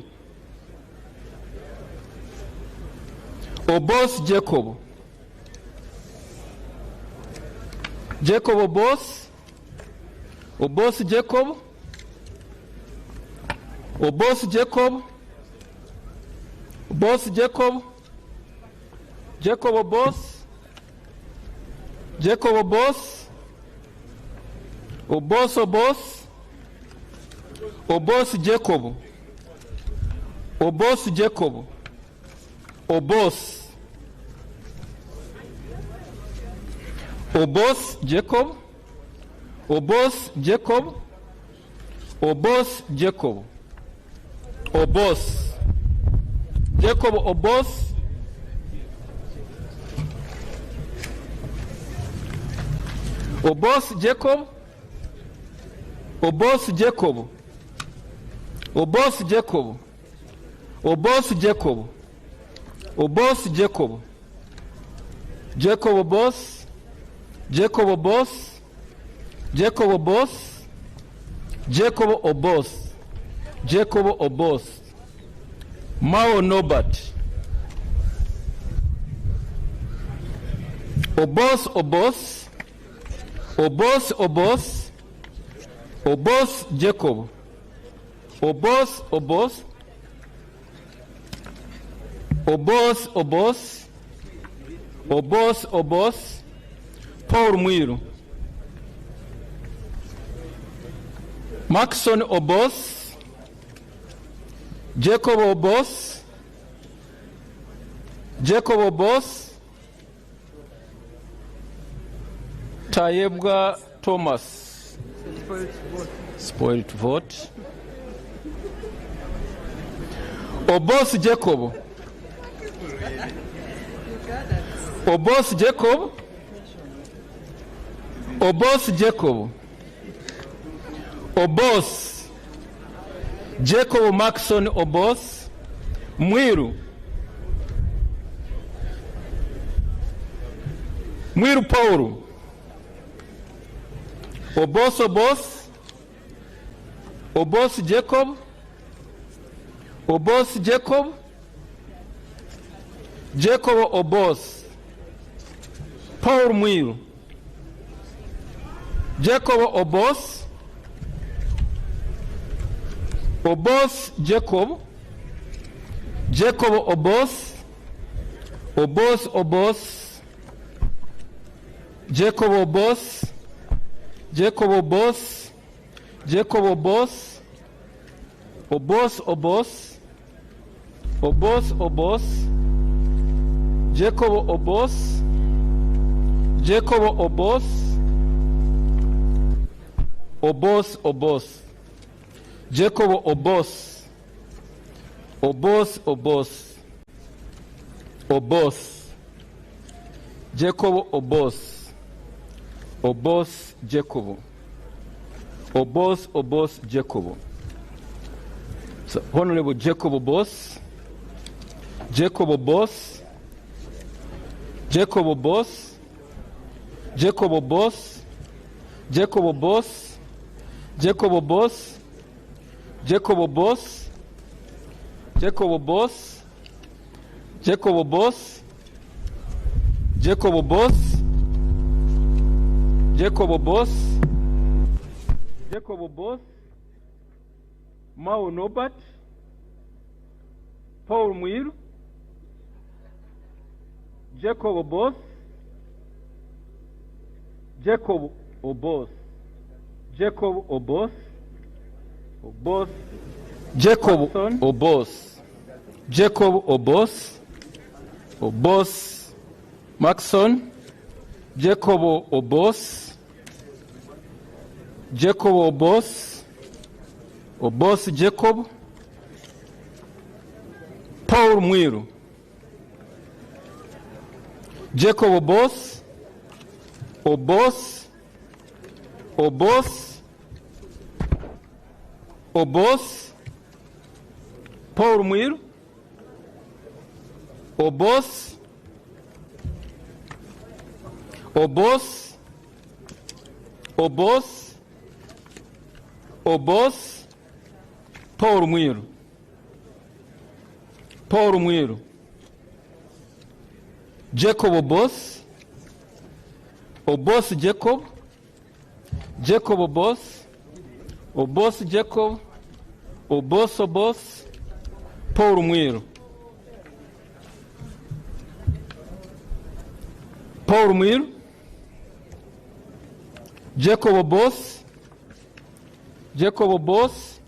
Obos Jacob Obos Jacob, Obos Jacob, Obos Jacob, Jacob Obos, Jacob Obos, Jacob Obos, Jacob Obos, Jacob Obos, Mao Norbert, Obos Obos, Obos Obos, Obos Jacob, Obos Obos, Obos Obos, Obos Obos, Paul Mwiru, Maxon Obos, Jacob Obos, Jacob Obos, Tayebwa Thomas. Spoiled vote. Obos Jacob. Obos Jacob. Obos Jacob. Obos Jacob Maxon Obos. Mwiru. Mwiru Paul. Obos Obos. Obos Jacob. Obos Jacob. Jacob Obos. Paul Mwiru. Jacob Obos. Obos Jacob. Jacob Obos. Obos Obos. Jacob Obos. Jacob Obos. Jacob Obos. Obos Obos. Obos Obos. Jacob Obos. Jacob Obos. Obos Obos. Jacob Obos. Obos Obos. Obos. Jacob Obos. Obos Jacob. Obos Obos Jacob. So, Honorable Jacob Obos. Jacob Obos. Jacob Obos. Jacob Obos. Jacob Obos. Jacob Obos. Jacob Obos. Jacob Obos. Jacob Obos. Jacob Obos. Jacob Obos. Jacob Obos. Mao Norbert. Paul Mwiru. Jacob Obos. Jacob Obos. Jacob Obos. Obos. Jacob Obos. Jacob Obos. Obos Maxon. Jacob Obos. Jacob Obos. Obos Jacob. Paul Mwiru. Jacob Obos. Obos. Obos. Obos. Paul Mwiru. Obos. Obos. Obos. Obos. Paul Mwiru. Paul Mwiru. Jacob Obos. Obos Jacob. Jacob Obos. Obos Jacob. Obos Obos. Paul Mwiru. Paul Mwiru. Jacob Obos. Jacob Obos.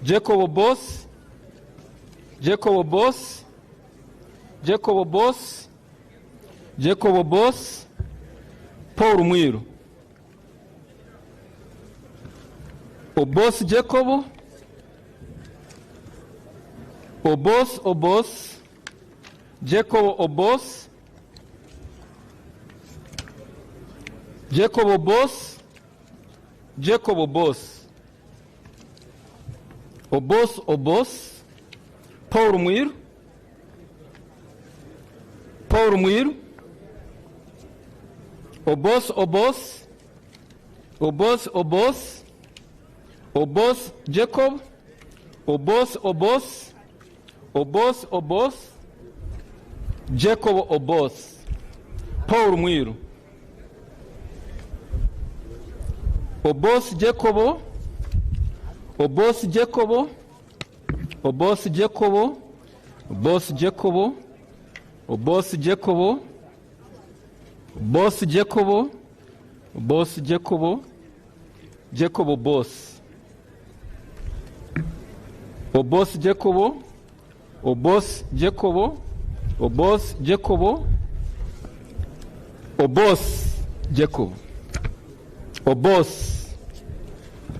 Jacob Obos. Jacob Obos. Jacob Obos. Jacob Obos. Paul Mwiru. Obos Jacob. Obos Obos. Jacob Obos. Jacob Obos. Jacob Obos. Obos, Paul Muir, Obos, Jacob, Obos, Jacob Obos, Paul Muir, Obos Jacobo, Jacobo Boss, Obos Jacobo, Obos Jacobo, Obos Jacobo, Obos Jacob,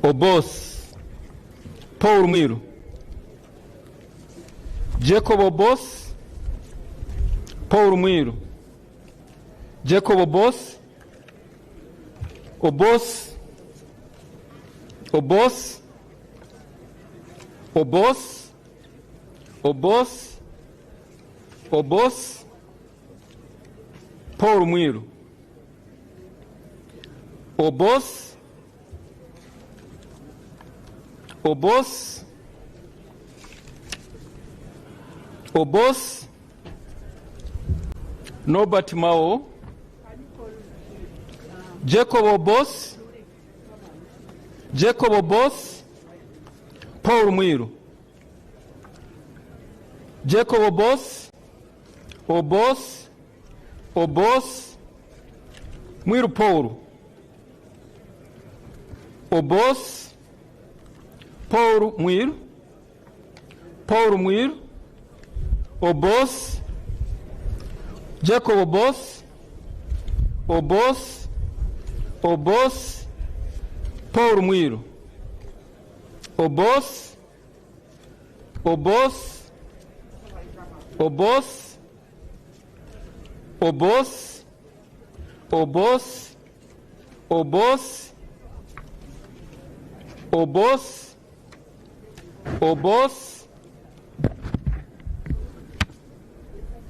Obos, Paul Miro, Jacob Obos, Paul Miro, Jacob Obos, Obos, Paul Miro, Obos, Norbert Mao, Jacob Obos, Paul Miro, Jacob Obos, Miro Paul, Obos, Paul Miro, Obos, Jacob Obos, Paul Miro, Obos,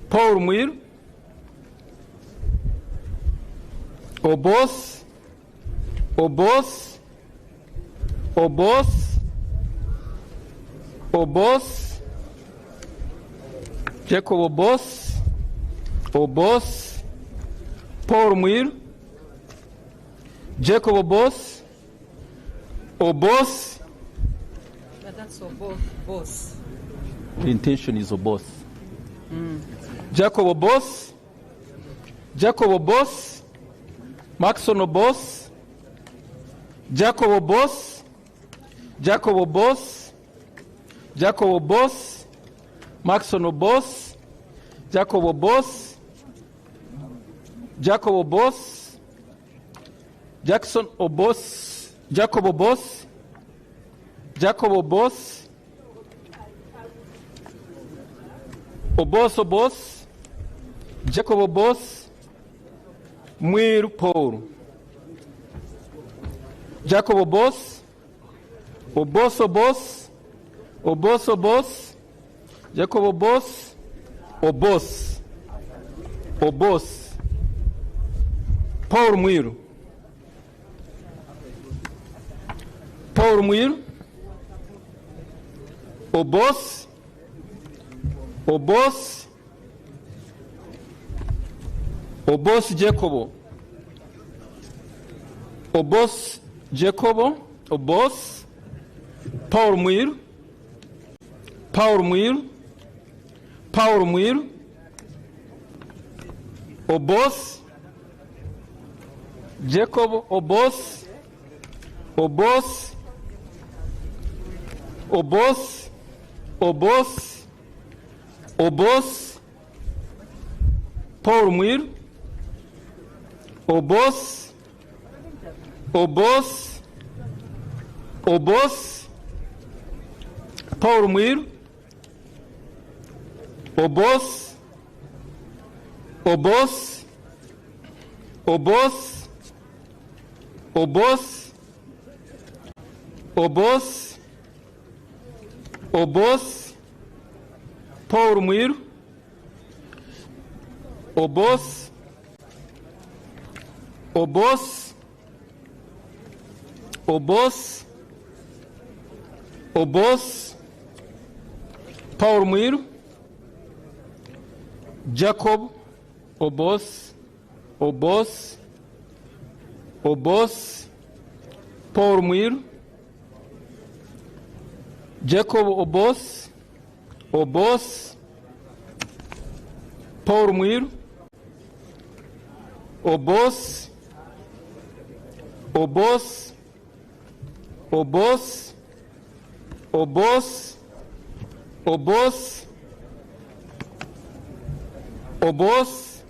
Paul Muir, Obos, Jacob Obos, Paul Muir, Jacob Obos. But that's Obos. The intention is Obos. Jacob Obos, Maxon Obos, Jacob Obos, Maxon Obos, Jacob Obos, Jackson Obos, Jacob Obos, Jacob Obos, Muir Paul, Jacob Obos, Jacob Obos, Paul Muir, Obos, Jacobo, Paul Muir, Obos, Jacob Obos, Paul Muir, Obos, Paul Muir, Obos, Obos Paul Mwiru, Obos Obos Obos Obos Paul Mwiru, Jacob Obos Obos Obos Paul Mwiru, Jacob Obos Obos Paul Mwiru, Obos Obos Obos Obos Obos Obos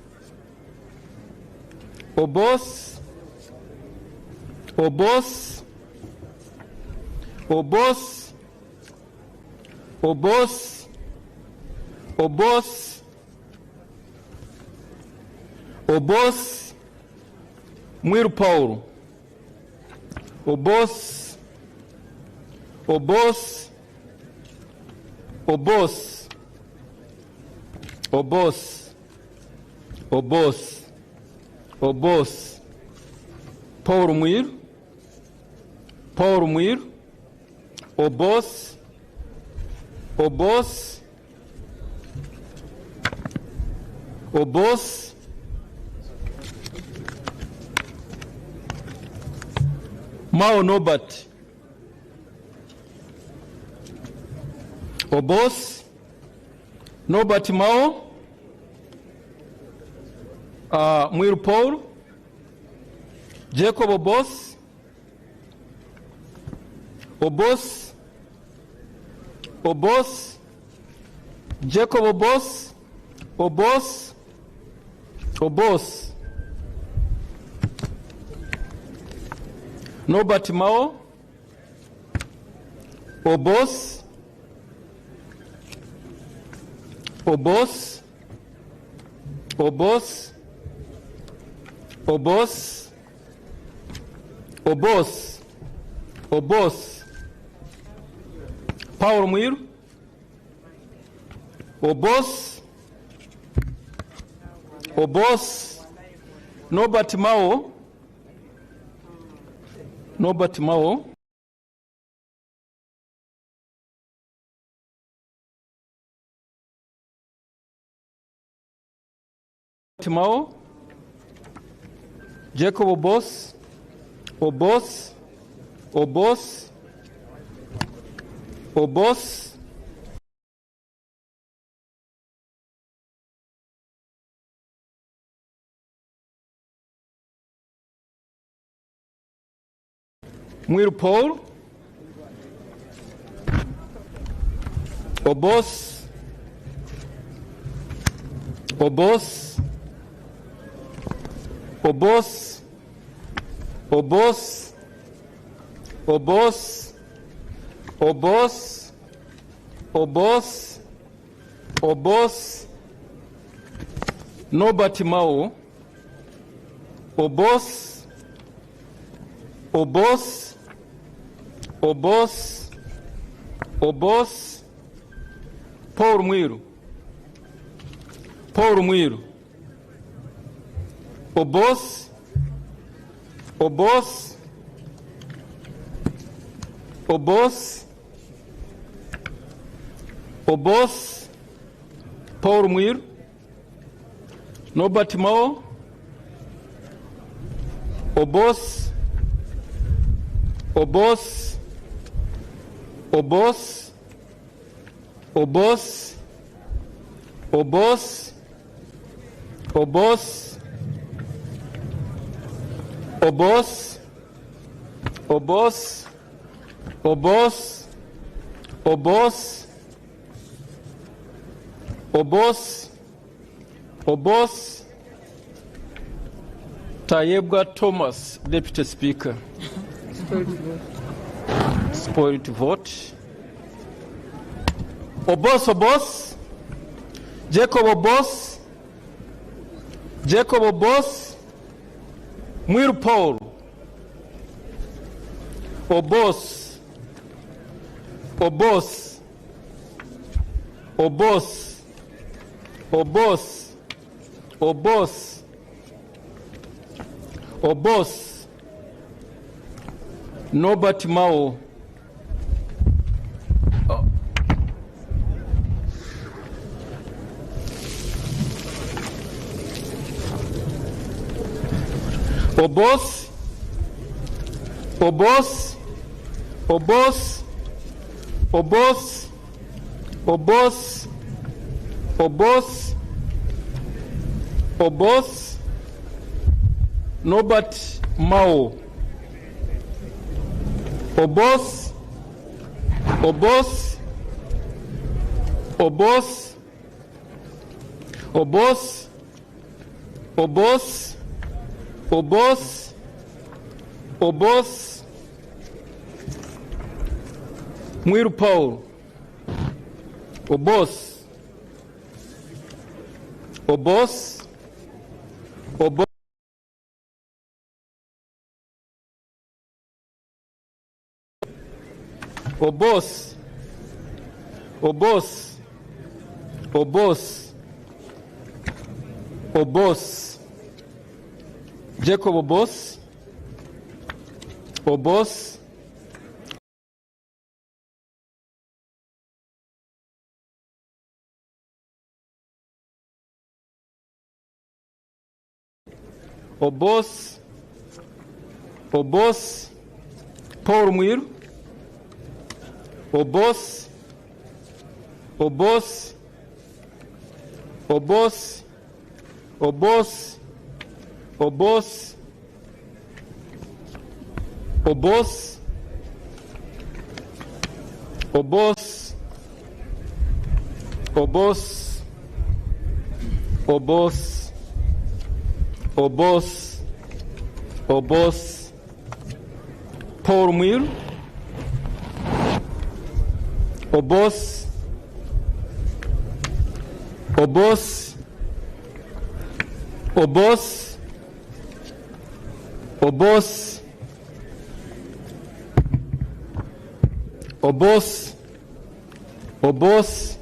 Obos Obos Obos Obos Obos Obos Mwiru Paulo, Obos Obos Obos Obos Obos Obos Paulo Mwiru, Paulo Mwiru, Obos Obos Obos Mao Nobat, Obos Nobat Mao, Mwiru Paul, Jacob Obos, Obos Obos Jacob Obos, Obos Obos Nobat Mao, Obos Obos Obos Obos Obos Obos Paulo Mwiru, Obos Obos Nobat Mao, Nobat Mao, Mao, Jacob Obos, Obos Obos Obos Mwiru Paul, Obos Obos Obos Obos Obos Obos Obos Obos Nobat Mao, Obos Obos Obos Obos Paul Mwiru, Paul Mwiru, Obos Obos Obos Obos Paul Mwiru, Nobat Mao, Obos Obos Obos Obos Obos Obos Obos Obos Obos Obos Obos Obos Tayebwa Thomas, Deputy Speaker. Spoiled vote. Obos Obos Jacob Obos, Jacob Obos Mwiru Paul, Obos Obos Obos, Obos, Obos, Obos, Norbert Mao, Obos, Obos, Obos, Obos, Obos, Obos, Obos, Norbert Mao, Obos, Obos, Obos, Obos, Obos, Obos, Obos, Mwiru Paul, Obos, Obos, Obos, Obos, Obos, Obos, Obos, Jacob Obos, Obos, Obos, Obos, Paul Mwiru, Obos, Obos, Obos, Obos, Obos, Obos, Obos, Obos, Obos, Obos, Obos, Paul Mwiru, Obos, Obos, Obos, Obos, Obos, Obos,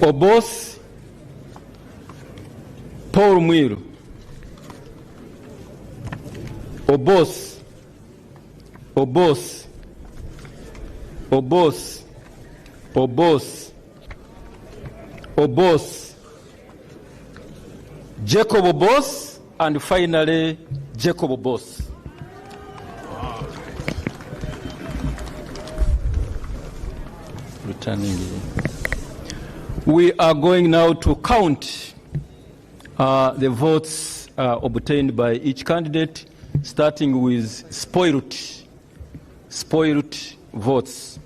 Obos, Paul Mwiru, Obos, Obos, Obos, Obos, Obos, Jacob Obos, and finally Jacob Obos. Returning. We are going now to count the votes obtained by each candidate, starting with spoiled votes.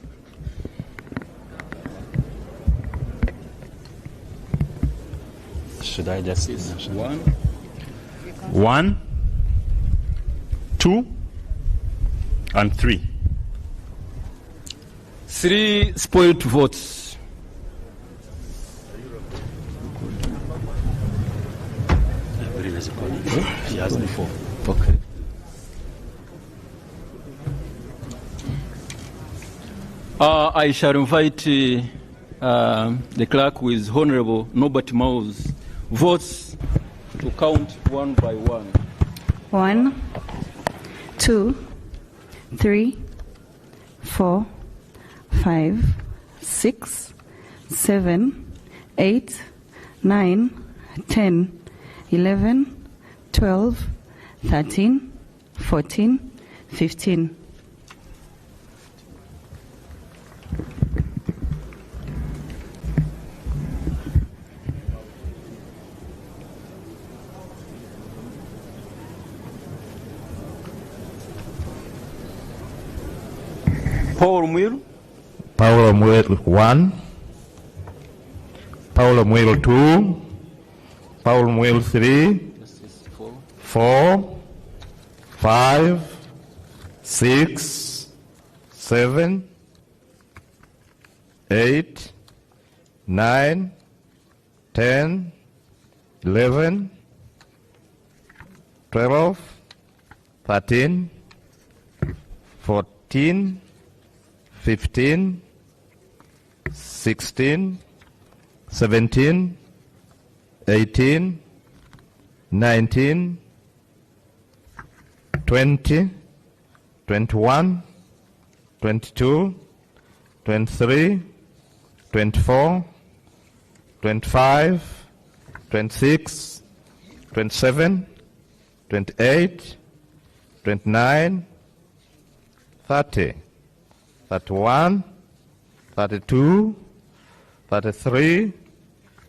Should I just one? 1, 2, and 3. 3 spoiled votes. She has before. Okay. I shall invite the clerk with Honorable Norbert Mao's votes to count one by one. 1, 2, 3, 4, 5, 6, 7, 8, 9, 10, 11, 12, 13, 14, 15. Paul Mwiru. Paulo Mwiru 1, Paulo Mwiru 2, Paulo Mwiru 3, 4, 5, 6, 7, 8, 9, 10, 11, 12, 13, 14, 15, 16, 17, 18, 19, 20, 21, 22, 23, 24, 25, 26, 27, 28, 29, 30, 31, 32, 33,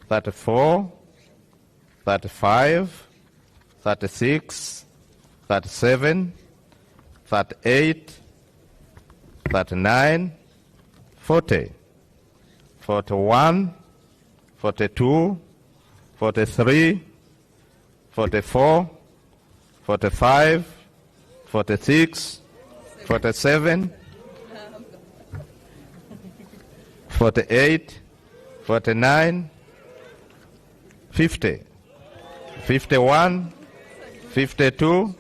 34, 35, 36, 37, 38, 39, 40, 41, 42, 43, 44, 45, 46, 47, 48, 49, 50, 51, 52,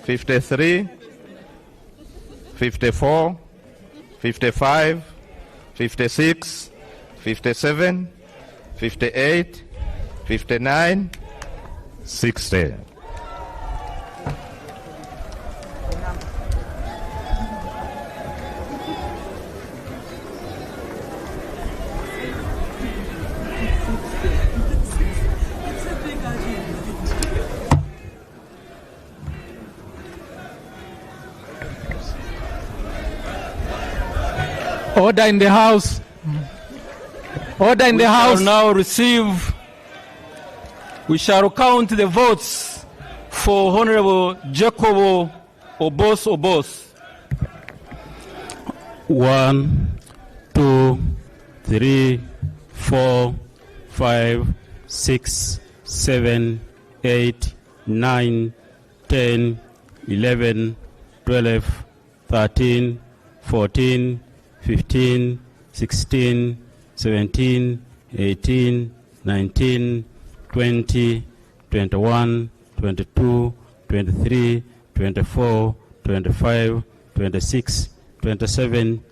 53, 54, 55, 56, 57, 58, 59, 60. Order in the House. Order in the House. We shall count the votes for Honorable Jacobo Obos. 1, 2, 3, 4, 5, 6, 7, 8, 9, 10, 11, 12, 13, 14, 15, 16, 17, 18, 19, 20, 21, 22, 23, 24, 25, 26, 27,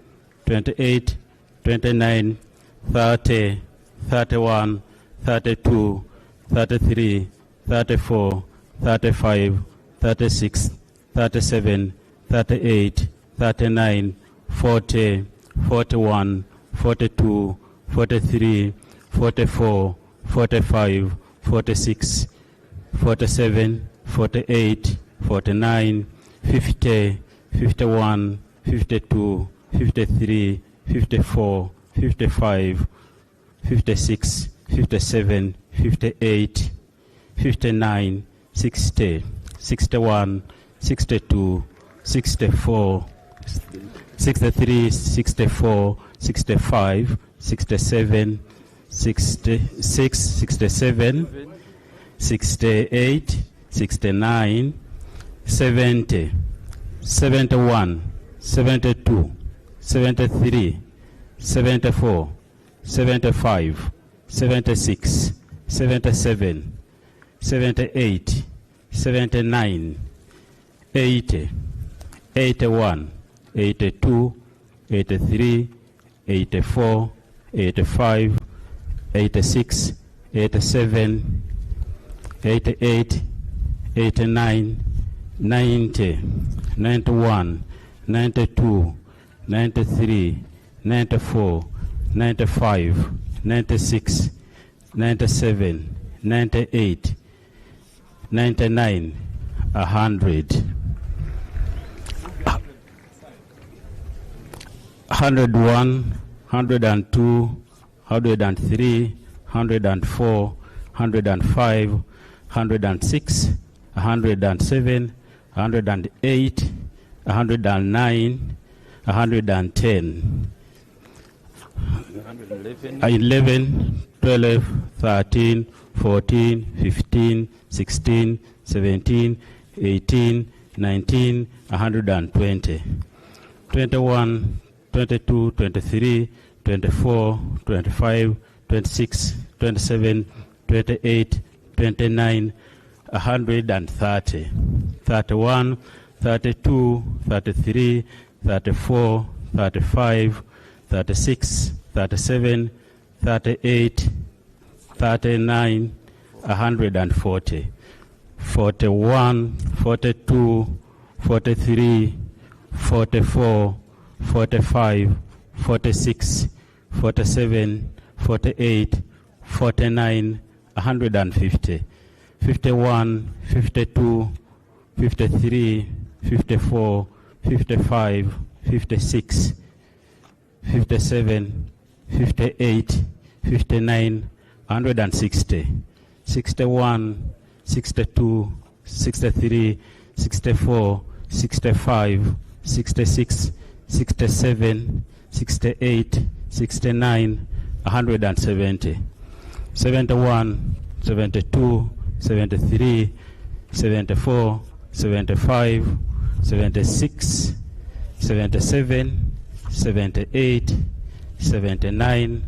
28, 29, 30, 31, 32, 33, 34, 35, 36, 37, 38, 39, 40, 41, 42, 43, 44, 45, 46, 47, 48, 49, 50, 51, 52, 53, 54, 55, 56, 57, 58, 59, 60, 61, 62, 64, 63, 64, 65, 67, 66, 67, 68, 69, 70, 71, 72, 73, 74, 75, 76, 77, 78, 79, 80, 81, 82, 83, 84, 85, 86, 87, 88, 89, 90, 91, 92, 93, 94, 95, 96, 97, 98, 99, 100. 101, 102, 103, 104, 105, 106, 107, 108, 109, 110, 11, 12, 13, 14, 15, 16, 17, 18, 19, 120, 21, 22, 23, 24, 25, 26, 27, 28, 29, 130, 31, 32, 33, 34, 35, 36, 37, 38, 39, 140, 41, 42, 43, 44, 45, 46, 47, 48, 49, 150, 51, 52, 53, 54, 55, 56, 57, 58, 59, 160, 61, 62, 63, 64, 65, 66, 67, 68, 69, 170, 71, 72, 73, 74, 75, 76, 77, 78, 79,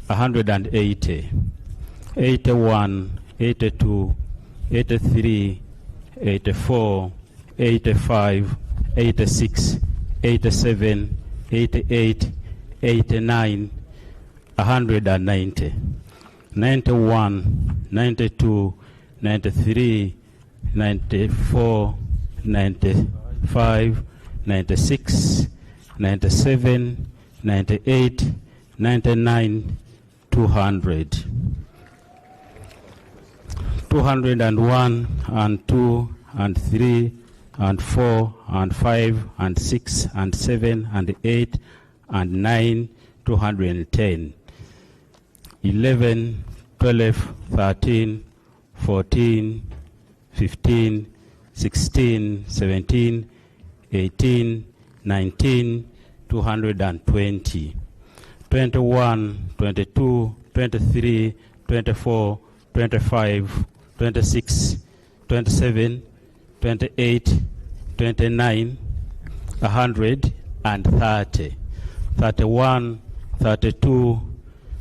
180, 81, 82, 83, 84, 85, 86, 87, 88, 89, 190, 91, 92, 93, 94, 95, 96, 97, 98, 99, 200. 201 and 2 and 3 and 4 and 5 and 6 and 7 and 8 and 9, 210. 11, 12, 13, 14, 15, 16, 17, 18, 19, 220. 21, 22, 23, 24, 25, 26, 27, 28, 29, 130, 31, 32,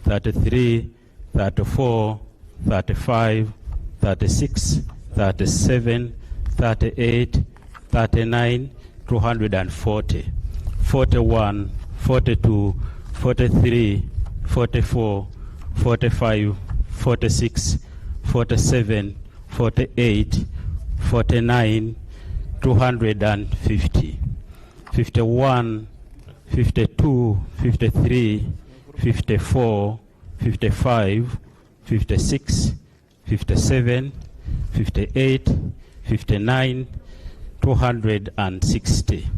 33, 34, 35, 36, 37, 38, 39, 240, 41, 42, 43, 44, 45, 46, 47, 48, 49, 250, 51, 52, 53, 54, 55, 56, 57, 58, 59, 260,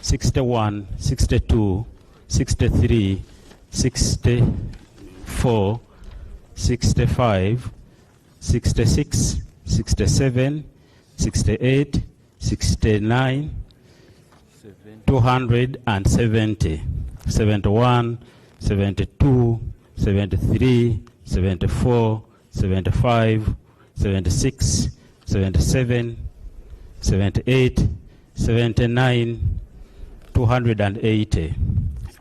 61, 62, 63, 64, 65, 66, 67, 68, 69, 270, 71, 72, 73, 74, 75, 76, 77, 78, 79, 280,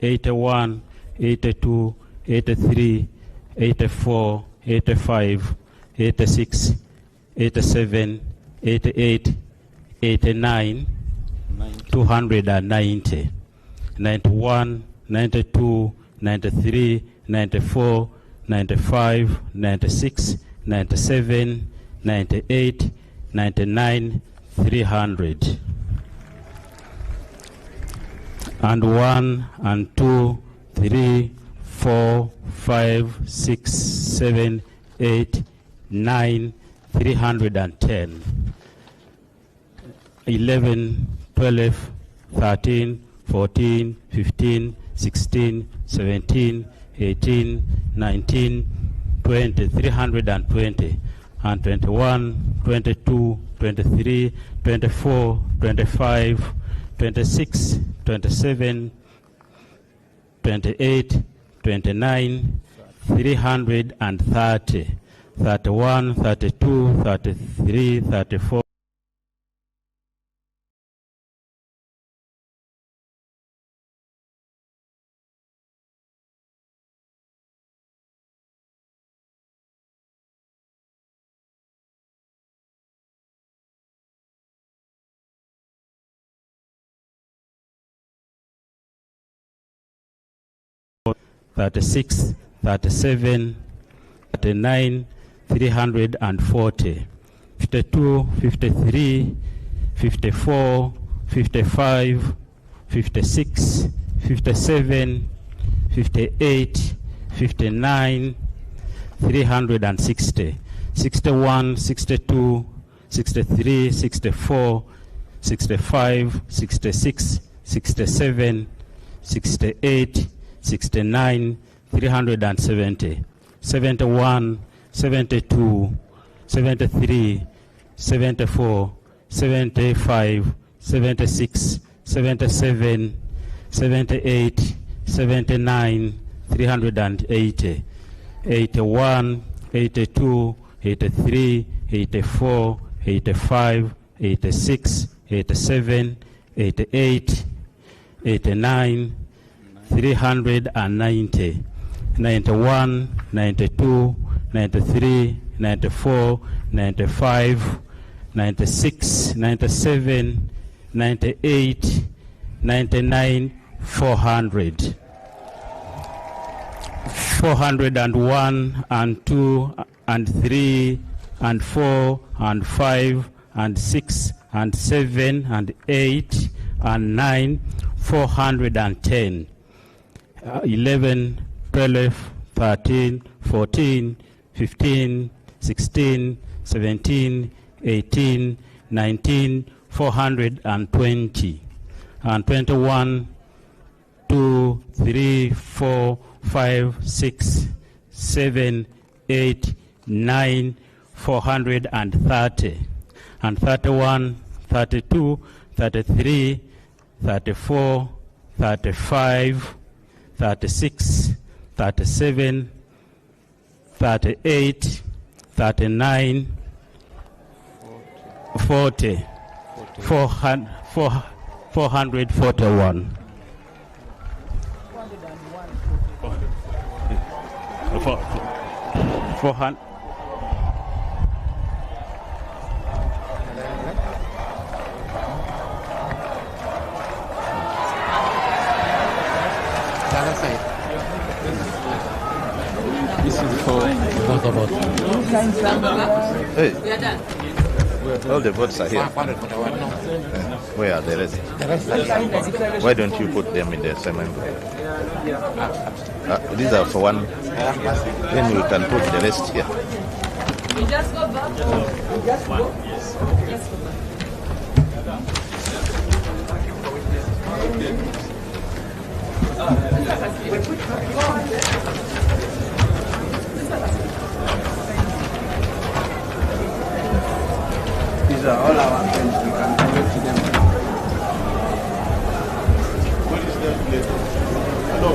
81, 82, 83, 84, 85, 86, 87, 88, 89, 290, 91, 92, 93, 94, 95, 96, 97, 98, 99, 300. And 1 and 2, 3, 4, 5, 6, 7, 8, 9, 310. 11, 12, 13, 14, 15, 16, 17, 18, 19, 20, 320, and 21, 22, 23, 24, 25, 26, 27, 28, 29, 330, 31, 32, 33, 34, 36, 37, 39, 340, 52, 53, 54, 55, 56, 57, 58, 59, 360, 61, 62, 63, 64, 65, 66, 67, 68, 69, 370, 71, 72, 73, 74, 75, 76, 77, 78, 79, 380, 81, 82, 83, 84, 85, 86, 87, 88, 89, 390, 91, 92, 93, 94, 95, 96, 97, 98, 99, 400. 401 and 2 and 3 and 4 and 5 and 6 and 7 and 8 and 9, 410. 11, 12, 13, 14, 15, 16, 17, 18, 19, 420. And 21, 2, 3, 4, 5, 6, 7, 8, 9, 430. And 31, 32, 33, 34, 35, 36, 37, 38, 39, 40, 441. 400. This is for both of us. Hey, all the votes are here. Where are the rest? Why don't you put them in the same envelope? These are for one. Then you can put the rest here. We just go back. We just go. Yes. Just go back. These are all our friends. We can connect to them. What is that place? No.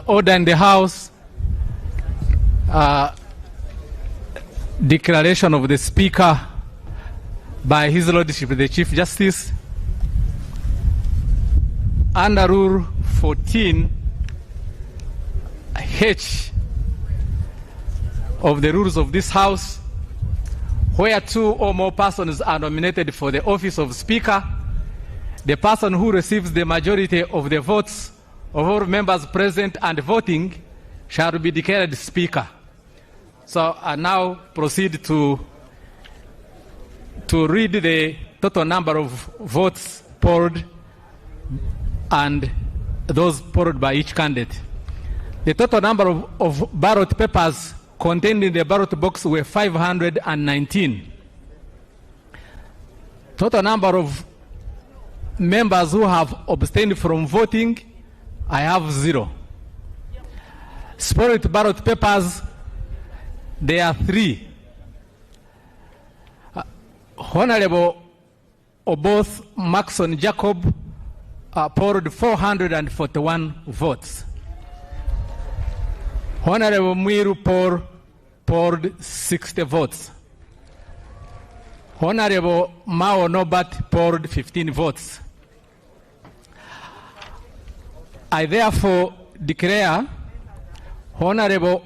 Order in the House. Declaration of the Speaker by His Lordship the Chief Justice. Under Rule 14H of the rules of this House, where two or more persons are nominated for the office of Speaker, the person who receives the majority of the votes of all members present and voting shall be declared Speaker. So I now proceed to read the total number of votes polled and those polled by each candidate. The total number of ballot papers contained in the ballot box were 519. Total number of members who have abstained from voting, I have 0. Spoiled ballot papers, there are 3. Honorable Oboth Maxon Jacob polled 441 votes. Honorable Mwiru Paul polled 60 votes. Honorable Mao Nobat polled 15 votes. I therefore declare Honorable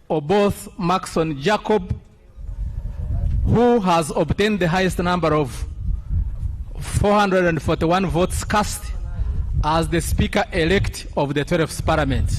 Oboth Maxon Jacob, who has obtained the highest number of 441 votes cast, as the Speaker-elect of the 12th Parliament.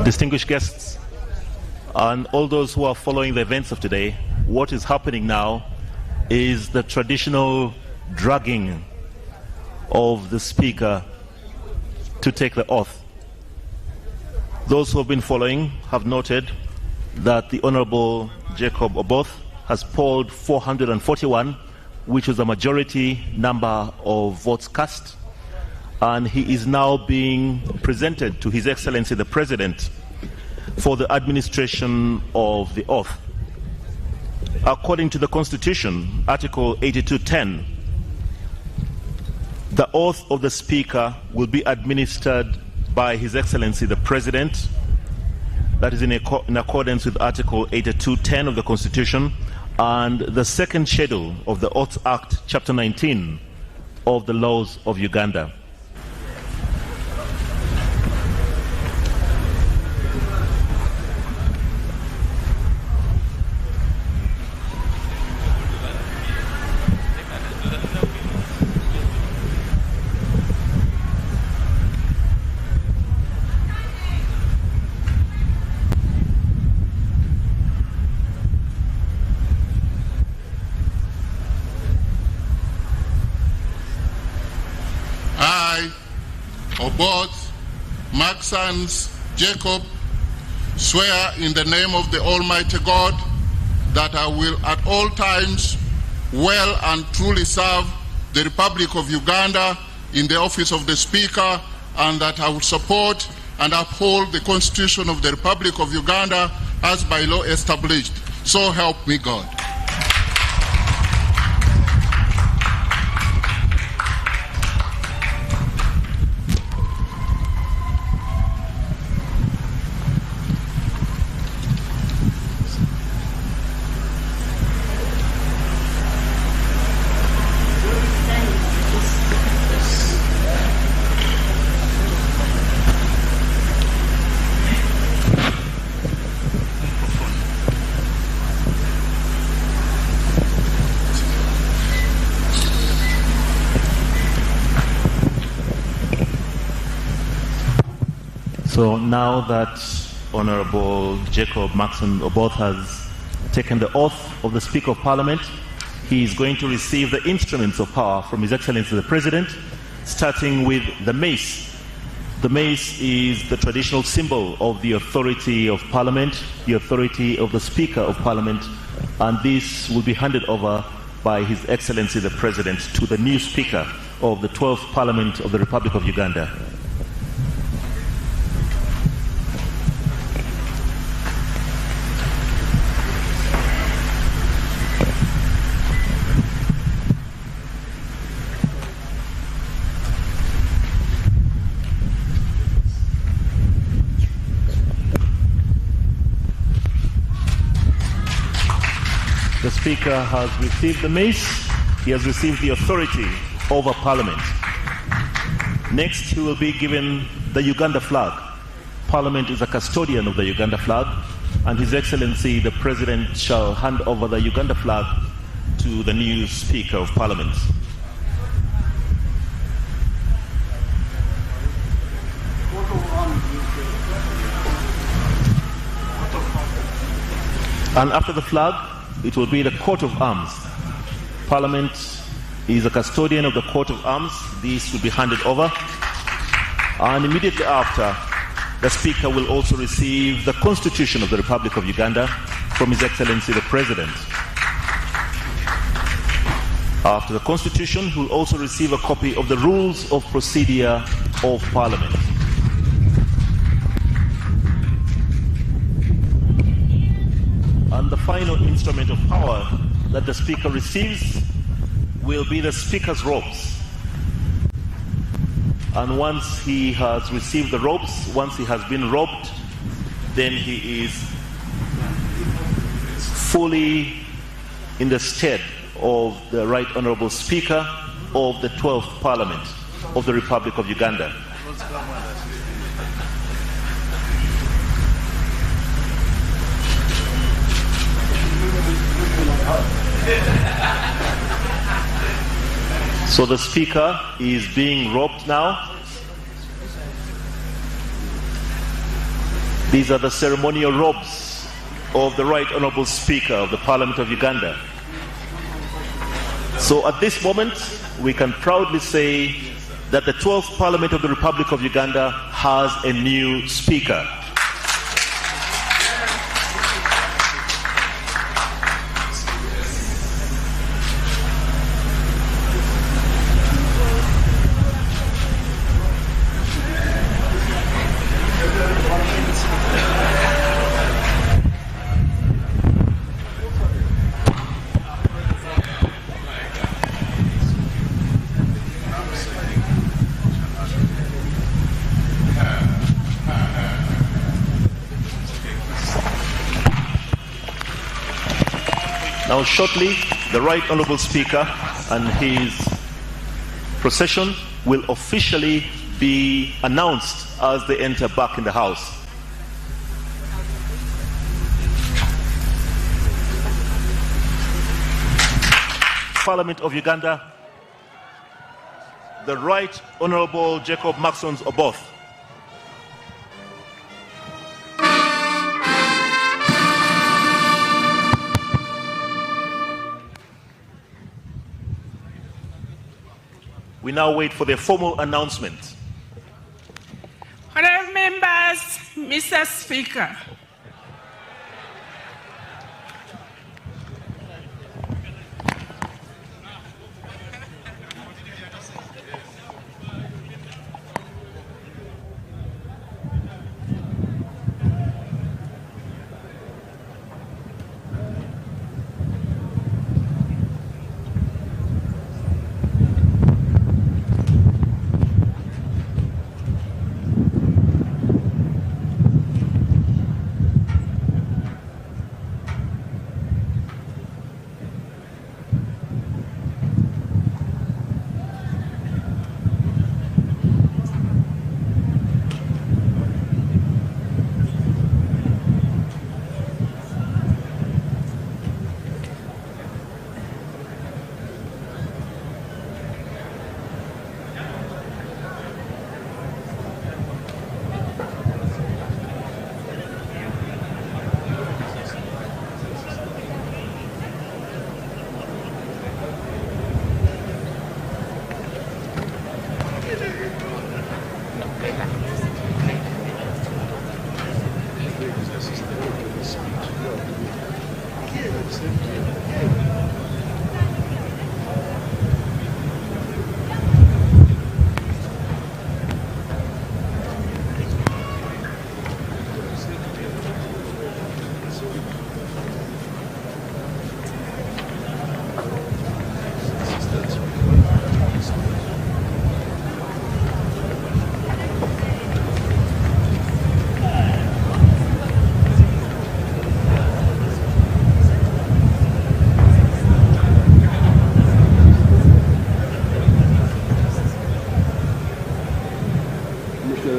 Distinguished guests, and all those who are following the events of today, what is happening now is the traditional dragging of the Speaker to take the oath. Those who have been following have noted that the Honorable Jacob Oboth has polled 441, which was the majority number of votes cast, and he is now being presented to His Excellency the President for the administration of the oath. According to the Constitution, Article 82:10, the oath of the Speaker will be administered by His Excellency the President. That is in accordance with Article 82:10 of the Constitution and the second schedule of the Oaths Act, Chapter 19 of the laws of Uganda. Oboth Maxon Jacob swear in the name of the Almighty God that I will at all times well and truly serve the Republic of Uganda in the office of the Speaker, and that I will support and uphold the Constitution of the Republic of Uganda as by law established. So help me God. So now that Honorable Jacob Maxon Oboth has taken the oath of the Speaker of Parliament, he is going to receive the instruments of power from His Excellency the President, starting with the mace. The mace is the traditional symbol of the authority of Parliament, the authority of the Speaker of Parliament, and this will be handed over by His Excellency the President to the new Speaker of the 12th Parliament of the Republic of Uganda. The Speaker has received the mace. He has received the authority over Parliament. Next, he will be given the Uganda flag. Parliament is a custodian of the Uganda flag, and His Excellency the President shall hand over the Uganda flag to the new Speaker of Parliament. And after the flag, it will be the coat of arms. Parliament is a custodian of the coat of arms. These will be handed over. And immediately after, the Speaker will also receive the Constitution of the Republic of Uganda from His Excellency the President. After the Constitution, he will also receive a copy of the Rules of Procedure of Parliament. And the final instrument of power that the Speaker receives will be the Speaker's robes. And once he has received the robes, once he has been robed, then he is fully in the stead of the Right Honourable Speaker of the 12th Parliament of the Republic of Uganda. So the Speaker is being robed now. These are the ceremonial robes of the Right Honourable Speaker of the Parliament of Uganda. So at this moment, we can proudly say that the 12th Parliament of the Republic of Uganda has a new Speaker. Now shortly, the Right Honourable Speaker and his procession will officially be announced as they enter back in the House. Parliament of Uganda, the Right Honourable Jacob Maxons Oboth. We now wait for their formal announcement. Honourable members, Mr. Speaker.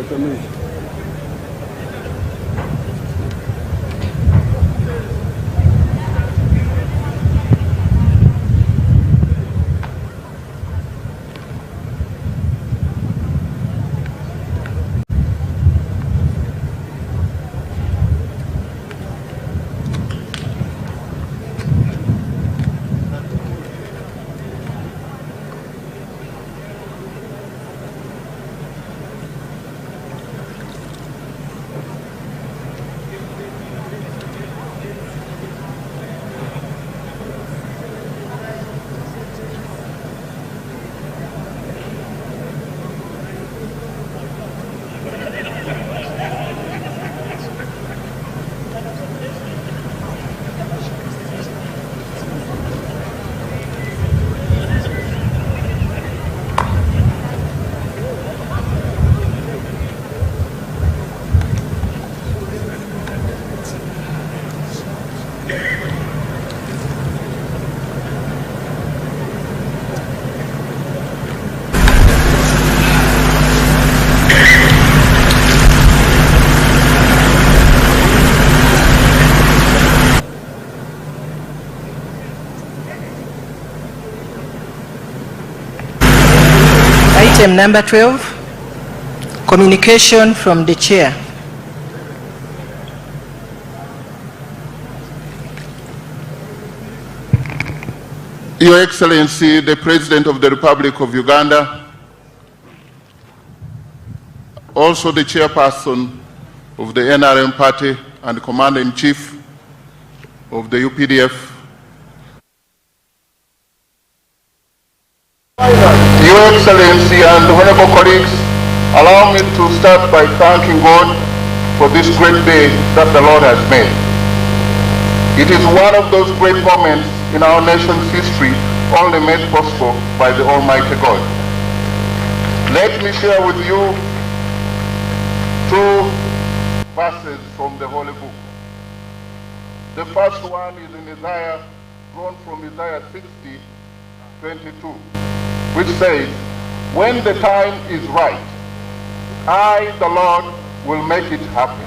Proclamation. Item number 12, communication from the chair. Your Excellency, the President of the Republic of Uganda, also the chairperson of the NRM party and commander-in-chief of the UPDF, Your Excellency and honorable colleagues, allow me to start by thanking God for this great day that the Lord has made. It is one of those great moments in our nation's history only made possible by the Almighty God. Let me share with you two verses from the Holy Book. The first one is in Isaiah, drawn from Isaiah 60:22. Which says, when the time is right, I, the Lord, will make it happen.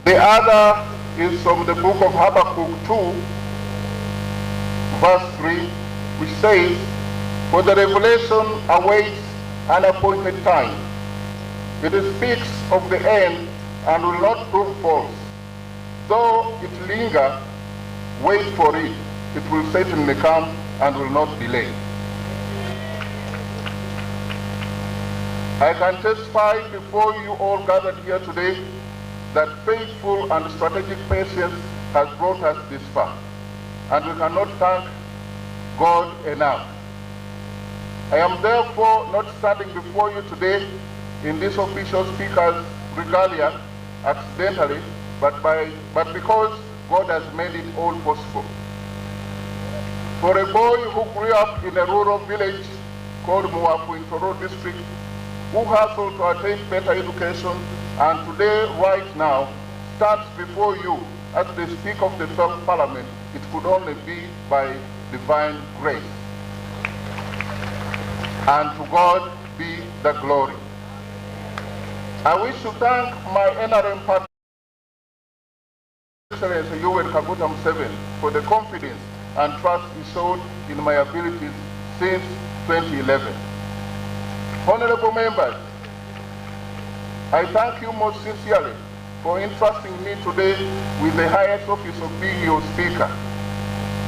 The other is from the book of Habakkuk 2, verse 3, which says, for the revelation awaits an appointed time. It speaks of the end and will not prove false. Though it linger, wait for it. It will certainly come and will not delay. I can testify before you all gathered here today that faithful and strategic patience has brought us this far, and we cannot thank God enough. I am therefore not standing before you today in this official speaker's regalia accidentally, but because God has made it all possible. For a boy who grew up in a rural village called Muafu in Toro district, who hustled to attain better education, and today, right now, stands before you as the Speaker of the 12th Parliament, it could only be by divine grace. And to God be the glory. I wish to thank my NRM party, Excellency Yoweri Kaguta Museveni, for the confidence and trust he showed in my abilities since 2011. Honorable members, I thank you most sincerely for entrusting me today with the highest office of being your Speaker,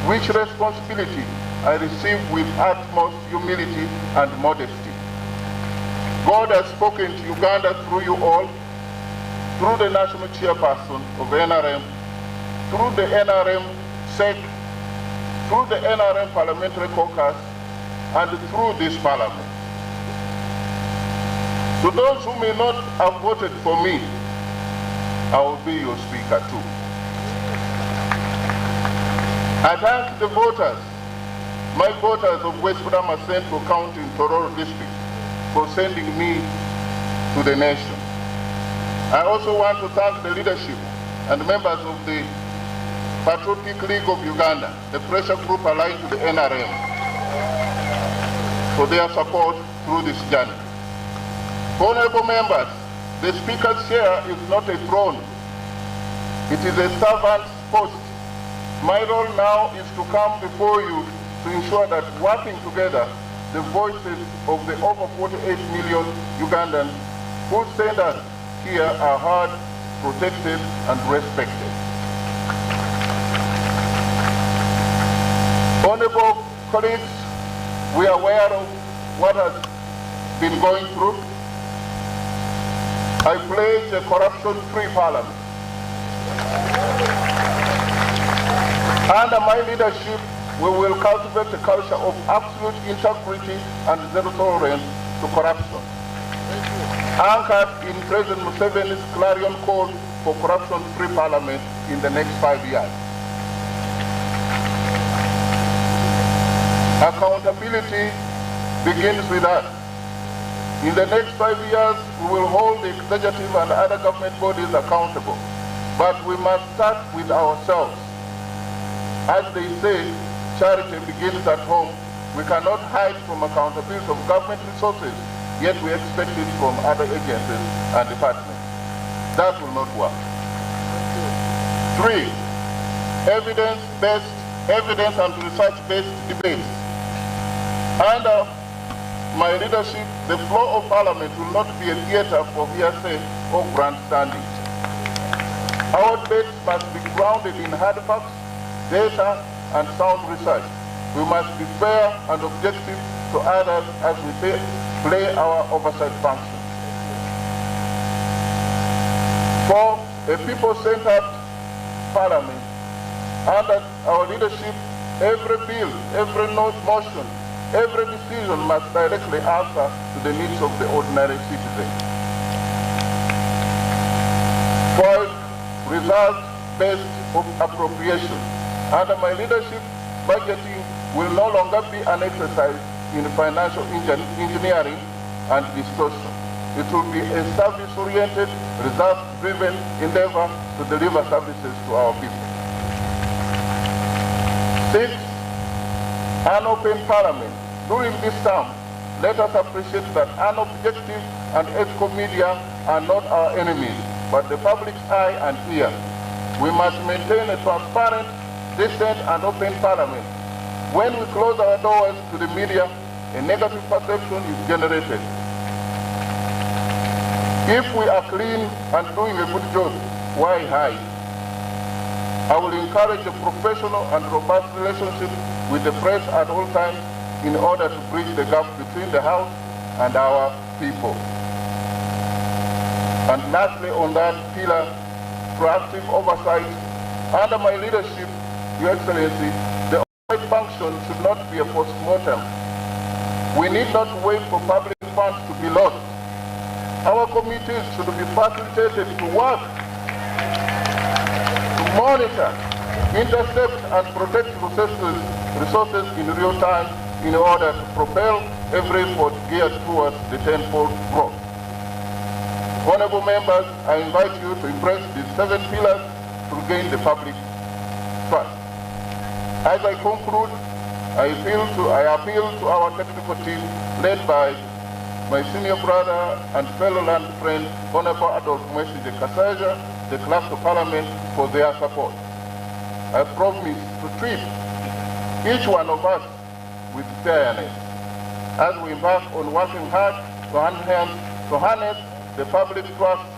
which responsibility I receive with utmost humility and modesty. God has spoken to Uganda through you all, through the national chairperson of NRM, through the NRM SEC, through the NRM Parliamentary Caucus, and through this Parliament. To those who may not have voted for me, I will be your Speaker too. I thank the voters, my voters of West Budama Central County in Tororo District, for sending me to the nation. I also want to thank the leadership and members of the Patriotic League of Uganda, the pressure group aligned to the NRM. for their support through this journey. Honorable members, the Speaker's chair is not a throne. It is a servant's post. My role now is to come before you to ensure that working together, the voices of the over 48 million Ugandans who send us here are heard, protected, and respected. Honorable colleagues, we are aware of what has been going through. I pledge a corruption-free parliament. Under my leadership, we will cultivate a culture of absolute integrity and zero tolerance to corruption, anchored in President Museveni's clarion call for corruption-free parliament in the next 5 years. Accountability begins with us. In the next 5 years, we will hold the executive and other government bodies accountable, but we must start with ourselves. As they say, charity begins at home. We cannot hide from accountability of government resources, yet we expect it from other agencies and departments. That will not work. 3, evidence and research-based debates. Under my leadership, the floor of parliament will not be a theater for hearsay or grandstanding. Our debates must be grounded in hard facts, data, and sound research. We must be fair and objective to others as we play our oversight function. 4, a people-centered parliament. Under our leadership, every bill, every motion, every decision must directly answer to the needs of the ordinary citizen. 5, results-based appropriation. Under my leadership, budgeting will no longer be an exercise in financial engineering and distortion. It will be a service-oriented, result-driven endeavor to deliver services to our people. 6, an open parliament. During this term, let us appreciate that unobjective and ethical media are not our enemies, but the public's eye and ear. We must maintain a transparent, decent, and open parliament. When we close our doors to the media, a negative perception is generated. If we are clean and doing a good job, why hide? I will encourage a professional and robust relationship with the press at all times in order to bridge the gap between the House and our people. And lastly, on that pillar, proactive oversight. Under my leadership, Your Excellency, the oversight function should not be a post-mortem. We need not wait for public funds to be lost. Our committees should be facilitated to work, to monitor, intercept, and protect resources in real time in order to propel every effort geared towards the tenfold growth. Honorable members, I invite you to embrace these 7 pillars to gain the public trust. As I conclude, I appeal to our technical team led by my senior brother and fellow land friend, Honorable Adolf Mwesige Kasaja, the Clerk of Parliament, for their support. I promise to treat each one of us with fairness as we embark on working hard to harness the public trust,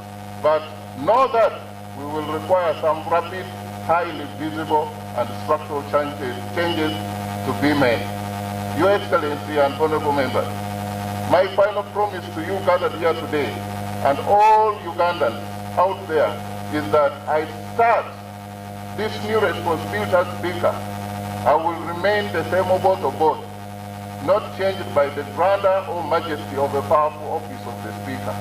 but know that we will require some rapid, highly visible, and structural changes to be made. Your Excellency and honorable members, my final promise to you gathered here today and all Ugandans out there is that I start this new responsibility as Speaker. I will remain the same oboth of both, not changed by the grandeur or majesty of the powerful office of the Speaker.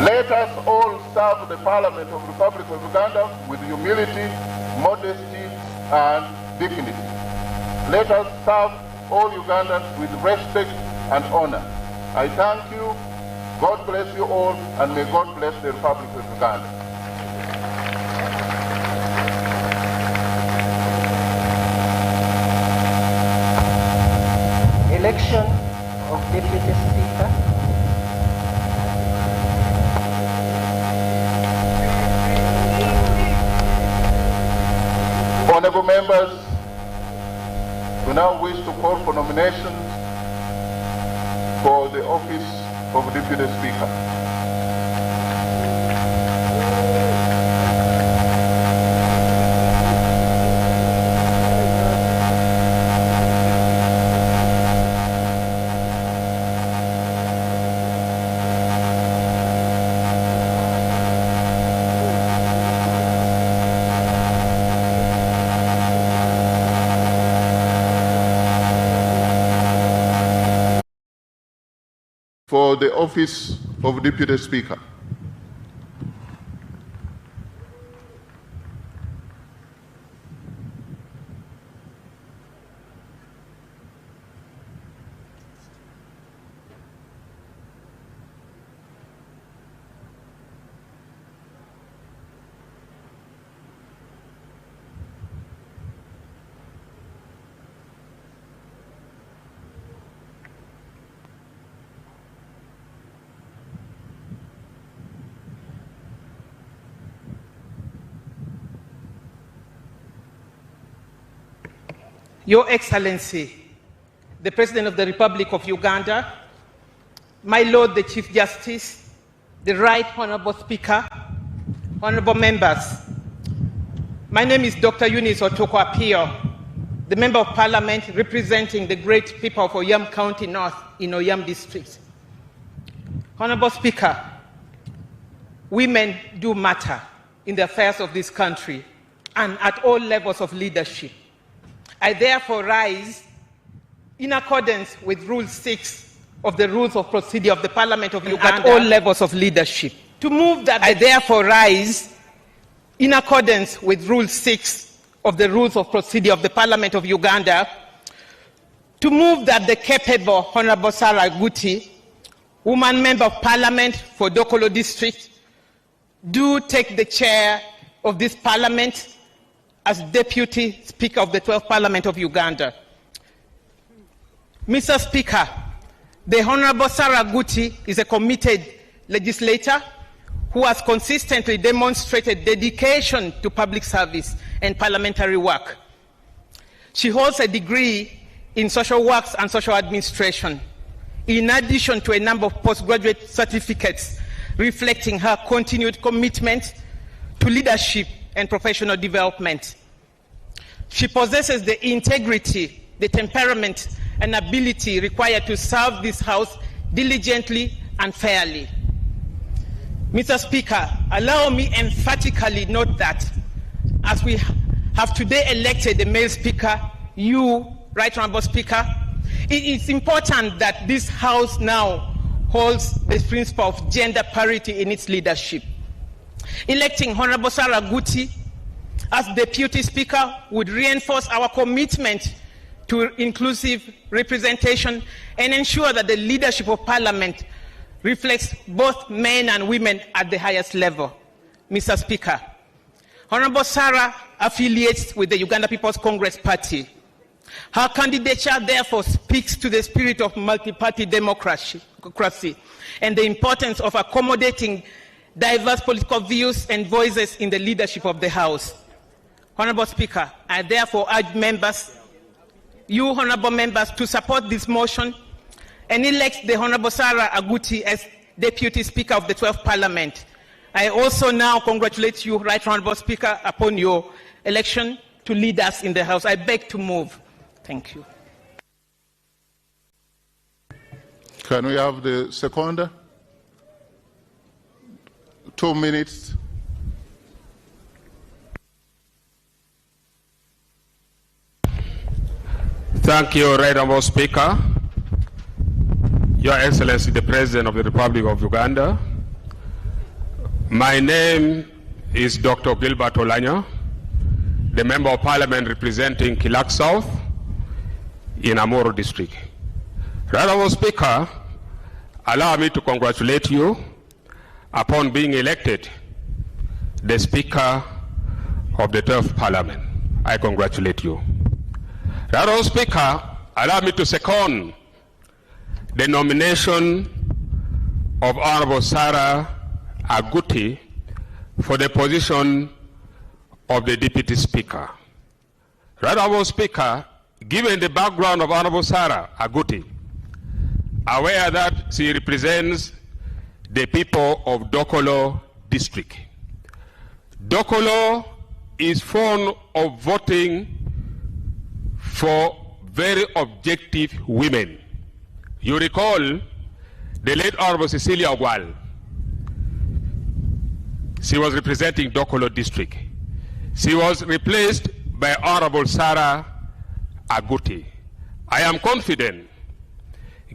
Let us all serve the Parliament of the Republic of Uganda with humility, modesty, and dignity. Let us serve all Ugandans with respect and honor. I thank you, God bless you all, and may God bless the Republic of Uganda. Honorable members, we now wish to call for nominations for the office of Deputy Speaker. For the office of Deputy Speaker. Your Excellency, the President of the Republic of Uganda, my Lord the Chief Justice, the Right Honorable Speaker, honorable members, my name is Dr. Eunice Otoko Apio, the Member of Parliament representing the great people of Oyam County North in Oyam District. Honorable Speaker, women do matter in the affairs of this country and at all levels of leadership. I therefore rise in accordance with Rule 6 of the Rules of Procedure of the Parliament of Uganda at all levels of leadership. To move that, I therefore rise in accordance with Rule 6 of the Rules of Procedure of the Parliament of Uganda to move that the capable Honorable Sarah Guti, woman Member of Parliament for Dokolo District, do take the chair of this Parliament as Deputy Speaker of the 12th Parliament of Uganda. Mr. Speaker, the Honorable Sarah Guti is a committed legislator who has consistently demonstrated dedication to public service and parliamentary work. She holds a degree in social works and social administration, in addition to a number of postgraduate certificates reflecting her continued commitment to leadership and professional development. She possesses the integrity, the temperament, and ability required to serve this House diligently and fairly. Mr. Speaker, allow me emphatically note that as we have today elected a male Speaker, you, Right Honourable Speaker, it is important that this House now holds the principle of gender parity in its leadership. Electing Honorable Sarah Guti as Deputy Speaker would reinforce our commitment to inclusive representation and ensure that the leadership of Parliament reflects both men and women at the highest level. Mr. Speaker, Honorable Sarah affiliates with the Uganda People's Congress Party. Her candidature therefore speaks to the spirit of multi-party democracy and the importance of accommodating diverse political views and voices in the leadership of the House. Honorable Speaker, I therefore urge members, you honorable members, to support this motion and elect the Honorable Sarah Aguti as Deputy Speaker of the 12th Parliament. I also now congratulate you, Right Honorable Speaker, upon your election to lead us in the House. I beg to move. Thank you. Can we have the seconder? 2 minutes. Thank you, Right Honourable Speaker. Your Excellency, the President of the Republic of Uganda. My name is Dr. Gilbert Olanya, the Member of Parliament representing Kilak South in Amoro District. Right Honourable Speaker, allow me to congratulate you upon being elected the Speaker of the 12th Parliament. I congratulate you. Right Honourable Speaker, allow me to second the nomination of Honourable Sarah Aguti for the position of the Deputy Speaker. Right Honourable Speaker, given the background of Honourable Sarah Aguti, aware that she represents the people of Dokolo district. Dokolo is fond of voting for very objective women. You recall the late Honourable Cecilia Ogwal. She was representing Dokolo district. She was replaced by Honourable Sarah Aguti. I am confident,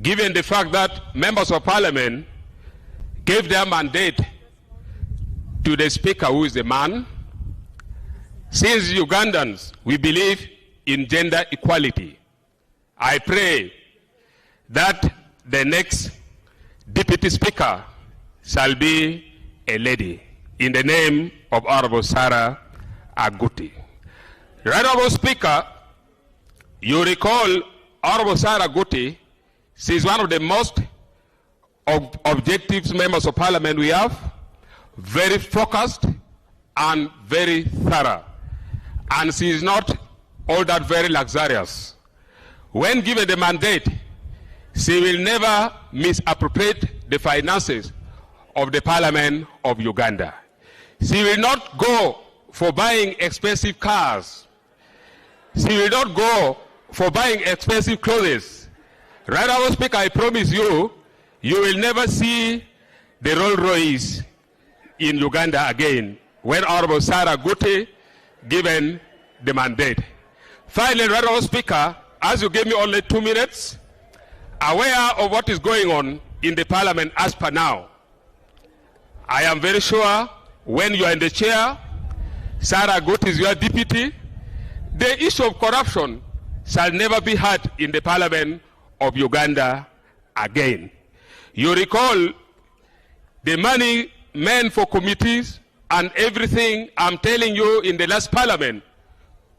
given the fact that members of parliament gave their mandate to the speaker, who is a man. Since Ugandans, we believe in gender equality. I pray that the next deputy speaker shall be a lady, in the name of Honourable Sarah Aguti. Right Honourable Speaker, you recall Honourable Sarah Aguti. She is one of the most objective members of parliament we have, very focused and very thorough. And she is not all that very luxurious. When given the mandate, she will never misappropriate the finances of the Parliament of Uganda. She will not go for buying expensive cars. She will not go for buying expensive clothes. Right, Honourable Speaker, I promise you, you will never see the Rolls Royce in Uganda again when Honourable Sarah Aguti given the mandate. Finally, Right Honourable Speaker, as you gave me only 2 minutes, aware of what is going on in the Parliament as per now, I am very sure when you are in the chair, Sarah Aguti is your deputy, the issue of corruption shall never be heard in the Parliament of Uganda again. You recall the money meant for committees and everything. I'm telling you, in the last Parliament,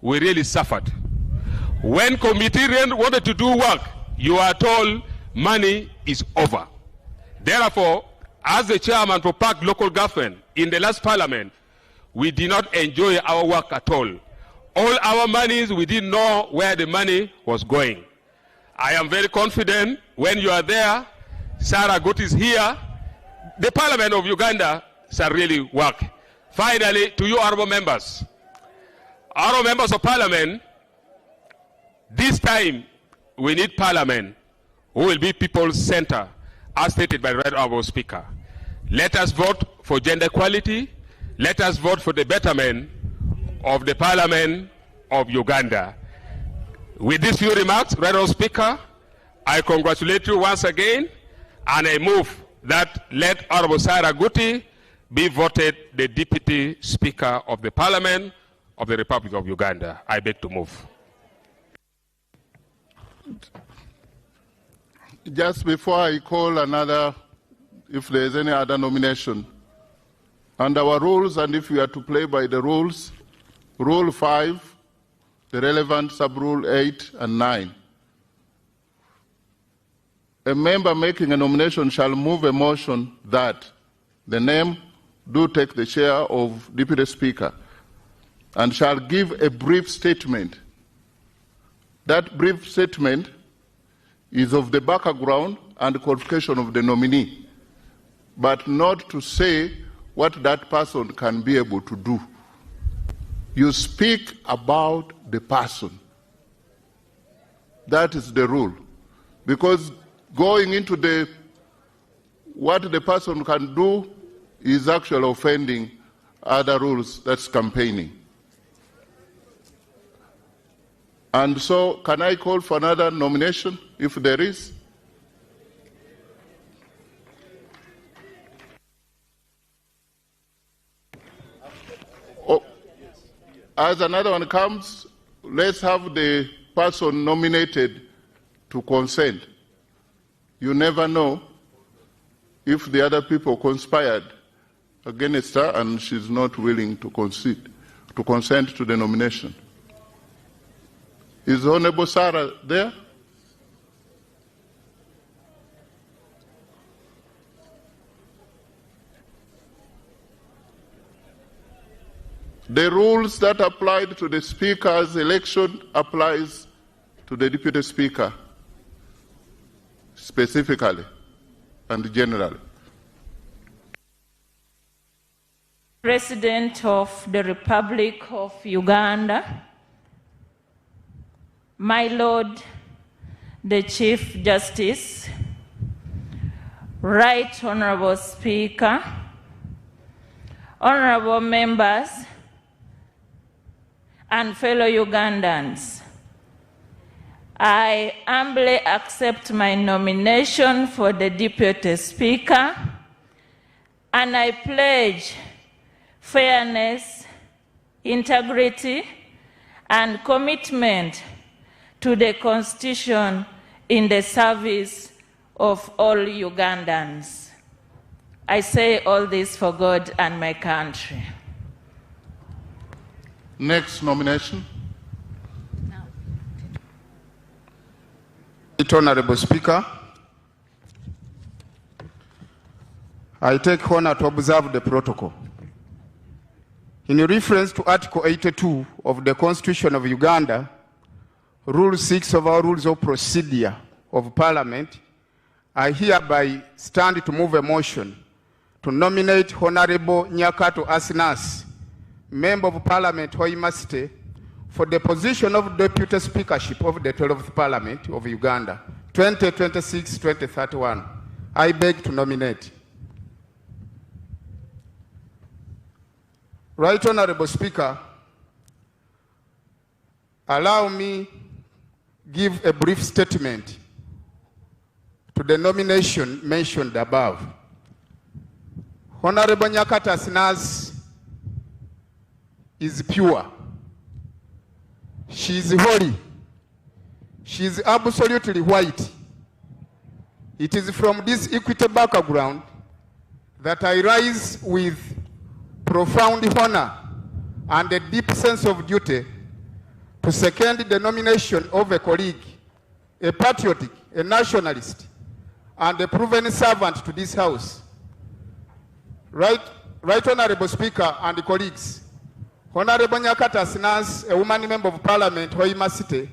we really suffered. When committee wanted to do work, you are told money is over. Therefore, as the chairman for Park local government in the last Parliament, we did not enjoy our work at all. All our monies, we didn't know where the money was going. I am very confident when you are there, Sarah Aguti is here, the Parliament of Uganda shall really work. Finally, to you honourable members of Parliament, this time we need Parliament who will be people's center, as stated by the Right Honourable Speaker. Let us vote for gender equality. Let us vote for the betterment of the Parliament of Uganda. With these few remarks, Right Honourable Speaker, I congratulate you once again, and I move that let Honourable Sarah Aguti be voted the Deputy Speaker of the Parliament of the Republic of Uganda. I beg to move. Just before I call another, if there is any other nomination, under our rules, and if we are to play by the rules, Rule 5, the relevant sub-rule 8 and 9. A member making a nomination shall move a motion that the name do take the chair of Deputy Speaker and shall give a brief statement. That brief statement is of the background and qualification of the nominee, but not to say what that person can be able to do. You speak about the person. That is the rule. Because going into what the person can do is actually offending other rules, that's campaigning. And so, can I call for another nomination, if there is? Oh, as another one comes, let's have the person nominated to consent. You never know if the other people conspired against her and she's not willing to consent to the nomination. Is Honorable Sarah there? The rules that applied to the Speaker's election applies to the Deputy Speaker specifically and generally. President of the Republic of Uganda, my Lord, the Chief Justice, Right Honorable Speaker, honorable members, and fellow Ugandans, I humbly accept my nomination for the Deputy Speaker, and I pledge fairness, integrity, and commitment to the Constitution in the service of all Ugandans. I say all this for God and my country. Next nomination. Honorable Speaker, I take honor to observe the protocol. In reference to Article 82 of the Constitution of Uganda, Rule 6 of our Rules of Procedure of Parliament, I hereby stand to move a motion to nominate Honorable Nyakato Asinas, Member of Parliament, Hoima City, for the position of Deputy Speakership of the 12th Parliament of Uganda, 2026-2031. I beg to nominate. Right Honorable Speaker, allow me give a brief statement to the nomination mentioned above. Honorable Nyakata Asinas is pure. She is holy. She is absolutely white. It is from this equitable background that I rise with profound honor and a deep sense of duty to second the nomination of a colleague, a patriotic, a nationalist, and a proven servant to this House. Right Honorable Speaker and colleagues, Honorable Nyakata Asinas, a woman member of Parliament, Hoima City,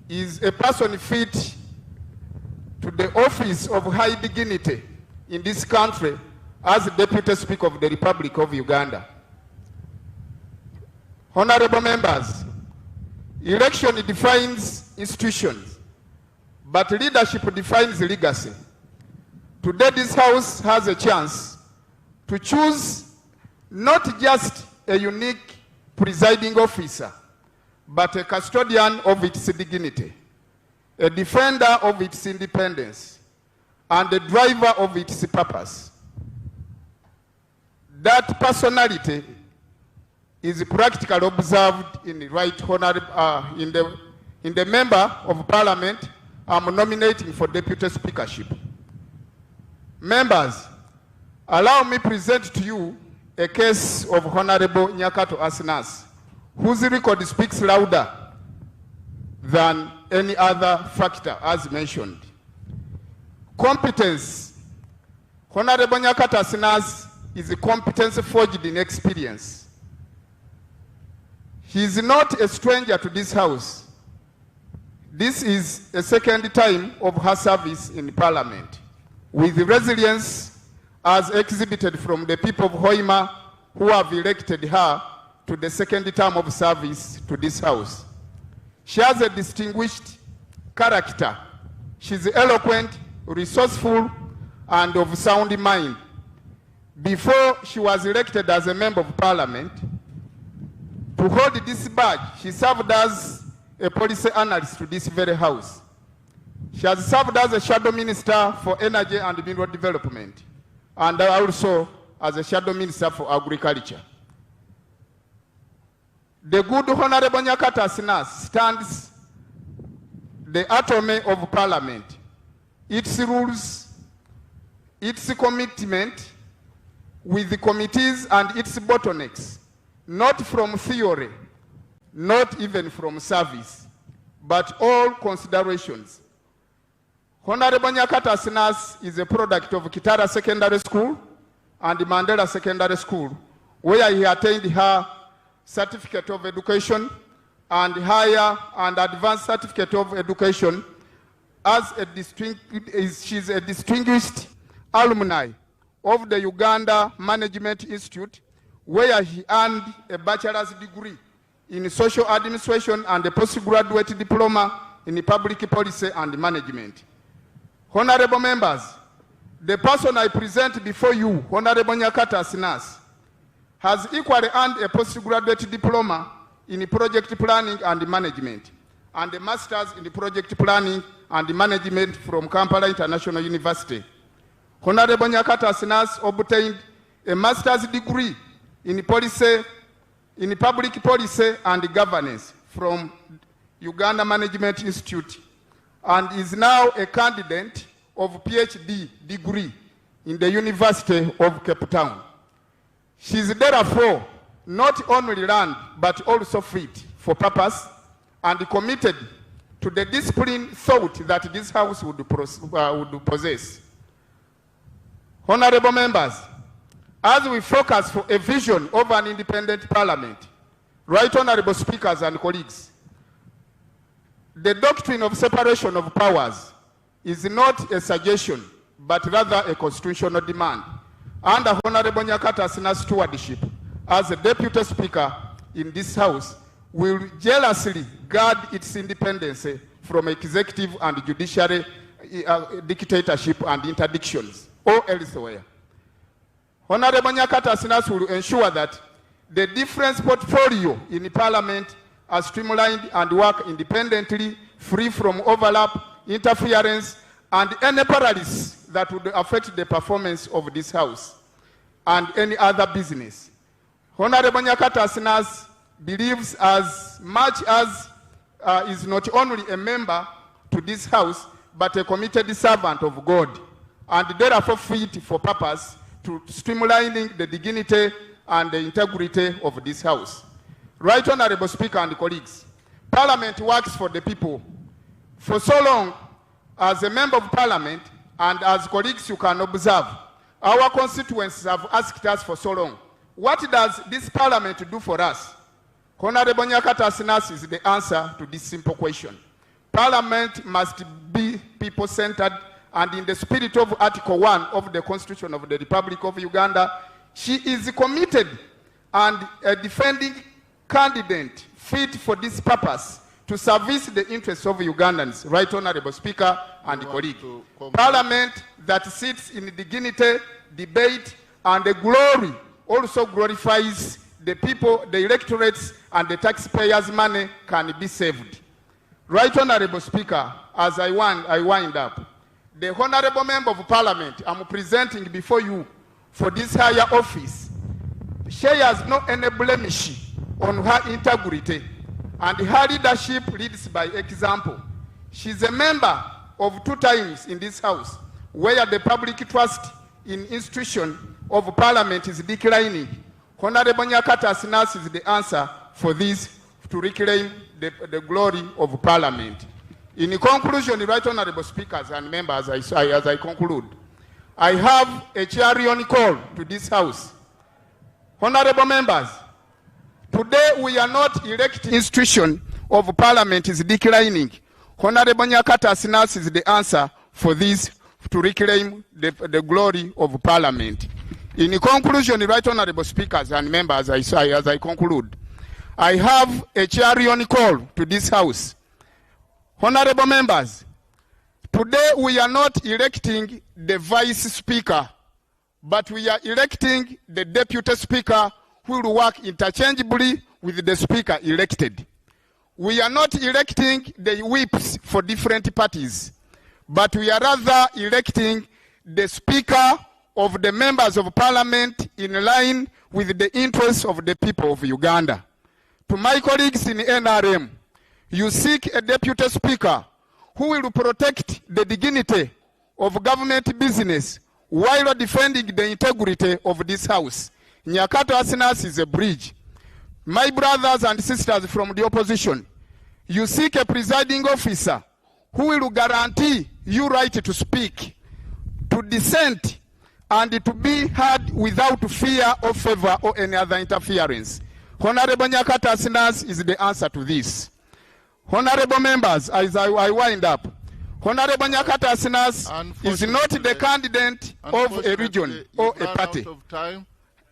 is a person fit to the office of high dignity in this country as Deputy Speaker of the Republic of Uganda. Honorable members, election defines institutions, but leadership defines legacy. Today this House has a chance to choose not just a unique presiding officer, but a custodian of its dignity, a defender of its independence, and a driver of its purpose. That personality is practically observed in the in the member of Parliament I'm nominating for Deputy Speakership. Members, allow me present to you a case of Honorable Nyakato Asinas, whose record speaks louder than any other factor as mentioned. Competence. Honorable Nyakato Asinas is a competence forged in experience. He is not a stranger to this House. This is a second time of her service in Parliament, with resilience as exhibited from the people of Hoima who have elected her to the second term of service to this House. She has a distinguished character. She's eloquent, resourceful, and of sound mind. Before she was elected as a member of Parliament, to hold this badge, she served as a policy analyst to this very House. She has served as a shadow minister for energy and mineral development, and also as a shadow minister for agriculture. The good Honorable Nyakata Asinas stands the atomy of Parliament, its rules, its commitment with the committees and its bottlenecks, not from theory, not even from service, but all considerations. Honorable Nyakata Asinas is a product of Kitara Secondary School and Mandela Secondary School, where he attained her certificate of education and higher and advanced certificate of education. She's a distinguished alumni of the Uganda Management Institute, where he earned a bachelor's degree in social administration and a postgraduate diploma in public policy and management. Honorable members, the person I present before you, Honorable Nyakata Asinas, has equally earned a postgraduate diploma in project planning and management and a master's in project planning and management from Kampala International University. Honorable Nyakata Asinas obtained a master's degree in public policy and governance from Uganda Management Institute and is now a candidate of PhD degree in the University of Cape Town. She is therefore not only learned but also fit for purpose and committed to the disciplined thought that this House would possess. Honorable members, as we focus for a vision of an independent parliament, right honorable speakers and colleagues, the doctrine of separation of powers is not a suggestion, but rather a constitutional demand. Under Honorable Nyakata Asina's stewardship, as a deputy speaker in this House, will jealously guard its independence from executive and judiciary dictatorship and interdictions or elsewhere. Honorable Nyakata Asinas will ensure that the different portfolio in the Parliament are streamlined and work independently, free from overlap, interference, and any paralysis that would affect the performance of this House and any other business. Honorable Nyakata Asinas believes as much as is not only a member to this House, but a committed servant of God, and therefore fit for purpose to streamlining the dignity and the integrity of this House. Right Honorable Speaker and colleagues, Parliament works for the people. For so long, as a member of Parliament, and as colleagues you can observe, our constituents have asked us for so long, what does this Parliament do for us? Honorable Nyakata Asinas is the answer to this simple question. Parliament must be people-centered, and in the spirit of Article 1 of the Constitution of the Republic of Uganda, she is committed and a defending candidate fit for this purpose to service the interests of Ugandans, right Honorable Speaker and colleague. Parliament that sits in dignity, debate, and the glory also glorifies the people, the electorates, and the taxpayers' money can be saved. Right Honorable Speaker, as I wind up, the Honorable Member of Parliament I'm presenting before you for this higher office, she has no any blemish on her integrity, and her leadership leads by example. She's a member of 2 times in this House, where the public trust in institution of Parliament is declining. Honorable Nyakata Asinas is the answer for this, to reclaim the glory of Parliament. In conclusion, right Honorable Speakers and members, as I conclude, I have a clarion call to this House. Honorable members, today we are not electing institution of Parliament is declining. Honorable Nyakata Asinas is the answer for this, to reclaim the glory of Parliament. In conclusion, right Honorable Speakers and members, as I conclude, I have a clarion call to this House. Honorable members, today we are not electing the Vice Speaker, but we are electing the Deputy Speaker who will work interchangeably with the Speaker elected. We are not electing the whips for different parties, but we are rather electing the Speaker of the members of Parliament in line with the interests of the people of Uganda. To my colleagues in NRM, you seek a Deputy Speaker who will protect the dignity of government business while defending the integrity of this House. Nyakata Asinas is a bridge. My brothers and sisters from the opposition, you seek a presiding officer who will guarantee you right to speak, to dissent, and to be heard without fear or favor or any other interference. Honorable Nyakato Asinas is the answer to this. Honorable members, as I wind up, Honorable Nyakato Asinas is not the candidate of a region or a party.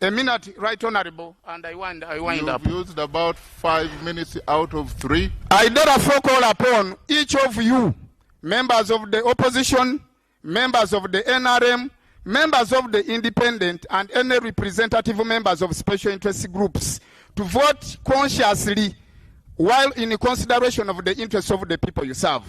A minute, right, Honorable, and I wind up. You've used about 5 minutes out of 3. I therefore call upon each of you, members of the opposition, members of the NRM, members of the independent, and any representative members of special interest groups to vote consciously while in consideration of the interests of the people you serve.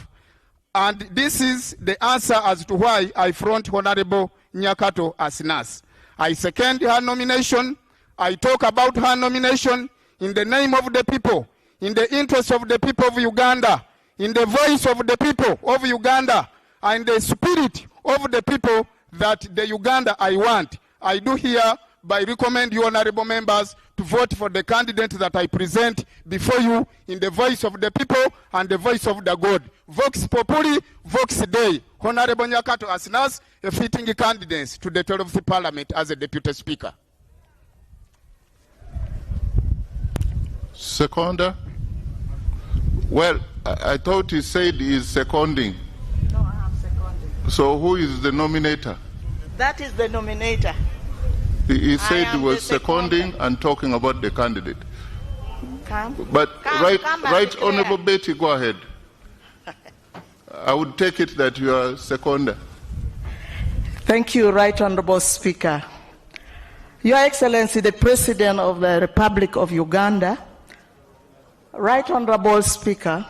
And this is the answer as to why I front Honorable Nyakato Asinas. I second her nomination. I talk about her nomination in the name of the people, in the interest of the people of Uganda, in the voice of the people of Uganda, and the spirit of the people that the Uganda I want. I do hereby recommend you, honorable members, to vote for the candidate that I present before you in the voice of the people and the voice of the God. Vox Populi, Vox Dei. Honorable Nyakato Asinas, a fitting candidate to the 12th Parliament as a Deputy Speaker. Seconder? Well, I thought he said he is seconding. No, I am seconding. So who is the nominator? That is the nominator. He said he was seconding and talking about the candidate. But right, Honorable Betty, go ahead. I would take it that you are seconder. Thank you, Right Honorable Speaker. Your Excellency, the President of the Republic of Uganda, Right Honorable Speaker,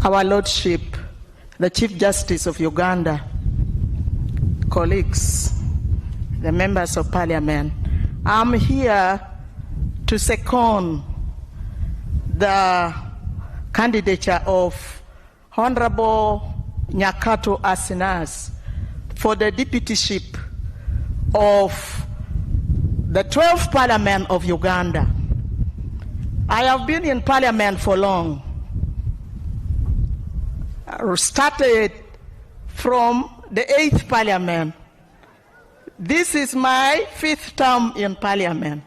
our Lordship, the Chief Justice of Uganda, colleagues, the members of Parliament, I'm here to second the candidature of Honorable Nyakato Asinas for the deputyship of the 12th Parliament of Uganda. I have been in Parliament for long. I started from the 8th Parliament. This is my 5th term in Parliament.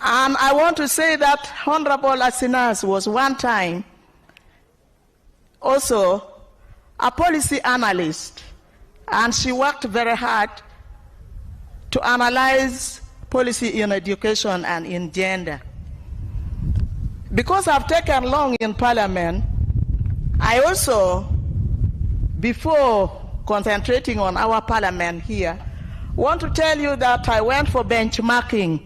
And I want to say that Honorable Asinas was one time also a policy analyst, and she worked very hard to analyze policy in education and in gender. Because I've taken long in Parliament, I also, before concentrating on our Parliament here, want to tell you that I went for benchmarking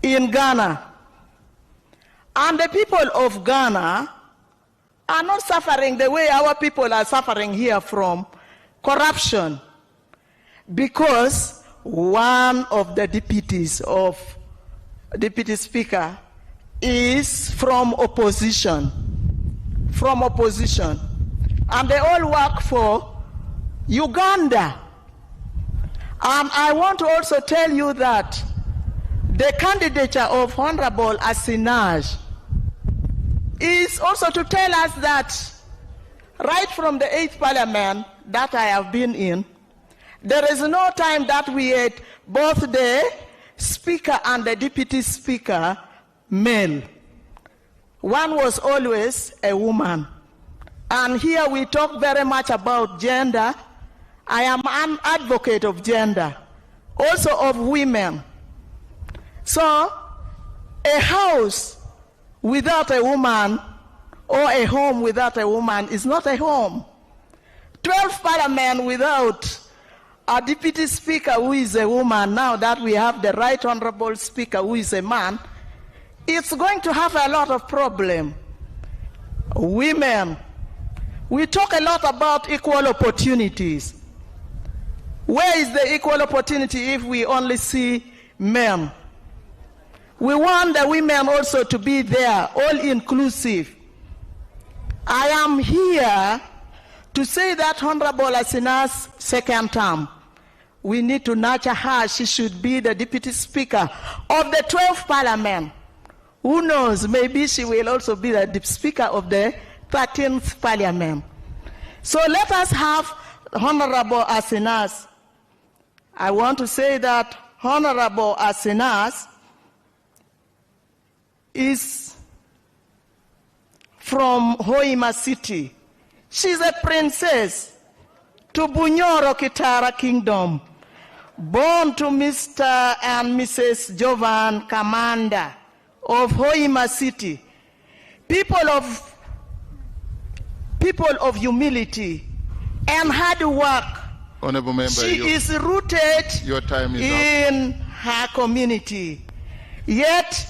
in Ghana. And the people of Ghana are not suffering the way our people are suffering here from corruption, because one of the deputies of Deputy Speaker is from opposition. And they all work for Uganda. And I want to also tell you that the candidature of Honorable Asinas is also to tell us that right from the 8th Parliament that I have been in, there is no time that we had both the Speaker and the Deputy Speaker male. One was always a woman. And here we talk very much about gender. I am an advocate of gender, also of women. So, a house without a woman or a home without a woman is not a home. 12 Parliament without a Deputy Speaker who is a woman, now that we have the Right Honorable Speaker who is a man, it's going to have a lot of problem. Women, we talk a lot about equal opportunities. Where is the equal opportunity if we only see men? We want the women also to be there, all inclusive. I am here to say that Honorable Asinas' second term, we need to nurture her. She should be the Deputy Speaker of the 12th Parliament. Who knows, maybe she will also be the Speaker of the 13th Parliament. So let us have Honorable Asinas, I want to say that Honorable Asinas is from Hoima City. She's a princess to Bunyoro Kitara Kingdom, born to Mr. and Mrs. Jovan Kamanda of Hoima City. People of humility and hard work. Honorable Member, she is rooted your time is in up. her community, yet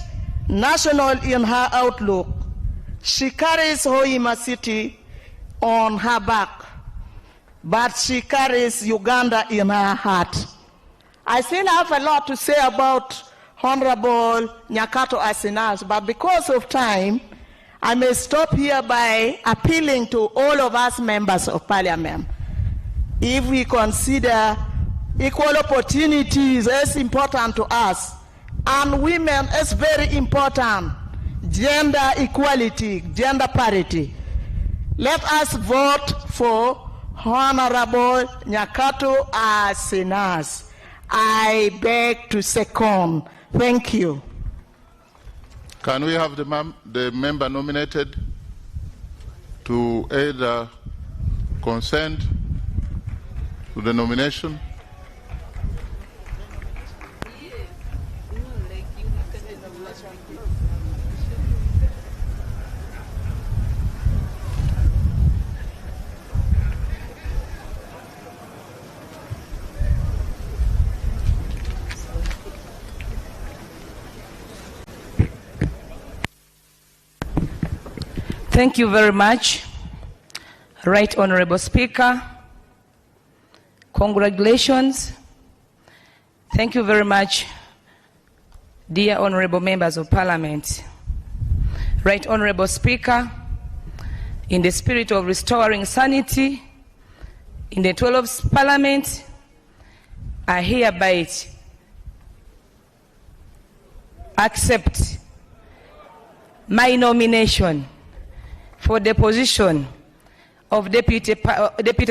national in her outlook. She carries Hoima City on her back, but she carries Uganda in her heart. I still have a lot to say about Honorable Nyakato Asinas, but because of time, I may stop here by appealing to all of us members of Parliament. If we consider equal opportunities as important to us, and women as very important, gender equality, gender parity, let us vote for Honorable Nyakato Asinas. I beg to second. Thank you. Can we have the member nominated to either consent to the nomination? Thank you very much, Right Honorable Speaker. Congratulations. Thank you very much, dear Honorable Members of Parliament. Right Honorable Speaker, in the spirit of restoring sanity in the 12th Parliament, I hereby accept my nomination for the position of Deputy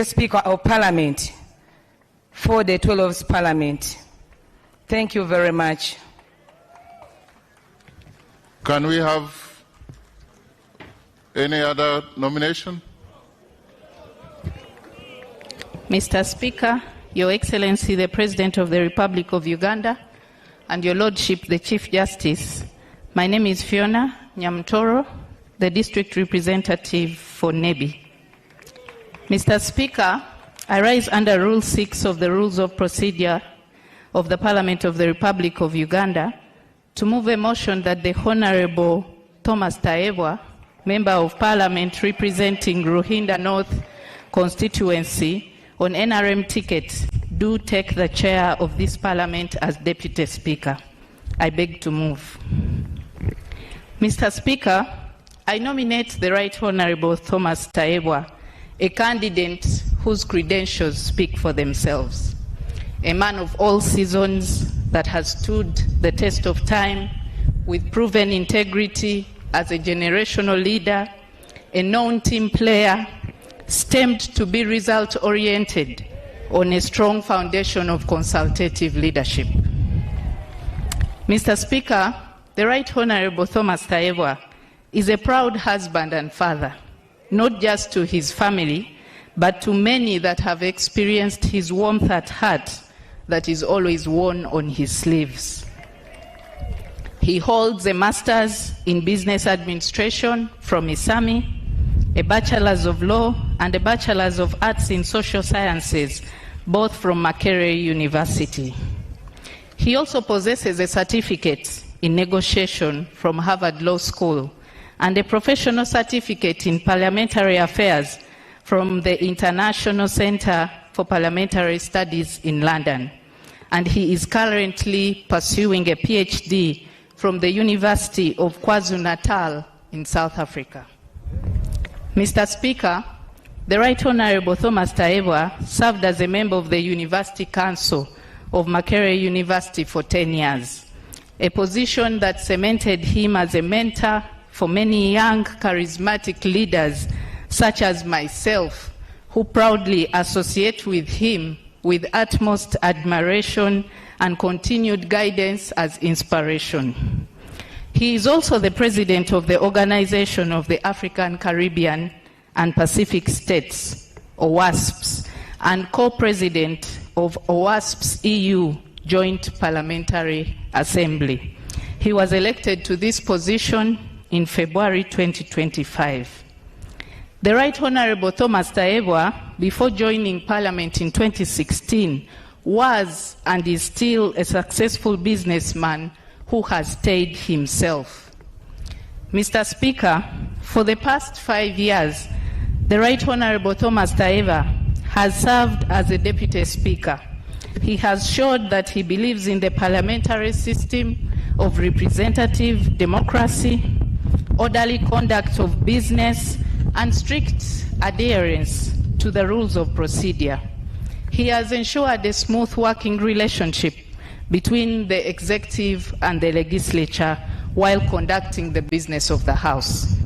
Speaker of Parliament for the 12th Parliament. Thank you very much. Can we have any other nomination? Mr. Speaker, Your Excellency, the President of the Republic of Uganda, and Your Lordship, the Chief Justice, my name is Fiona Nyamtoro, the District Representative for Nebi. Mr. Speaker, I rise under Rule 6 of the Rules of Procedure of the Parliament of the Republic of Uganda to move a motion that the Honorable Thomas Taebwa, Member of Parliament representing Ruhinda North constituency on NRM ticket, do take the chair of this Parliament as Deputy Speaker. I beg to move. Mr. Speaker, I nominate the Right Honorable Thomas Taebwa, a candidate whose credentials speak for themselves. A man of all seasons that has stood the test of time with proven integrity as a generational leader, a known team player, stemmed to be result-oriented on a strong foundation of consultative leadership. Mr. Speaker, the Right Honorable Thomas Taebwa is a proud husband and father, not just to his family, but to many that have experienced his warmth at heart that is always worn on his sleeves. He holds a Master's in Business Administration from ISAMI, a Bachelor's of Law, and a Bachelor's of Arts in Social Sciences, both from Makerere University. He also possesses a certificate in negotiation from Harvard Law School and a professional certificate in parliamentary affairs from the International Center for Parliamentary Studies in London. And he is currently pursuing a PhD from the University of KwaZulu-Natal in South Africa. Mr. Speaker, the Right Honorable Thomas Taebwa served as a member of the University Council of Makerere University for 10 years, a position that cemented him as a mentor for many young, charismatic leaders, such as myself, who proudly associate with him with utmost admiration and continued guidance as inspiration. He is also the president of the Organization of the African, Caribbean, and Pacific States, OWASPs, and co-president of OWASP's EU Joint Parliamentary Assembly. He was elected to this position in February 2025. The Right Honourable Thomas Tayebwa, before joining Parliament in 2016, was and is still a successful businessman who has stayed himself. Mr. Speaker, for the past 5 years, the Right Honourable Thomas Tayebwa has served as a Deputy Speaker. He has showed that he believes in the parliamentary system of representative democracy, orderly conduct of business, and strict adherence to the rules of procedure. He has ensured a smooth working relationship between the executive and the legislature while conducting the business of the House.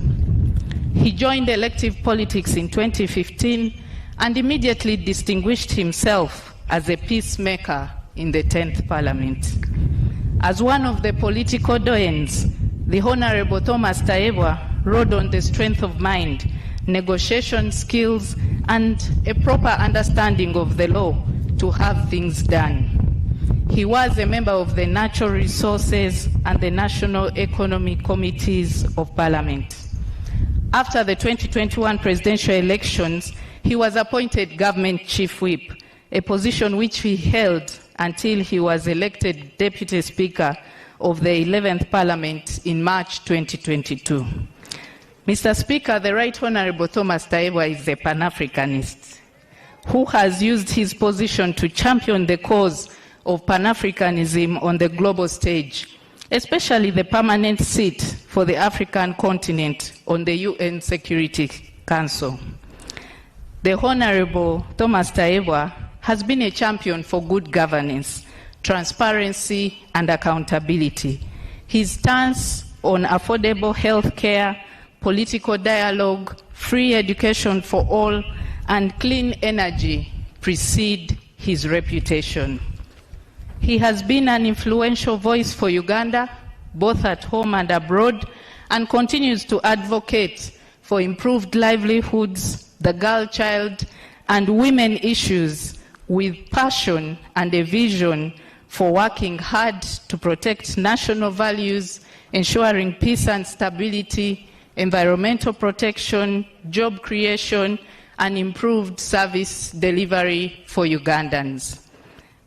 He joined elective politics in 2015 and immediately distinguished himself as a peacemaker in the 10th Parliament. As one of the political doyens, the Honourable Thomas Tayebwa rode on the strength of mind, negotiation skills, and a proper understanding of the law to have things done. He was a member of the Natural Resources and the National Economic Committees of Parliament. After the 2021 presidential elections, he was appointed Government Chief Whip, a position which he held until he was elected Deputy Speaker of the 11th Parliament in March 2022. Mr. Speaker, the Right Honourable Thomas Tayebwa is a Pan-Africanist who has used his position to champion the cause of Pan-Africanism on the global stage, especially the permanent seat for the African continent on the UN Security Council. The Honourable Thomas Tayebwa has been a champion for good governance, transparency, and accountability. His stance on affordable health care, political dialogue, free education for all, and clean energy precede his reputation. He has been an influential voice for Uganda, both at home and abroad, and continues to advocate for improved livelihoods, the girl child, and women issues with passion and a vision for working hard to protect national values, ensuring peace and stability, environmental protection, job creation, and improved service delivery for Ugandans.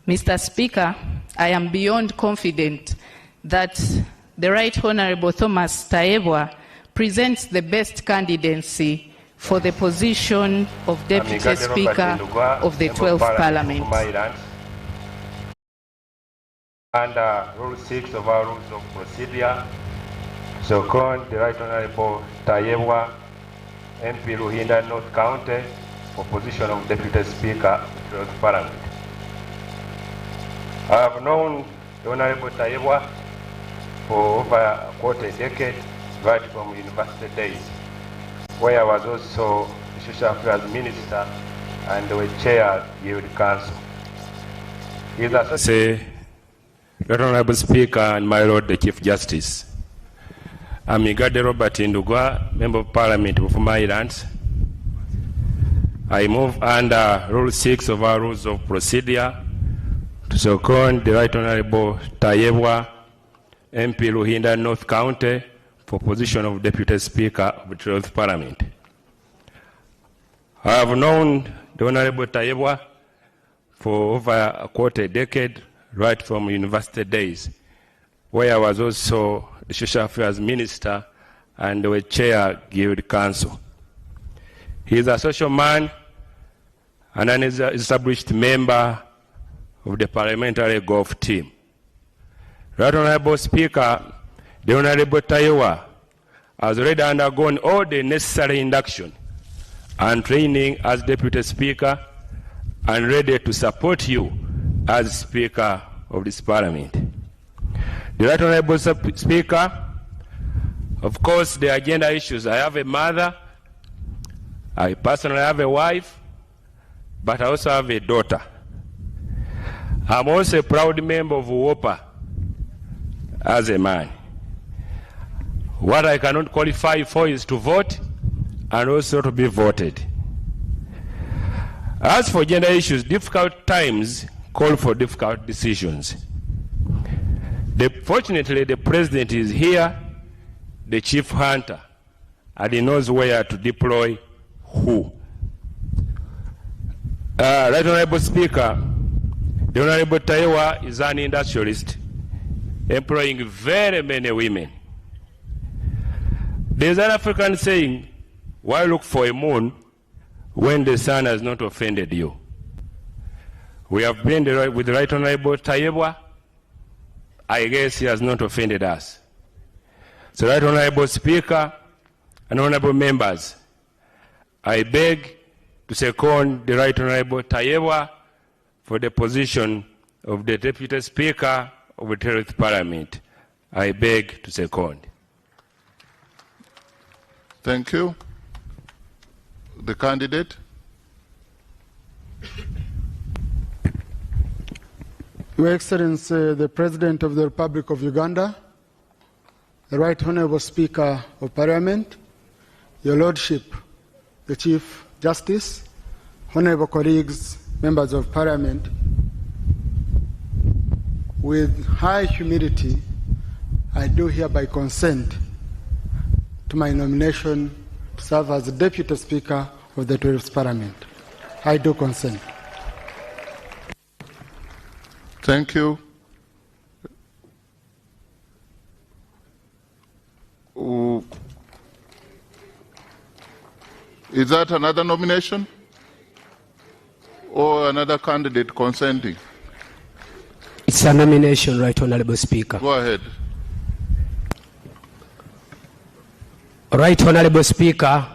Mr. Speaker, I am beyond confident that the Right Honourable Thomas Tayebwa presents the best candidacy for the position of Deputy Speaker of the 12th Parliament. Under Rule 6 of our Rules of Procedure, so called the Right Honourable Tayebwa, MP Ruhinda North County, for position of Deputy Speaker of the 12th Parliament. I have known the Honourable Tayebwa for over a quarter decade, right from university days, where I was also the Social Affairs Minister and the Chair Guild Council. Say, Right Honourable Speaker and my Lord the Chief Justice, I'm Igade Robert Ndugwa, Member of Parliament of Maryland. I move under Rule 6 of our Rules of Procedure to second the Right Honourable Tayebwa, MP Ruhinda North County, for position of Deputy Speaker of the 12th Parliament. I have known the Honourable Tayebwa for over a quarter decade, right from university days, where I was also the Social Affairs Minister and the Chair Guild Council. He is a social man and an established member of the parliamentary golf team. Right Honourable Speaker, the Honourable Tayebwa has already undergone all the necessary induction and training as Deputy Speaker and ready to support you as Speaker of this Parliament. The Right Honourable Speaker, of course, the agenda issues. I have a mother, I personally have a wife, but I also have a daughter. I'm also a proud member of WOPA as a man. What I cannot qualify for is to vote and also to be voted. As for gender issues, difficult times call for difficult decisions. Fortunately, the president is here, the chief hunter, and he knows where to deploy who. Right Honorable Speaker, the Honorable Taiwa is an industrialist employing very many women. There's an African saying, why look for a moon when the sun has not offended you? We have been with the Right Honorable Taiwa. I guess he has not offended us. So, Right Honorable Speaker and honorable members, I beg to second the Right Honorable Taiwa for the position of the Deputy Speaker of the 12th Parliament. I beg to second. Thank you. The candidate. Your Excellency, the President of the Republic of Uganda, the Right Honorable Speaker of Parliament, Your Lordship, the Chief Justice, honorable colleagues, members of Parliament, with high humility, I do hereby consent to my nomination to serve as the Deputy Speaker of the 12th Parliament. I do consent. Thank you. Is that another nomination or another candidate consenting? It's a nomination, Right Honorable Speaker. Go ahead. Right Honorable Speaker,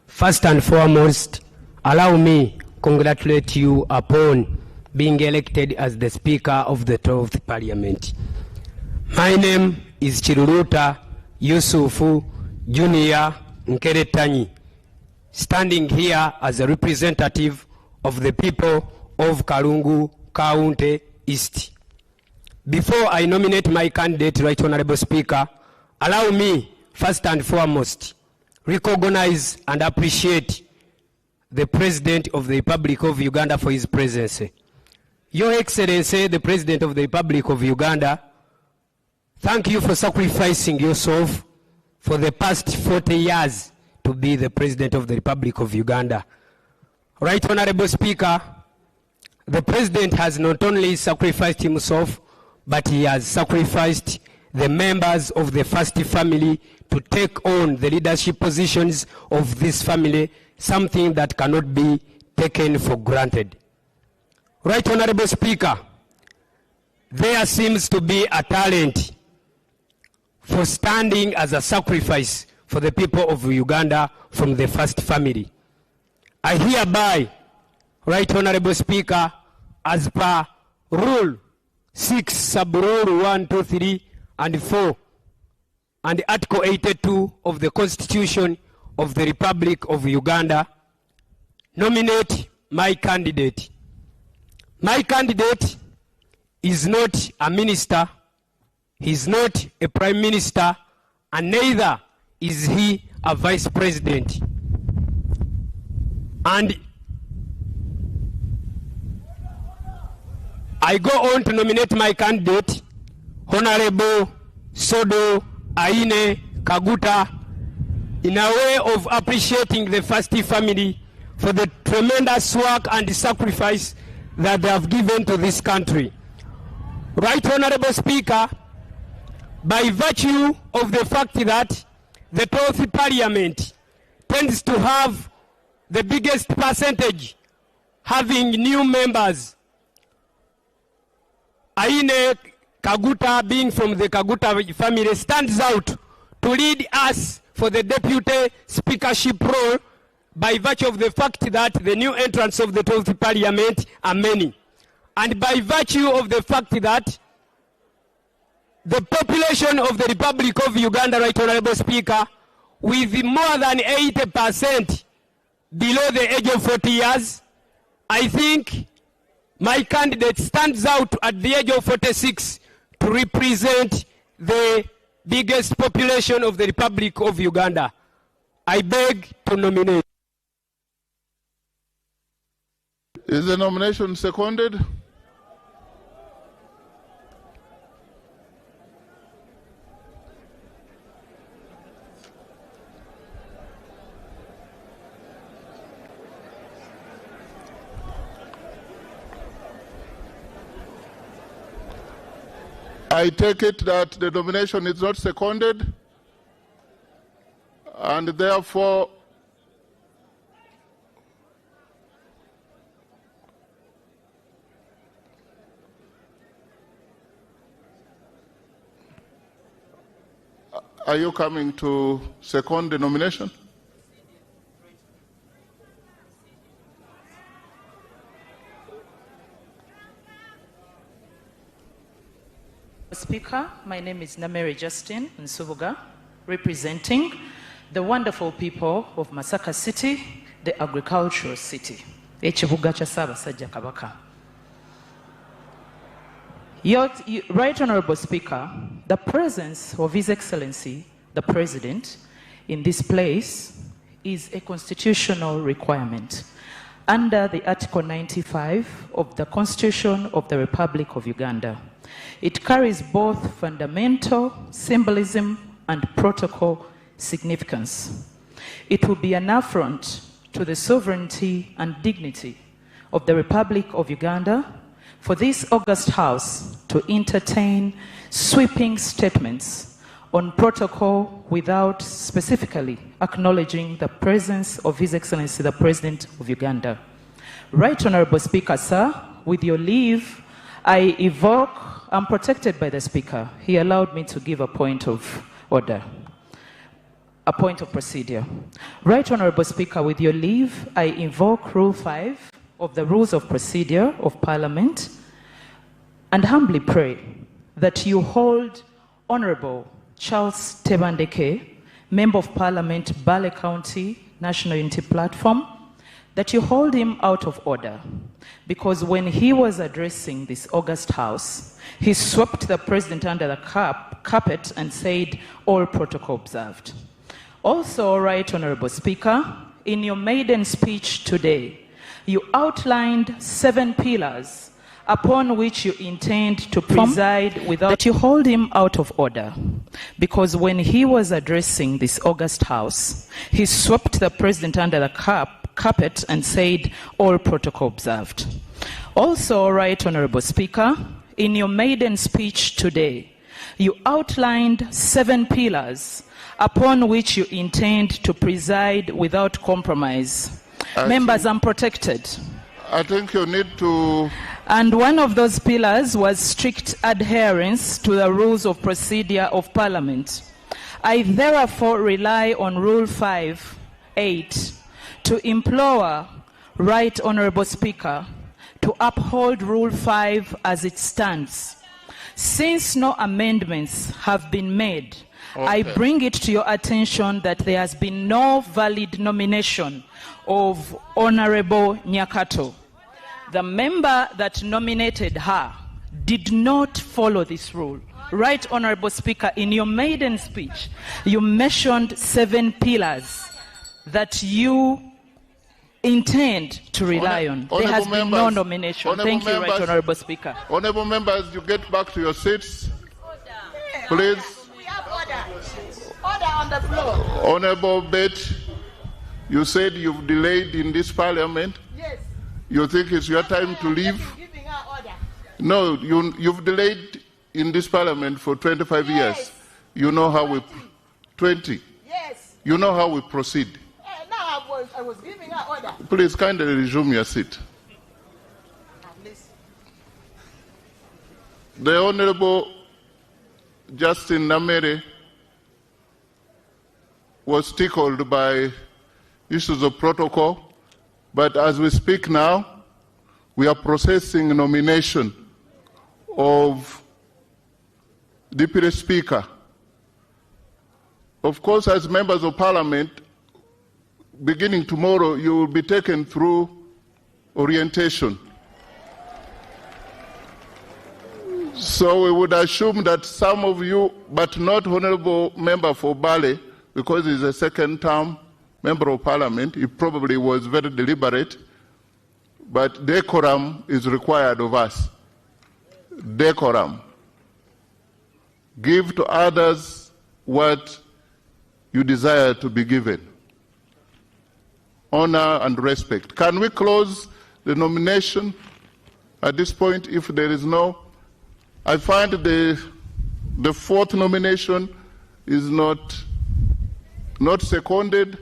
first and foremost, allow me to congratulate you upon being elected as the Speaker of the 12th Parliament. My name is Chiruruta Yusufu Junior Nkeretanyi, standing here as a representative of the people of Kalungu County East. Before I nominate my candidate, Right Honorable Speaker, allow me first and foremost recognize and appreciate the President of the Republic of Uganda for his presence. Your Excellency, the President of the Republic of Uganda, thank you for sacrificing yourself for the past 40 years to be the President of the Republic of Uganda. Right Honorable Speaker, the President has not only sacrificed himself, but he has sacrificed the members of the first family to take on the leadership positions of this family, something that cannot be taken for granted. Right Honorable Speaker, there seems to be a talent for standing as a sacrifice for the people of Uganda from the first family. I hereby, Right Honorable Speaker, as per Rule 6, Sub-Rule 1, 2, 3, and 4, and Article 82 of the Constitution of the Republic of Uganda, nominate my candidate. My candidate is not a minister, he is not a prime minister, and neither is he a vice president. And I go on to nominate my candidate, Honorable Sodo Aine Kaguta, in a way of appreciating the first family for the tremendous work and sacrifice that they have given to this country. Right Honorable Speaker, by virtue of the fact that the 12th Parliament tends to have the biggest percentage having new members, Aine Kaguta, being from the Kaguta family, stands out to lead us for the deputy speakership role by virtue of the fact that the new entrants of the 12th Parliament are many. And by virtue of the fact that the population of the Republic of Uganda, Right Honorable Speaker, with more than 80% below the age of 40 years, I think my candidate stands out at the age of 46 to represent the biggest population of the Republic of Uganda. I beg to nominate. Is the nomination seconded? I take it that the nomination is not seconded, and therefore are you coming to second the nomination? Speaker, my name is Namere Justin Nsubuga, representing the wonderful people of Masaka City, the agricultural city. Ekibuga kya Ssaabasajja Kabaka. Right Honourable Speaker, the presence of His Excellency, the President, in this place is a constitutional requirement under the Article 95 of the Constitution of the Republic of Uganda. It carries both fundamental symbolism and protocol significance. It will be an affront to the sovereignty and dignity of the Republic of Uganda for this august House to entertain sweeping statements on protocol without specifically acknowledging the presence of His Excellency the President of Uganda. Right Honourable Speaker, sir, with your leave, I evoke, I'm protected by the Speaker. He allowed me to give a point of order, a point of procedure. Right Honourable Speaker, with your leave, I invoke Rule 5 of the Rules of Procedure of Parliament and humbly pray that you hold Honourable Charles Tebandeke, Member of Parliament, Ballot County, National Unity Platform, that you hold him out of order, because when he was addressing this august House, he swept the President under the carpet and said, all protocol observed. Also, Right Honourable Speaker, in your maiden speech today, you outlined 7 pillars upon which you intend to preside without that you hold him out of order, because when he was addressing this august House, he swept the President under the carpet and said, all protocol observed. Also, Right Honourable Speaker, in your maiden speech today, you outlined 7 pillars upon which you intend to preside without compromise. Members, I'm protected. I think you need to... And one of those pillars was strict adherence to the rules of procedure of Parliament. I therefore rely on Rule 5(8) to implore Right Honourable Speaker to uphold Rule 5 as it stands. Since no amendments have been made, I bring it to your attention that there has been no valid nomination of Honourable Nyakato. The member that nominated her did not follow this rule. Right Honourable Speaker, in your maiden speech, you mentioned 7 pillars that you intend to rely on. There has been no nomination. Thank you, Right Honourable Speaker. Honourable members, you get back to your seats, please. We have order on the floor. Honourable Bet, you said you've delayed in this Parliament. Yes. You think it's your time to leave? Giving her order. No, you've delayed in this Parliament for 25 years. You know how we... 20. Yes. You know how we proceed. Now I was giving her order. Please kindly resume your seat. The Honourable Justin Namere was tickled by issues of protocol, but as we speak now, we are processing nomination of Deputy Speaker. Of course, as members of Parliament, beginning tomorrow, you will be taken through orientation. So we would assume that some of you, but not Honorable Member for Ballot, because he's a second term Member of Parliament, he probably was very deliberate, but decorum is required of us. Decorum. Give to others what you desire to be given. Honor and respect. Can we close the nomination at this point if there is no? I find the fourth nomination is not seconded.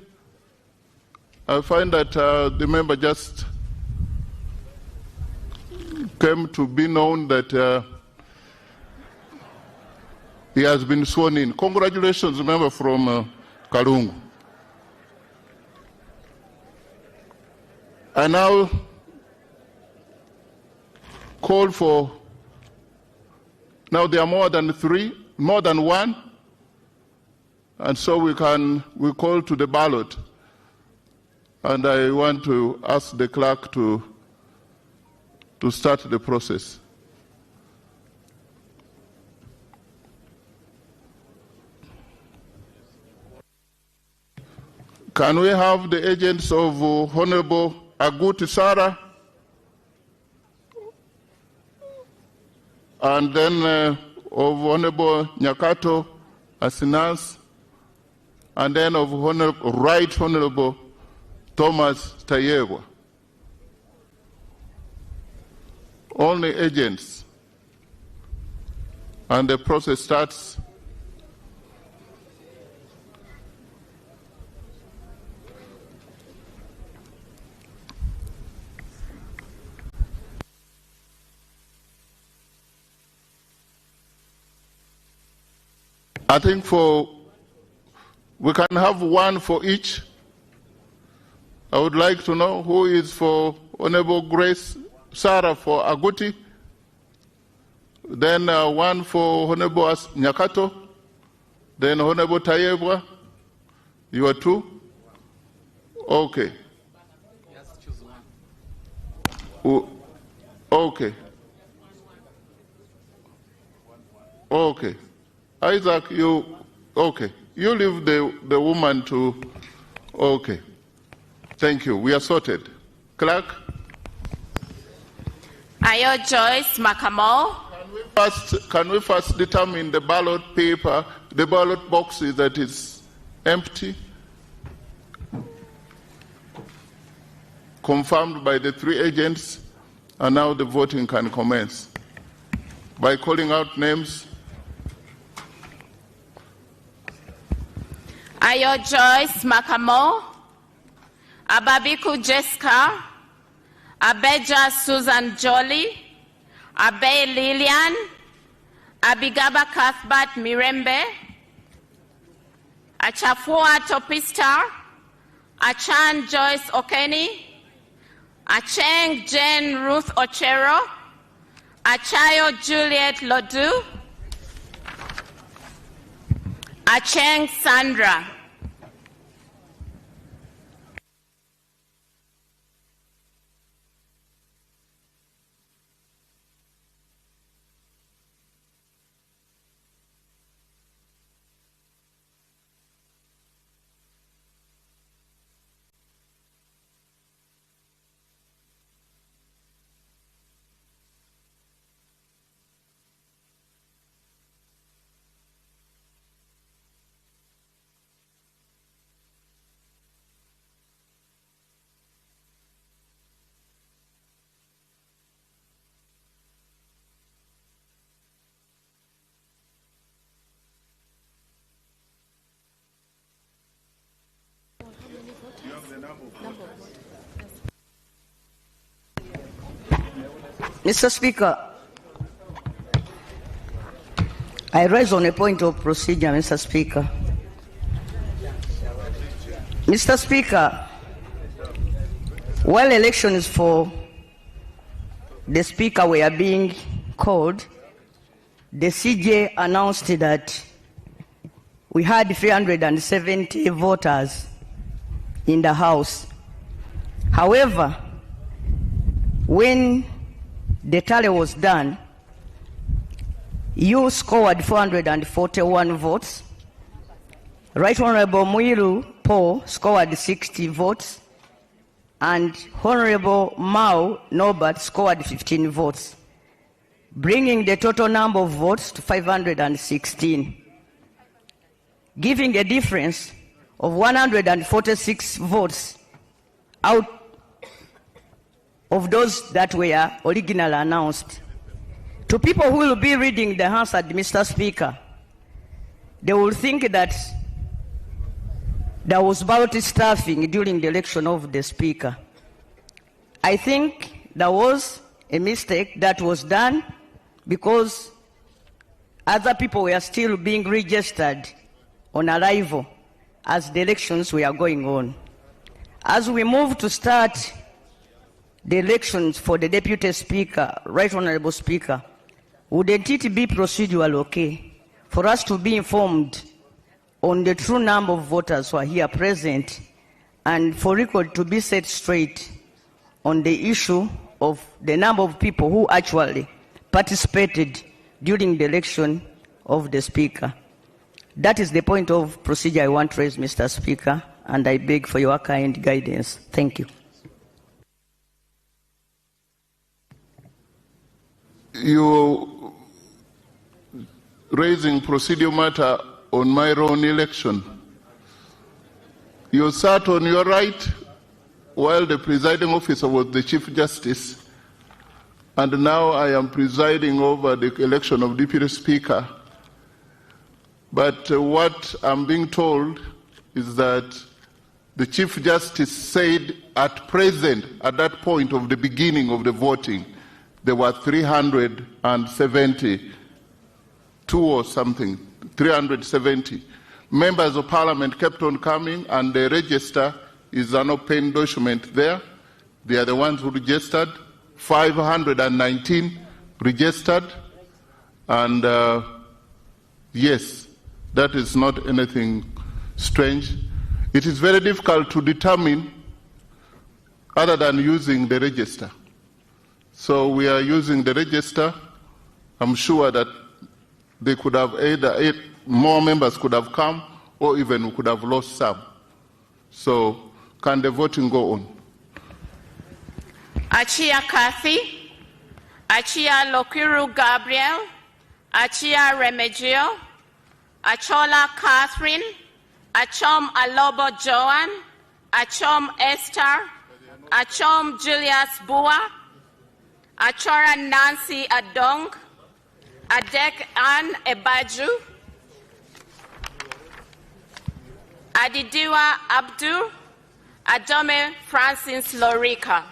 I find that the member just came to be known that he has been sworn in. Congratulations, member from Kalungu. I now call for. Now there are more than one, and so we call to the ballot. And I want to ask the clerk to start the process. Can we have the agents of Honorable Aguti Sarah? And then of Honorable Nyakato Asinas, and then of Right Honorable Thomas Tayebwa. Only agents. And the process starts. I think we can have one for each. I would like to know who is for Honorable Grace Sarah for Aguti, then one for Honorable Nyakato, then Honorable Tayebwa. You are two? Okay. Okay. Okay. Isaac, okay. You leave the woman to, okay. Thank you. We are sorted. Clerk? Ayo Joyce Makamo. Can we first determine the ballot paper, the ballot boxes that is empty? Confirmed by the three agents, and now the voting can commence. By calling out names. Ayo Joyce Makamo, Ababiku Jessica, Abeja Susan Jolly, Abe Lillian, Abigaba Cuthbert Mirembe, Achafua Topista, Achan Joyce Okeni, Acheng Jane Ruth Ochero, Achayo Juliet Lodu, Acheng Sandra. Mr. Speaker, I rise on a point of procedure, Mr. Speaker. Mr. Speaker, while elections for the Speaker were being called, the CJ announced that we had 370 voters in the House. However, when the tally was done, you scored 441 votes. Right Honorable Muiru Paul scored 60 votes, and Honorable Mao Norbert scored 15 votes, bringing the total number of votes to 516, giving a difference of 146 votes out of those that were originally announced. To people who will be reading the answer, Mr. Speaker, they will think that there was ballot stuffing during the election of the Speaker. I think there was a mistake that was done because other people were still being registered on arrival as the elections were going on. As we move to start the elections for the Deputy Speaker, Right Honorable Speaker, wouldn't it be procedural okay for us to be informed on the true number of voters who are here present, and for record to be set straight on the issue of the number of people who actually participated during the election of the Speaker? That is the point of procedure I want to raise, Mr. Speaker, and I beg for your kind guidance. Thank you. You raising procedural matter on my own election. You sat on your right while the presiding officer was the Chief Justice, and now I am presiding over the election of Deputy Speaker. But what I'm being told is that the Chief Justice said at present, at that point of the beginning of the voting, there were 372 or something, 370. Members of Parliament kept on coming, and the register is an open document there. They are the ones who registered. 519 registered, and yes, that is not anything strange. It is very difficult to determine other than using the register. So we are using the register. I'm sure that they could have either more members could have come, or even we could have lost some. So can the voting go on? Achia Kathy, Achia Lokiru Gabriel, Achia Remigio, Achola Catherine, Achom Alobo Joan, Achom Esther, Achom Julius Bua, Achora Nancy Adong, Adek Ann Ebaju, Adidiwa Abdu, Adome Francis Lorica.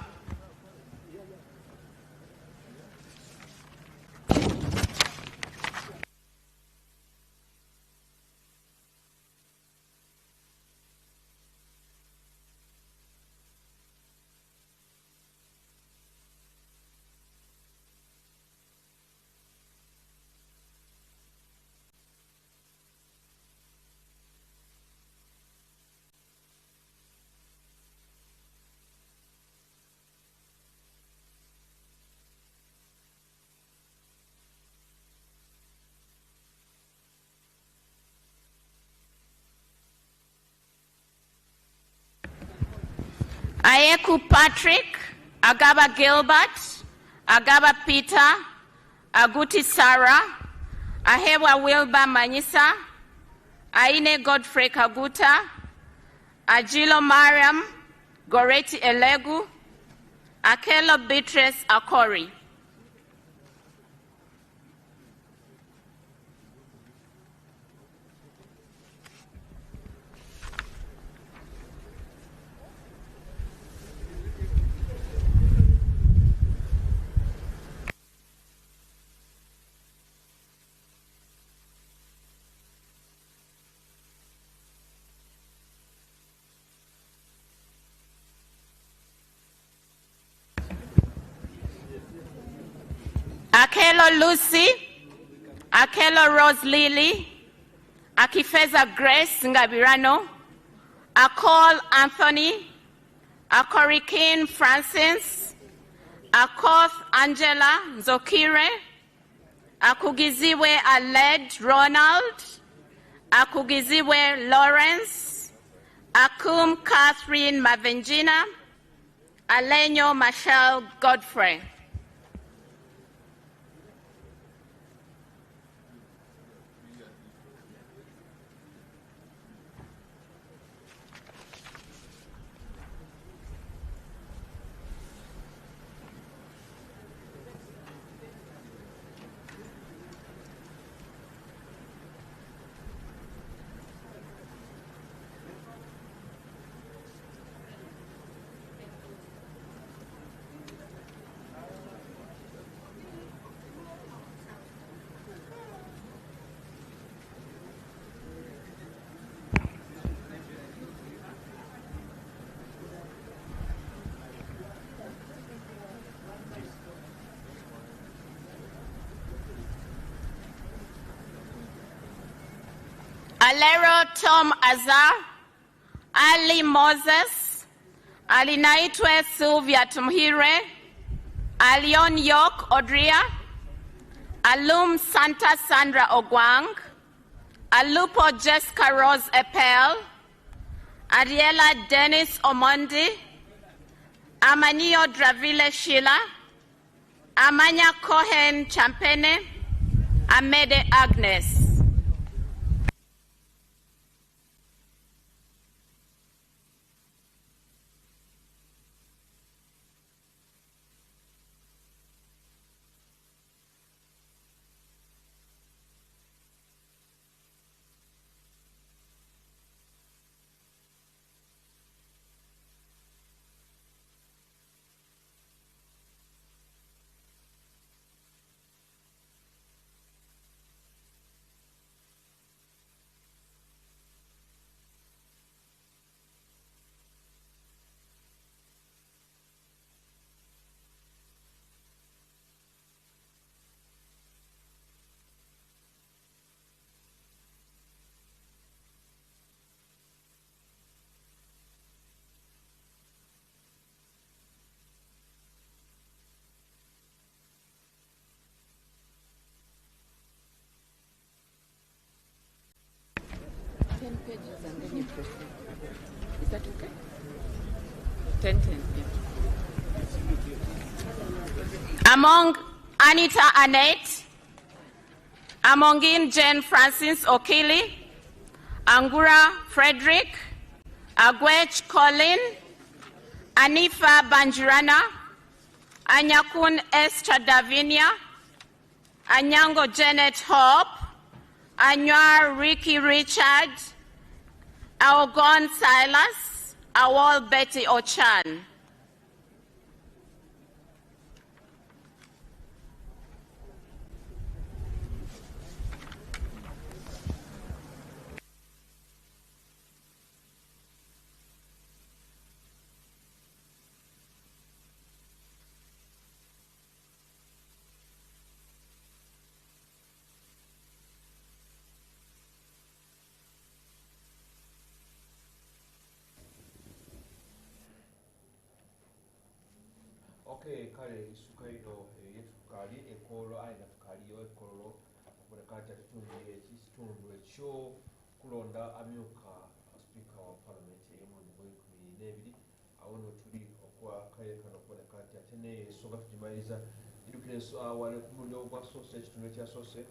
Ayeku Patrick, Agaba Gilbert, Agaba Peter, Aguti Sarah, Ahewa Wilba Manisa, Aine Godfrey Kaguta, Ajilo Mariam, Goreti Elegu, Akelo Beatrice Akori. Akelo Lucy, Akelo Rose Lily, Akifeza Grace Ngabirano, Akol Anthony, Akorikin Francis, Akoth Angela Nzokire, Akugiziwe Aled Ronald, Akugiziwe Lawrence, Akum Catherine Mavenjina, Alenyo Michelle Godfrey. Alero Tom Azar, Ali Moses, Alinaitwe Sylvia Tumhire, Alion York Odria, Alum Santa Sandra Ogwang, Alupo Jessica Rose Epel, Ariela Dennis Omondi, Amanio Dravile Sheila, Amanya Cohen Champene, Amede Agnes. Pages and then you proceed. Is that okay? 10, yeah. Among Anita Annette, Amongin Jane Francis Okili, Angura Frederick, Agwech Colin, Anifa Banjirana, Anyakun Esther Davinia, Anyango Janet Hope, Anwar Ricky Richard, Aogon Silas, Awol Betty Ochan. Okay, kale isukaino yetukali ekolo aina tukaliyo ekolo okulekata kitundu ekyo kulonda amyuka speaker wa parliament y'omwezi gw'ekumi awo notuli okwa kale kano okulekata ate n'ensonga tugimaliriza idukira wale ku mulundi ogwasoose ekitundu ekyasoose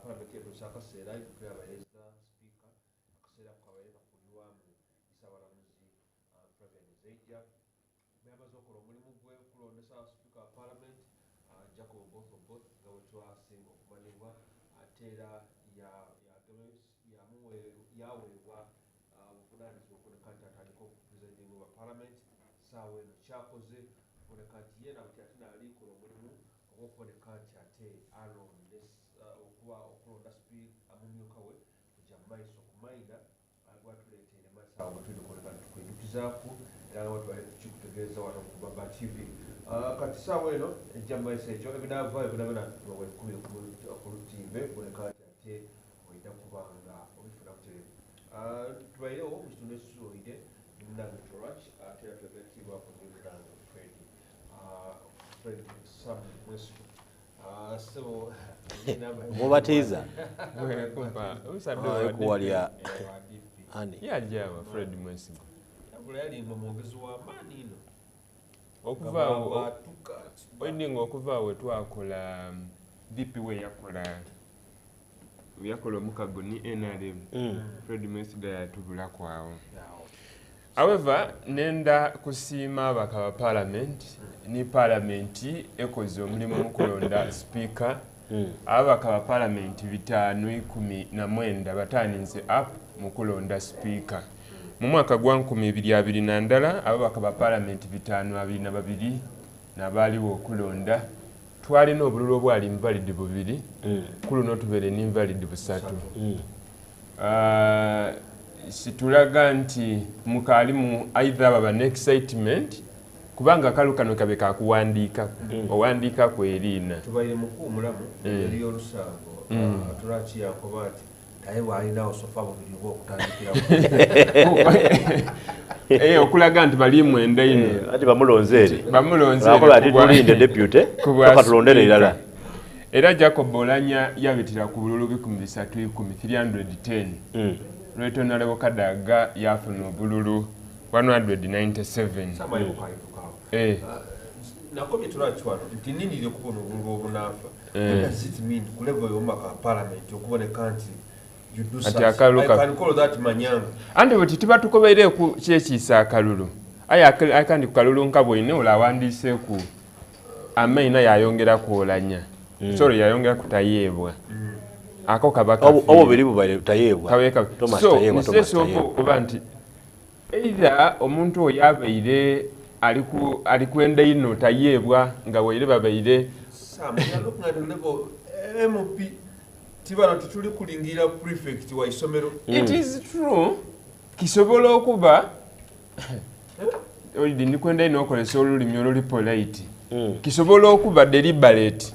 parliament yetuusa akaseera idukira abayeeza speaker akaseera kabaire kakulirwamu isabalamuzi President Zeija members okola omulimu gwe kulondesa speaker wa parliament Jacob Both nga bwe twasinga okumanibwa ate era yaweebwa obuvunaanyizibwa okuleka nti atandika okupresidinga wa parliament saawa eno kyakoze okuboneka nti yeena buti ate naalikola omulimu ogw'okuboneka nti ate okuba okulonda mumyuka we kujja mu maiso kumaina gwatuleeteire masaawa nga tulina okuboneka nti tukwejukizaako era nga batwale tukikutegeeza wano ku Baba TV kati saawa eno ejja mu maiso ekyo ebinaavaayo binabina ekumi ku lutimbe kuboneka nti ate olina kuba nga obifuna butereevu tubairewo mu kitundu ekituloide munange torach ate era twegatiibwako mumunange Fred Mubatiza. Kuwalia. Yajawa Fred Mwesiga. Yali mwongezi wa amani ino. Okuvaawo oyinga okuvaawo twakola DP we yakola omukago ni NRM. Fred Mwesiga yatubulako awo. However, nenda kusiima abaka ba parliament ni parliament ekoze omulimu mukulonda speaker abaka ba parliament 519 bataninze up mukulonda speaker mu mwaka gwa 2022 abaka ba parliament 522 nabaliwo okulonda twalina obululu obwali invalid bubiri kuluno tubere ni invalid busatu situlaga nti mukalimu either baba excitement kubanga kalukano kabe kakuwandika owandika kwerina tubaire mukumulamu eri olusango tulachi yakobati taye walina osofa bubiri bwo kutandikira okulaga nti bali mwenda ino ati bamulonzeri bakola ati tulinde deputy tukatulondere ilala era Jacob Olanya yabitira ku bululu 310 Lwetonale Kadaga yafuna obululu 197 samali bukayifukawo nakomye tulachwano nti nini ile kubona obululu obunafa does it mean ku level y'omaka parliament okuboneka nti you do such I can call that manyanga ande bwe tiba tukobeere ku kyekisa akalulu aya kandi ku kalulu nkabo ine olawandise ku amaina yayongera ku Olanya sorry yayongera kutayebwa ako kabaka obo biribu bale tayebwa Thomas tayebwa Thomas kuba nti either omuntu oyabeire alikwenda ino tayebwa nga weire babeire samya lokungado level MP tibano tutuli kulingira prefect wa isomero it is true kisobola okuba oli ndikwenda ino okolesa olulimi oluli polite kisobola okuba deliberate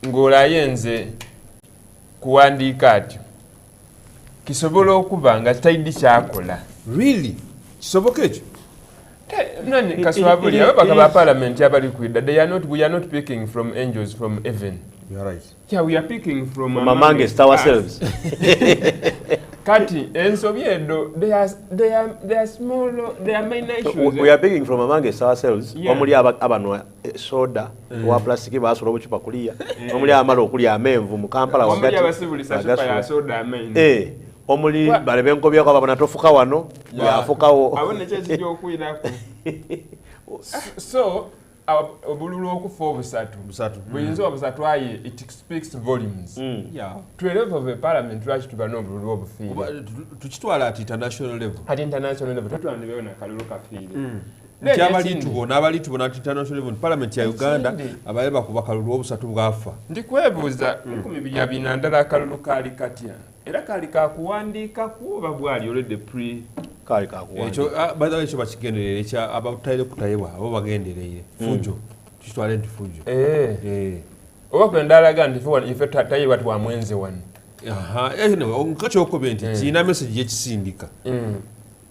ngola yenze kuwandika atyo kisobola okuba nga taidi kyakola really kisoboka ekyo nani kaswabuli abaka ba parliament abali kwida we are not picking from angels from heaven you are right yeah we are picking from amongst ourselves kati ensobyedo they are small they are minor issues we are picking from amongst ourselves omuli abanwa soda wa plastic basola obuchupa kulia omuli amalo okulia amenvu mu Kampala wakati omuli abasibulisa chupa ya soda amenvu omuli balebe enkobya kwa babana tofuka wano yafukawo abone kyekijja okwirako so obululu okufa obusatu buyinza obusatu aye it speaks volumes to a level of a parliament lwaki tuba n'obululu obufiire tukitwala at international level tatwandibewo nakalulu kafiire abali tubona at international level parliament ya Uganda abaye bakuba kalulu obusatu bwafa ndikwebuuza 2022 ndala akalulu kaali katya era kali kakuwandika kuba bwali already pre kali kakuwandika by the way ekyo bakigenderera ekya abataire kutayebwa abo bagendereire fujo tukitwale nti fujo oba kwendalaga nti ife tayebwa twamwenze wano nkakyokobe nti kiina message yekisindika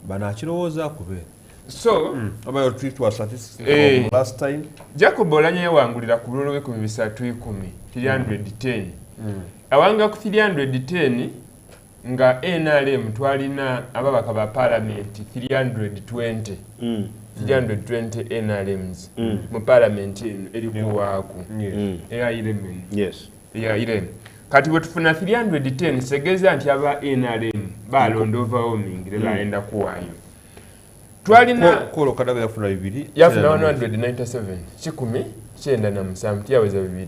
banakirowooza kubeera so about your trip to statistics last time Jacob Olanya yawangulira ku bululu 310 awanga ku 310 nga NRM twalina ababaka ba parliament 320 NRMs mu parliament eno eri kuwaaku eya 11 kati bwe tufuna 310 segeza nti aba NRM balonda overwhelming baenda kuwaayo twalina kolo Kadaga yafuna 2 yafuna 197 kikumi kyenda na musanvu yaweza 2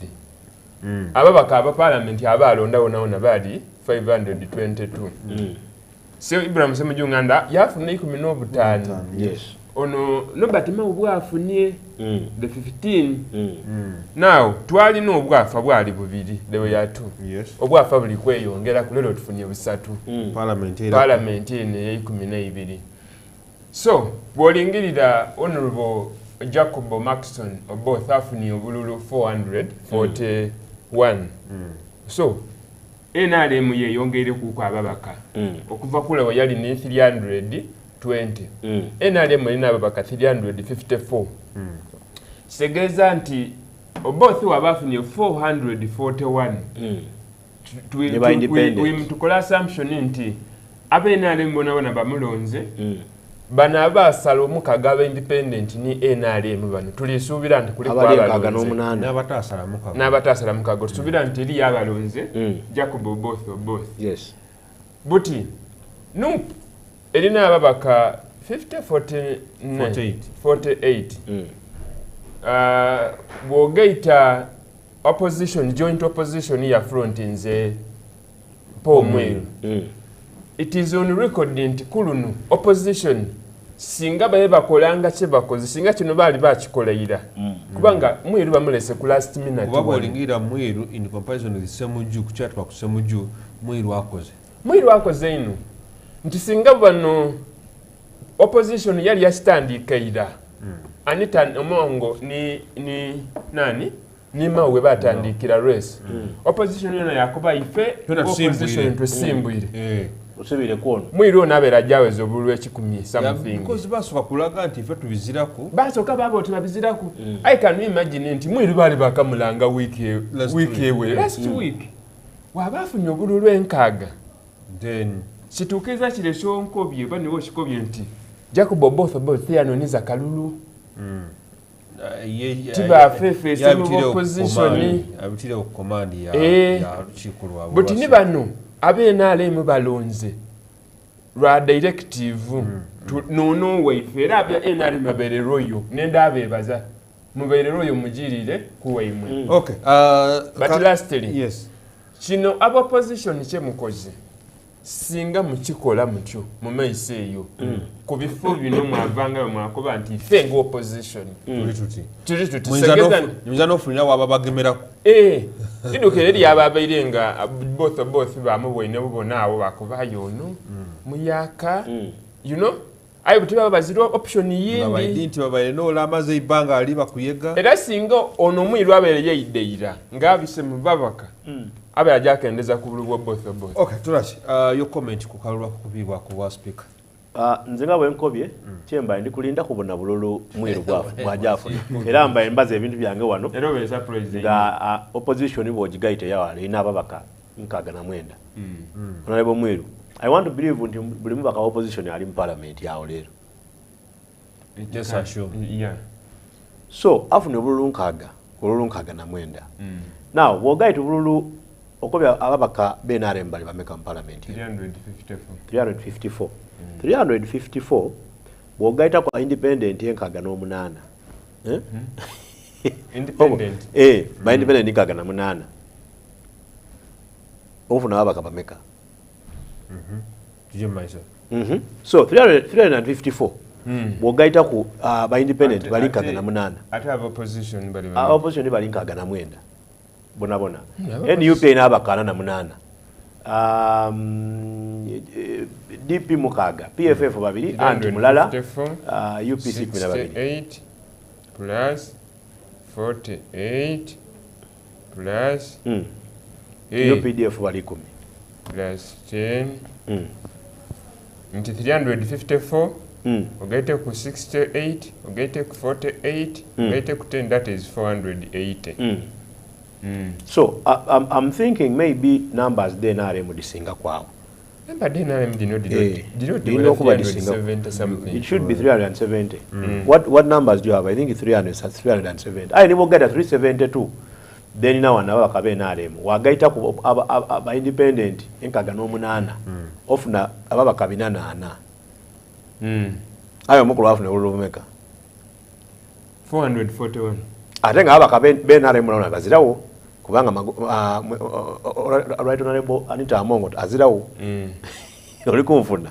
ababaka aba parliament abalonda wona bali 522 so Ibrahim Semujunganda yafuna 15 ono Nobert Mao afunye the 15 now twalina obwafa bwali bubiri there were 2 obwafa buli kweyongera kulelo tufunye busatu parliament ene 12 so bwolingirira honorable Jacob Maxson both afunye obululu 441 so NRM yeyongere kuko ababaka okuva kule wayali ne 320 NRM ina ababaka 354 kitegeeza nti obothi wabafunye 441 tukola assumption nti NRM bona bamulonze bano abasala omukaga aba independent ni NRM bano tulisuubira nti kuli n'abatasala mukaga tusuubira nti eri yabalonze Jacob Oboth yes buti no erina ababaka 48 bwogeita opposition joint opposition ya front nze Paul Mweru it is on record nti kulunu opposition singa baye bakolanga kye bakoze singa kino baali bakikoleira kubanga Mweru bamulese ku last minute kuba bolingira Mweru in comparison with Semuju kuchatwa ku Semuju Mweru akoze ino nti singa bano opposition yali yastandikaira Anita Omongo ni nani ni mawe batandikira race opposition yona yakuba ife opposition tusimbwire usibire kuona Mwiru nabera jaweze obulwe ekikumi something because basoka kulaga nti ife tubizirako basoka babo tubizirako I can imagine nti Mwiru bali bakamulanga week ewe last week wabafunye obululu enkaga then situkeza kile shonkobye bani wo shikobye nti Jacob Oboth yanoniza kalulu tiba fefe semu opposition abitire ku command ya chikuru abo but ni bano NRM balonze lwa directive no way fera abya NRM abere royo nenda abebaza mubere royo mujirire kuwaimwe okay but lastly yes kino abo opposition kye mukoze singa mukikola mutyo mu maise eyo ku bifo bino mwavanga mwakoba nti fengo opposition tuli tuti mwiza no fulina waba bagemerako idukere yaba abayirenga both bamubwene bubona abo bakubayo no muyaka you know ayo butiba baziro option yindi abayidinti babaye no lamaze ibanga ali bakuyega era singa ono Mwiru abere yeyideira ngabise mubabaka abera jakendeza ku bulubwo both okay turachi your comment ku kalulwa kubibwa ku speaker nze nga bwenkobye kyemba ndi kulinda kubona bululu Mwiru bwajafu era mbaye mbaze ebintu byange wano nga opposition bwogigaite yawale ina ababaka nkaga na mwenda honorable Mwiru I want to believe nti buli mubaka opposition ali mu parliament yawo lero yes I sure yeah so afune bululu nkaga na mwenda now bwogaite bululu okobya ababaka NRM bali bameka mu parliament 354 bwogaita kwa independent enkaga n'omunana independent ba independent enkaga na munana ofuna ababaka bameka so 354 bwogaita ku ba independent bali nkaga na munana ate opposition bali nkaga na mwenda bona NUP ina abakana na munana DP mukaga PFF babiri and mulala UPC 8 plus 48 plus UPDF bali 10 plus 10 nti 354 ogaite ku 68 ogaite ku 48 ogaite ku 10 that is 480 so I'm thinking maybe numbers then are mudisinga kwao but NRM did not it should be 370 what numbers do you have? I think it's 370 I nibo get 372 then now wana bakabe NRM wagaita ku aba independent enkaga no munana ofuna ababa kabina nana ayo mukulu afuna ulumeka 441 atenga abakabe NRM naona bazirawo kubanga right honorable Anita Amongo azirawo oli kumfuna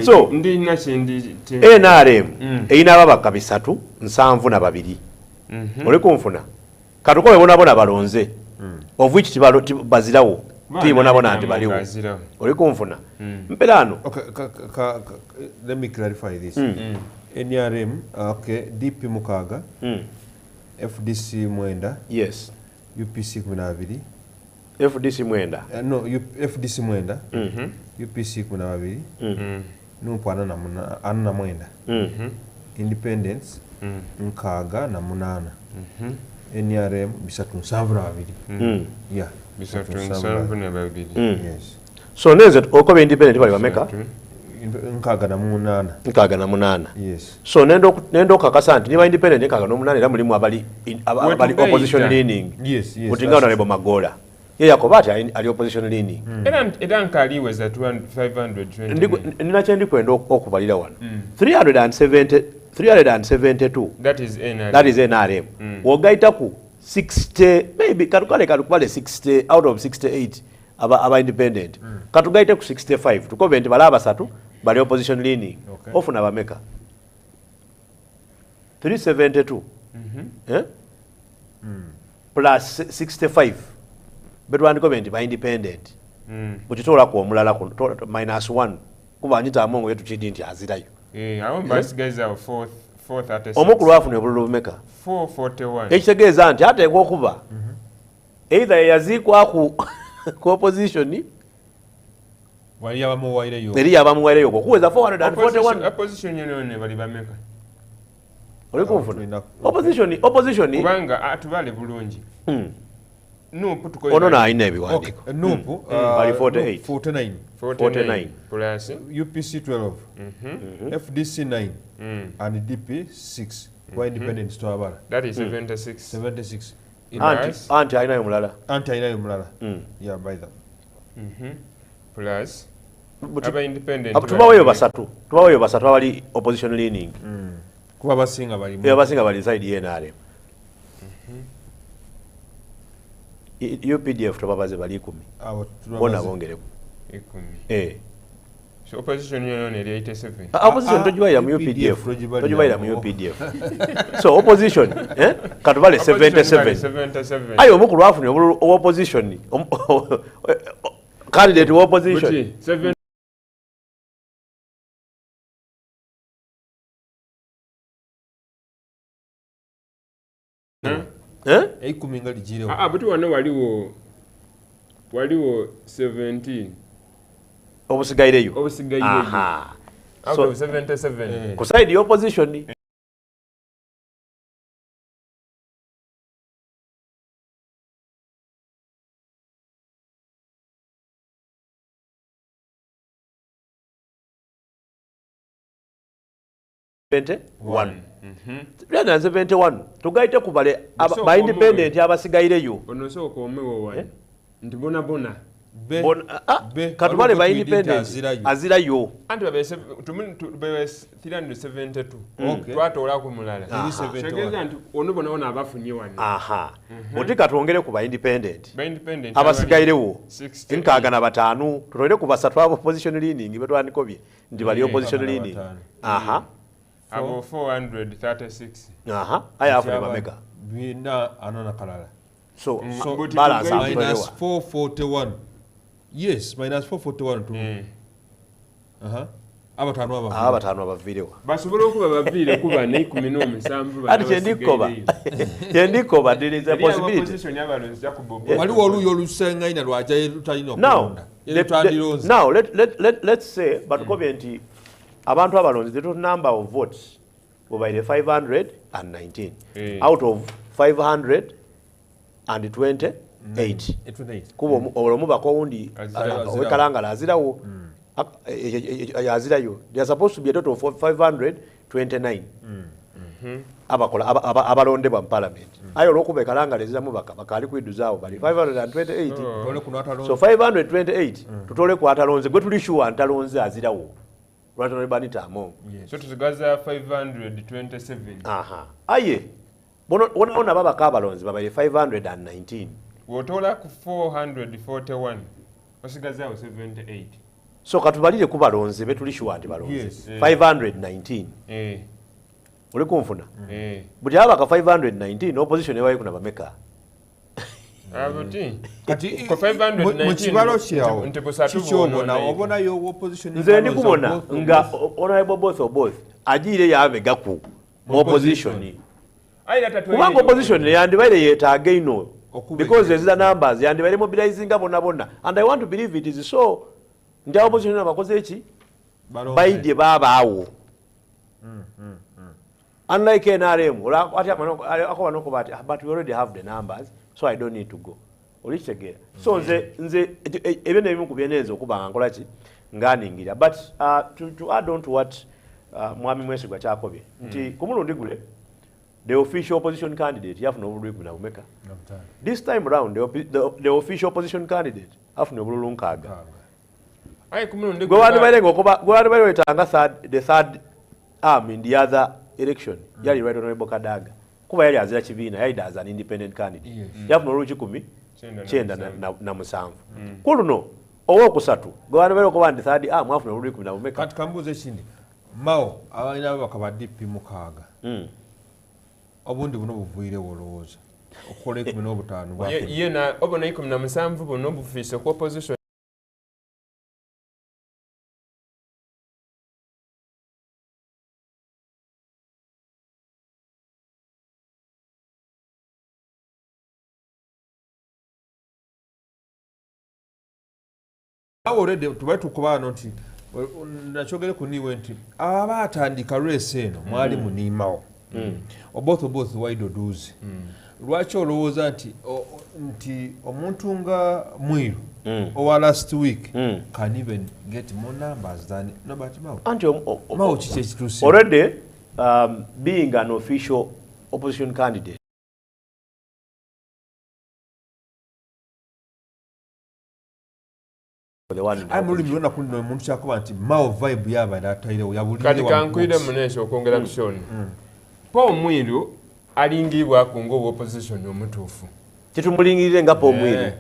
so ndi nachendi NRM eina ababaka bisatu 72 oli kumfuna katuko bona balonze of which bazirawo tibona nti baliwo oli kumfuna mpelano okay let me clarify this NRM okay DP mukaga FDC mwenda yes UPC 12 FDC mwenda no FDC mwenda UPC 12 numpo anana mwenda independence nkaaga na munaana NRM 372 yeah 372 yes so neze okobe independent bali bameka nkaaga na munaana yes so nendo kakasa nti niba independent nkaaga no munaana era mulimu abali opposition leaning yes mutingana lebo magola ye yakobati ali opposition leaning era nkaliweza 520 nina kyendi kwenda okubalira wano 372 that is NRM wogaita ku 60 maybe katukale 60 out of 68 aba independent katugaite ku 65 tukobe nti bala basatu bali opposition leaning ofuna bameka 372 plus 65 betwandiko benti ba independent mukitola ku omulala ku -1 kuba nyita amongo yetu chidi nti azirayo abo basigaza 436 omukulu afune bululu bumeka 441 ekitegeeza nti ate okuba either yazikwa ku opposition wali abamuwaireyo eri abamuwaireyo kuweza 441 opposition yone bali bameka oli kufuna opposition kubanga atubale bulungi nupu tukoye ono na aina ebiwandiko nupu bali 49 plus UPC 12 FDC 9 and DP 6 kwa independent store abala that is 76 anti aina yomulala yeah by that plus aba independent tubaweyo basatu abali opposition leaning kuba basinga bali inside NRM UPDF tubabaze bali 10 bona bongereko 10 so opposition yone eri 87 opposition tojibaira mu UPDF so opposition katubale 77 ayo omukulu afune opposition candidate wa opposition eikuminga lijirewo but wano waliwo 17 obusigaireyo out of 77 ku side opposition tugaite kubale ba independent abasigayireyo ono soko omewo wani ndi bona katubale ba independent azirayo anti babese 372 twatola ku mulala tegeza nti ono bona abafunye wani oti katwongere ku ba independent abasigayirewo nkaaga na batanu tutolere ku basatu abo opposition leaning betwandikobye ndi bali opposition leaning abo 436 aya afune bameka bina anona kalala so balance -441 yes -441 tu abatanu abavirewa basobola okuba bavire kuba ne 17 ati chendikoba there is a possibility waliwo oluyo olusengaina lwaja lutalina okulonda now let's say batukobye nti abantu abalonzi the total number of votes were 519 out of 528 kubo olomubako owundi wekalangala azirawo azirayo they are supposed to be a total of 529 abalondebwa mu parliament ayo olwokuba ekalangala eziramu bakali kwiduzaawo bali 528 so 528 tutole ku atalonze gwe tuli sure ntalonze azirawo lwatone banita amo so tuzigaza 527 aye bona baba kabalonzi baba 519 wotola ku 441 osigazawo 78 so katubalire ku balonzi betuli sure nti balonzi 519 uli kunfuna buti abaka 519 opposition ewayi kuna bameka mukibalo kyawo kikyobona obonayo opposition nze ndikubona nga honorable both agiire yabegaku opposition kubanga opposition yandibaire yetaaga ino because there's the numbers yandibaire mobilizing bonna and I want to believe it is so nti opposition abakoze eki baidye babaawo Unlike NRM, but we already have the numbers, so I don't need to go. Olichegera. So nze even ebimu kubyenenzo kuba nkola ki nganingira. But to add on to what Mwami Mwesigwa kyakobye nti kumulundi gule the official opposition candidate yafuna obululu na umeka. This time around the official opposition candidate afuna obululu nkaaga. Aye kumulundi gwe wali balengo wetanga the third arm in the other election yali Right Honorable Kadaga kuba yali azira kibiina yali as an independent candidate yafuna olulu 19 na musanvu kuluno owokusatu gwe wali balengo kuba the third arm afuna olulu 10 na umeka. Kati kambuze kindi Mao abalina bakaba DP mukaaga obundi buno buvuire wolowooza okukola 15 yena obona 17 buno bufiise ku opposition already tubatukuba nti nachogere kuniwe nti abatandika race eno mwali munimawo both wide oduzi lwaki olowooza nti omuntu nga Mwiru owa last week can even get more numbers than Nobert Mao Mao kiki ekituusi already being an official opposition candidate mulimiona kuno omuntu kyakuba nti Mao vibe yaba natairewo kati kankwire munesho okwongera kushoni Paul Mwiru alingibwako ng'obu opposition omutuufu kitumulingirire nga Paul Mwiru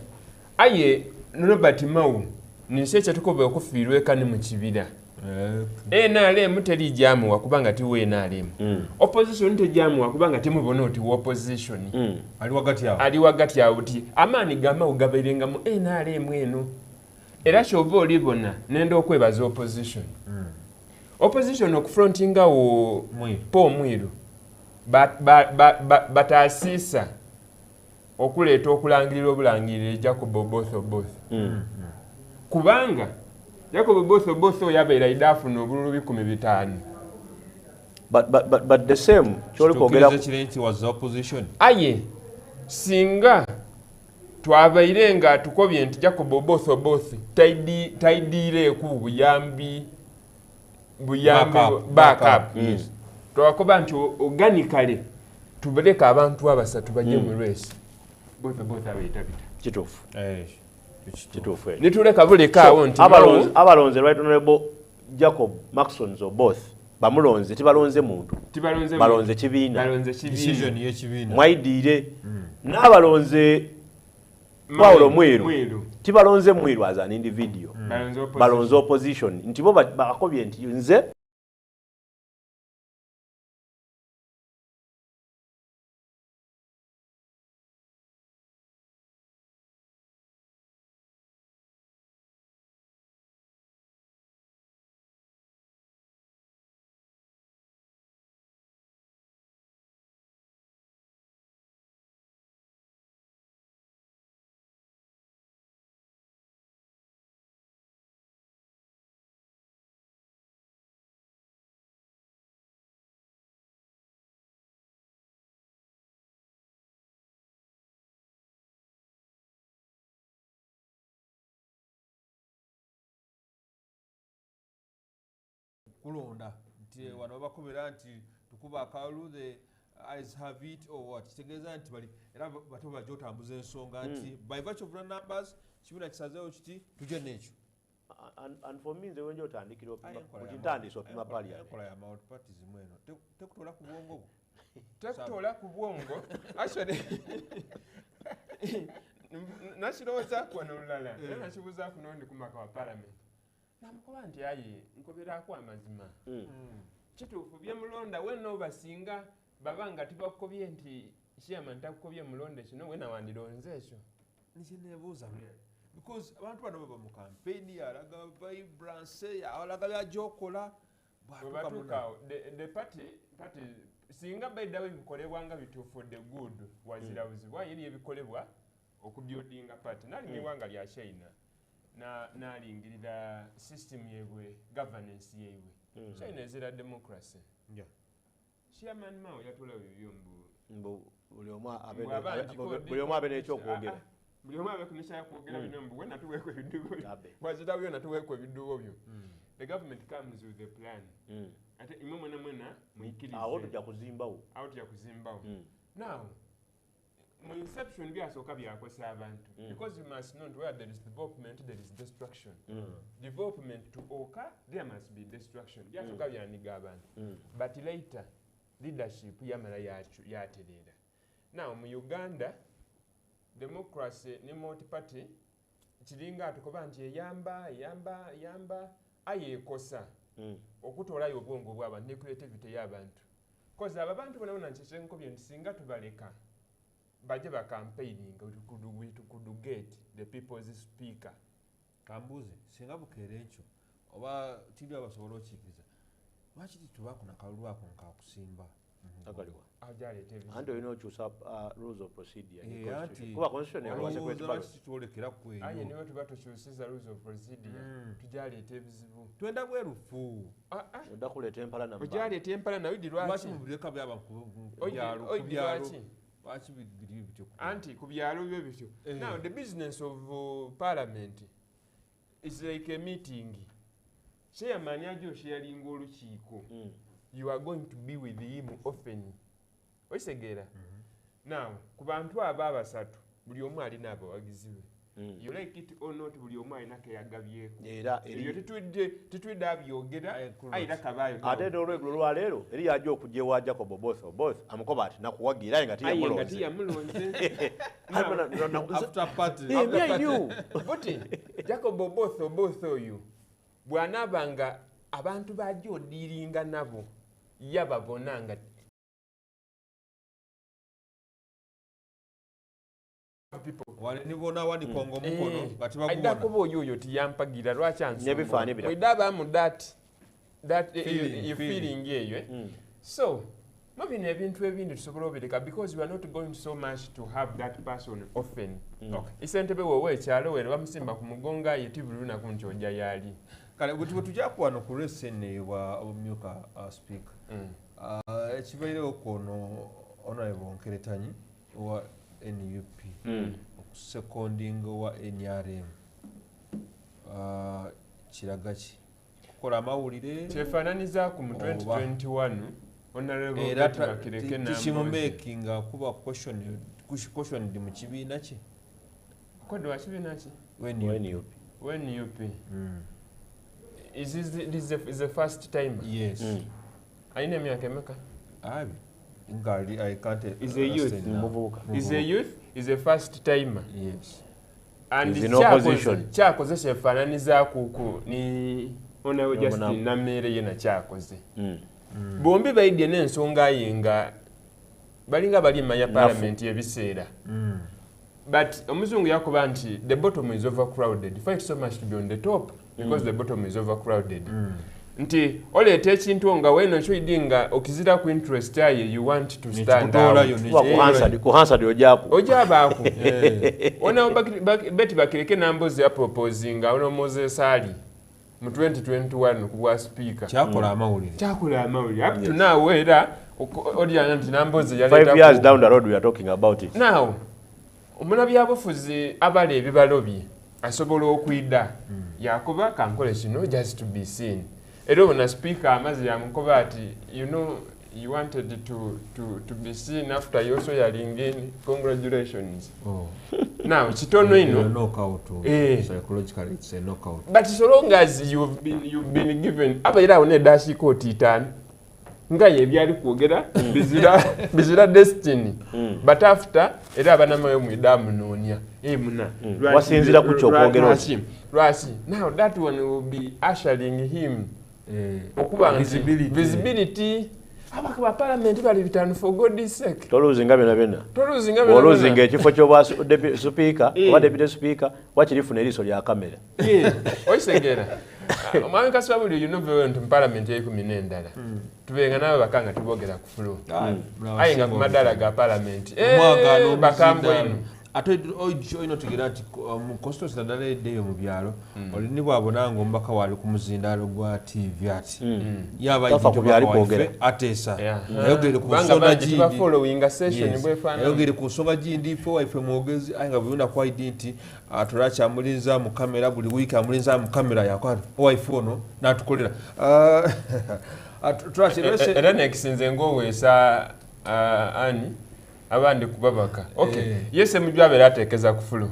aye Nobert Mao ninsi ekyetukobe okufiirwa eka ne mu kibira NRM telijjamuwa kubanga tiwe NRM opposition tejjamuwa kubanga temubona oti opposition ali wagati awo ti amaani gamawo gabeerenga mu NRM eno era kyova olibona nenda okwebaza opposition okufrontinga wo Paul Mwiru batasiisa okuleeta okulangirira obulangirire Jacob Oboth kubanga Jacob Oboth yabeera idafuna obululu 15 but the same kyoli kwogera was opposition aye singa twabaire nga tukobye nti Jacob Oboth taidiire ku buyambi backup twakoba nti organically tubeleka abantu abasatu bajje mu race both abeetabita kituufu kituufu nituleka bulekaawo nti abalonze Right Honorable Jacob Maxson Oboth bamulonze tibalonze muntu balonze kibiina decision y'ekibiina mwayidiire n'abalonze Paulo Mwiru tibalonze Mwiru as an individual balonze opposition nti bo bakobye nti nze kulonda nti wano bakubira nti tukuba akalu the eyes have it or what kitegeeza nti bali era bato bajja otambuza ensonga nti by virtue of numbers kibiina kisazeewo kiti tujje n'ekyo and for me nze wenja otandikira kutintandisa opima kola ya mount parties mweno tekutola ku bwongo tekutola ku bwongo actually nakirowooza kuwano olulala era nakibuuza kuno ndi ku maka wa parliament namukoba nti aye nkoberaako amazima kituufu byemulonda wenna obasinga baba nga tibakukobye nti chairman takukobye mulonde kino wena wandironze ekyo nikinebuuza because abantu bano baba mu campaign alaga vibrance alaga byajokola bwatukawo the party singa baidawo ebikolebwa nga bituufu the good wazirabuzibwa yeri ebikolebwa okubyodinga party nali mwewanga lya China nalingirira system yebwe governance yebwe China ezira democracy chairman mao yatola bibyo buli omu abe n'ekyokwogera buli omu abe kunisha kwogera bino mbu wena tuweekwa ebidugo wazita byona tuweekwa ebidugo byo the government comes with a plan ate imwe mwena muyikirize awo tujja kuzimbawo now mu inception byasooka byakosa abantu because you must know where there is development there is destruction development to occur there must be destruction byasooka byaniga abantu but later leadership yamala yaterera now mu Uganda democracy ne multi-party kiringa atukoba nti eyamba ayekosa okutoolayo obwongo bw'abantu ne creativity y'abantu koza abantu bonabona nkyenkobye nti singa tubaleka baje ba campaigning to get the people's speaker kambuze singa bukeera ekyo oba tiri abasobola okikiriza lwaki titubakuna kalulu ako nkakusimba agaliwa ajaleta ebizibu andi olina okyusa rules of procedure kuba aye niwe tuba tukyusiza rules of procedure tujaleeta ebizibu twenda bwerufu odda kuleeta empalana ojaleeta empalana oyidi lwaki mubireka byaba lwaki biri bityo anti ku byalo byo bityo now the business of parliament is like a meeting chairman ajo sharing olukiiko you are going to be with him often oisegera now ku bantu abasatu buli omu alina abawagizi be you like it or not buli omu alina keyagabyeko era iyo titwidde abyogera ayira kabayo ate olweggulo lwaleero eri yajja okujja ewa Jacob both amukoba ati nakuwagira aye nga tiyamulonze after party buti Jacob both oyo bw'anaabanga abantu bajja odiiringa nabo yababonanga wale nibona wadi kongo mukono kati bagubona aidako oyo tiyampagira lwaki ansoma oidaba mu that you feeling eyo so mabino ebintu ebindi tusobola obireka because we are not going so much to have that person often isentebe wewe ekyalo wene bamusimba ku mugonga yetibulu naku nti ojja yali kale bwe tujja kuwano ku resene wa omumyuka speaker ekibaire kono honorable Nkeretanyi wa NUP seconding wa NRM kiragachi kukola amawulire kyefaananiza ku mu 2021 honorable bakireke na making kuba question ndi mu kibiina kye kodi wa kibiina kye when UP is the first time yes aina myaka emeka abi ngali I can't is a youth is a first timer yes and is in opposition kyakoze kyefaananiza kuku ni onawe Justin Namere yena kyakoze bombi baidye n'ensonga yenga balinga bali manya parliament ebiseera but omuzungu yakuba nti the bottom is overcrowded fight so much to be on the top because the bottom is overcrowded nti oleeta ekintu nga weno kyoidinga okizira ku interest yaye you want to stand out kuhansard ojabaako ona beti bakireke nambozi ya proposing ono Moses Ali mu 2021 ku bwa speaker kyakola amawulire up to now era odiana nti nambozi yaleta 5 years down the road we are talking about it now omuna byabufuzi abali ebibalobi asobola okwida yakuba kankole kino just to be seen era obona speaker amazi yamukoba ati you know you wanted to be seen after you also yelling in congratulations now kitono ino knockout psychologically it's a knockout but so long as you've been given abaira one dashi court itan nga yebyali kwogera bizira destiny but after era abana mayo mwidamu nonya muna wasinzira ku kyokwogera Rasi now that one will be ushering him okuba visibility abakaba parliament bali bitanu for God's sake toluzinga oluzinga ekifo ky'obwa speaker oba deputy speaker wakirifuna eriiso lya kamera oisegera omwami Kaswabuli you know very well parliament y'ekumi endala tubenga nawe bakanga tubogera ku floor ayenga ku madala ga parliament bakambwe ino olina otegeera nti mu constituency naddala eddeeyo mu byalo olini bwabona nga omubaka waali ku muzindaalo gwa tv ati yabayaiwaife ateesa ayogere ku nsonga gindi fe waife mwogezi aye nga buyunda kwaidi nti tulakyamulinza mu kamera buli wiiki amulinza mu kamera yakwati owaife ono n'atukolera era nekisinze ng'oweesa ani abandi kubabaka yese mujju abeera ateekeza ku fulo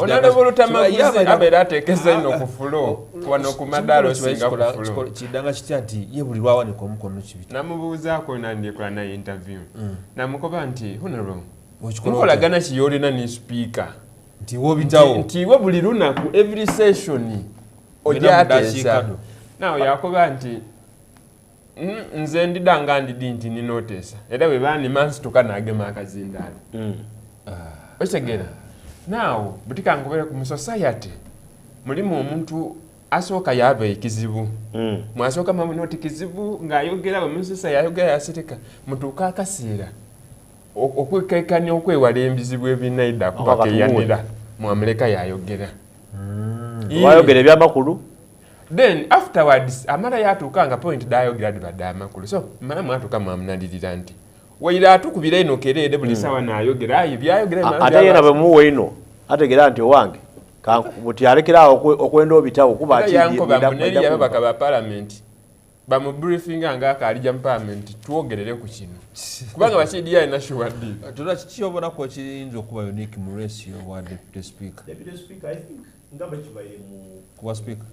onalebulutamaguzi abeera ateekeza ino ku fulo wano ku madaalo singa ku fulo kiddanga kitya nti ye buli lwawanika omukono kibita namubuuzaako nandyekola naye interview namukoba nti honorable mukolagana kiyolina ne speaker nti wobitawo nti iwe buli lunaku every session ojaateesa nawe yakoba nti nze ndidanga ndidi nti ninoteesa era bwe baanimansituka n'agema akazindaalo okitegeera naawe butika nkubere mu society mulimu omuntu asooka yaaba ekizibu mwasooka mamunoti kizibu ng'ayogera bamusisa yayogera yasirika mutuuka akaseera okwekaikania okwewala ebizibu ebinaida kubakeyanira mwamuleka yayogera wayogera ebyamakulu then afterwards amala yatuuka nga point dayogera dibadde amakulu so mala mwatuuka mwamunalirira nti waira atukubira ino kereede buli sawa nayogera aye byayogera ate yena bwe muwe ino ategera nti owange buti alekerawo okwenda obitawo kuba yankobaneri yababaka ba parliament bamubriefinga nga akalija mu parliament twogerere ku kino kubanga bakidiya ina sure deal tuna kiyobona ko kiyinza okuba unique mu ratio wa deputy speaker I think ngamba kibaire mu kwa speaker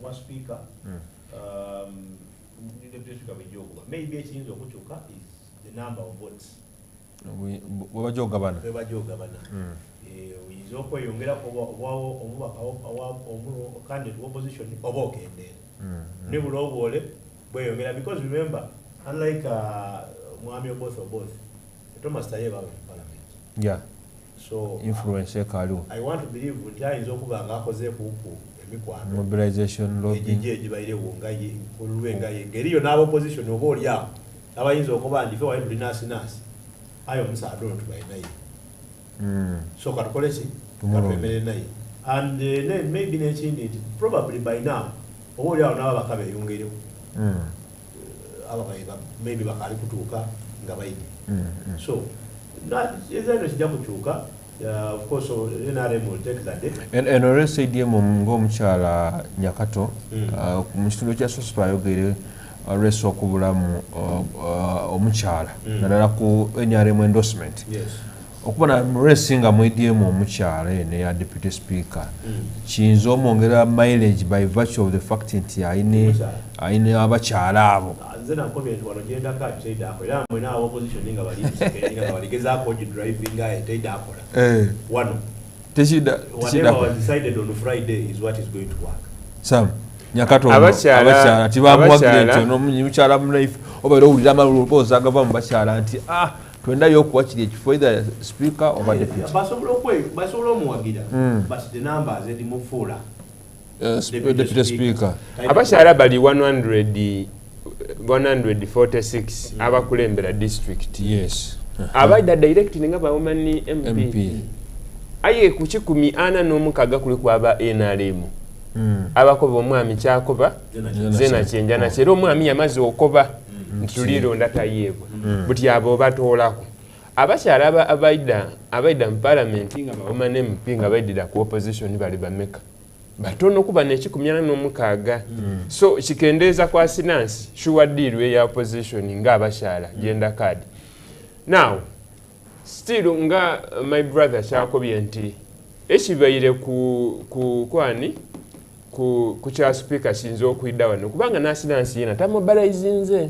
deputy speaker bejogo maybe ekiyinza okukyuka is the number of votes webajogabana oyinza okweyongera obwawo omubaka candidate opposition oba okendera ne bulobwole bweyongera because remember unlike mwami both Thomas Tayeba in parliament so influence ekaliwo I want to believe nti ayinza okuba nga akoze kuku emikwano mobilization lobbying egibairewo nga ye olwenga ye ngeriyo n'abopposition oba oli awo abayinza okuba nti fe wali tuli nasinasi aye omusaada ono tubaye naye so katukole ki katwemere naye and then maybe nekindi nti probably by now oba oli awo n'ababaka beyongerewo maybe bakali kutuuka nga bayidi so ezano kijja kukyuka of course NRM will take that day and already ng'omukyala Nyakato mu kitundu kya Sospa ayogere reso okubulamu omukyala naddala ku NRM endorsement okubona muresi nga mwediemu omukyala ene ya deputy speaker kiyinza omwongera mileage by virtue of the fact nti ayine abakyala abo nze nankobye nti wano gyenda ka teyida akola era mwena abo opposition nga nga baligezaako ogidriving aye teyida akola wano whatever was decided on Friday is what is going to work Sam Nyakato abakyala tibamwagire nti omukyala munaife obaire owulira amaloboozi agava mu bakyala nti twendayo okuwa kiri ekifo either speaker oba deputy basobola omuwagira but the numbers edimufuula deputy speaker abakyala bali 146 abakulembera district abaida direct nga bawoman MP aye ku 146 kuli kwaba NRM abakoba omwami kyakoba zena kyenjana kyera omwami yamaze okoba ntulironda tayebwa buti abo batoolako abakyala abaida mu parliament nga bawoman MP nga baidira ku opposition bali bameka batono kuba ne146 so kikendeeza kwa sinansi sure deal ya opposition nga abakyala genda card now still nga my brother kyakobye nti ekibaire ku kwani ku kya speaker sinzo okwidda wano kubanga nasinansi yena tamobilizinze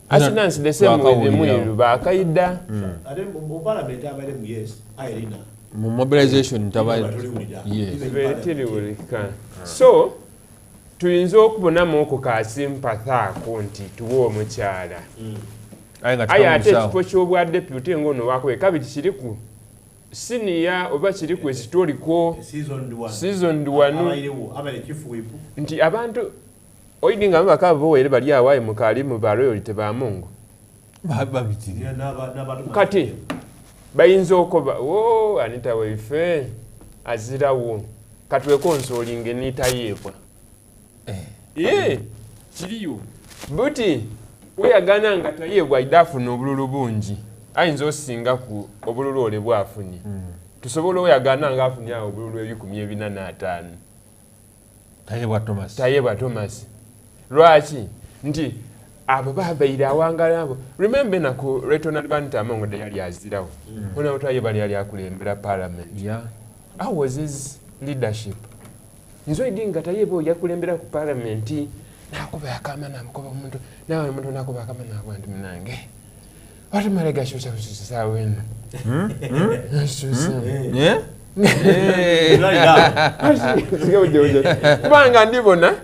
asinansi the same way the mwiru bakayidda ate mu parliament abale mu yes ayirina mu mobilization so tuyinza okubonamu oko kasympathaako nti tuwa omukyala aye ate ekifo ky'obwa deputy ng'ono wakweka biti kiriku siniya oba kiriku ekitoliko season 1 nti abantu oyidi nga mubaka bowere bali awaye mukali mu baroyoli tebamungu kati bayinza okoba Anita waife azirawo katwe konsolinge nitayeebwa kiriyo buti weyagana nga tayeebwa idafuna obululu bungi ayinza osinga ku obululu ole bwafunye tusobola oyagana nga afunye obululu 145 tayeebwa Thomas lwaki nti abo babaire awangala abo remember naku Retonal Banter amongo de yali azirawo ona otayeba yali akulembera parliament how was his leadership nzo idinga tayeba yakulembera ku parliament nakuba yakama namukoba omuntu nawe omuntu nakuba akama nakwantu minange watu malega shusha sawa eno kubanga ndibona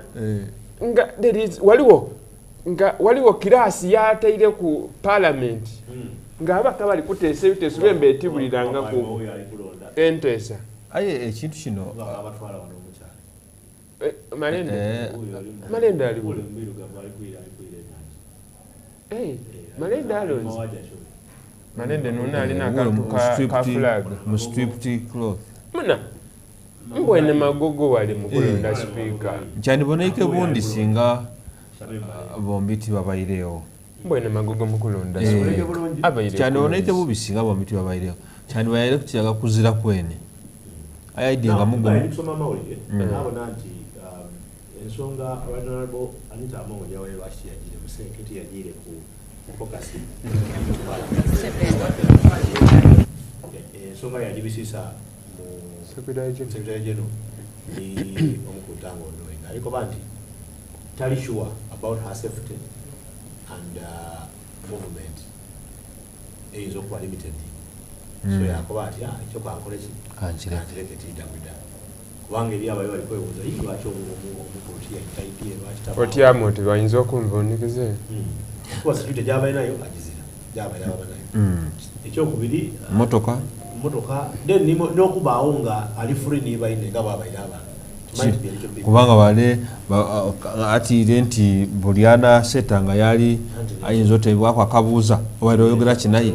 nga there is waliwo kirasi yateire ku parliament nga abaka bali kuteesa ebiteeso bembe etibuliranga ku enteesa aye ekintu kino Malenda aliwo Malenda alonzi Malenda nuna alina akantu ka flag mu stripped cloth muna mbwene magogo wali mukulonda speaker kyandibonaike bundi singa bombiti babairewo mbwene magogo mukulonda kyandibonaike bubi singa bombiti babairewo kyandibaire kutiyaga kuzira kwene ayidinga mugumu nabona nti ensonga Honorable Anita Amongo yawe bashiyagire museketi yagire ku focus ensonga yagibisisa mu Secretary General ni omukutango ndoenga ariko banti tali sure about her safety and movement is of limited so yakoba ati icyo kwankole ki anjireketi ndabida kubange bya bayo baliko ebuza yiwa cyo omukuti yitaidie bachita otiamo tibayinza okumva onikize kwa security jaba nayo agizira jaba nayo icyo kubiri motoka then nokubawo nga ali free ni bayine nga babayiraba kubanga bale atire nti buliana setanga yali ayinza otebwako akabuuza owaire oyogera kinayi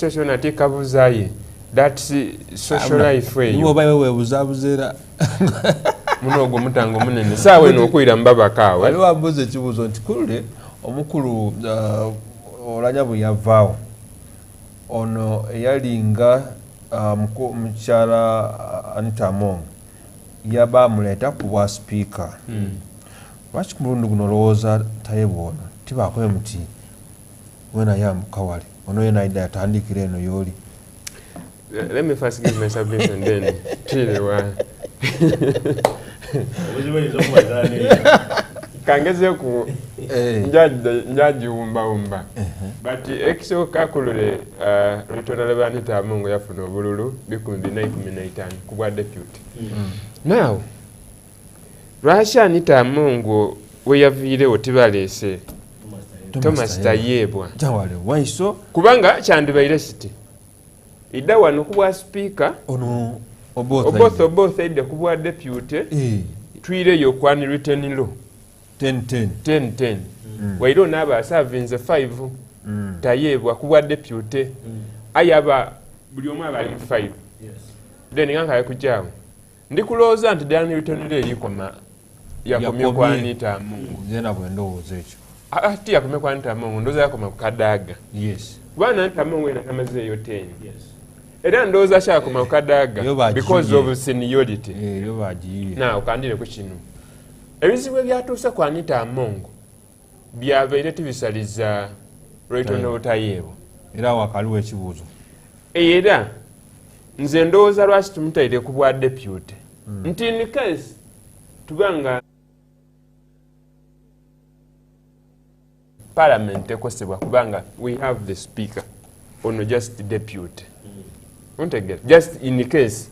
social nati kabuuzaye that's social life eyo niwo bayo webuzabuzeera munogo mutango munene sawe nokwira mbabakawe waliwo abuuza ekibuuzo nti kulule omukulu olanya bwe yavaawo ono eyalinga mukyala Anita Amongo yaba muleta ku bwa speaker lwaki ku mulundi guno olowooza tayebwa ono tibakoye muti wena yamukawale ono yena aida yatandikira eno yooli. Let me first give my submission then tile kangeze ku njaji umba but ekso kakulule Retonal Banter Amongo yafuna obululu 2015 kubwa deputy. Now Russia Anita Amongo we yavire otibalese Thomas Tayebwa jawale waiso kubanga chandibaire city ida wano kubwa speaker ono oboth ide kubwa deputy twire yo kwani written law 10 wairo naba servinze 5 Tayebwa kubwa deputy ayaba buli omwe abali 5 then nganga yakujawo ndikuloza nti dani written law likoma yakomye kwa Anita Amongo zena bwendowooza ekyo ati yakomye kwa Anita Amongo ndoza yakoma kukadaga yes bwana Anita Amongo ena kamaze yo 10 era ndoza shakoma kukadaga because of seniority yo bagiye na ukandire ku kinu ebizibwe byatuusa kwa Anita Amongo byabaire tibisaliza Retonal Tayebwa era wakaliwo ekibuuzo era nze ndowooza lwaki tumutaire ku bwa deputy nti in case tubanga parliament ekosebwa kubanga we have the speaker ono just deputy just in case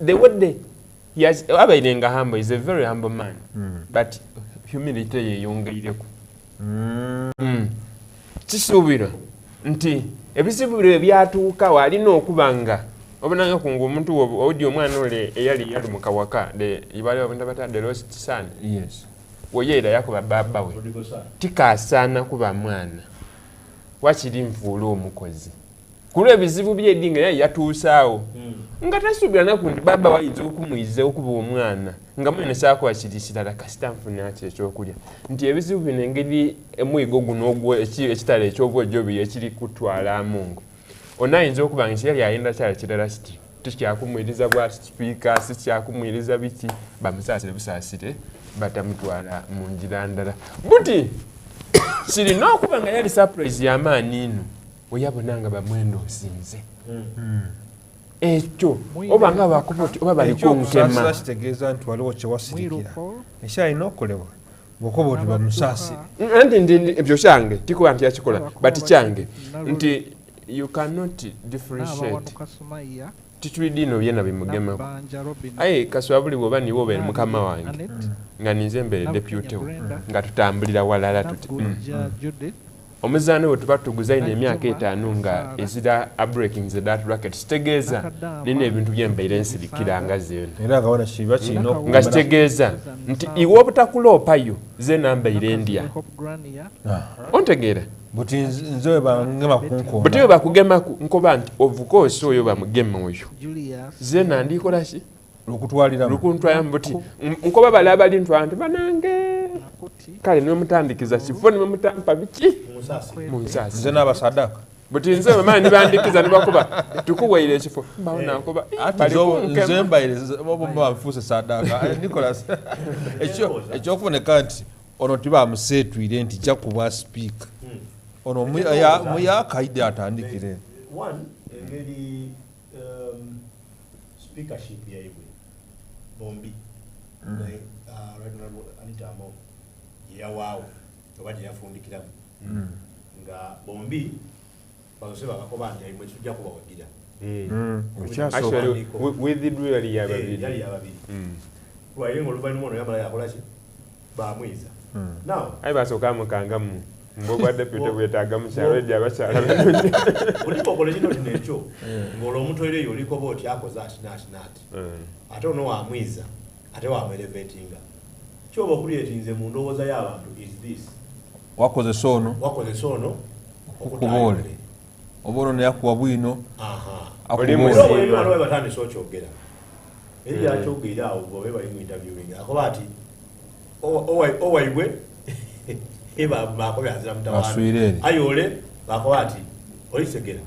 The way he has abainenga humble is a very humble man, but humility yeyongeireko. Kisuubira nti ebizibu byatuuka walina okubanga obonanga kungu omuntu odi omwana ole eyali mu kawaka ibali abantu batadde lost son. Yes. Woyeera yakuba baba we tikasaana kuba mwana wakiri nfuula omukozi kulwa ebizibu by'eddinga naye yatuusaawo nga tasuubira naku nti baba wayinza okumuyiza okuba omwana nga mwene saakola kiri kirala kasita nfuna ki ekyokulya nti ebizibu bino engeri omwigo guno ekitala ekyobwojjo bye ekiri kutwalamu ngo onayinza okuba nga kiyali ayenda kyala kirala kiti tikyakumwiriza bwa sipiika sikyakumwiriza biki bamusaasire busaasire batamutwala mu njira ndala buti kirina okuba nga yali surprise y'amaani ino oyabonanga bamwendo osinze ekyo oba nga bakuboti oba baliko nkema kitegeeza nti waliwo kyewasirikira ekyalina okolebwa bwokuba oti bamusaasire nti ebyo kyange tikuba nti yakikola but kyange nti you cannot differentiate titulidino byena bimugemaku aye kaswa buli bwoba niwo obeere mukama wange nga ninze mbeere deputy we nga tutambulira walala tuti omuzaano bwe tuba tuguzaine emyaka 5 nga ezira breaking the that bracket kitegeeza nina ebintu byembeire nsirikira nga zeeno era nga wana kiba kirina nga kitegeeza nti iwe obutakuloopayo ze nambeire ndya ontegeera buti nze we bangema kunkoona buti we bakugemaku nkoba nti of course oyo bamugema oyo ze nandikola ki lukuntwalamu buti nkoba bali abali ntwala nti banange kale niwemutandikiza kifo niwemutampa biki munsaasi nze n'abasadaka buti nze bamala nibandikiza nibakuba tukuweire ekifo mbaonankoba nze mbaire bamufuuse sadaka Nicholas ekyokufuneka nti ono tibamuseetwire nti jakubwa sipiika ono muyakaide atandikire engeri speakership yaibwe bombi anitamo yawaawo oba gyeyafundikiramu nga bombi bazose bakakoba nti aimwe tujja kubawagira yali yababiri lwaye ngaoluvannyuma ono yamala yakolaki bamwiza aye basooka mukangamu mbobwa deputy bwetaaga mukyalo eddi abakyala oliko okola kino kino ekyo ng'olwo omutwereyo oliko ba oti akoze atinatinaati ate ono wamwiza ate wamelevetinga kyoba okuleetinze mu ndowooza y'abantu is this wakozesa ono okukuboole oba ono neyakuwa bwino akuboole batandise okyogera eri yakyogera awo bobe bali mu interviewing akoba ati owaibwe bakobyanzira mutawaana ayole bakoba ati olisegera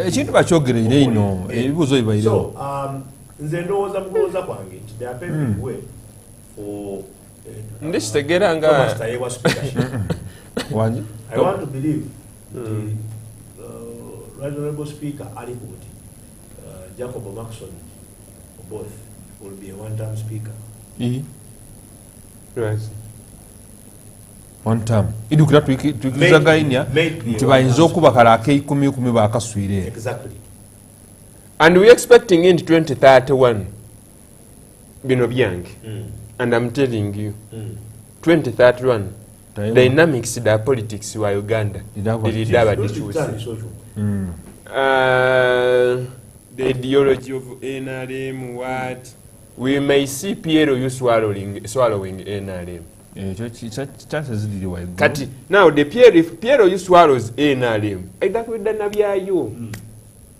ekintu bakyogereire ino ebibuuzo bibairewo nze ndowooza mukowooza kwange nti they are paving way for ndikitegeera nga I want to believe the Right Honourable Speaker ali kuti Jacob Maxson both will be a one-term speaker. Yes. One term. Idukira tukizagainya nti bayinza okuba kala ak'ekumi bakaswire. Exactly. And we expecting in 2031 bino byange. And I'm telling you 2031 dynamics da politics wa Uganda lidaba dichusi. The ideology of NRM, what we may see Piero you swallowing NRM. Kati now the Piero you swallows NRM. Exactly byayo.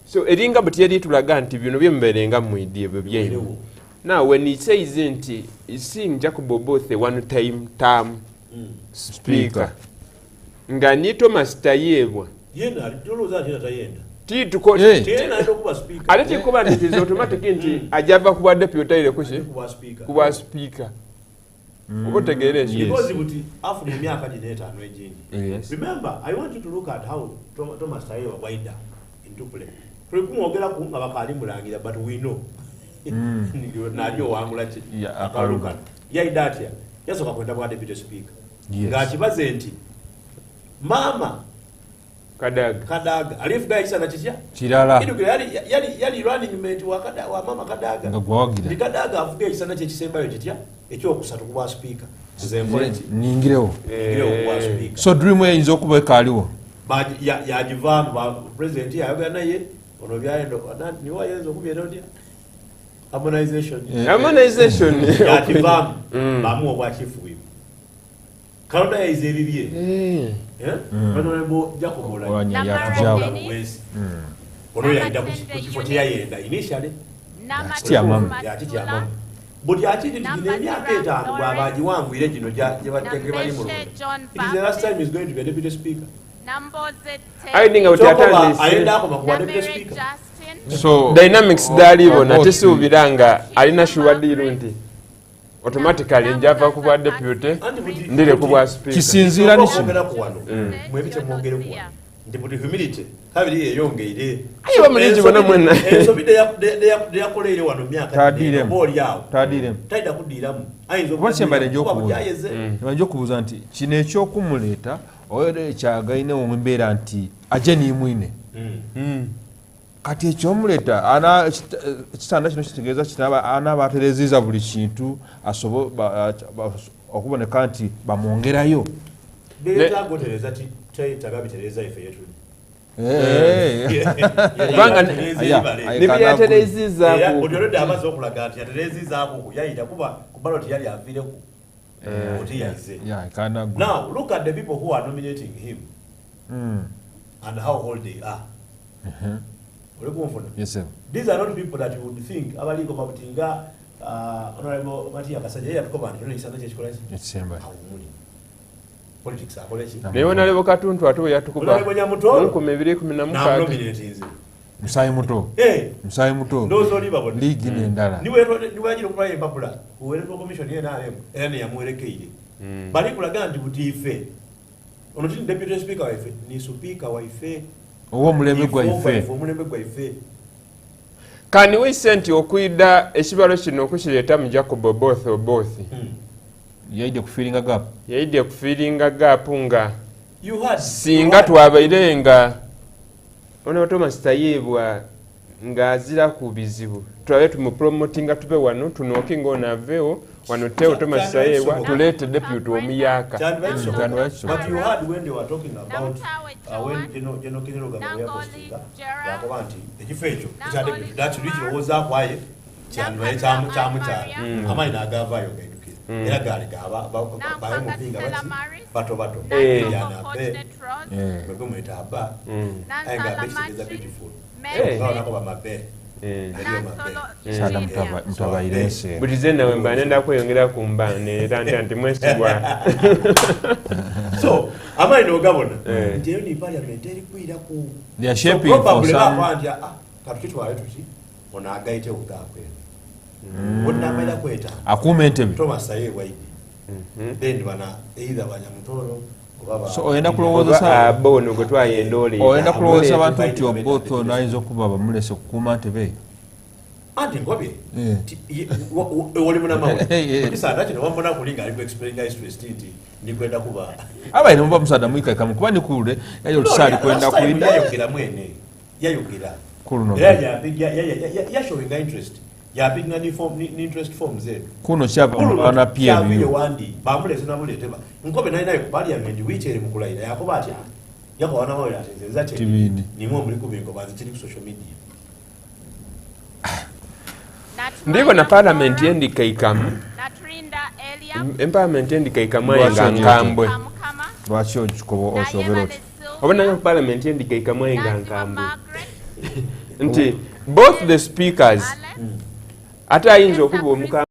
So eringa butiyali tulaga nti bino byemberenga mu idea byeyo. Now when he says nti seeing Jacob both a one time term speaker. Ngani Thomas Tayebwa. Yena ndoloza tina tayenda. Tituko tena ndokuba speaker. Aleti kuba nti is automatic nti ajava kuba deputy ile kushe kuba speaker. Obotegereje. Because buti afu mu myaka 5 ejinji. Remember, I want you to look at how Thomas Tayebwa waida into play. Tulikumwogera ku nga bakali mulangira but we know. Najyo wangula ki akaluka. Yaidatia. Yasoka kwenda kwa deputy speaker. Ngakibaze nti mama Kadaga. Alif guy sana chichia? Chirala. Kidu yali running mate wa mama Kadaga. Ngagwagira. Bikadaga avuga isana chichisembayo chichia? Ekyo kusatu kuba speaker. Ningirewo. Ningirewo speaker. So dream eyinza okuba ekaliwo. Ba ya jivan ba president yayoga naye ono byaendo niwa yenzo kubyero ndia. Harmonization. Harmonization. Ya jivan bamu obwa chifu wibu. Kaunda ya izeririe. Honorable Jacob Olanya yakujawa. Ono yaenda kuchifote yayenda initially. Titi ya mama. Ya titi ya mama. But ya titi tine myaka 5 bwabaji wangu ile jino je batekebali mu. It is the last time he's going to be a deputy speaker. I think ayenda ko makuba deputy speaker. So dynamics dalibo na tesubiranga alina shuwadiru nti automatically njava kuba deputy ndile kuba speaker. Kisinzira ni mwebiche mwongere kwa deputy humility habiri yeyongeire ayo bamulinzi bona mwenna so bide ya koleere wano myaka tadire boli yawo taida kudiramu ayinzo kwachembale njo kubuza nti kino ekyokumuleta oyo kyagaine ombeera nti aje ni mwine kati ekyomuleta ana kitanda kino kitegeeza kitaba ana batereziza buli kintu asobola okuboneka nti bamwongerayo beta gotereza ti tagabitereza ife yetu banga nibyatereziza ku odyorode abazo okulaga ati yatereziza ku yayita kuba ku Ballot yali avire ku now look at the people who are nominating him and how old they are. Yes, sir. These are not people that you would think abaliko babutinga honorable Matia Kasaja yatukoba nti isana kyekikola politics akolechi lewo nalebo katuntu atu yatukuba 2016 musayi muto ndozo liba bodi ligi nendala niwe yajira okubaye babula uwereto commission ye NRM ene yamwerekeire bali kulaga nti butife ono tini deputy speaker waife ni speaker waife owo mulembe gwa ife Can we send okuida ekibalo kino okukireeta mu Jacob both yaide kufiringa gap nga singa twabairenga ono Thomas Tayebwa ngazira ku bizibu twabe tumupromotinga tube wano tunokinga onaveo wano Teo Thomas Tayebwa tulete deputy omuyaka. But you heard when they were talking about when General Kineroga postinga yakobanti ekifecho that's which was up why cyanwe cyamu cha amaina agavayo era gali gaba bayo mupinga bato yana be bego mwetaba ainga bishiriza beautiful ngaona ko mabe sada mtabairese butizena wemba nenda kweyongera kumbane tanti mwesibwa so amaina ogabona ntiyo ni parliament eri kwira ku they are shaping for some katutwale tuki ona agaite ugakwe wonna maila kweta akumente Thomas Tayebwa then bana either banyamutoro so oyenda kulowooza bono gotwaye ndoli oyenda kulowooza abantu nti oboto nayinza okuba bamulese kukuma ntebe anti ngobe wali muna mawe kisanda kino wambona kulinga ali explain guys to stinti ni kwenda kuba abaine mba musada mwika kama kuba nikule yayo tusali kwenda kulinda yayokira mwene yayokira kuno ya showing interest ya big ni interest forms zetu kuno chapa ana pia biyo wandi bamuleze na muleteba nkobe nayo ku parliament wichere mukulaira yakoba ati yako wana wao yatenza che ni mwe muri kubingo bazi kiri ku social media ndiko na parliament yendika ikamu empowerment yendika ikamu yenga nkambwe lwakyo kikobo osobero obona yo parliament yendika ikamu yenga nkambwe nti both the speakers ate ayinza okuba omuka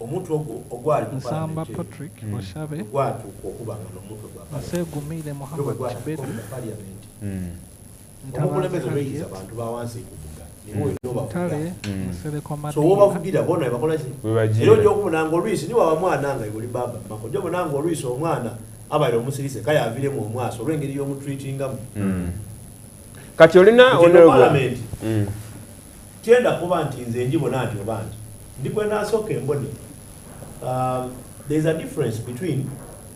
omuntu ogwali Nsamba Patrick Oshabe Asegumile Muhammad Chibedu omukulembeze olweyinza abantu bawansi kuvuga so wobavugira bona ebakolaki era ojja okubonanga olwisi niwaba mwana nga oli baba mako ojja obonanga olwisi omwana abaire omusirise kayaviremu omwaso olw'engeri y'omutreatingamu kati olina honorable tienda kuba nti nze njibona nti oba nti ndikwenda asooka embone there is a difference between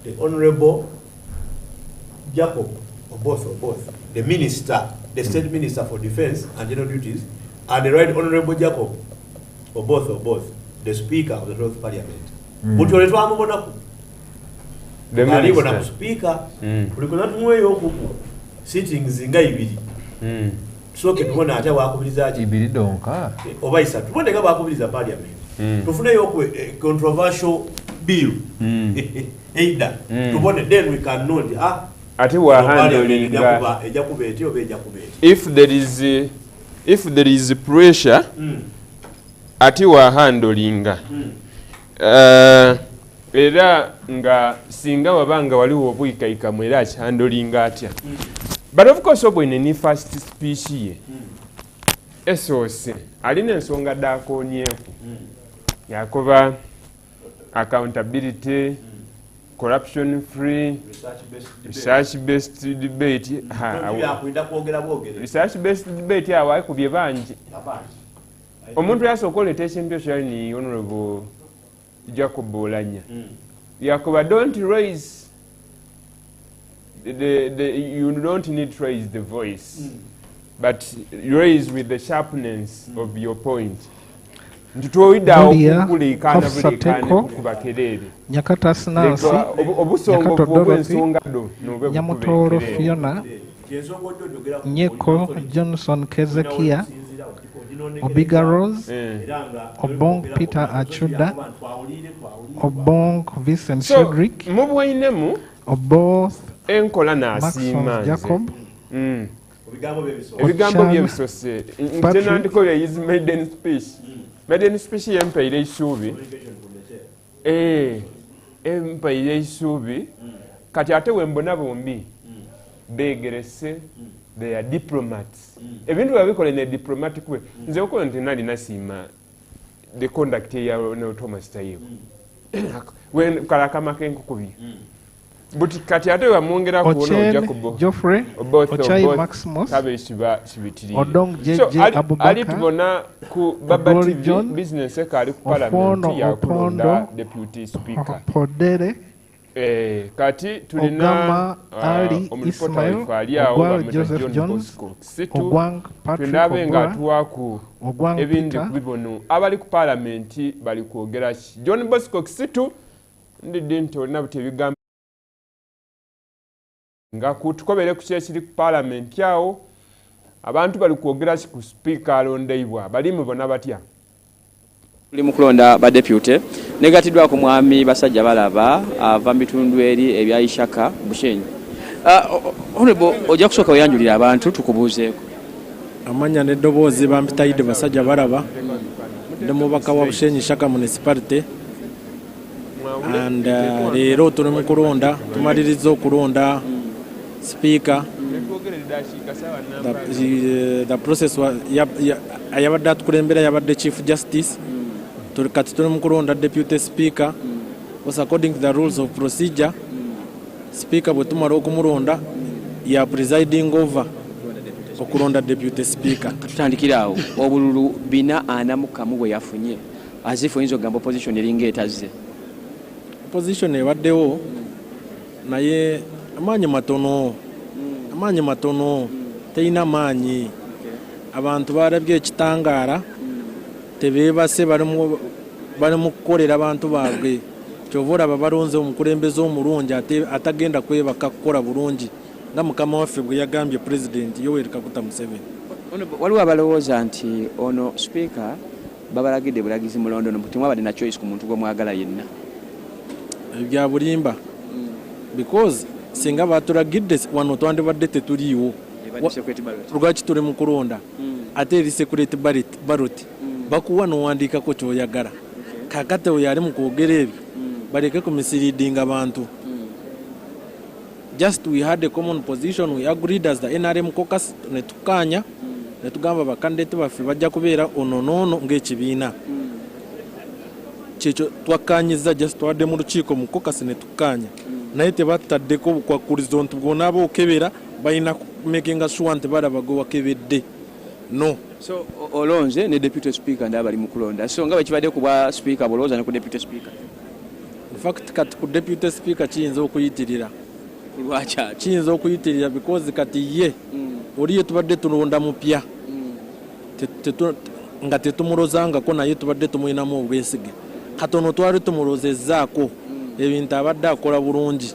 the honorable Jacob or both the minister, the state minister for defense and general duties, and the right honorable Jacob or both the speaker of the 12th parliament. But you are the minister speaker ulikona tumweyo okuku sittings nga ibiri soke tubona ate wakubiriza ati ibiri donka oba isatu tubone nga bakubiriza parliament tufuneyo ku controversial bill either tubone then we can know ati wa handling eja kubeti obeja kubeti if there is pressure ati wa handling era nga singa wabanga waliwo obuyikaika mwera akihandolinga atya but of course obwene ni first speech ye esose alina ensonga dakonyeku yakoba accountability corruption free research based debate research based debate awa kubye banji omuntu yasokoleta ekintu ekyo ni honorable Jacob Olanya yakoba don't raise you don't need to raise the voice but raise with the sharpness of your point ntitowiddawo kukulikana bulikana kubakerere Nyakata Sinansi Nyakato Dorothy Nyamutoro Fiona Nyeko Johnson Kezekia Obiga Rose Obong Peter Achuda Obong Vincent Cedric Oboth enkola n'asiima Jacob ebigambo byebisose ntenandikola his maiden speech yempaire eisuubi empaire eisuubi kati ate wembona bombi begerese they are diplomats ebintu babikola ne diplomatic way nze okola nti nalina siima the conduct ya no Thomas Tayebo when kalakama kenkukubye but kati ate wamwongera kuona Jacob Geoffrey Ochai Maximus Odong JJ Abubakar ali tubona ku Baba TV business ekali ku parliament ya kulonda deputy speaker Podere kati tulina Ali Ismail Ogwal Joseph Jones Ogwang Patrick Ogwang ebindi kubibono abali ku parliament bali kwogera John Bosco Kisitu ndidde nti olina buti ebigambo nga kutukobere ku kyekiri ku parliament yawo abantu bali kwogera ku speaker alondeibwa bali mubona batya tuli mu kulonda ba deputy negatiddwa ku mwami basajja balaba ava bitundu eri ebya Ishaka Bushenyi honorable ojja kusooka oyanjulira abantu tukubuuzeeko amanya n'eddoboozi bampitayidde basajja balaba ndi mubaka wa Bushenyi Ishaka municipality and leero tuli mu kulonda tumaliriza okulonda speaker the process ayabadde atukulembera yabadde chief justice kati tuli mu kulonda deputy speaker was according to the rules of procedure speaker bwe tumala okumulonda ya presiding over okulonda deputy speaker tutandikiraawo obululu 441 bwe yafunye azifu oyinza ogamba opposition eringa etazze opposition ebaddewo naye amaanyi matono teina maanyi abantu balabye ekitangaala tebeebase bali mu kukolera abantu baabwe kyova olaba balonze omukulembeze omulungi atagenda kwebaka kukola bulungi nga mukama waffe bwe yagambye president Yoweri Kaguta Museveni waliwo abalowooza nti ono speaker babalagidde bulagizi mu London nti mwabadde na choice ku muntu gwe mwagala yenna ebya bulimba because singa batulagidde wano twandibadde tetuliiwo lwaki tuli mu kulonda ate eri security ballot bakuwa n'owandiikako ky'oyagala kakate we yali mu kwogera ebyo baleke kumisleadinga abantu. Just we had a common position, we agreed as the NRM caucus ne tukanya ne tugamba bakandidate baffe bajja kubeera ono ng'ekibiina. Kyekyo twakanyiza just twadde mu lukiiko mu caucus ne tukanya. Naye tebattaddeko obukwakulizo nti bw'onaaba okebera balina making sure nti balaba gwe wakebedde. No. So olonze ne deputy speaker ndaba bali mu kulonda. So nga bwe kibadde ku bwa speaker bolooza ne ku deputy speaker. In fact kati ku deputy speaker kiyinza okuyitirira. Lwacha kiyinza okuyitirira because kati ye oli tubadde tulonda mupya nga tetumulozangako naye tubadde tumulinamu obwesige katono twali tumulozezzaako ebintu abadde akola bulungi.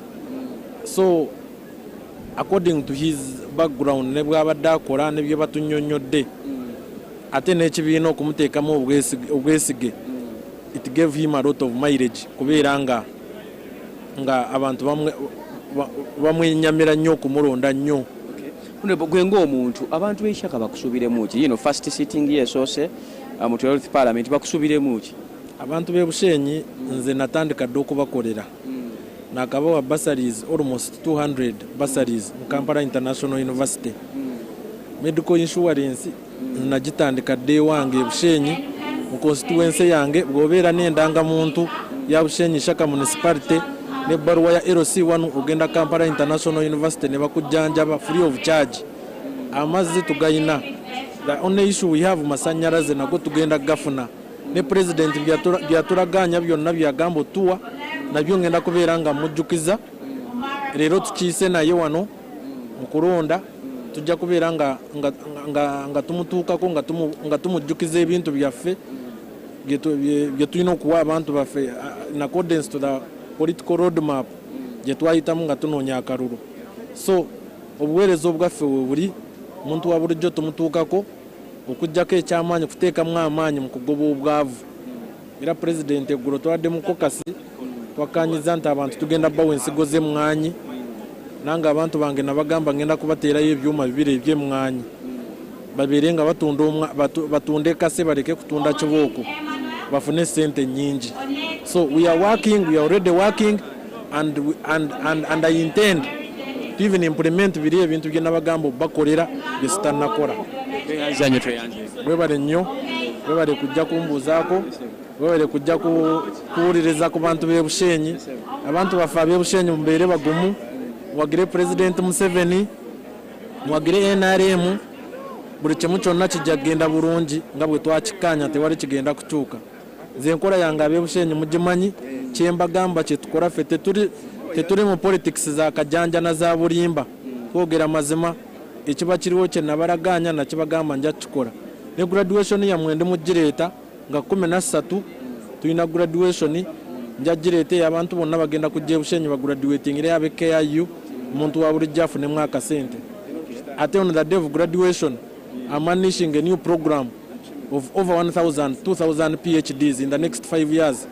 So according to his background ne bwabadde akola ne bye batunnyonnyodde ate n'ekibiina okumuteekamu obwesige it gave him a lot of mileage kubeera nga abantu bamwenyamira nnyo okumulonda nnyo. Gwe ng'omuntu abantu b'ekyaka bakusuubiremu ki? First sitting yesoose mu 12th parliament bakusuubiremu ki? Abantu b'e Bushenyi nze natandika dde okubakolera nakabawa bursaries almost 200 bursaries mu Kampala International University. Medical insurance nagitandika dde wange e Bushenyi mu constituency yange bw'obeera n'endangamuntu ya Bushenyi Shaka municipality ne baruwa ya LC1 ogenda Kampala International University ne bakujjanjaba free of charge. Amazzi tugayina. The only issue we have masanyalaze nago tugenda gafuna. Ne president byatulaganya byonna byagamba tuwa nabyo ngenda kubeera nga mujjukiza. Leero tukiise naye wano mu kulonda tujja kubeera nga tumutuukako nga tumujjukiza ebintu byaffe bye tulina okuwa abantu baffe in accordance to the political roadmap gye twayitamu nga tunoonya akalulu. So obuweereza obwaffe we buli muntu wa bulijjo tumutuukako okuggyako ekyamaanyi kuteekamu amaanyi mu kugoba obwavu. Era president eggulo twadde mu kokasi twakanyiza nti abantu tugenda bawa ensigo z'emmwanyi nange abantu bange nabagamba ngenda kubateerayo ebyuma bibiri eby'emmwanyi babeere nga batunde kase baleke kutunda kibooko bafune sente nyingi. So we are already working and I intend to even implement biri ebintu bye nabagamba bakolera bye sitanakola. Webale nnyo webale kujja kumbuuzaako webale kujja kuwuliriza ku bantu b'e Bushenyi. Abantu baffe ab'e Bushenyi mubeere bagumu wagire President Museveni wagire NRM buli kimu kyonna kijja kgenda bulungi nga bwe twakikkaanya tewali kigenda kukyuka. Nze enkola yange ab'e Bushenyi mugimanyi kyembagamba kyetukola ffe tetuli mu politics za kajanja na za bulimba twogera mazima ekiba kiriwo kye nabalaganya nakibagamba nja kikola. Ne graduation ya mwende mugireeta nga 13 tulina graduation nja gireeta abantu bonna bagenda kujja e Bushenyi bagraduatingire abe KIU omuntu wa bulijjo afune mwaka sente. Ate on the day of graduation I'm managing a new program of over 2,000 PhDs in the next 5 years,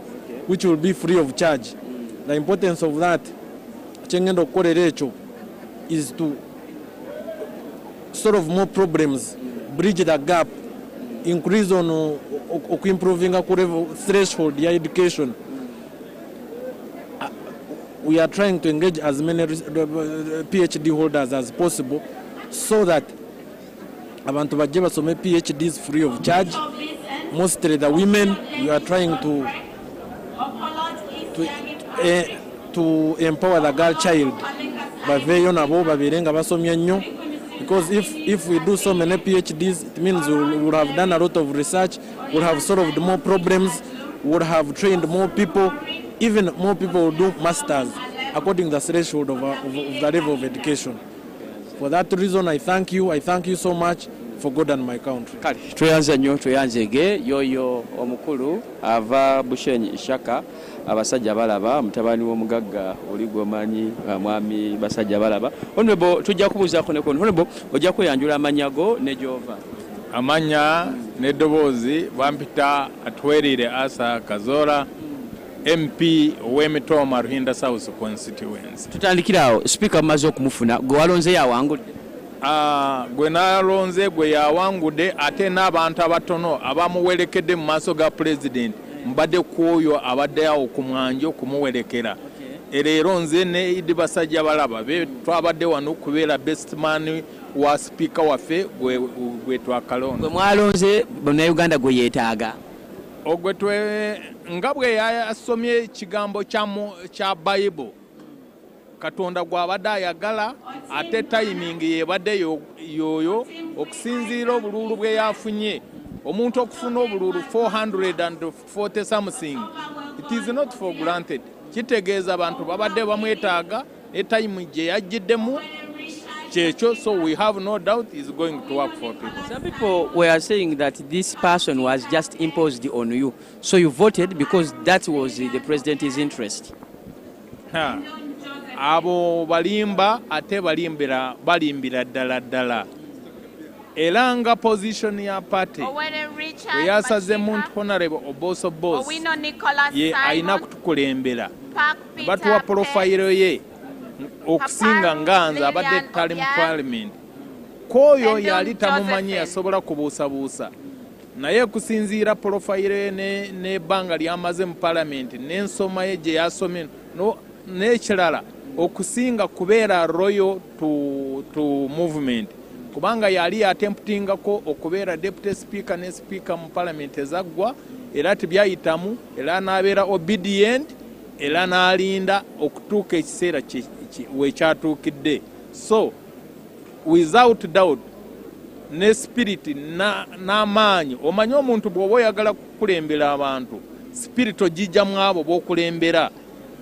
which will be free of charge. The importance of that, chengendo okukolera ekyo, is to solve more problems, bridge the gap, increase on improving level threshold ya education. We are trying to engage as many PhD holders as possible so that abantu bajje basome PhDs free of charge. Mostly the women, we are trying to empower the girl child. Baveyo nabo babeere nga basomye nnyo, because if we do so many PhDs, it means we will have done a lot of research, we will have solved more problems, we will have trained more people, even more people will do masters according to the threshold of the level of education. For that reason, I thank you so much for God and my country. Kale tweyanza nnyo tweyanzege yoyo omukulu ava Bushenyi Shaka abasajja balaba mutabani w'omugagga oli gwomanyi mwami basajja balaba. Honorable tujja kubuuzaako ne kono. Honorable ojja kweyanjula amanyago ne gyova. Amanya n'eddoboozi bampita atwerire Asa Kazola MP w'Emitoma Ruhinda South constituency. Tutandikirawo speaker amaze okumufuna gwe walonze yawangudde. Gwe nalonze gwe yawangudde ate n'abantu abatono abamuwerekedde mu maaso ga president mbadde kwoyo abadde awo ku mwanjo kumuwerekera leero nze ne Idi Basajja Balaba twabadde wano kubeera best man wa speaker waffe gwe twakalonda gwe mwalonze bannayuganda gwe yeetaaga ogwe nga bwe yasomye ekigambo kya Bible Katonda gw'abadde ayagala ate timing yebadde yoyo okusinziira obululu bwe yafunye omuntu okufuna obululu 440 something it is not for granted kitegeeza abantu babadde bamwetaaga ne time gye yajjiddemu kyekyo so we have no doubt is going to work for people. Some people were saying that this person was just imposed on you so you voted because that was the president's interest. Abo balimba ate balimbira ddala era nga position ya party we yasaze muntu honorable Oboso Boss ye alina kutukulembera batuwa profile ye okusinga nganza abadde tali mu parliament koyo yali tamumanyi yasobola kubuusabuusa naye kusinziira profile ne banga lyamaze mu parliament n'ensoma ye gye yasomye n'ekirala okusinga kubeera royal to movement kubanga yali attemptingako okubeera deputy speaker ne speaker mu parliament ezaggwa era tibyayitamu era n'abeera obedient era n'alinda okutuuka ekiseera wekyatuukidde so without doubt ne spirit n'amaanyi omanyi omuntu bw'oba oyagala kukulembera abantu spirit ogijjamu abo b'okulembera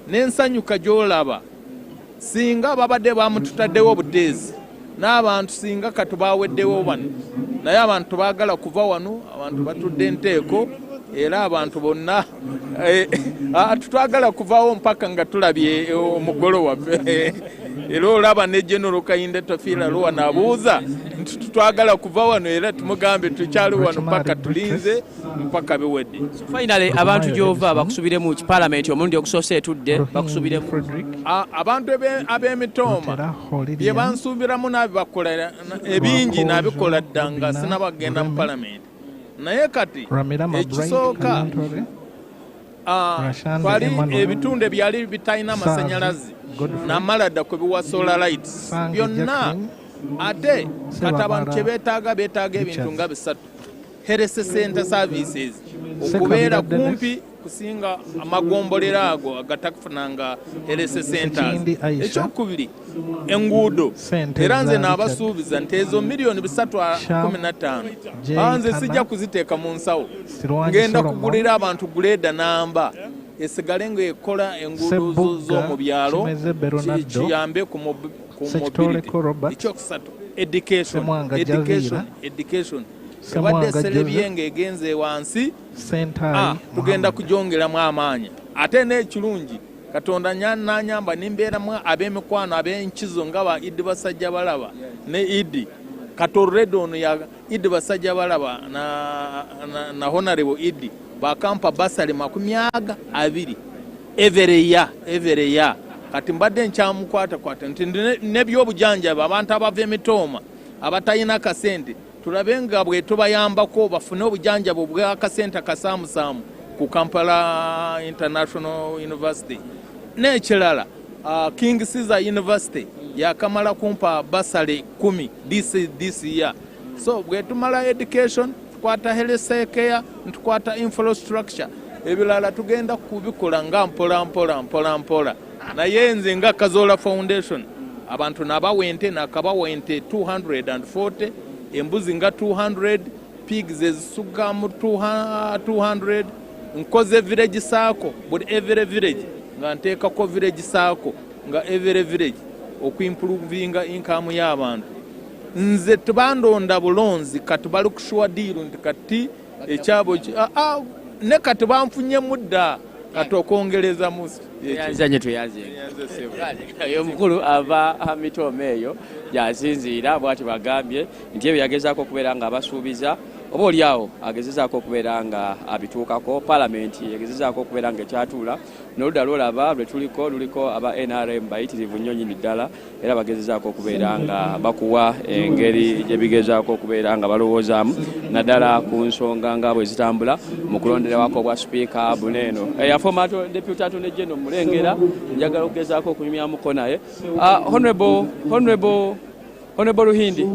n'ensanyuka gy'olaba singa babadde bamututaddewo obuteezi n'abantu singa katubaweddewo bano naye abantu baagala kuva wano abantu batudde enteeko era abantu bonna tutwagala kuvaawo mpaka nga tulabye omugolo waffe era olaba ne General Kayinde Tofiira Luwa n'abuuza nti tutwagala kuva wano era tumugambe tukyali wano mpaka tulinze mpaka biwedde. Finally abantu gy'ova bakusubire mu parliament omulundi ogusoose etudde bakusubire abantu ab'emitooma bye bansuubiramu n'abibakola ebingi n'abikola ddanga sinabagenda mu parliament naye kati ekisooka twali ebitundu ebyali bitalina amasannyalaze namala dda kwe biwa solar lights byonna ate kati abantu kye beetaaga ebintu nga bisatu health center services okubeera kumpi kusinga amagombolero ago agatakufunanga health centers ekyokubiri enguudo era nze n'abasuubiza nti ezo miliyoni 315 nze sijja kuziteeka mu nsawo ngenda kugulira abantu guleeda namba esigale ng'ekola enguudo z'omu byalo kiyambe ku mobility ekyokusatu education ebadde eserebye ng'egenze wansi tugenda kujongeramu amaanyi ate n'ekirungi Katonda nanyamba nimbeeramu ab'emikwano ab'enkizo nga ba Idi Basajja Balaba ne Idi Katoredo ono ya Idi Basajja Balaba na honorable Idi bakampa basali 20 every year kati mbadde nkyamukwata nti n'ebyobujanjabi abantu abava emitooma abatalina kasente tulabe nga bwe tubayambako bafune obujanjabi obw'akasente kasaamusaamu ku Kampala International University n'ekirala King Caesar University yakamala kumpa basale 10 this year so bwe tumala education tukwata health care tukwata infrastructure ebirala tugenda kubikola nga mpola naye nze nga Kazola Foundation abantu nabawente nakabawente 240 embuzi nga 200 pigs ezisuga mu 200 nkoze village saako buli every village nga nteekako village saako nga every village okuimprovinga income y'abantu nze tubandonda bulonzi kati bali kushuwa diiru nti kati ekyabo ne kati banfunye mudda kati okwongereza musi yanzanye omukulu ava mitooma eyo gyasinziira bwati bagambye nti ebyo yagezaako okubeera nga abasuubiza oba oliawo agezezaako okubeera nga abituukako, paalamenti egezezaako okubeera nga ekyatuula, n'oludda lwolaba lwe luliko aba NRM bayitirivu nnyo nnyini ddala, era bagezezaako okubeera nga bakuwa engeri gye bigezaako okubeera nga balowoozaamu naddala ku nsonga nga bwe zitambula mu kulonderwako bwa sipiika buneeno. Former Deputy Attorney General Mulengera njagala okugezaako okunyumyamuko naye. Honorable Ruhindi,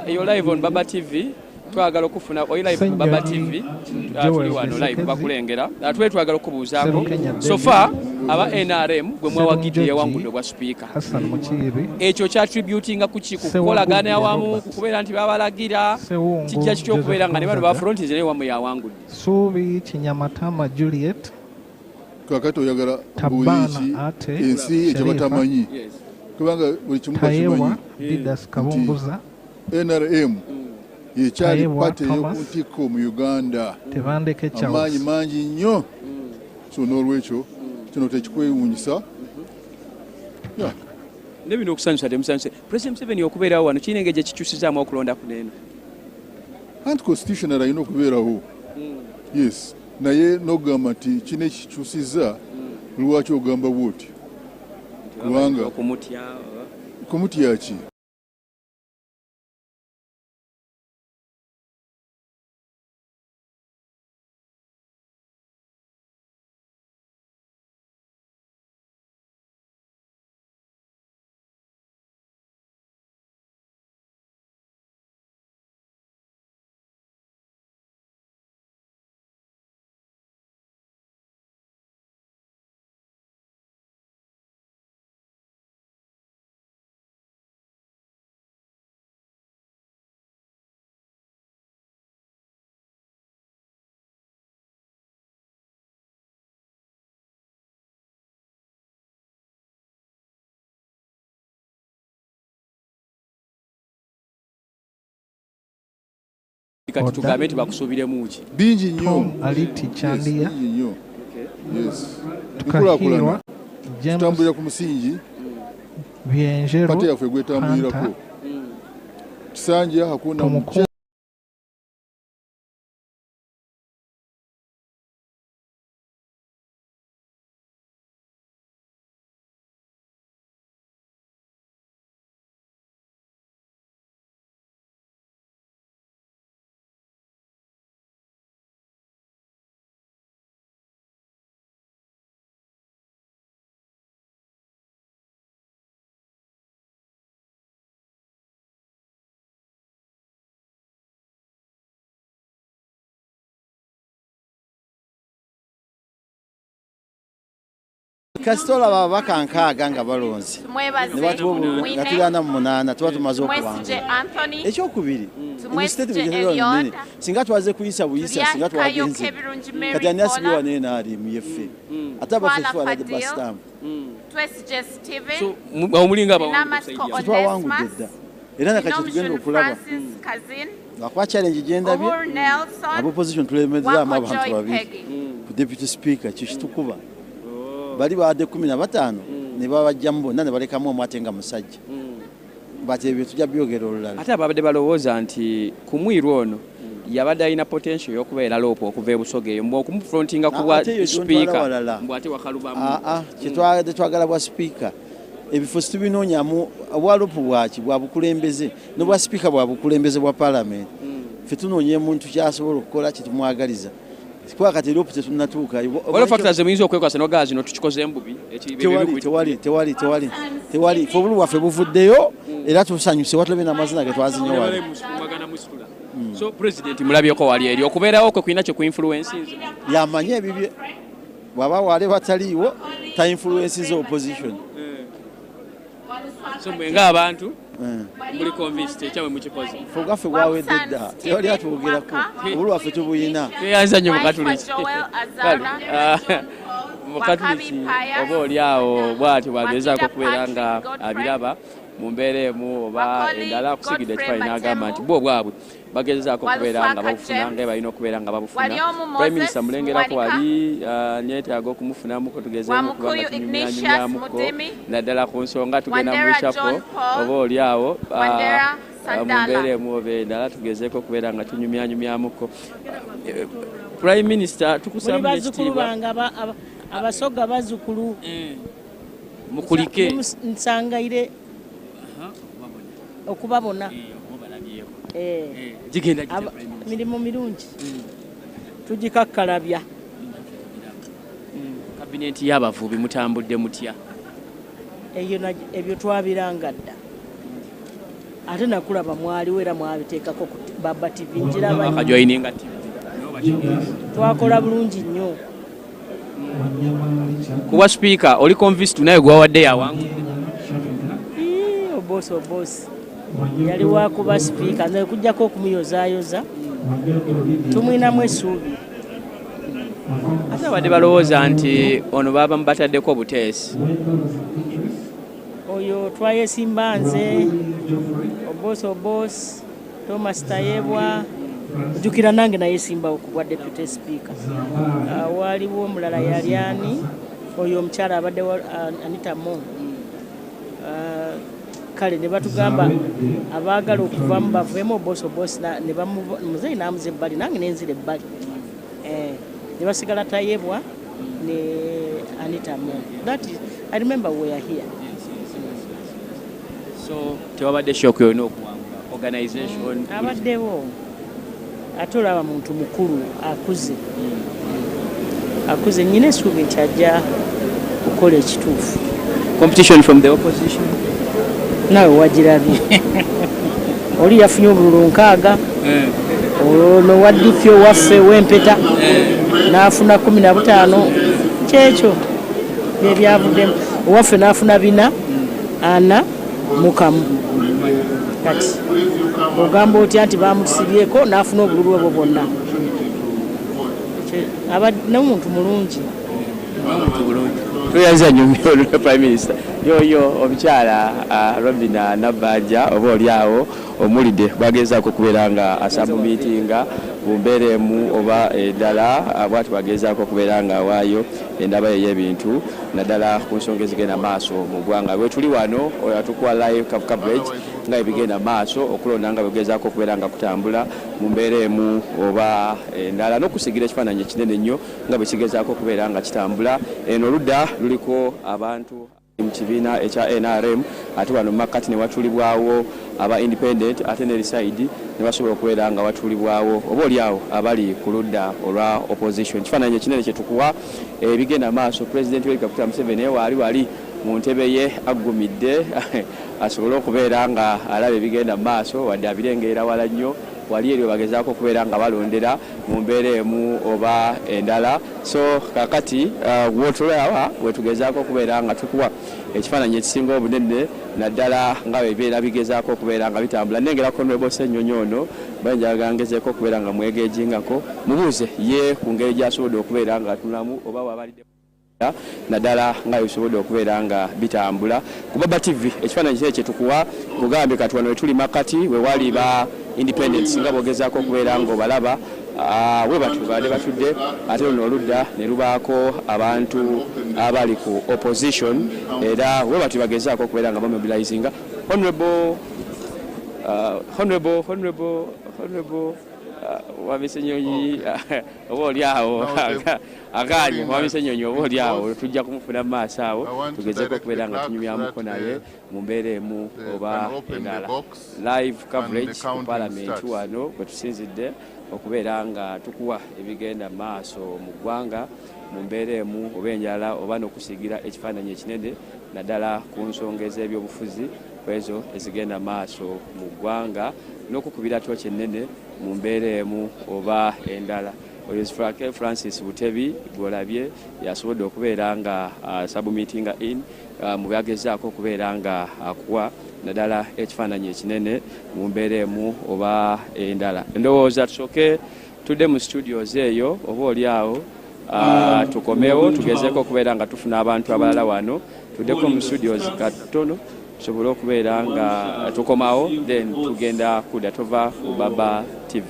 you're live on Baba TV. Twagala okufuna live Baba TV. Tuli wano live bakulengera. Twagala okubuuzaako. So far aba NRM gwe mwawagidde yawangudde bwa speaker. Ekyo kya tributinga kukolagana awamu kubeera nti babalagira kijja kityo okubeera nga ne bano ba frontiers ne wamu yawangudde. Subi Kinyamatama Juliet. Kakati oyagala buyiki ensi ekyo batamanyi. Kubanga buli kimu bakimanyi. Didas Kabumbuza. NRM yekyali pate y'okuntiko mu Uganda. Amaanyi mangi nnyo. So n'olwekyo kino tekikwewuunyisa. Ne bino okusanyusa temusanyuse. President Museveni okubeerawo wano kirina engeri gye kikyusizaamu okulonda kuneeno. Anti-constitutional alina okubeerawo. Yes. Naye n'ogamba nti kino ekikyusizza lwaki ogamba bw'oti? Kubanga kumutya ki? Kati tugambe nti bakusuubiremu ki? Bingi nnyo. Aliti Chandia. Yes. Tukulakulana. Tutambulira ku musingi. Bienjero. Pate yaffe gwetambulirako. Kisanja hakuna mche. Kasitola babaka nkaaga nga balonzi ne batubulwa nga tulana mu 8 tuba tumaze okuwangula ekyokubiri singa twaze kuyisa buyisa singa twagenze kati ani asibiwa nenaali mu yeffe ate abaffe twalade basitamu omulinga twawangudde dda era nakati tugenda okulaba lwakuba challenge gyendabye aba opposition tulemezaamu abantu babiri ku deputy speaker kyo kitukuba bali baade 15 ne babajjamu bonna ne balekamu omu ate nga musajja bati ebyo tujja byogera olulala ate ababadde balowooza nti ku mwiru ono yabadde alina potential y'okubeera loopo okuva e Busoga eyo okumufrontinga ku bwa speaker mbw ate wakalubamu kyetwagade twagala bwa speaker ebifo situbinoonyamu obwa loopo bwaki bwa bukulembeze n'obwa speaker bwa bukulembeze bwa parliament ffe tunoonye muntu kyasobola okukola kyetumwagaliza kwa kati loopo tetunatuuka waliwo factors emuyinza okwekwasa n'ogaa zino tukikoze embubi tewali fe obulu bwaffe buvuddeyo era tusanyuse watulabe n'amazina ge twazinye wali so president mulabyeko wali eri okubeerawo kwe kulina kye ku influences yamanye ebibye bwaba wale bataliiwo ta influences opposition so mwenga abantu muli convinced ekyamwe mukikoze fogaffe gwawedde dda tewali atwogerako obulu waffe tubuyina tweyanza nnyo mukatuliki oba oli awo bw'atyo bwagezaako okubeera nga abiraba mu mbeera emu oba endala akusigidde ekifaanyi n'agamba nti bo bwabwe bagezezaako okubeera nga babufuna nga balina okubeera nga babufuna prime minister mulengerako wali neetaaga okumufunamuko tugezeemu kubanga tunyumyanyumyamuko naddala ku nsonga tugenda mu bicapo oba oli awo mumbeeremu oba endala tugezeeko okubeera nga tunyumyanyumyamuko. Prime Minister tukusaba ekitiibwa abasoga bazzukulu mukulike nsangaire okubabona mirimu mirungi tugikakkalabya. Kabineeti y'abavubi mutambudde mutya? Ebyo twabiranga dda ate nakulaba mwaliwo era mwabiteekako Baba TV njirabajoininga twakola bulungi nnyo. Kuba speaker oli convinced naye gwawadde yawangudde? Obosi yali wakuba speaker naye kujjako okumuyozaayoza tumwinamu essuubi. Ate abadde balowooza nti ono baba mubataddeko obuteesi. Oyo twayesimba nze obosi Thomas Tayebwa jukira nange nayesimba okubwa deputy speaker. Waliwo omulala yali ani oyo omukyala abadde Anita Mo. Kale ne batugamba abaagala okuvamu baveemu obosi ne muzeeyi n'amuza ebbali nange nenzira ebbali. Ne basigala Tayebwa ne Anita Mo. That is, I remember we are here. So tewabadde shock yonna okuwangula organization? Abaddewo ate olaba muntu mukulu akuze nnyina essuubi nti ajja kukola ekituufu. Competition from the opposition? Nawe wagirabye oli yafunye obululu 6 ono waddifye owaffe w'empeta n'afuna 15 kyekyo byebyavuddemu. Owaffe n'afuna 4 mukamu. Kati ogamba otya nti bamusibyeko n'afuna obululu obwo bwonna. N'omuntu mulungi. Tuyanza nnyo Prime Minister yoyo omukyala Robina Nabanja oba oliawo omulidde bagezaako okubeera nga asabumiitinga bumbeeremu oba eddala bwati bagezaako okubeera nga awaayo endaba ey'ebintu naddala ku nsonga ezigenda maaso mu ggwanga. Bwe tuli wano tukuwa live coverage nga ebigenda maaso okulonda nga bwegezaako okubeera nga kutambula mu mbeeremu oba endala n'okusigira ekifaananyi ekinene nnyo nga bwe kigezaako okubeera nga kitambula. Eno oludda luliko abantu mu kibiina ekya NRM ate wano mu makkati ne watulibwawo aba independent ate ne side ne basobola okubeera nga watulibwawo oba oliawo abali ku ludda olwa opposition. Kifaananyi ekinene kye tukuwa ebigenda maaso. President Yoweri Kaguta Museveni wali mu ntebe ye aggumidde asobole okubeera nga alaba ebigenda maaso wadde abirengerera wala nnyo. Wali eryo bagezaako okubeera nga balondera mu mbeera emu oba endala. So kakati wotulawa wetugezaako okubeera nga tukuwa ekifaananyi ekisinga obunene naddala nga bebeera bigezaako okubeera nga bitambula. Nnengera Honorable Ssenyonyi ono banjalaga ngezeeko okubeera nga mwegejingako mubuuze ye ku ngeri gy'asobodde okubeera nga atunulamu oba wabalidde naddala nga bisobodde okubeera nga bitambula. Ku Baba TV ekifaananyi kye kyetukuwa kugambye kati wano wetuli makkati wewali ba independence nga bogezaako okubeera nga obalaba we batubadde batudde ate luno oludda ne lubaako abantu abali ku opposition era we batu bagezaako okubeera nga bamobilizinga. Honorable Wamisennyonyi oba oliawo aganye Wamisennyonyi oba oliawo tujja kumufuna mu maaso awo tugezeeko okubeera nga tunyumyamuko naye mu mbeera emu oba endala. Live coverage ku Parliament wano bwe tusinzidde okubeera nga tukuwa ebigenda maaso mu ggwanga mu mbeera emu oba enjala oba n'okusigira ekifaananyi ekinene naddala ku nsonga ez'ebyobufuzi kwezo ezigenda maaso mu ggwanga n'okukubira tooki ennene mu mbeera emu oba endala. Oyo Francis Butebi gwolabye yasobodde okubeera nga sabumiitinga mu byagezaako okubeera nga akuwa naddala ekifaananyi ekinene mu mbeera emu oba endala. Ndowooza tusooke tudde mu studios eyo oba oliawo tukomewo tugezeeko okubeera nga tufuna abantu abalala wano tuddeko mu studios katono tusobole okubeera nga tukomawo then tugenda kudda tova ku Baba TV.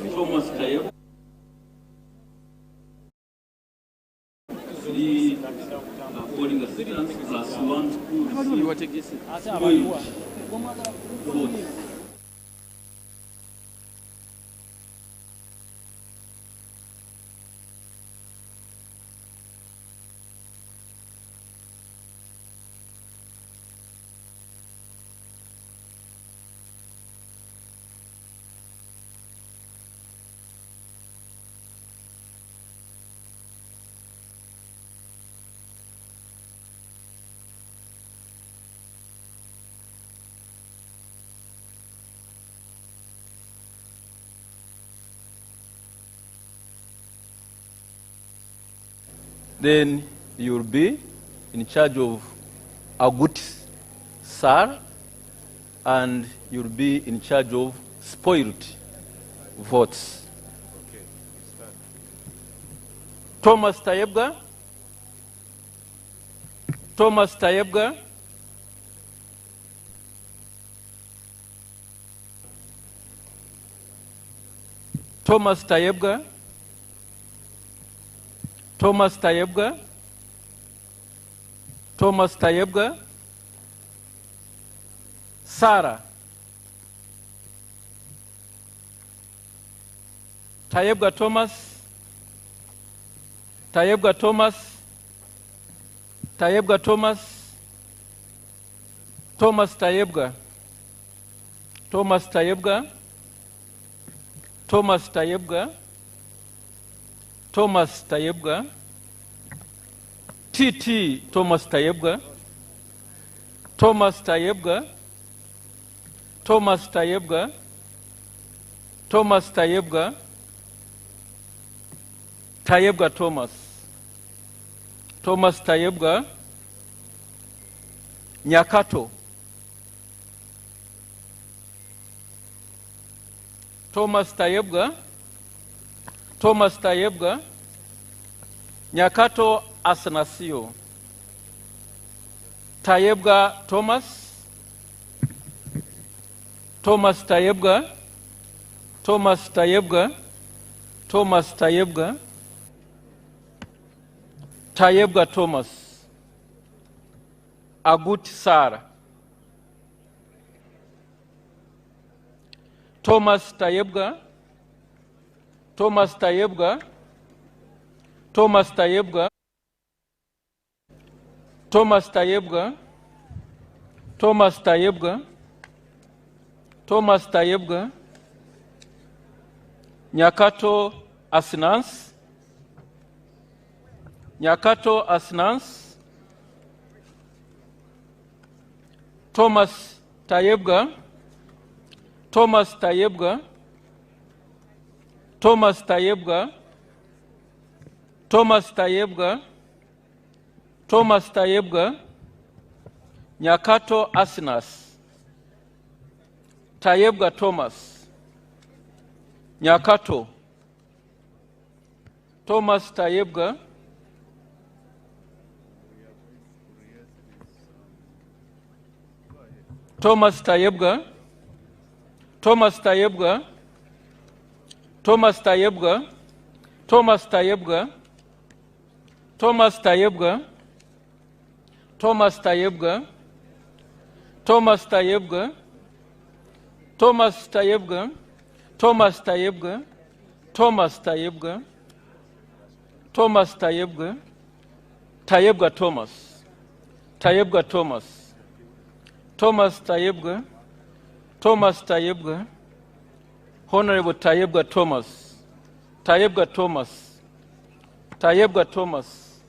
Then you'll be in charge of Agut Sar, and you'll be in charge of spoiled votes. Thomas Tayebga. Thomas Tayebga. Thomas Tayebga. Thomas Tayebga. Thomas Tayebga. Sarah. Tayebga Thomas. Tayebga Thomas. Tayebga Thomas. Thomas Tayebga. Thomas Tayebga. Thomas Tayebga. Thomas Tayebga. TT Thomas Tayebga. Thomas Tayebga. Thomas Tayebga. Thomas Tayebga. Tayebga Thomas. Thomas Tayebga. Nyakato. Thomas Tayebga. Thomas Tayebga. Nyakato Asanasio. Tayebga Thomas. Thomas Tayebga. Thomas Tayebga. Thomas Tayebga. Tayebga Thomas. Agut Sara. Thomas Tayebga. Thomas Tayebga. Thomas Tayebga. Thomas Tayebga. Thomas Tayebga. Thomas Tayebga. Nyakato Asnans. Nyakato Asnans. Thomas Tayebga. Thomas Tayebga. Thomas Tayebga. Thomas Tayebga. Thomas Tayebga. Nyakato Asnas. Tayebga Thomas. Nyakato. Thomas Tayebga. Thomas Tayebga. Thomas Tayebga. Thomas Tayebga. Thomas Tayebga. Thomas Tayebga. Thomas Tayebga. Thomas Tayebga. Thomas Tayebga. Thomas Tayebga. Thomas Tayebga. Thomas Tayebga. Tayebga Thomas. Tayebga Thomas. Thomas Tayebga. Thomas Tayebga. Honorable Tayebga Thomas. Tayebga Thomas. Tayebga Thomas.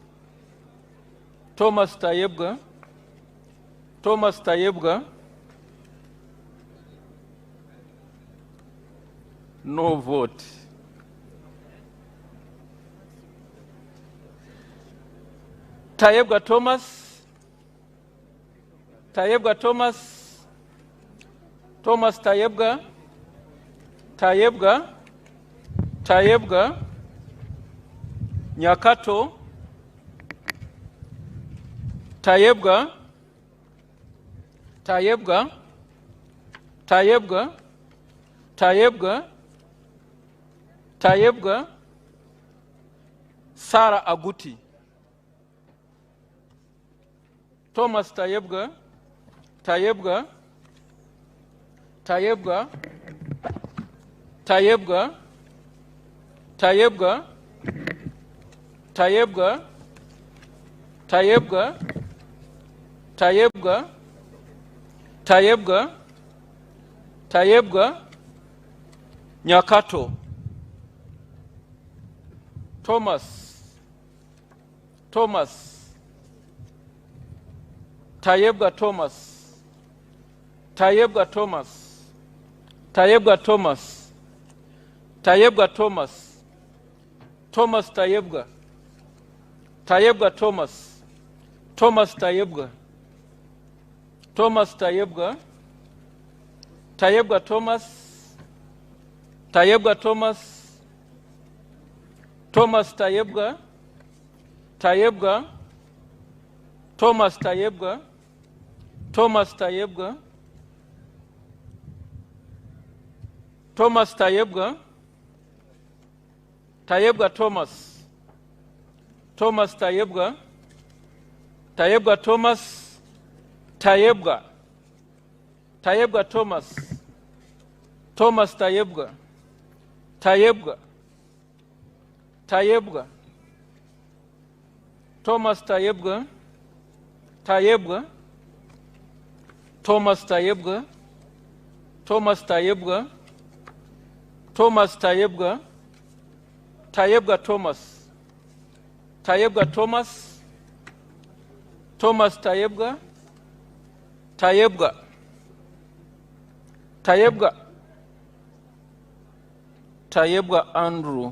Thomas Tayebga. Thomas Tayebga. No vote. Tayebga Thomas. Tayebga Thomas. Thomas Tayebga. Tayebga. Tayebga. Nyakato. Tayebga. Tayebga. Tayebga. Tayebga. Tayebga. Sarah Aguti. Thomas Tayebga. Tayebga. Tayebga. Tayebga. Tayebga. Tayebga. Tayebga. Tayebga. Tayebga. Tayebga. Nyakato. Thomas. Thomas. Tayebga Thomas. Tayebga Thomas. Tayebga Thomas. Tayebga Thomas. Thomas Tayebga. Tayebwa Thomas. Thomas Tayebwa. Thomas Tayebwa. Tayebwa Thomas. Tayebwa Thomas. Thomas Tayebwa. Tayebwa. Thomas Tayebwa. Thomas Tayebwa. Thomas Tayebwa. Tayebwa Thomas. Thomas Tayebwa. Tayebwa Thomas. Tayebwa. Tayebwa Thomas. Thomas Tayebwa. Tayebwa. Tayebwa. Thomas Tayebwa. Tayebwa. Thomas Tayebwa. Thomas Tayebwa. Thomas Tayebwa. Tayebwa Thomas. Tayebwa Thomas. Thomas Tayebwa. Tayebwa. Tayebwa. Tayebwa Andrew.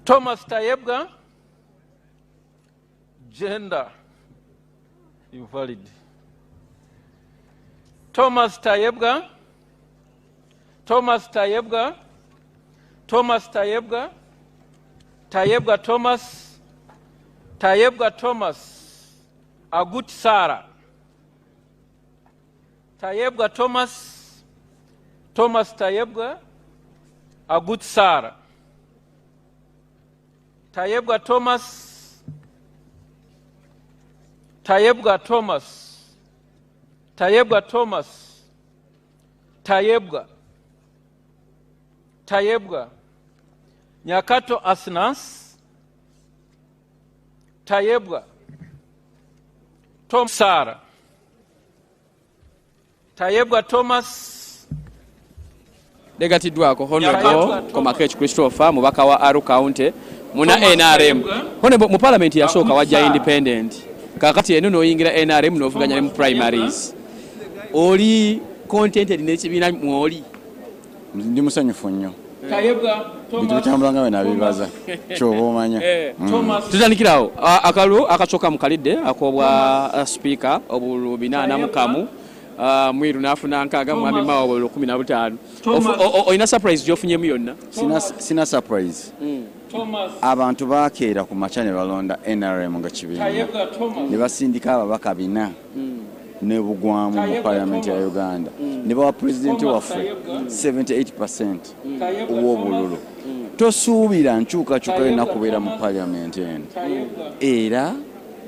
Thomas Tayebwa. Gender invalid. Thomas Tayebwa. Thomas Tayebwa. Thomas Tayebwa. Tayebwa Thomas. Tayebwa Thomas. Agut Sarah. Tayebwa Thomas. Thomas Tayebwa. Agut Sarah. Tayebwa Thomas. Tayebwa Thomas. Tayebwa Thomas. Tayebwa. Tayebwa. Nyakato Asnas. Tayebwa. Tom Sara. Tayebwa Thomas. Legatiddwako Honorable Komakech Christopher mubaka wa Aru County muna NRM. Honorable mu parliament yasooka wajja independent. Kakati eno noyingira NRM novuganya mu primaries. Oli contented n'ekibiina mwoli. Ndi musanyufu nnyo. Tayebwa Thomas. Bitambula nga bena bibaza. Kyoba omanya. Tutandikirawo akalu akasoka mu kalidde akobwa speaker obulu 8 mwiru nafuna nkaga mwami mawo obulu 15. Oyina surprise gyofunyemu yonna? Sina surprise. Abantu bakeera ku macha ne balonda NRM nga kibiina. Ne basindika ababaka 4 ne bugwamu mu parliament ya Uganda. Ne bawa president waffe 78% ow'obululu. Tosuubira nkyukakyuka yonna kubeera mu parliament eno. Era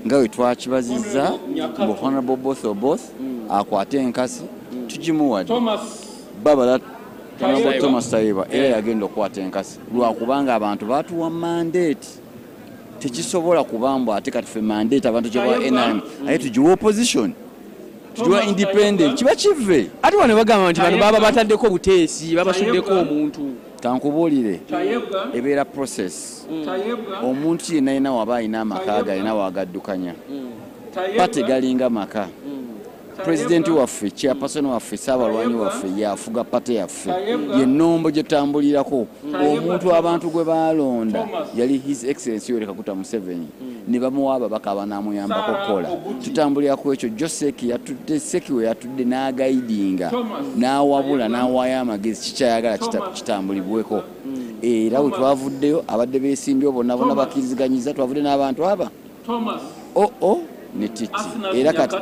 nga we twakibazizza mu honorable both akwate enkasi tugimuwadde. Babala Honorable Thomas Tayebwa era yagenda okukwata enkasi lwakubanga abantu batuwa mandate. Tekisobola kubambwa ate kati ffe mandate abantu gye bawa NRM aye tugiwa opposition tugiwa independent kiba kive. Ate wano bagamba nti bano baba bataddeko buteesi babasuddeko omuntu. Kankubuulire ebeera process. Omuntu yenna yina waba alina amaka galina wagaddukanya pategalinga maka. President waffe chairperson waffe Saabalwanyi waffe yafuga pate yaffe yennombo gye tambulirako. Omuntu abantu gwe balonda yali His Excellency Yoweri Kaguta Museveni ne bamuwa ababaka abanamuyambako kukola. Tutambulira ku ekyo Joseki yatudde Sekiwe yatudde n'agaidinga n'awabula n'awaayo amagezi kikyayagala kitambulibweko. Era we twavuddeyo abadde beesimbyewo bonna bakkirizganyiza twavudde n'abantu aba ne titi era kati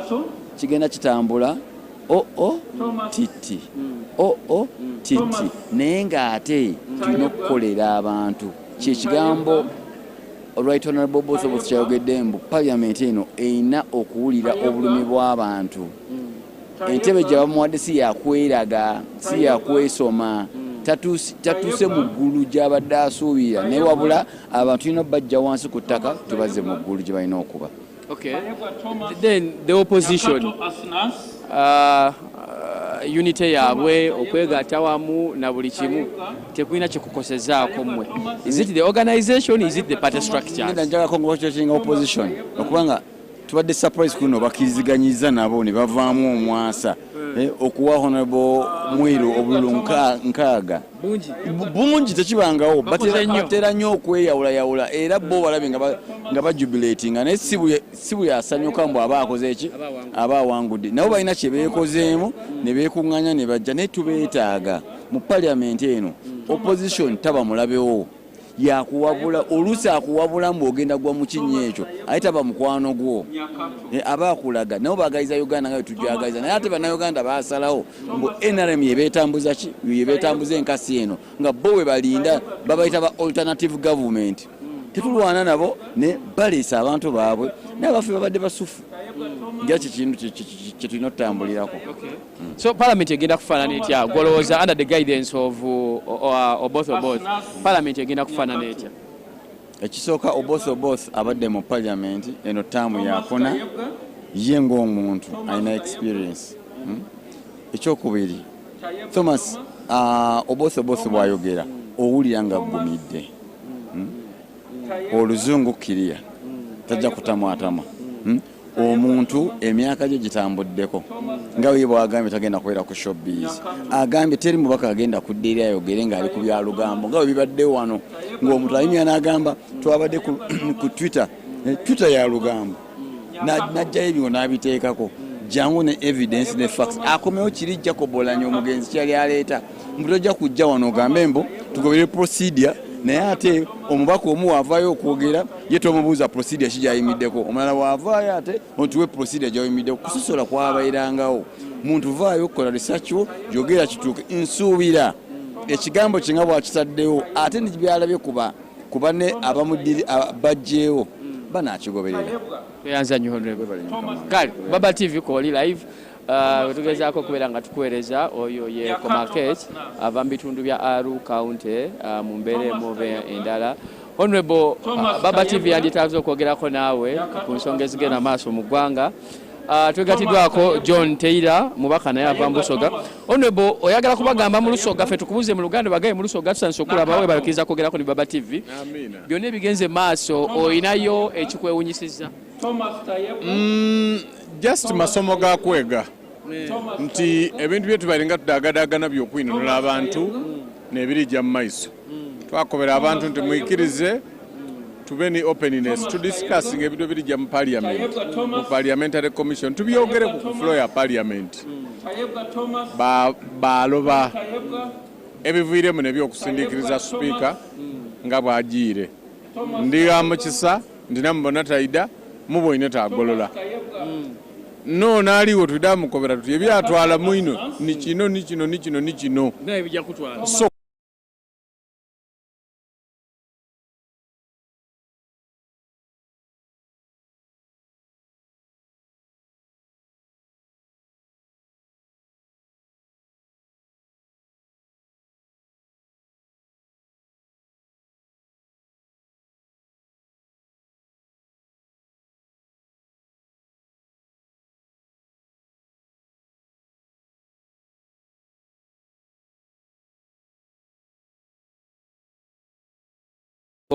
kigenda kitambula titi titi naye ng'ate tulina okukolera abantu kyekigambo Right Honorable Both kyayogedde mbu parliament eno erina okuwulira obulumi bw'abantu. Entebe gye bamuwadde si yakweraga si yakwesoma tatuuse mu ggulu gy'abadde asuubira naye wabula abantu tulina bajja wansi ku ttaka tubaze mu ggulu gye balina okuba. Okay. Then the opposition unity yaabwe okwegatta wamu na buli kimu tekulina kikukosezaako mmwe. Is it the organization, is it the party structure? Njagala congratulating opposition okubanga tubadde surprise kuno bakiriziganyiza nabo ne bavaamu omwasa okuwa honorable Mwiru obululu nkaaga bungi tekibangawo batera nnyo okweyawulayawula era bo balabe nga bajubilatinga naye si bwe asanyuka mbu aba akoze eki aba awangudde nabo balina kye beekozeemu ne beekuŋŋanya ne bajja naye tubeetaaga mu paliamenti eno opposition taba mulabewo yakuwabula oluusi akuwabula mbu ogenda gwa mu kinnya ekyo ate taba mukwano gwo aba akulaga nabo bagaliza Uganda nga tujagaliza naye ate bannayuganda baasalawo mbu NRM yebeetambuza enkasi eno nga bo we balinda babayita ba alternative government tetulwana nabo ne baleesa abantu baabwe naye abaffe babadde basufu nga kikintu kyetulina otutambulirako. So parliament egenda kufaanana etya golowooza under the guidance of both parliament egenda kufaanana etya? Ekisooka both abadde mu parliament eno taamu yakona ye ng'omuntu alina experience. Ekyokubiri Thomas both bwayogera owulira nga ggumidde oluzungu kiriya tajja kutamwatama omuntu emyaka gye gitambuddeko nga we bwagambye tagenda kubeera ku showbiz agambye teri mubaka agenda kudda ayogere ng'ali ku byalugambo nga we bibaddewo wano ng'omuntu ayimya n'agamba twabadde ku Twitter ya lugambo n'ajjayo ebyo n'abiteekako jangu ne evidence ne facts akomewo kiri Jacobolanya omugenzi kyali aleeta mbu tojja kujja wano ogambe mbu tugobere procedure naye ate omubaka omu wavaayo okwogera ye tomubuuza procedure kijayimiddeko omulala wavaayo ate otuwe procedure gyayimiddeko kusosola kwabayirangawo muntu vaayo okukola research wo gyogera kituuke nsuubira ekigambo kye nga bwakitaddewo ate nibyalabye kuba ne abamudiri bajjeewo banaakigoberera. Tweyanza nnyo kale Baba TV Koli live tugezaako okubeera nga tukuweereza oyo ye Komarket ava mu bitundu bya Aru County mu mbeera emuve endala. Honorable Baba TV yanditaaze okwogerako naawe ku nsonga ezigenda maaso mu ggwanga. Twegatiddwako John Taylor mubaka naye ava mu Lusoga. Honorable oyagala kubagamba mu Lusoga ffe tukubuze mu Luganda bagaye mu Lusoga tusanise okulaba we bakkiriza kwogerako ne Baba TV. Byonna ebigenze maaso oyinayo ekikwewunyisiza? Just masomo ga kwega nti ebintu byetu balinga tudaagadagana byokwinonera abantu n'ebirijja mu maiso twakobera abantu nti mwikirize tube ni openness to discussing ebintu birijja mu parliamentary commission tubyogere ku floor ya parliament baloba ebiviiremu nebyokusindikiriza speaker nga bwagiire ndiga kisa ndina mubona taida muboine tagolola no naaliwo tudda mukobera tuti ebyatwala mwino ni kino naye bijja kutwala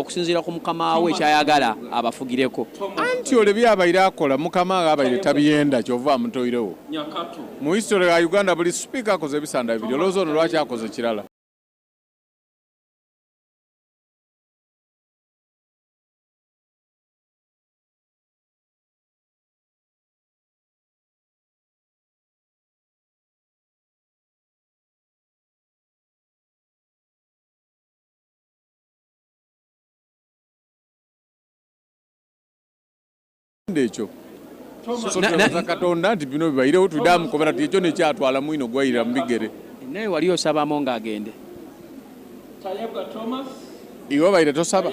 okusinziira ku mukama we kyayagala abafugireko anti ole byabaire akola mukama we abaire tabiyenda kyova amutoirewo mu history ya Uganda buli speaker akoze ebisanda bibiri olowooza ono lwaki akoze kirala. Ekyo Katonda nti bino bibairewo tudda mukobera ti ekyo nekyatwala mwino gwayira mu bigere naye wali osabamo ng'agende iwe baire tosaba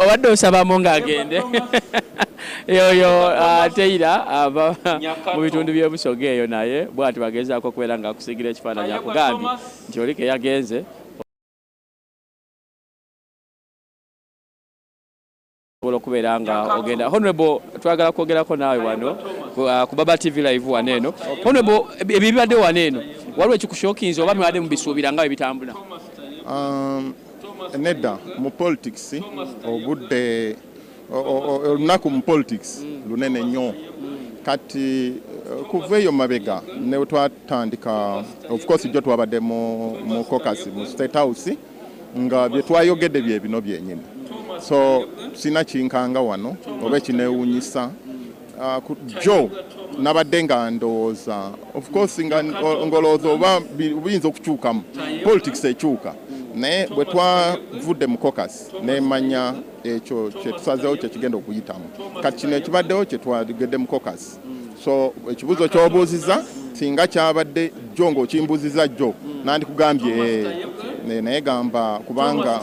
obadde osabamo ng'agende yoyo Taylor ava mu bitundu by'ebusoga eyo naye bwati bagezaako okubeera ng'akusigira ekifaananyi akugambye nti olike yagenze okubeera nga ogenda. Honorable twagala kwogerako naawe wano ku Baba TV live wano eno. Honorable ebibadde wano eno waliwo ekikushokinze oba mwadde mubisuubira nga bwe bitambula? nedda mu politics obudde olunaku mu politics lunene nnyo kati kuva eyo mabega ne twatandika of course jo twabadde mu caucus mu State House nga bye twayogedde bye bino byenyini so sina kinkanga wano oba ekinewunyisa jo nabadde nga ndowooza of course nga ngolooza oba biyinza okukyukamu politics ekyuka naye bwe twavudde mu caucus nemanya ekyo kyetusazeewo kyekigenda okuyitamu kati kino ekibaddewo kyetwagedde mu caucus so ekibuuzo kyobuuziza singa kyabadde jo ng'okimbuuziza jo nandikugambye naye gamba kubanga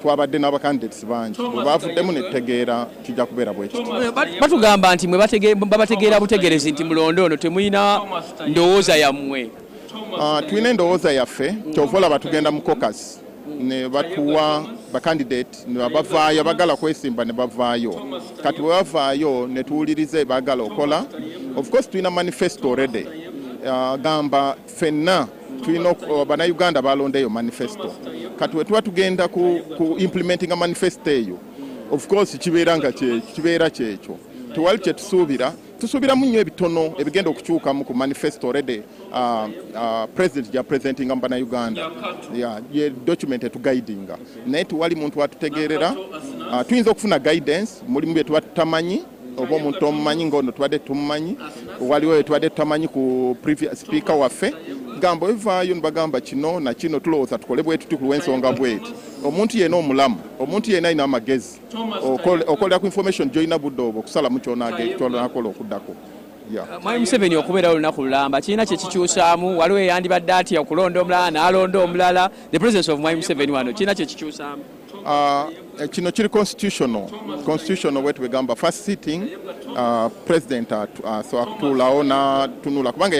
twabadde n'abacandidates bangi bwe bavuddemu ne tutegeera kijja kubeera bwe kiti batugamba nti mwe babategeera butegerezi nti mulondo ono temulina ndowooza yammwe tulina endowooza yaffe kyova olaba tugenda mu caucus ne batuwa bacandidate ne bavaayo bagala kwesimba ne bavaayo kati bwe bavaayo ne tuwuliriza bagala okola of course tulina manifesto already gamba fenna tulina bannayuganda balondeeyo manifesto kati bwe tuba tugenda ku implementing a manifesto eyo of course kibeera kyekyo tewali tusuubiramu nnyo ebitono ebigenda okukyukamu ku manifesto already president ja presenting mu bannayuganda ye document etuguidinga naye tewali muntu atutegeerera tuyinza okufuna guidance mulimu bye tuba tutamanyi oba omuntu omumanyi ng'ono tubadde tumumanyi waliwo tubadde tutamanyi ku previous speaker waffe gamba evaayo nibagamba kino na kino tulowooza tukole bwe tuti ku lw'ensonga bweti omuntu yena omulamu omuntu yena alina amagezi okolera ku information gy'olina budde obwo okusalamu kyonakola okuddako Mwami Museveni okubeera olunaku lulamba kirina kye kikyusaamu waliwo eyandibadde atya okulonda omulala n'alonda omulala the presence of Mwami Museveni wano kirina kye kikyusaamu kino kiri constitutional wetu begamba first sitting president so akutulawo natunula kubanga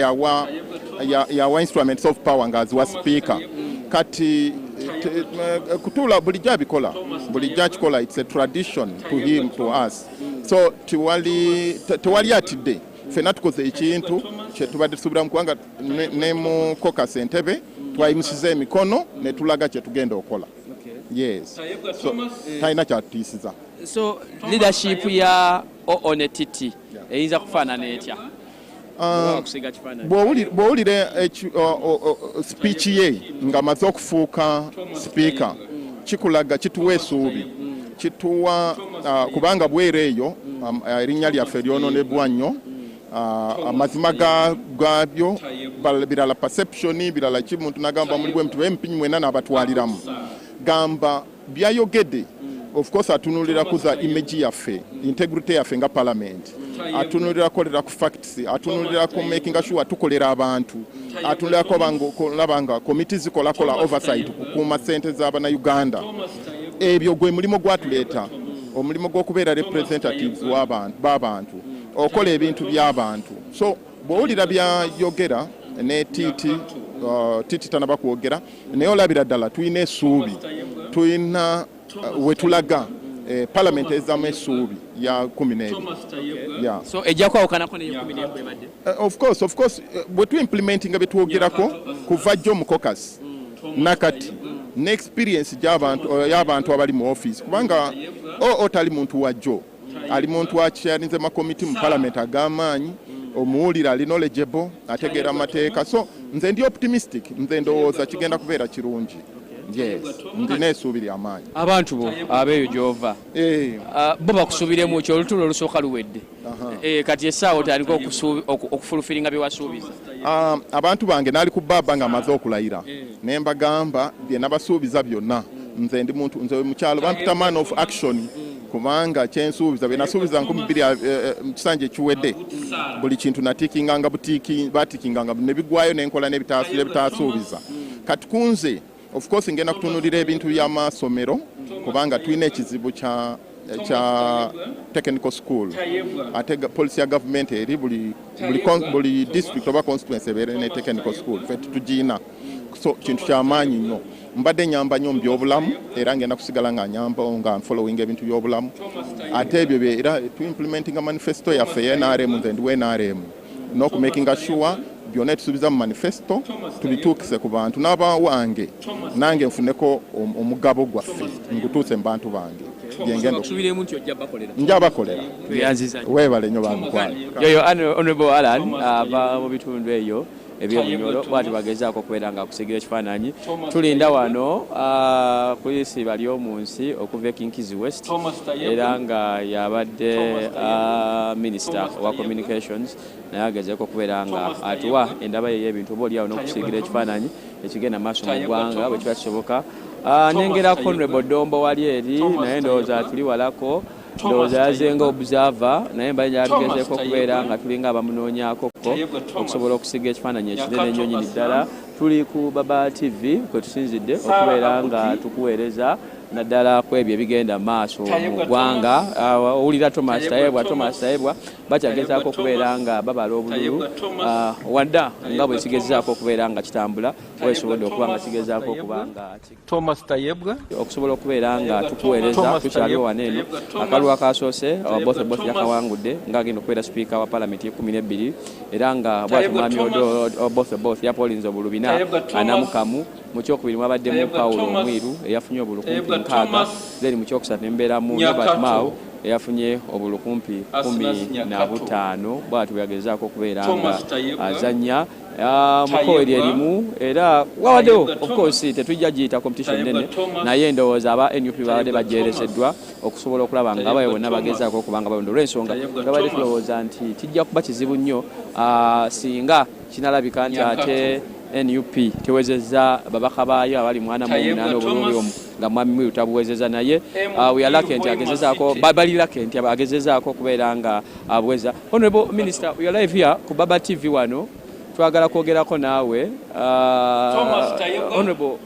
yawa instruments of power ng'aziwa speaker kati kutula bulijjo abikola bulijjo akikola it's a tradition to him to us so tewali atidde fena tukoze ekintu kyetubadde tusubira mu kubanga ne mu caucus Entebbe twayimusiza emikono ne tulaga kyetugenda okola yes so talina kyatutiisiza so leadership ya onetiti eyinza kufaanana etya bw'owulira speech ye ng'amaze okufuuka speaker kikulaga kituwa essuubi kituwa kubanga bwera eyo erinnya lyaffe lyononebwa nnyo amazima gabyo birala perception birala kimuntu nagamba muli bwe mtu empinyi mwena n'abatwaliramu gamba byayogedde of course atunulira kuza image yaffe integrity yaffe nga parliament atunulira kolera ku facts atunulira ku making sure tukolera abantu atunulira ko labanga committee zikola oversight kukuuma sente z'abana Uganda ebyo gwe mulimo gwatuleeta omulimo gw'okubeera representatives b'abantu okola ebintu by'abantu so bw'owulira byayogera ne titi tanaba kwogera naye olabira ddala tulina essuubi tulina wetulaga parliament ezamu essuubi ya 12 so ejja kwawukanako neyo 12 ebadde of course bwe tu implementing nga betwogerako kuva jjo mu caucus nakati ne experience y'abantu abali mu office kubanga otali muntu wa jjo ali muntu akyalinze makomiti mu parliament ag'amaanyi omuwulira ali knowledgeable ategeera amateeka so nze ndi optimistic nze ndowooza kigenda kubeera kirungi yes ndina essuubi ly'amaanyi abantu bo abeeyo gy'ova bo bakusuubiremu ki olutulo olusooka luwedde kati essaawa otandika okufulufiringa bye wasuubiza abantu bange naali ku bbaaba nga amaze okulayira ne mbagamba bye nabasuubiza byonna nze ndi muntu nze mukyalo bampita man of action kubanga kyensuubiza bye nasuubiza 2000 mu kisanja ekiwedde buli kintu natikinganga butiiki batikinganga ne bigwayo n'enkola n'ebitaasuubiza kati kunze of course ngenda kutunulira ebintu by'amasomero kubanga tulina ekizibu kya technical school ate policy ya government eri buli district oba constituency ebeere ne technical school fe tugiina so kintu ky'amaanyi nnyo mbadde nyamba nnyo mu byobulamu era ngenda kusigala nga nyamba nga following ebintu by'obulamu ate ebyo era tu implementing a manifesto yaffe ya NRM nze ndiwe NRM n'okumakinga sure byonna tusubiza mu manifesto tubituukise ku bantu n'abawange nange nfuneko omugabo gwaffe ngutuuse mu bantu bange njabakolera weebale nnyo bamukwale yoyo Honorable Alan aba mu bitundu eyo ebyobunyolo bwati bagezaako okubeera nga akusigira ekifaananyi tulinda wano polisi bali omunsi okuva Kinkizi West era nga yabadde minisita wa communications naye agezeeko okubeera nga atuwa endaba yey'ebintu oba oliawo n'okusigira ekifaananyi ekigenda maaso mu ggwanga bwe kiba kisoboka nengerako Honorable Dombo wali eri naye ndowooza tuli walako ndowooza yazenga observer naye mbaye tugezeeko okubeera nga tulinga abamunoonyaako okusobola okusiga ekifaananyi ekinene ennyo nnyini ddala tuli ku Baba TV kwe tusinzidde okubeera nga tukuweereza naddala ku ebyo ebigenda maaso mu ggwanga owulira Thomas Tayebwa bakyagezaako okubeera nga babala obululu wadda nga bwe kigezaako okubeera nga kitambula weesobodde okuba nga kigezaako okuba nga Thomas Tayebwa okusobola okubeera nga tukuweereza tukyaliwo wano eno akalulu akasoose both yakawangudde ng'agenda okubeera sipiika wa palamenti 12 era nga bwati mwami both yapolinze obulu 441 mu kyokubiri mwabaddemu Paulo Omwiru eyafunye obulu kumpi 6 then mu kyokusatu nembeeramu Robert Mao eyafunye obulu kumpi 15 bwati bweyagezaako okubeera nga azannya mukoeri erimu era wawaddewo of course tetujja giyita competition nene naye ndowooza aba NUP babadde bajeerezeddwa okusobola okulaba nga abayo bonna bagezaako okuba nga bayondo olw'ensonga babadde tulowooza nti kijja kuba kizibu nnyo singa kinalabika nti ate NUP tewezezza babaka baayo abali 48 obulungi omu nga mwami Mwiru tabuwezezza naye we are lucky nti agezezaako bali lucky nti agezezaako okubeera nga abuweza. Honorable Minister, we are live here ku Baba TV wano twagala kwogerako naawe Honorable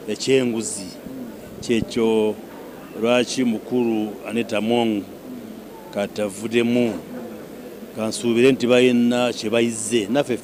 ekyenguzi kyekyo lwaki mukulu Aneta Mong katavudemu kansuubire nti bayina kye bayize naffe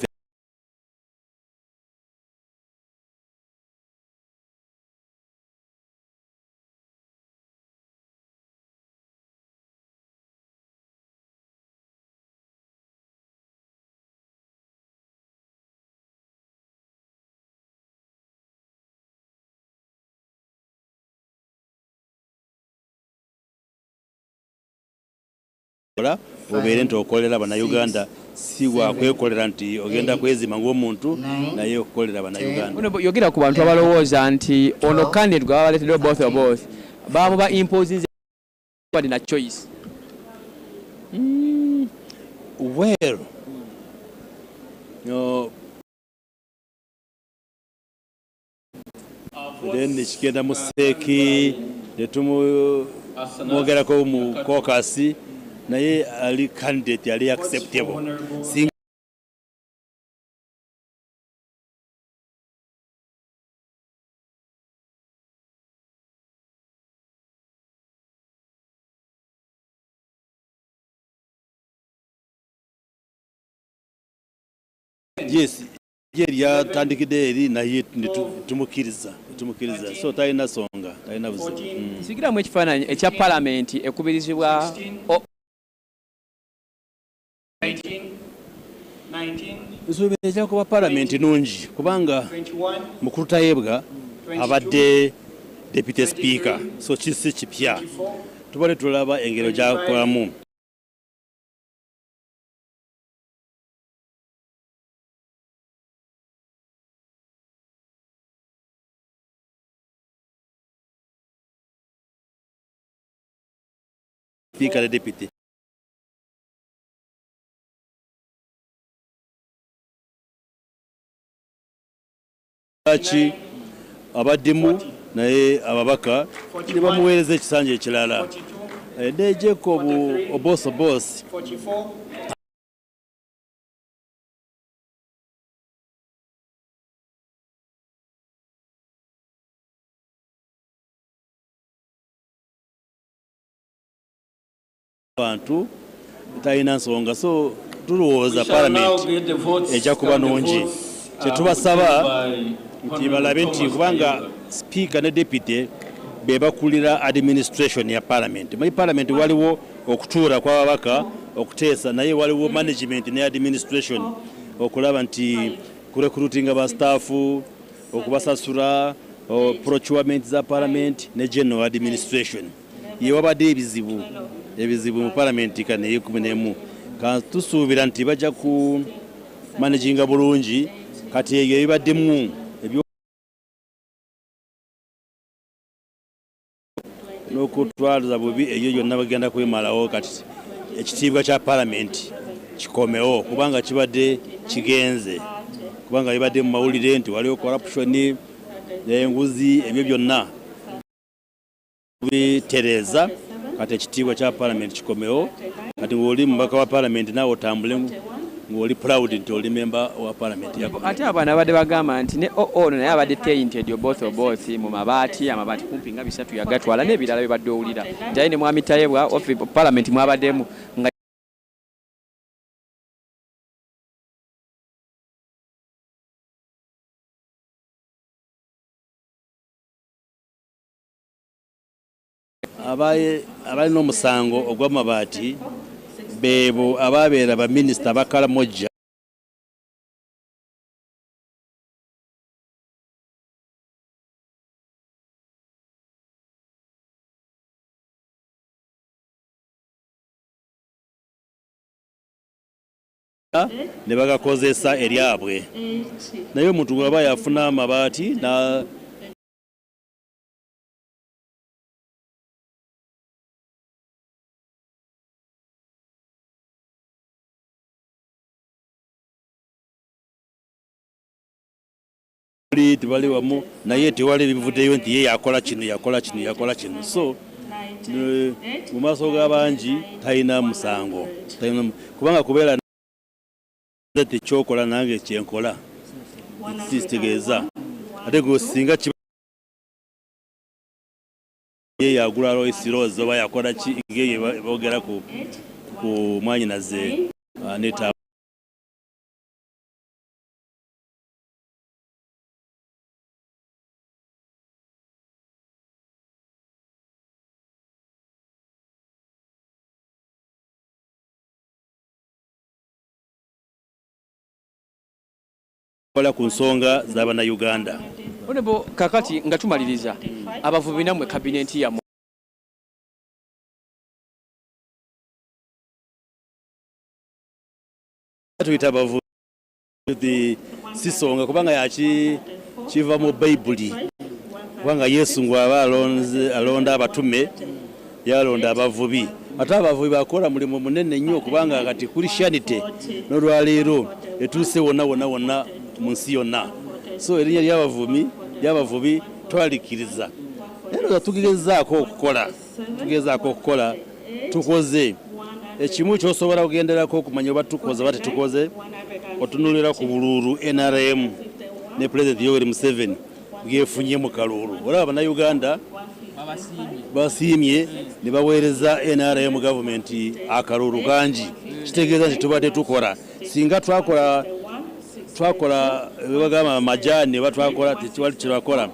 obeere nti okolera bannayuganda si wakwekolera nti ogenda kwezima ng'omuntu naye okukolera bannayuganda. Yogera ku bantu abalowooza nti ono candidate gwe babaleeteddewo both bamuba imposinze na choice. Well, then ekigenda mu seeki netumwogerako mu kokasi naye ali candidate yali acceptable. Yes, lyatandikidde eri naye tumukiriza so talina songa talina buzibu. Nsigiramu ekifaananyi ekya palamenti ekubirizibwa 19 nsuubira kuba paalamenti nungi kubanga mukulu Tayebwa abadde deputy speaker so kisi kipya tubale tulaba engero gyakolamu speaker ne deputy abaddemu naye ababaka ne bamuweereza ekisanja ekirala ne Jacob oboso boss abantu talina nsonga so tulowooza paalamenti ejja kuba nungi kyetubasaba nti balabe nti kubanga speaker ne deputy be bakulira administration ya parliament mu parliament waliwo okutuura kw'ababaka okuteesa naye waliwo management ne administration okulaba nti kurecruiting aba staff okubasasura procurement za parliament ne general administration yewabadde ebizibu mu parliament kane yekumnemu ka tusuubira nti bajja ku managinga bulungi kati eyo ebibaddemu n'okutwaliza bubi eyo yonna bagenda kwemalawo kati ekitiibwa kya paalamenti kikomewo kubanga kibadde kigenze kubanga bibadde mu mawulire nti waliwo corruption n'enguzi ebyo byonna bitereza kati ekitiibwa kya paalamenti kikomewo kati ng'oli mubaka wa paalamenti naawe otambule ng'oli proud nti oli member wa paalamenti yako ate abaana abadde bagamba nti ne ono naye abadde tainted both mu mabaati kumpi nga 3 yagatwala n'ebirala bibadde owulira nti aye ne mwami Tayebwa paalamenti mwabaddemu nga abalina omusango ogw'amabaati beebo ababeera baminisita Bakalamoja ne bagakozesa eryabwe naye omuntu bw'aba yafuna amabaati na tibali wamu naye tewali bivuddeyo nti ye yakola kino so mu maaso g'abangi talina musango kubanga kubeera tekyokola nange kyenkola kitegeeza ate gwe singa ye yagula Royce Rose oba yakola ki ngeye boogera ku mwanyinaze neta kola ku nsonga z'Abannayuganda. Honorable kakati nga tumaliriza abavubi namwe kabineti ya tuyita abavubi sisonga kubanga yaki kiva mu Bayibuli kubanga Yesu ngwaba alonda abatume yalonda abavubi ate abavubi bakola mulimu munene nnyo kubanga kati Christianity n'olwaleero etuuse wonna mu nsi yonna so erinnya ly'abavubi twalikiriza era tugezaako okukola tukoze ekimu kyosobola kugenderako okumanya oba tukoze oba tetukoze otunulira ku bululu NRM ne President Yoweri Museveni byefunye mu kalulu olaba Abannayuganda basiimye ne baweereza NRM gavumenti akalulu kangi kitegeeza nti tubadde tukola singa twakola bagamba majani oba twakola tekiwali kyebakola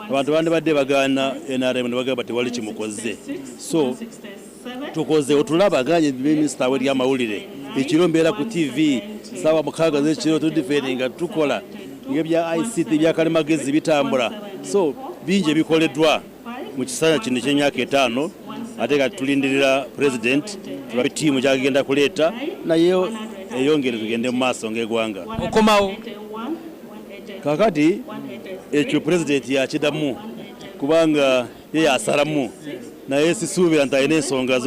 abantu bandibadde bagaana NRM ne bagamba tewali kimukoze so tukoze otulabaganye minisita we ly'amawulire ekiro mbeera ku TV sawa mukaaga z'ekiro tudiferinga tukola ng'ebya ICT byakalimagezi bitambula so bingi ebikoleddwa mu kiseera kino eky'emyaka 5 ate kati tulindirira president tulabe ttiimu gyagenda kuleeta naye eyongere tugende mu maaso ng'eggwanga okomawo kakati ekyo president yakiddamu kubanga ye yasalamu naye sisuubira nti alina ensonga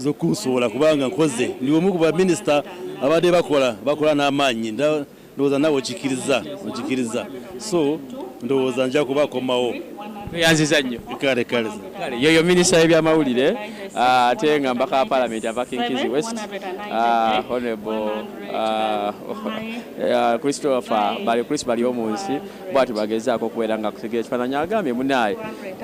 z'okusuula kubanga nkoze ndi omu ku baminisita abadde bakola n'amaanyi ndowooza nawe okikiriza so ndowooza nja kubakomawo yanziza nnyo kale yoyo minisita y'ebyamawulire ate nga mbaka parliament ava Kinkizi West honorable Chris bali omunsi bwati bagezaako okubeera nga kutegera ekifaananyi agambye munaaye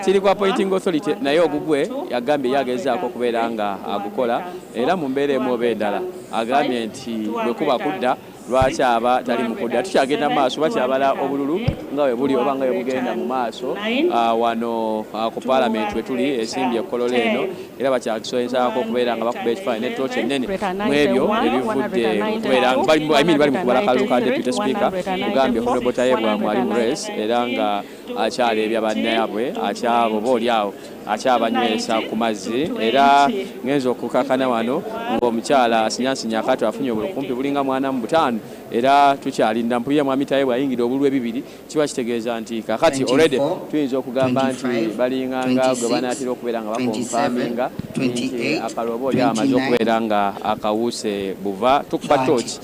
kiri ku appointing authority naye ogugwe yagambye yagezaako okubeera nga agukola era mu mbeera emu oba endala agambye nti bwe kuba kudda lwaki aba tali mukudda tukyagenda mu maaso bakyabala obululu nga we buli oba nga we bugenda mu maaso wano ku parliament we tuli esimbye ekkololo eno era bakyakisozesaako okubeera nga bakuba ekifaananyi netooki ennene mu ebyo ebivudde okubeera bali mu kubala kalulu ka deputy speaker kugambye honorable Tayebwa mwali mu race era nga akyaleebya bannaabwe akyabo boolyawo akyabanywesa ku mazzi era ngenza okukakana wano ng'omukyala asinyansinya akato afunye obulukumpi bulinga mwana mu butaano era tukyalinda mpulira mwami Tayebwa ayingidde obululu ebibiri kiba kitegeeza nti kakati already tuyinza okugamba nti balinganga gwe banaatera okubeera nga bakonfaminga nti akalobo oli amaze okubeera nga akawuse buva tukuba tooki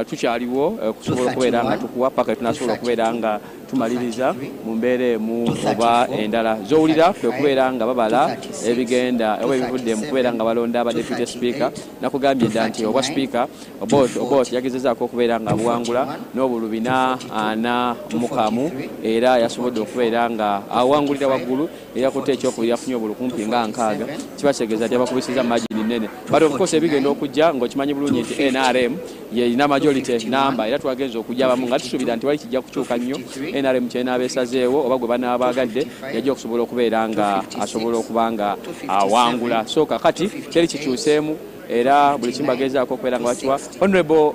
tukyaliwo okusobola okubeera nga tukuwa paka tunasobola okubeera nga tumaliriza mu mbeera emu oba endala z'owulira kwe kubeera nga babala ebigenda oba ebivudde mu kubeera nga balonda aba deputy speaker nakugambye dda nti obwa speaker obot yagezezaako okubeera nga buwangula n'obulu 440 era yasobodde okubeera nga awangulira waggulu era kutte ekyokubiri yafunye obulu kumpi nga 6 kiba kitegeeza nti abakubisiza magini nnene but of course ebigenda okujja ng'okimanyi bulungi nti NRM yeyina majority number era twagenza okujja abamu nga tusuubira nti wali kijja kukyuka nnyo NRM kyena beesazeewo oba gwe banaabagadde yajja okusobola okubeera nga asobola okuba nga awangula so kakati teri kikyuseemu era buli kimbagezaako okubeera nga bakiwa honorable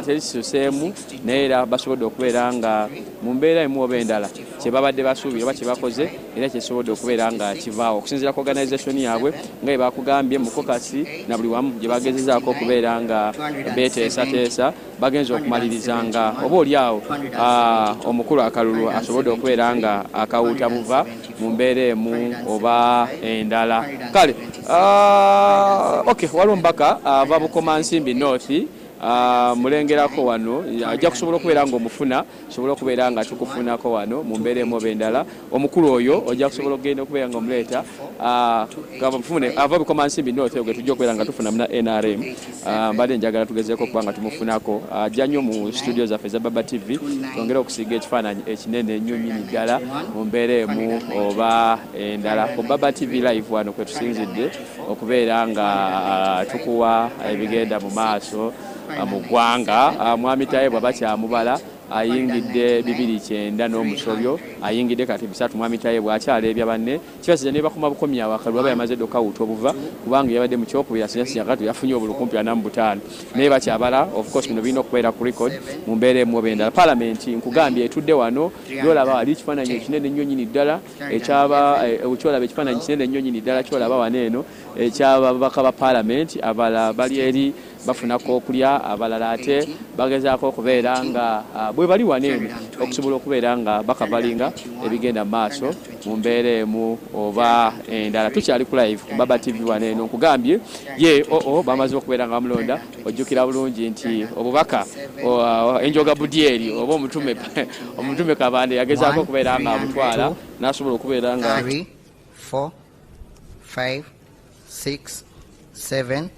teri kikyuseemu naye era basobodde okubeera nga mu mbeera emu oba endala kyebabadde basuubira oba kyebakoze era kyesobodde okubeera nga kivaawo okusinziira ku organisation yaabwe nga bwe bakugambye mu kokasi na buli wamu gye bagezezaako okubeera nga beeteesateesa bagenza okumaliriza nga oba oliawo omukulu akalulu asobodde okubeera nga akawuuta buva mu mbeera emu oba endala kale okay waliwo mbaka ava Bukoma Nsimbi North mulengerako wano ajja kusobola okubeera nga omufuna sobola okubeera nga tukufunako wano mu mbeera emu oba endala omukulu oyo ojja kusobola okugenda okubeera nga omuleeta ava Bukoma Nsimbi North gwe tujja okubeera nga tufuna muna NRM mbadde njagala tugezeeko okuba nga tumufunako ajja nnyo mu studio zaffe za Baba TV twongere okusiiga ekifaananyi ekinene ennyo nnyini ddala mu mbeera emu oba endala ku Baba TV live wano kwe tusinzidde okubeera nga tukuwa ebigenda mu maaso mu ggwanga mwami Tayebwa bakyamubala ayingidde 290 n'omusobyo ayingidde kati 3 mwami Tayebwa akyaleebya banne kibasiza ne bakoma bukomya wakalu aba yamaze dokawuto obuva kubanga yabadde mu kyopo yasinyasinya kati yafunye obulukumpi 45 naye bakyabala of course bino birina okubeera ku record mu mbeera emu oba endala parliament nkugambye etudde wano yolaba wali ekifaananyi ekinene nnyo nnyini ddala ekyaba kyolaba ekifaananyi kinene nnyo nnyini ddala kyolaba wano eno ekyababaka ba parliament abala bali eri bafunako okulya abalala ate bagezaako okubeera nga bwe bali waneeno okusobola okubeera nga bakavalinga ebigenda mu maaso mu mbeera emu oba endala tukyali ku live ku Baba TV waneeno nkugambye ye bamaze okubeera nga bamulonda ojjukira bulungi nti obubaka enjoga budyeri oba omutume Kabande yagezaako okubeera nga abutwala n'asobola okubeera nga 3 4 5 6 7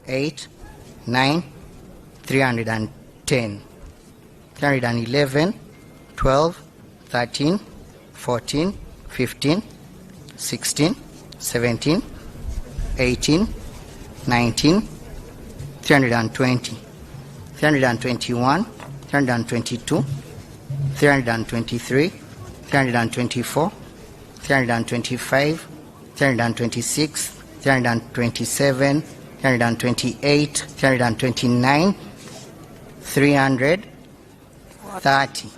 8 9 310 311 12 13 14 15 16 17 18 19 320 321 322 323 324 325 326 327 328, 329, 330,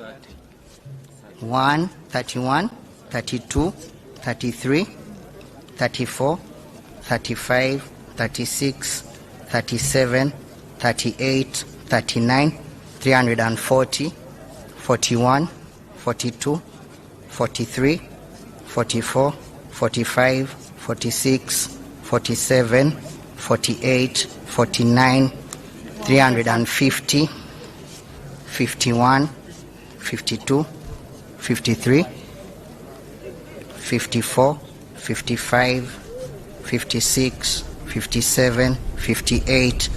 1, 31, 32, 33, 34, 35, 36, 37, 38, 39, 340, 41, 42, 43, 44, 45, 46, 47, 48, 49, 350, 51, 52, 53, 54, 55, 56, 57, 58,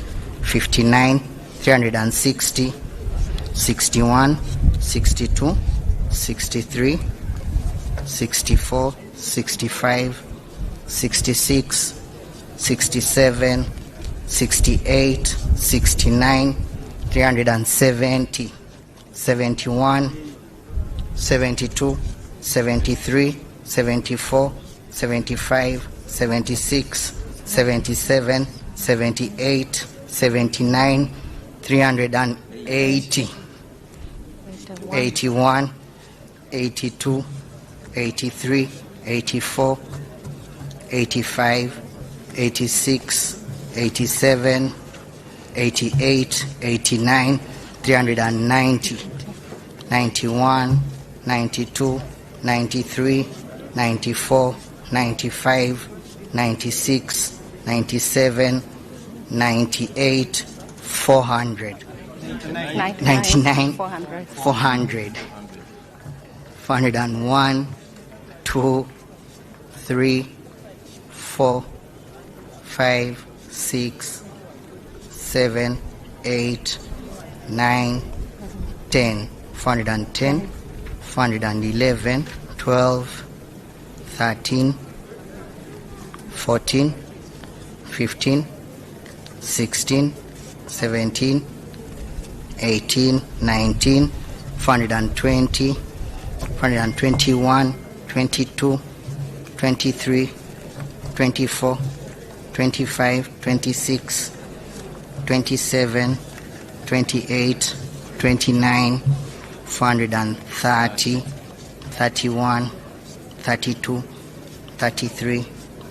59, 360, 61, 62, 63, 64, 65, 66, 67, 68, 69, 370, 71, 72, 73, 74, 75, 76, 77, 78, 79, 380, 81, 82, 83, 84, 85, 86, 87, 88, 89, 390, 91, 92, 93, 94, 95, 96, 97, 98, 400, 99, 400, 401, 2, 3, 4, 5, 6, 7, 8, 9, 10, 410, 411, 12, 13, 14, 15, 16, 17, 18, 19, 420, 421, 22, 23, 24, 25, 26, 27, 28, 29, 430, 31, 32, 33,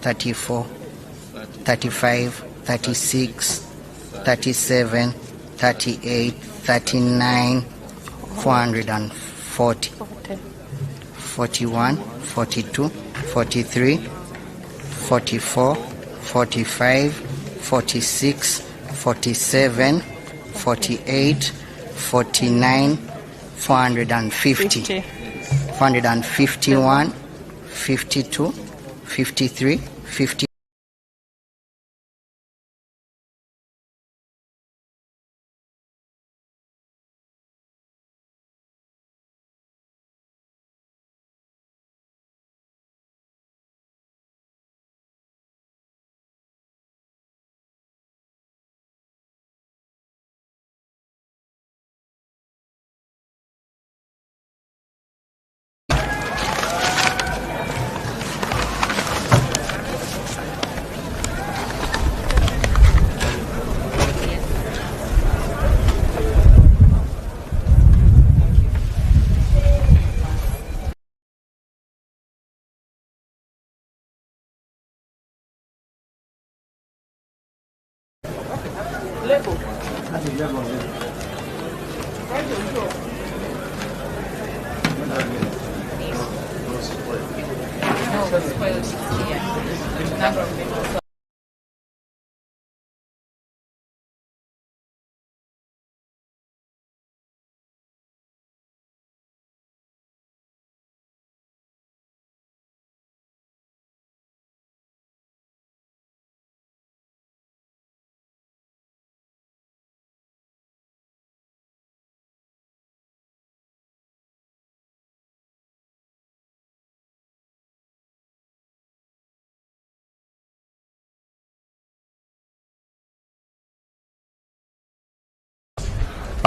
34, 35, 36, 37, 38, 39, 440, 41, 42, 43, 44, 45, 46, 47, 48, 49, 450, 451, 52, 53, 50.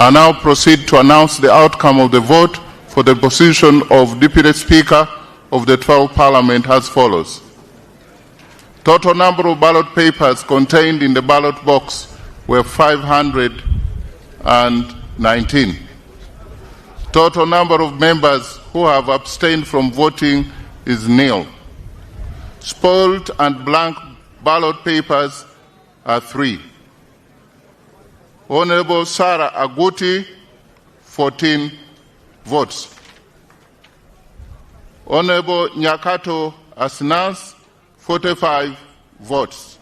I now proceed to announce the outcome of the vote for the position of Deputy Speaker of the 12th Parliament as follows. Total number of ballot papers contained in the ballot box were 519. Total number of members who have abstained from voting is nil. Spoiled and blank ballot papers are 3. Honorable Sarah Aguti, 14 votes. Honorable Nyakato Asnas, 45 votes.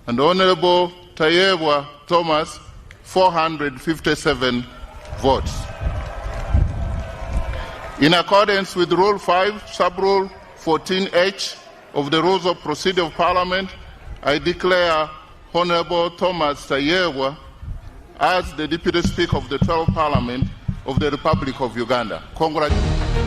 And Honorable Tayewa Thomas, 457 votes. In accordance with Rule 5, Sub-Rule 14H of the Rules of Procedure of Parliament, I declare Honorable Thomas Tayewa as the Deputy Speaker of the 12th Parliament of the Republic of Uganda. Congratulations.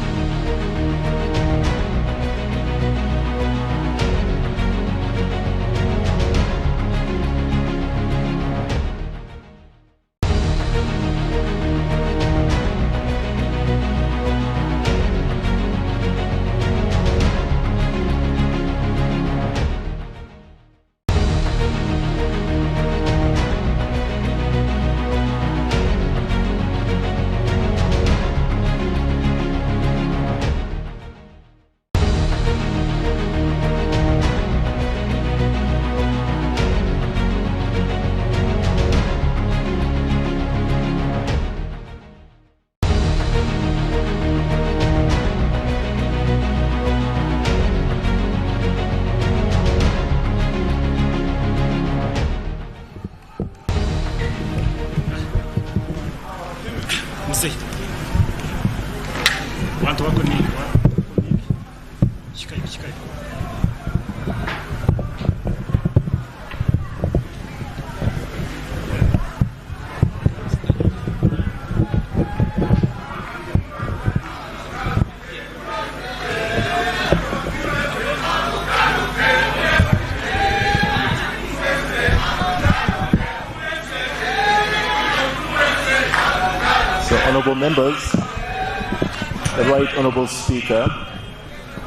Honourable members, the Right Honourable Speaker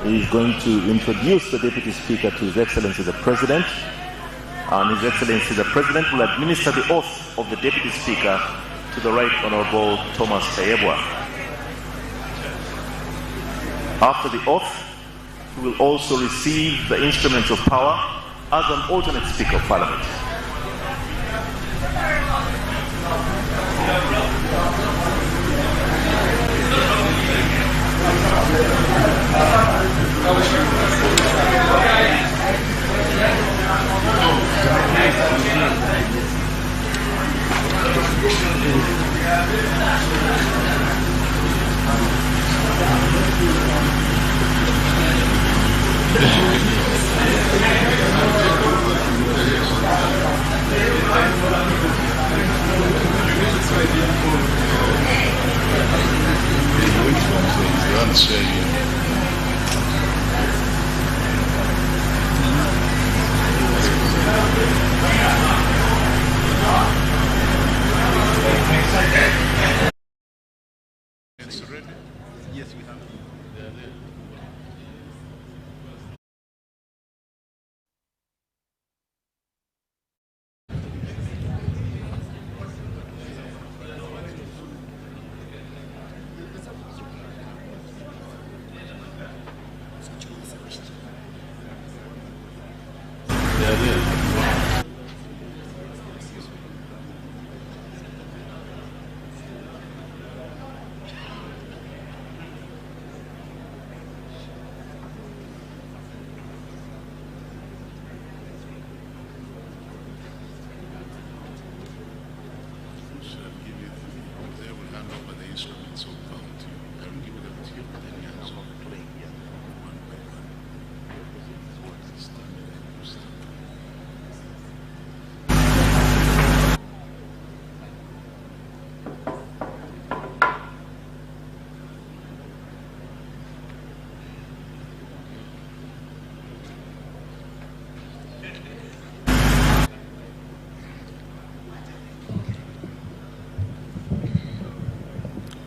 is going to introduce the Deputy Speaker to His Excellency the President, and His Excellency the President will administer the oath of the Deputy Speaker to the Right Honourable Thomas Tayewa. After the oath, he will also receive the instruments of power as an alternate Speaker of Parliament.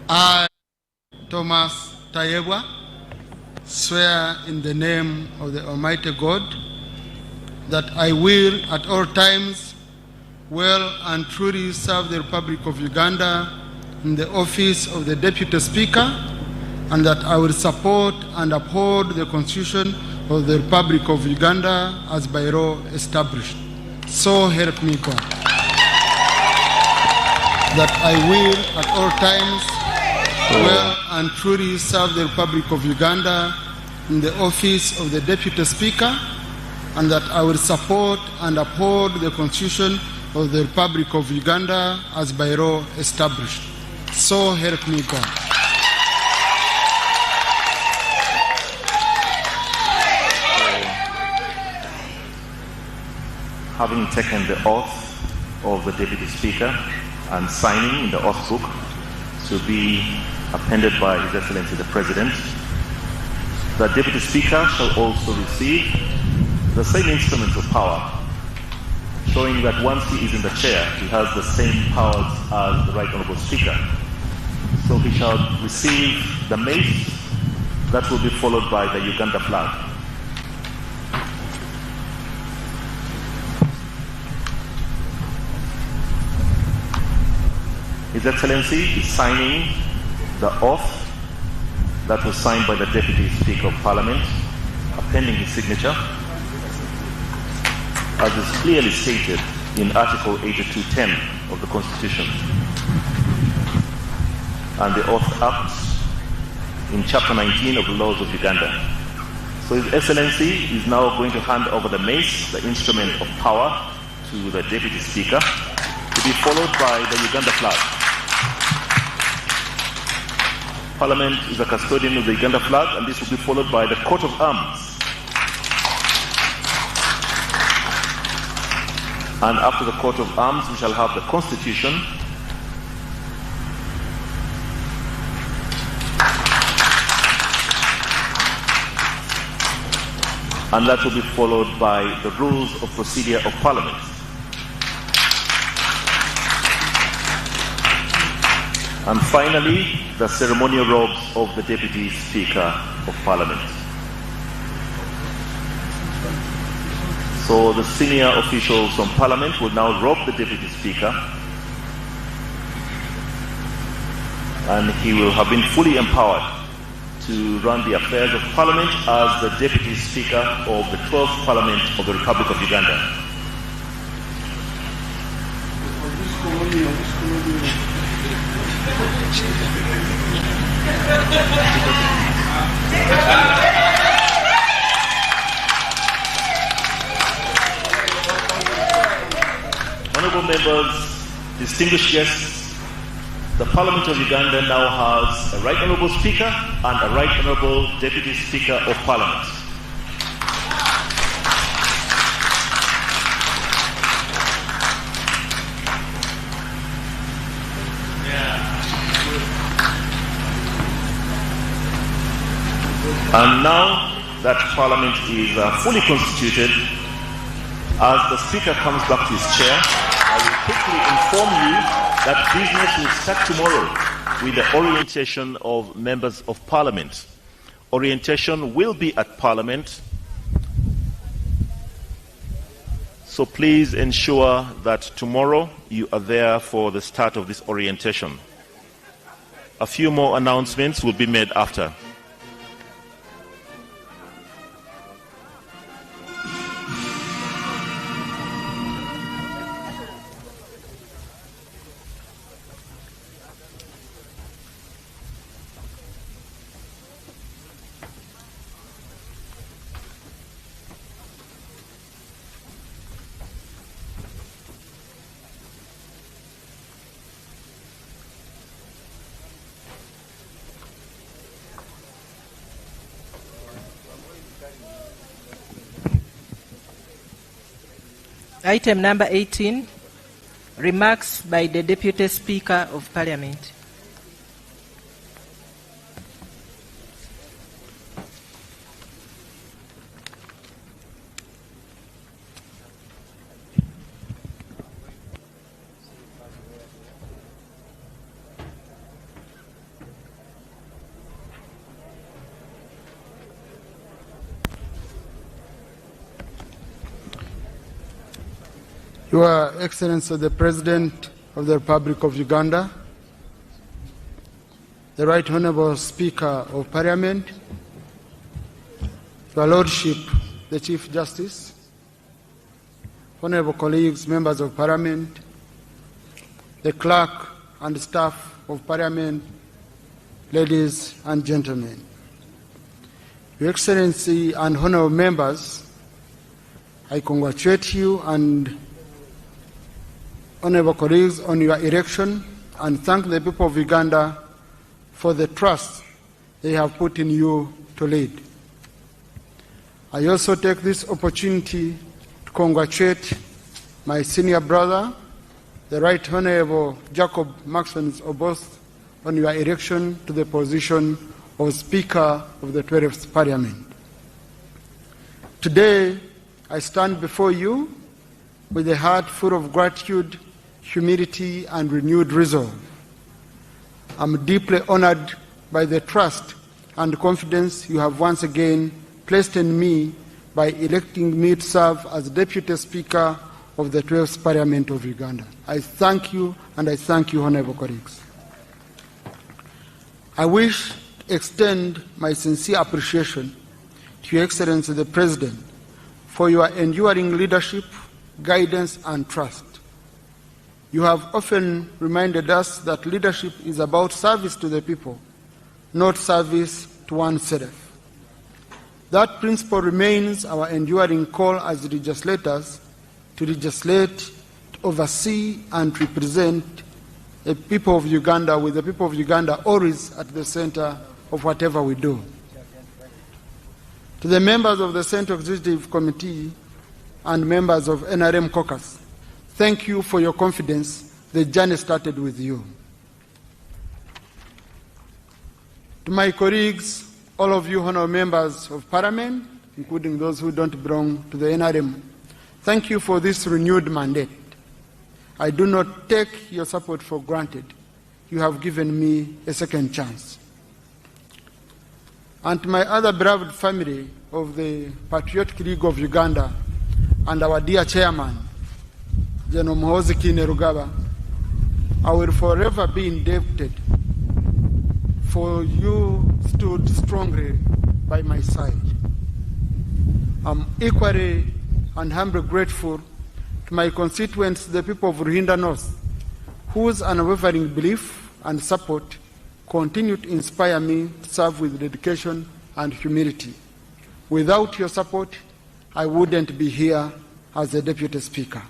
I, Thomas Tayewa, swear in the name of the Almighty God that I will at all times well and truly serve the Republic of Uganda in the office of the Deputy Speaker, and that I will support and uphold the Constitution of the Republic of Uganda as by law established. So help me God. That I will at all times well and truly serve the Republic of Uganda in the office of the Deputy Speaker, and that I will support and uphold the Constitution of the Republic of Uganda as by law established. So help me God. Having taken the oath of the Deputy Speaker and signing in the oath book to be appended by His Excellency the President, the Deputy Speaker shall also receive the same instruments of power, showing that once he is in the chair, he has the same powers as the Right Honourable Speaker. So he shall receive the mace that will be followed by the Uganda flag. His Excellency is signing the oath that was signed by the Deputy Speaker of Parliament, appending his signature, as is clearly stated in Article 82.10 of the Constitution, and the Oath Act in Chapter 19 of the Laws of Uganda. So His Excellency is now going to hand over the mace, the instrument of power, to the Deputy Speaker, to be followed by the Uganda flag. Parliament is a custodian of the Uganda flag, and this will be followed by the coat of arms. And after the coat of arms, we shall have the Constitution, and that will be followed by the rules of procedure of Parliament. And finally, the ceremonial robes of the Deputy Speaker of Parliament. So the senior officials from Parliament will now robe the Deputy Speaker, and he will have been fully empowered to run the affairs of Parliament as the Deputy Speaker of the 12th Parliament of the Republic of Uganda. Honourable members, distinguished guests, the Parliament of Uganda now has a Right Honourable Speaker and a Right Honourable Deputy Speaker of Parliament. And now that Parliament is fully constituted, as the Speaker comes back to his chair, I will quickly inform you that business will start tomorrow with the orientation of members of Parliament. Orientation will be at Parliament, so please ensure that tomorrow you are there for the start of this orientation. A few more announcements will be made after. Item number 18, remarks by the Deputy Speaker of Parliament. Your Excellency the President of the Republic of Uganda, the Right Honourable Speaker of Parliament, Your Lordship, the Chief Justice, honourable colleagues, members of Parliament, the clerk and staff of Parliament, ladies and gentlemen. Your Excellency and honourable members, I congratulate you and honourable colleagues on your election and thank the people of Uganda for the trust they have put in you to lead. I also take this opportunity to congratulate my senior brother, the Right Honourable Jacob Maxwell Oboth, on your election to the position of Speaker of the 12th Parliament. Today, I stand before you with a heart full of gratitude, humility, and renewed resolve. I'm deeply honored by the trust and confidence you have once again placed in me by electing me to serve as Deputy Speaker of the 12th Parliament of Uganda. I thank you, and I thank you, honourable colleagues. I wish to extend my sincere appreciation to Your Excellency the President for your enduring leadership, guidance, and trust. You have often reminded us that leadership is about service to the people, not service to oneself. That principle remains our enduring call as legislators to legislate, to oversee, and represent the people of Uganda, with the people of Uganda always at the center of whatever we do. To the members of the Central Executive Committee and members of NRM Caucus, thank you for your confidence. The journey started with you. To my colleagues, all of you honourable members of Parliament, including those who don't belong to the NRM, thank you for this renewed mandate. I do not take your support for granted. You have given me a second chance. And to my other beloved family of the Patriotic League of Uganda and our dear chairman, General Muhoozi Kainerugaba, I will forever be indebted for you stood strongly by my side. I'm equally and humbly grateful to my constituents, the people of Ruhinda North, whose unwavering belief and support continue to inspire me to serve with dedication and humility. Without your support, I wouldn't be here as a Deputy Speaker.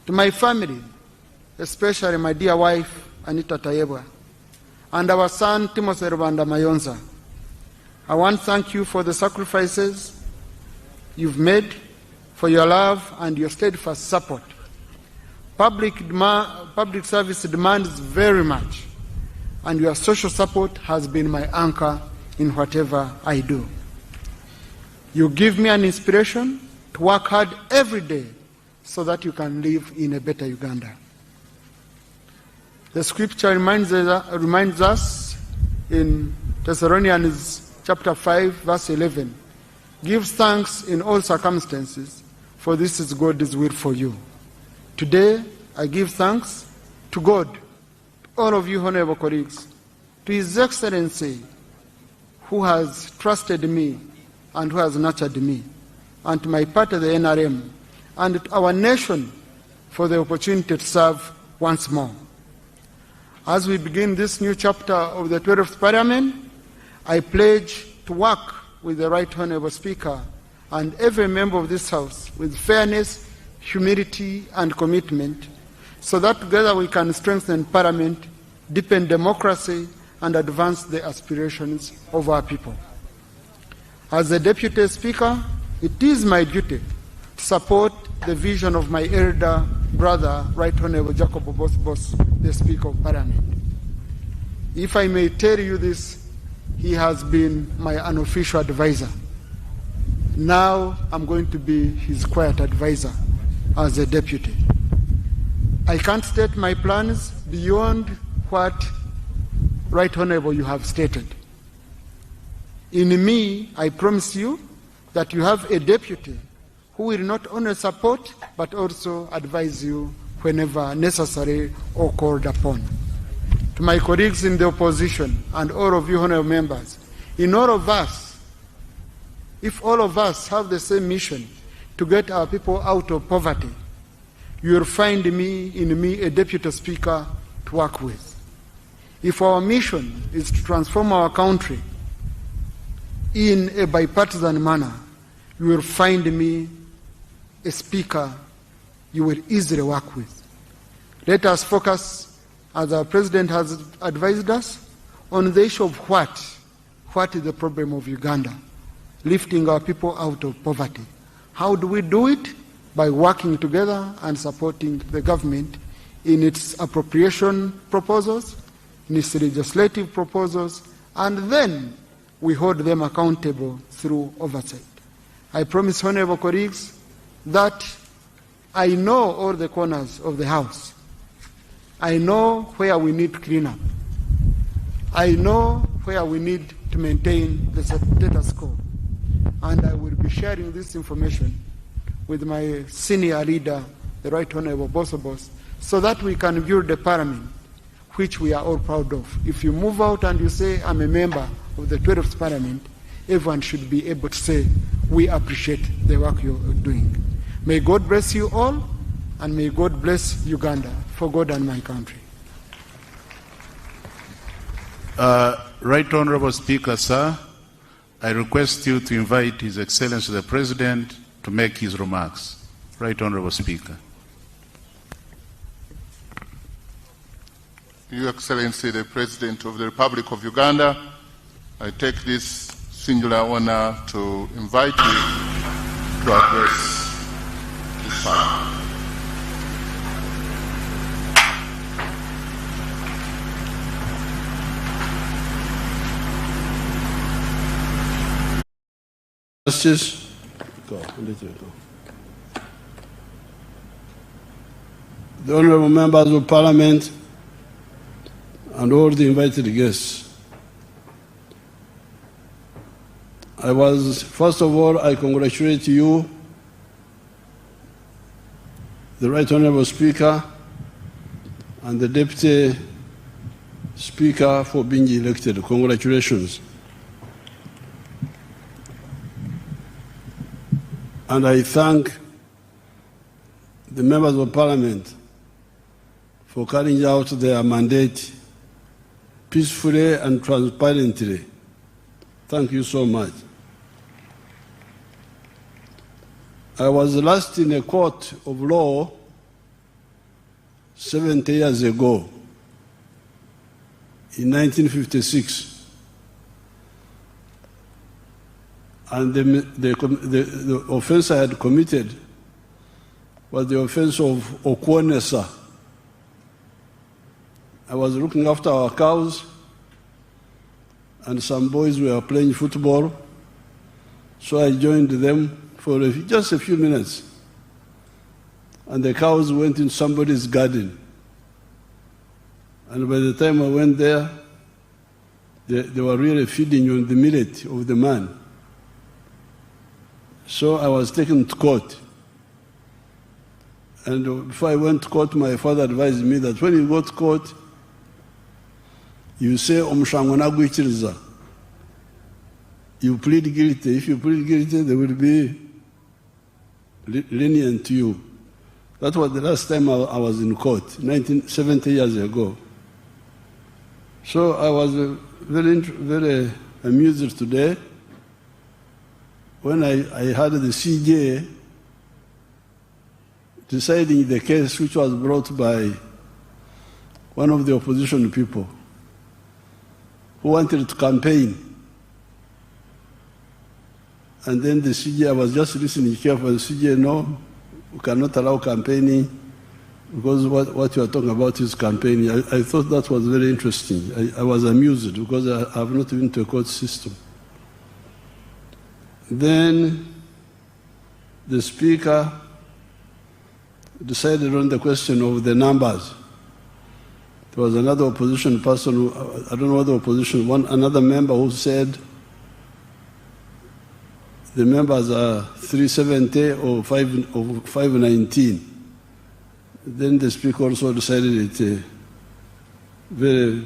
To my family, especially my dear wife, Anita Tayebwa, and our son, Timothy Rwanda Mayonza, I want to thank you for the sacrifices you've made, for your love and your steadfast support. Public service demands very much, and your social support has been my anchor in whatever I do. You give me an inspiration to work hard every day so that you can live in a better Uganda. The scripture reminds us in Thessalonians chapter 5, verse 11, give thanks in all circumstances, for this is God's will for you. Today, I give thanks to God, to all of you honorable colleagues, to His Excellency, who has trusted me and who has nurtured me, and to my party, the NRM, and to our nation for the opportunity to serve once more. As we begin this new chapter of the 12th Parliament, I pledge to work with the Right Honourable Speaker and every member of this House with fairness, humility, and commitment, so that together we can strengthen Parliament, deepen democracy, and advance the aspirations of our people. As the Deputy Speaker, it is my duty to support the vision of my elder brother, Right Honourable Jacob Oboth, the Speaker of Parliament. If I may tell you this, he has been my unofficial advisor. Now I'm going to be his quiet advisor as a deputy. I can't state my plans beyond what, Right Honourable, you have stated. In me, I promise you that you have a deputy who will not only support but also advise you whenever necessary or called upon. To my colleagues in the opposition and all of you honorable members, in all of us, if all of us have the same mission to get our people out of poverty, you will find in me a deputy speaker to work with. If our mission is to transform our country in a bipartisan manner, you will find me a speaker you will easily work with. Let us focus, as our president has advised us, on the issue of what is the problem of Uganda, lifting our people out of poverty. How do we do it? By working together and supporting the government in its appropriation proposals, in its legislative proposals, and then we hold them accountable through oversight. I promise, honorable colleagues, that I know all the corners of the house. I know where we need to clean up. I know where we need to maintain the status quo. And I will be sharing this information with my senior leader, the Right Honorable Bosobos, so that we can build a parliament which we are all proud of. If you move out and you say, I'm a member of the 12th parliament, everyone should be able to say, we appreciate the work you're doing. May God bless you all, and may God bless Uganda, for God and my country. Right Honorable Speaker, sir, I request you to invite His Excellency the President to make his remarks. Right Honorable Speaker. Your Excellency the President of the Republic of Uganda, I take this singular honor to invite you to address this Parliament. Justice. The honorable members of Parliament and all the invited guests. First of all, I congratulate you, the Right Honorable Speaker and the Deputy Speaker for being elected. Congratulations. And I thank the members of Parliament for carrying out their mandate peacefully and transparently. Thank you so much. I was last in a court of law 70 years ago, in 1956. And the offense I had committed was the offense of Okwonesa. I was looking after our cows, and some boys were playing football, so I joined them for just a few minutes. And the cows went in somebody's garden. And by the time I went there, they were really feeding on the millet of the man. So I was taken to court. And before I went to court, my father advised me that when you go to court, you say, Omushango Nagwichiriza. You plead guilty. If you plead guilty, they will be lenient to you. That was the last time I was in court, 70 years ago. So I was very amused today when I had the CJ deciding the case which was brought by one of the opposition people who wanted to campaign. And then the CJ, I was just listening carefully, the CJ, no, we cannot allow campaigning because what you are talking about is campaigning. I thought that was very interesting. I was amused because I have not been to a court system. Then the Speaker decided on the question of the numbers. There was another opposition person, who, I don't know what the opposition, another member who said the members are 370 or 519. Then the Speaker also decided it very,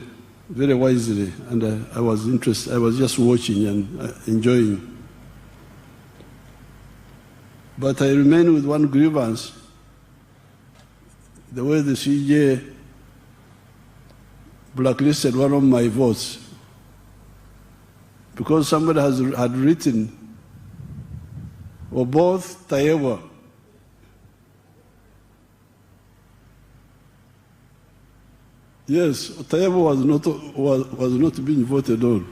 very wisely, and I was interested. I was just watching and enjoying. But I remain with one grievance: the way the CJ blacklisted one of my votes, because somebody had written or both Tayewa. Yes, Tayewa was not being voted on,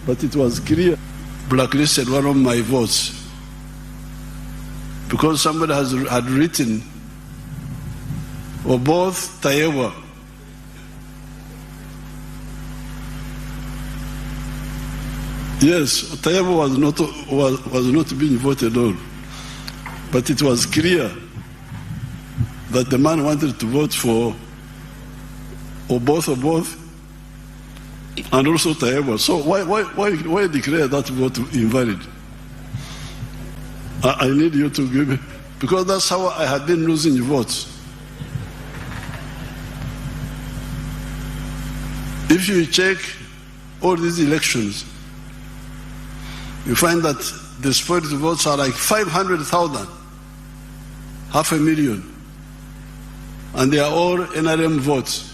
but it was clear. Blacklisted one of my votes because somebody had written or both Tayewa. Yes, Tayewa was not being voted on, but it was clear that the man wanted to vote for or both, and also Tayewa. So why declare that vote invalid? I need you to give me, because that's how I had been losing votes. If you check all these elections, you find that the spoiled votes are like 500,000, 500,000, and they are all NRM votes.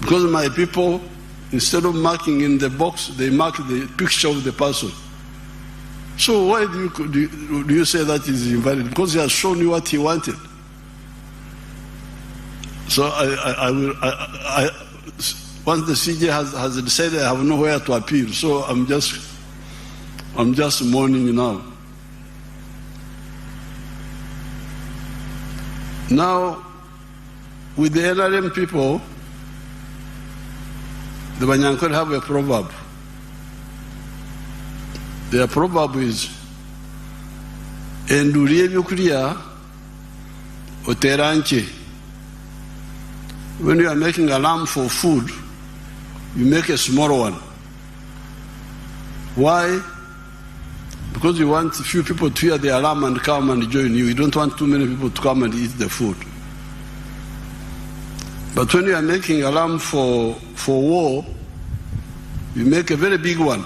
Because my people, instead of marking in the box, they mark the picture of the person. So why do you say that is invalid? Because he has shown you what he wanted. So once the CJ has decided, I have nowhere to appeal. So I'm just mourning now. Now, with the NRM people, the Banyankole have a proverb. Their proverb is, "Endurie byokulya oteranche." When you are making a lamb for food, you make a small one. Why? Because you want a few people to hear the alarm and come and join you. You don't want too many people to come and eat the food. But when you are making a lamb for war, you make a very big one,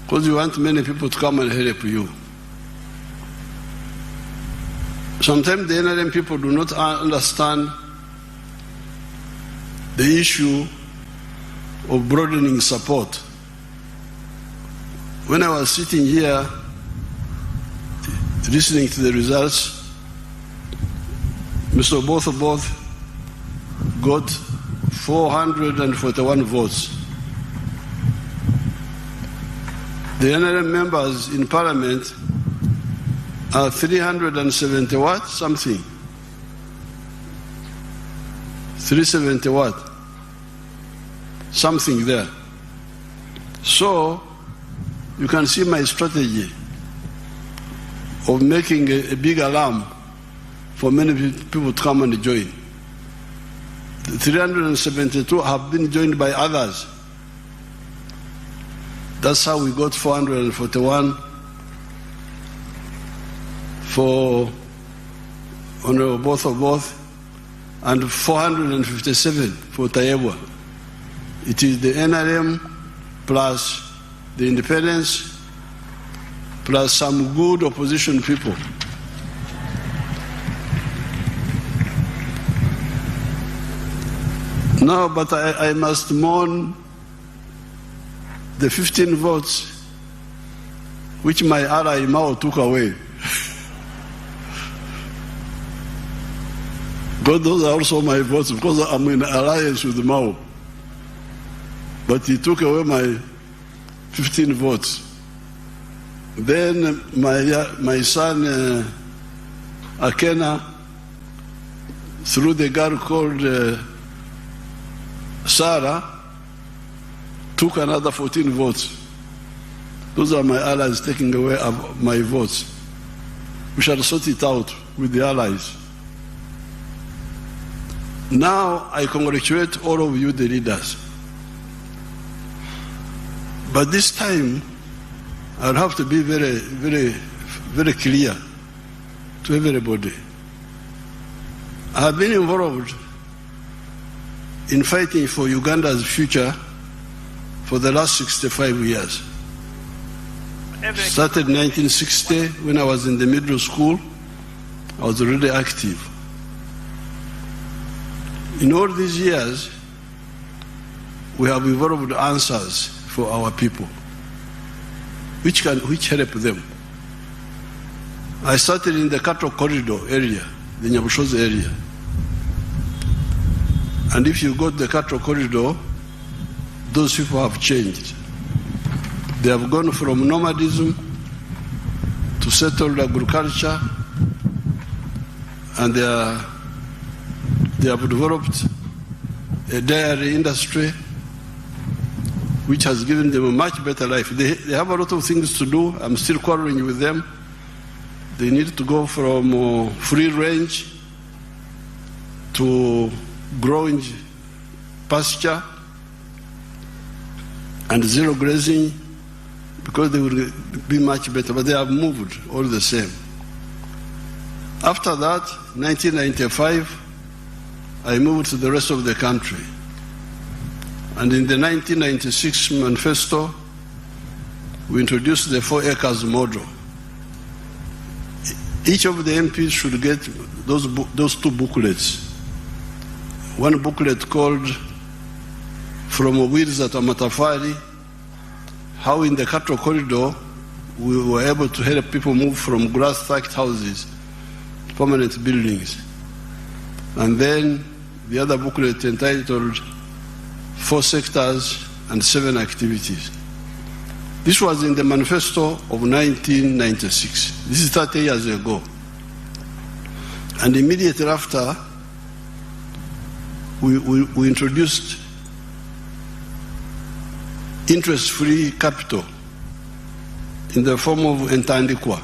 because you want many people to come and help you. Sometimes the NRM people do not understand the issue of broadening support. When I was sitting here listening to the results, Mr. Both got 441 votes. The NRM members in Parliament are 370 what? Something. 370 what? Something there. So, you can see my strategy of making a big alarm for many people to come and join. The 372 have been joined by others. That's how we got 441 for Honorable Both and 457 for Tayewa. It is the NRM plus the independents plus some good opposition people. No, but I must mourn the 15 votes which my ally Mao took away. But those are also my votes because I'm in alliance with Mao. But he took away my 15 votes. Then my son Akena, through the girl called Sarah, took another 14 votes. Those are my allies taking away my votes. We shall sort it out with the allies. Now I congratulate all of you, the leaders. But this time, I'll have to be very, very, very clear to everybody. I have been involved in fighting for Uganda's future for the last 65 years. Started in 1960 when I was in the middle school. I was already active. In all these years, we have evolved answers for our people, which help them. I started in the cattle corridor area, the Nyabushozi area. And if you go to the cattle corridor, those people have changed. They have gone from nomadism to settled agriculture, and they have developed a dairy industry which has given them a much better life. They have a lot of things to do. I'm still quarreling with them. They need to go from free range to growing pasture and zero grazing, because they will be much better, but they have moved all the same. After that, 1995, I moved to the rest of the country. And in the 1996 manifesto, we introduced the 4 acres model. Each of the MPs should get those 2 booklets. One booklet called From Wheels at Amatafari, how in the cattle corridor we were able to help people move from grass-thatched houses to permanent buildings. And then the other booklet entitled 4 sectors and 7 activities. This was in the manifesto of 1996. This is 30 years ago. And immediately after, we introduced interest-free capital in the form of entandikwa,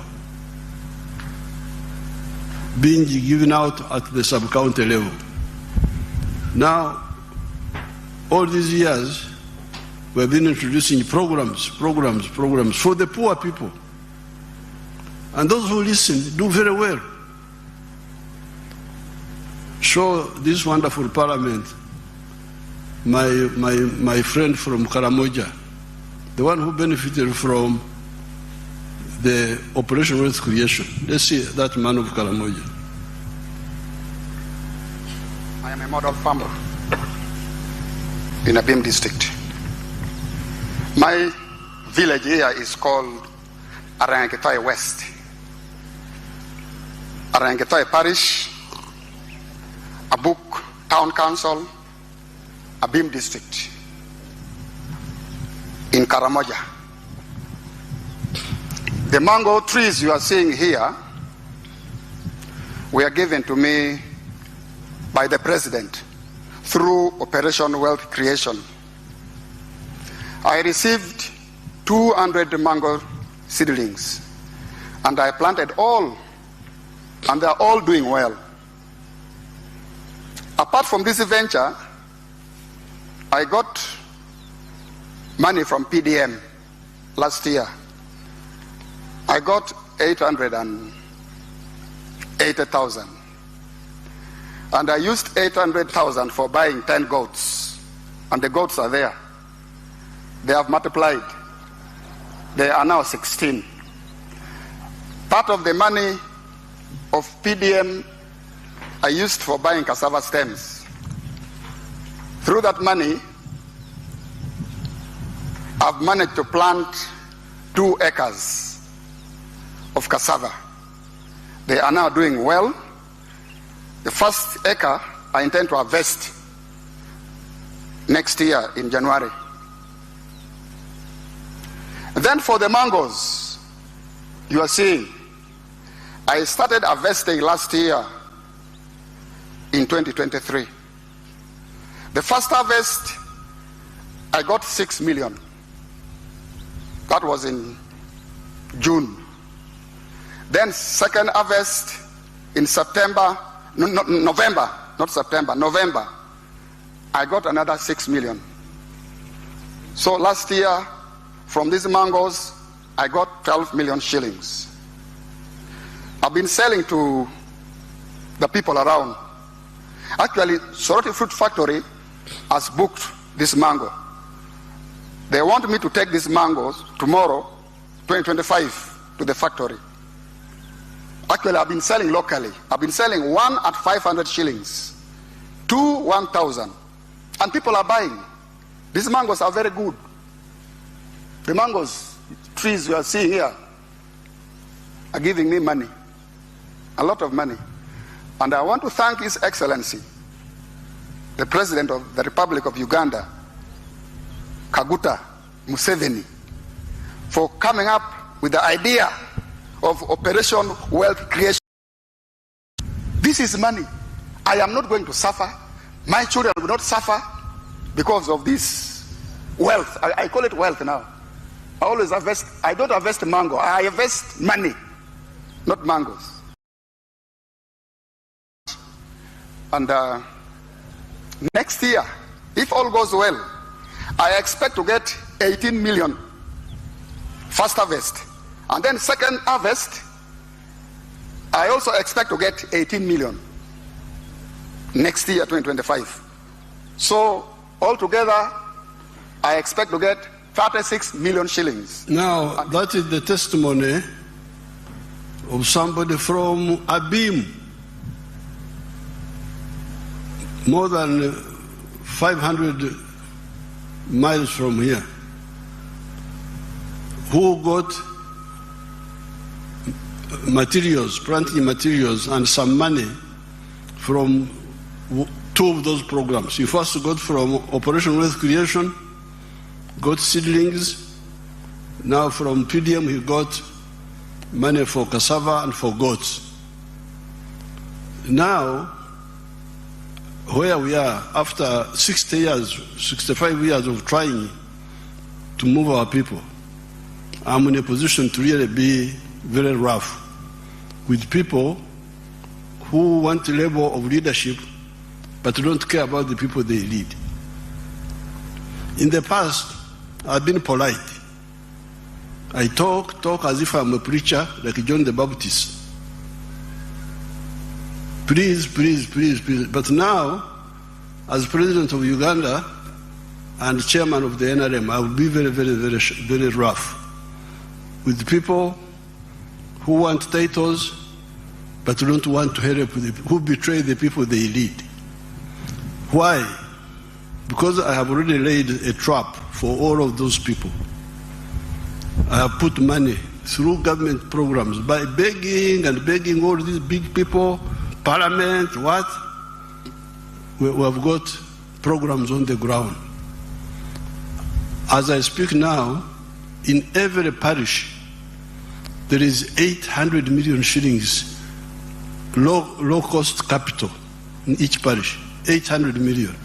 being given out at the sub-county level. Now, all these years, we have been introducing programs for the poor people. And those who listen do very well. Show this wonderful parliament, my friend from Karamoja, the one who benefited from the Operation Wealth Creation. Let's see that man of Karamoja. I am a model farmer in Abim district. My village here is called Arangetoy West. Arangetoy Parish, Abuk Town Council, Abim district in Karamoja. The mango trees you are seeing here were given to me by the president through Operation Wealth Creation. I received 200 mango seedlings, and I planted all, and they are all doing well. Apart from this venture, I got money from PDM last year. I got 880,000. And I used 800,000 for buying 10 goats. And the goats are there. They have multiplied. They are now 16. Part of the money of PDM I used for buying cassava stems. Through that money, I've managed to plant 2 acres of cassava. They are now doing well. The first acre I intend to harvest next year in January. Then for the mangoes, you are seeing, I started harvesting last year in 2023. The first harvest, I got 6 million. That was in June. Then second harvest in November, I got another 6 million. So last year, from these mangoes, I got 12 million shillings. I've been selling to the people around. Actually, Soroti Fruit Factory has booked this mango. They want me to take these mangoes tomorrow, 2025, to the factory. Actually, I've been selling locally. I've been selling one at 500 shillings, two 1,000, and people are buying. These mangoes are very good. The mangoes trees you are seeing here are giving me money, a lot of money. And I want to thank His Excellency, the President of the Republic of Uganda, Kaguta Museveni, for coming up with the idea of Operation Wealth Creation. This is money. I am not going to suffer. My children will not suffer because of this wealth. I call it wealth now. I always harvest. I don't harvest mango. I harvest money, not mangoes. And next year, if all goes well, I expect to get 18 million first harvest. And then second harvest, I also expect to get 18 million next year, 2025. So altogether, I expect to get 36 million shillings. Now, that is the testimony of somebody from Abim, more than 500 miles from here, who got materials, planting materials, and some money from two of those programs. He first got from Operation Wealth Creation, got seedlings. Now from PDM he got money for cassava and for goats. Now, where we are, after 60 years, 65 years of trying to move our people, I'm in a position to really be very rough with people who want a level of leadership but don't care about the people they lead. In the past, I've been polite. I talk as if I'm a preacher, like John the Baptist. Please, please, please, please. But now, as President of Uganda and Chairman of the NRM, I will be very, very, very, very rough with people who want titles but don't want to help, who betray the people they lead. Why? Because I have already laid a trap for all of those people. I have put money through government programs by begging and begging all these big people, parliament, what? We have got programs on the ground. As I speak now, in every parish, there is 800 million shillings low-cost capital in each parish, 800 million.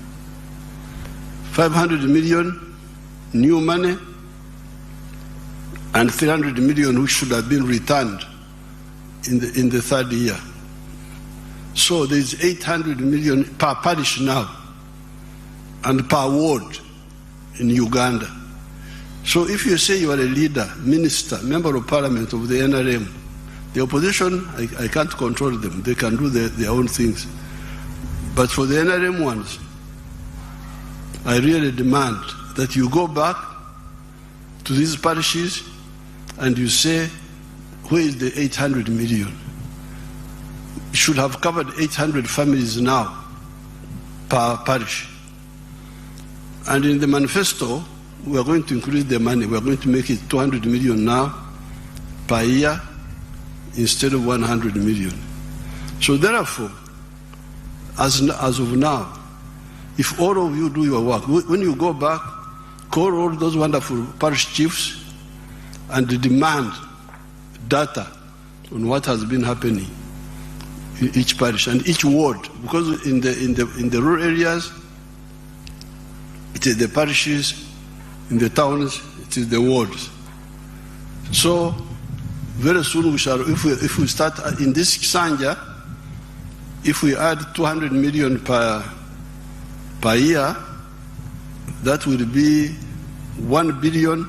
500 million new money and 300 million which should have been returned in the third year. So there is 800 million per parish now and per ward in Uganda. So if you say you are a leader, minister, member of parliament of the NRM, the opposition, I can't control them. They can do their own things. But for the NRM ones, I really demand that you go back to these parishes and you say, where is the 800 million? It should have covered 800 families now per parish. And in the manifesto, we are going to increase the money. We are going to make it 200 million now per year instead of 100 million. So therefore, as of now, if all of you do your work, when you go back, call all those wonderful parish chiefs and demand data on what has been happening in each parish and each ward, because in the rural areas, it is the parishes, in the towns, it is the wards. So very soon we shall, if we start in this Sanja, if we add 200 million per year, that will be 1 billion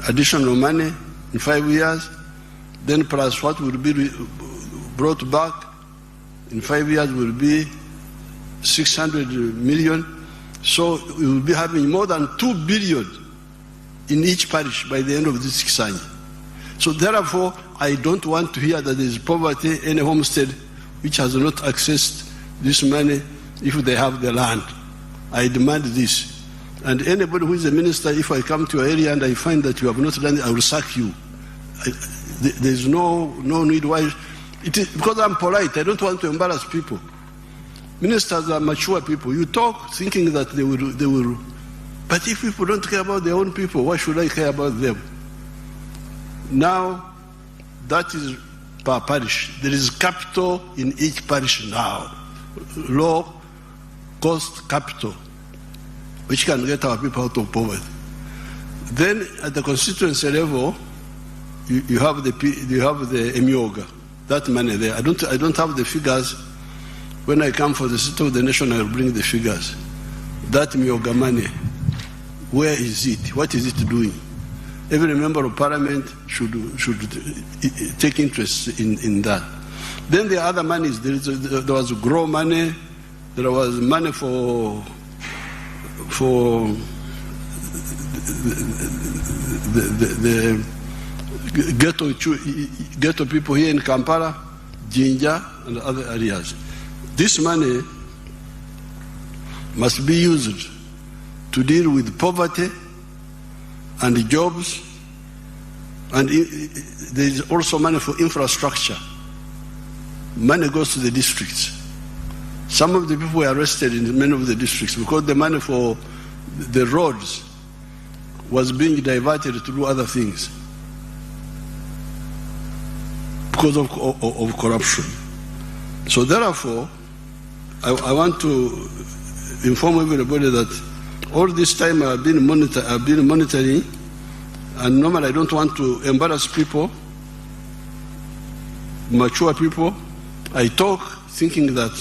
additional money in 5 years, then plus what will be brought back in 5 years will be 600 million. So we will be having more than 2 billion in each parish by the end of this 6 years. So therefore, I don't want to hear that there is poverty in a homestead which has not accessed this money if they have the land. I demand this. And anybody who is a minister, if I come to your area and I find that you have not done it, I will sack you. There's no need why. It is because I'm polite. I don't want to embarrass people. Ministers are mature people. You talk thinking that they will. But if people don't care about their own people, why should I care about them? Now, that is per parish. There is capital in each parish now. Low cost capital, which can get our people out of poverty. Then at the constituency level, you have the Emioga, that money there. I don't have the figures. When I come for the State of the Nation, I will bring the figures. That Emioga money, where is it? What is it doing? Every member of parliament should take interest in that. Then the other monies, there was grow money, there was money for the ghetto people here in Kampala, Jinja, and other areas. This money must be used to deal with poverty and jobs, and there is also money for infrastructure. Money goes to the districts. Some of the people were arrested in many of the districts because the money for the roads was being diverted to do other things because of corruption. So therefore, I want to inform everybody that all this time I've been monitoring, and normally I don't want to embarrass people, mature people. I talk thinking that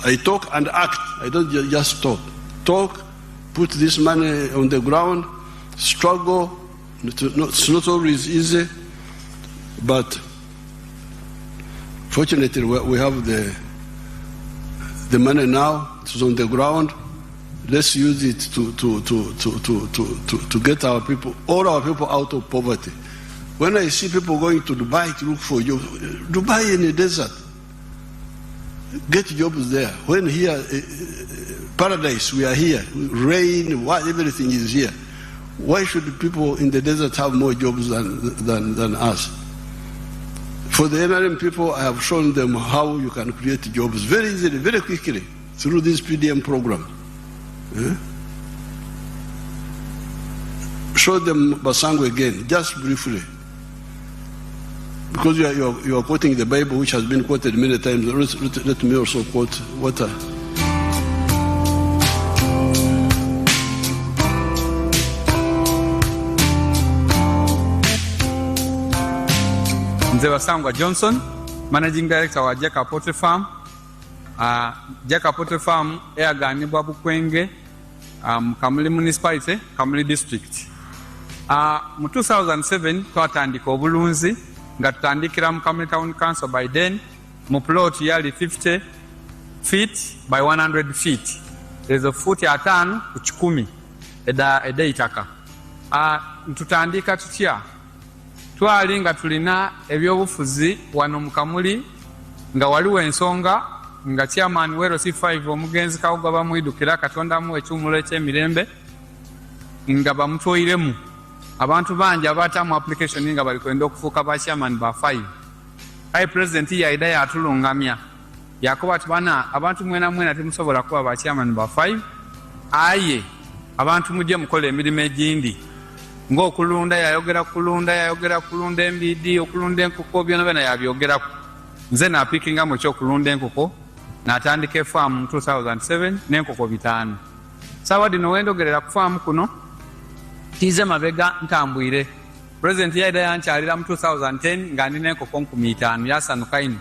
I talk and act. I don't just talk. Talk, put this money on the ground, struggle. It's not always easy, but fortunately we have the money now. It's on the ground. Let's use it to get our people, all our people, out of poverty. When I see people going to Dubai to look for jobs, Dubai in the desert, get jobs there. When here, paradise, we are here, rain, everything is here. Why should people in the desert have more jobs than us? For the NRM people, I have shown them how you can create jobs very easily, very quickly, through this PDM program. Show them Basango again, just briefly. Because you are quoting the Bible, which has been quoted many times. Let me also quote what Nze Basangwa Johnson, Managing Director wa Jeka Poultry Farm. Jeka Poultry Farm eyaganibwa Bukwenge, Kamuli Municipality, Kamuli District. Mu 2007 twatandika obulunzi nga tutandikira mu Kamuli Town Council by then mu plot yali 50 feet by 100 feet. There's a foot atano ku 10 eda itaka. Tutandika tutya twali nga tulina ebyobufuzi wano mu Kamuli nga waliwo ensonga nga chairman wero C5 omugenzi kawuga bamwidukira Katonda mu ekyumulo eky'emirembe nga bamutwoiremu abantu bangi abatamu application nga bali kwenda okufuuka ba chairman ba 5. Ayi president yaida yatulungamya yakoba tubana abantu mwena temusobola kuba ba chairman ba 5. Aye abantu mujje mukola emirimu egindi ng'okulunda yayogera kulunda embidi okulunda enkoko byonna yabyogerako. Nze napikinga mu ky'okulunda enkoko n'atandika farm mu 2007 n'enkoko 5. Sawa dino wendogerera ku farm kuno tize mabega ntambwire. President yaida yankyalira mu 2010 nga nina enkoko 5,000 yasanuka ino.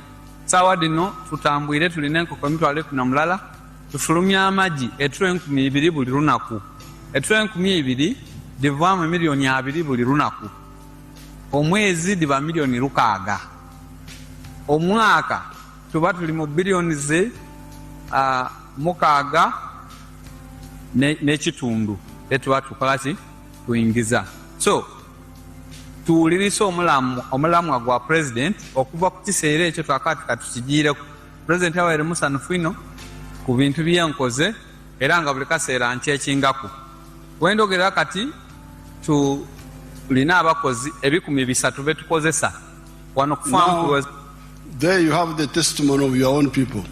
Sawa dino tutambwire tulina enkoko 1,000 tufulumya amagi etro 2,000 buli lunaku. Etro 2,000 divaamu milioni 2 buli lunaku. omwezi diba milioni 600 omwaka tuba tuli mu bilioni ze 6 n'ekitundu etuba tukola ki tuyingiza. So tuwulirisa omulamwa gwa president okuva ku kiseera ekyo twakati katukigiireko. President awaire musanhufu ino ku bintu byenkoze era nga buli kaseera nkyekingako. Wendogera kati tulina abakozi 300 betukozesa wano ku farm. There you have the testimony of your own people.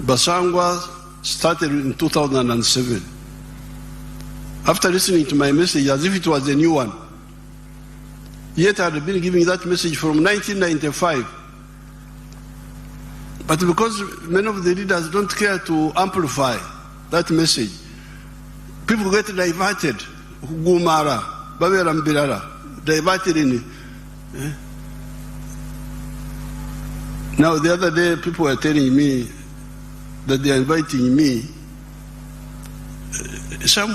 Basangwa started in 2007. After listening to my message as if it was a new one, yet I had been giving that message from 1995. But because many of the leaders don't care to amplify that message, people get diverted. Gumara, Babera Mbirara, diverted in it. Now the other day people were telling me that they are inviting me.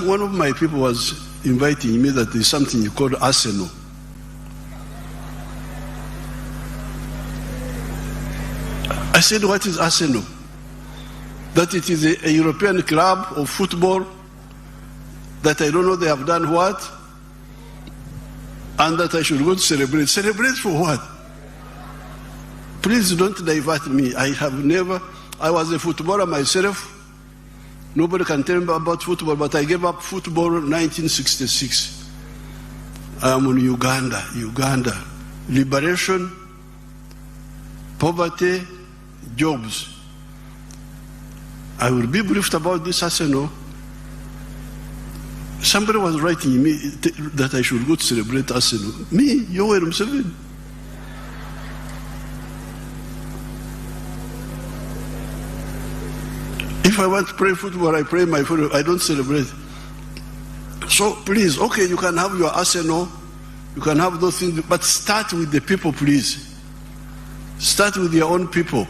One of my people was inviting me that there's something you call Arsenal. I said, what is Arsenal? That it is a European club of football, that I don't know they have done what, and that I should go to celebrate. Celebrate for what? Please don't divert me. I was a footballer myself. Nobody can tell me about football, but I gave up football in 1966. I am in Uganda. Liberation, poverty, jobs. I will be briefed about this Arsenal. Somebody was writing me that I should go to celebrate Arsenal. Me, Yoweri Museveni. If I want to play football, I play my football. I don't celebrate. So please, okay, you can have your Arsenal, you can have those things, but start with the people, please. Start with your own people.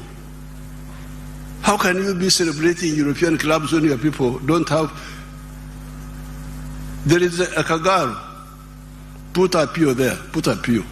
How can you be celebrating European clubs when your people don't have? There is a Kagaro. Put a Pio there. Put a Pio.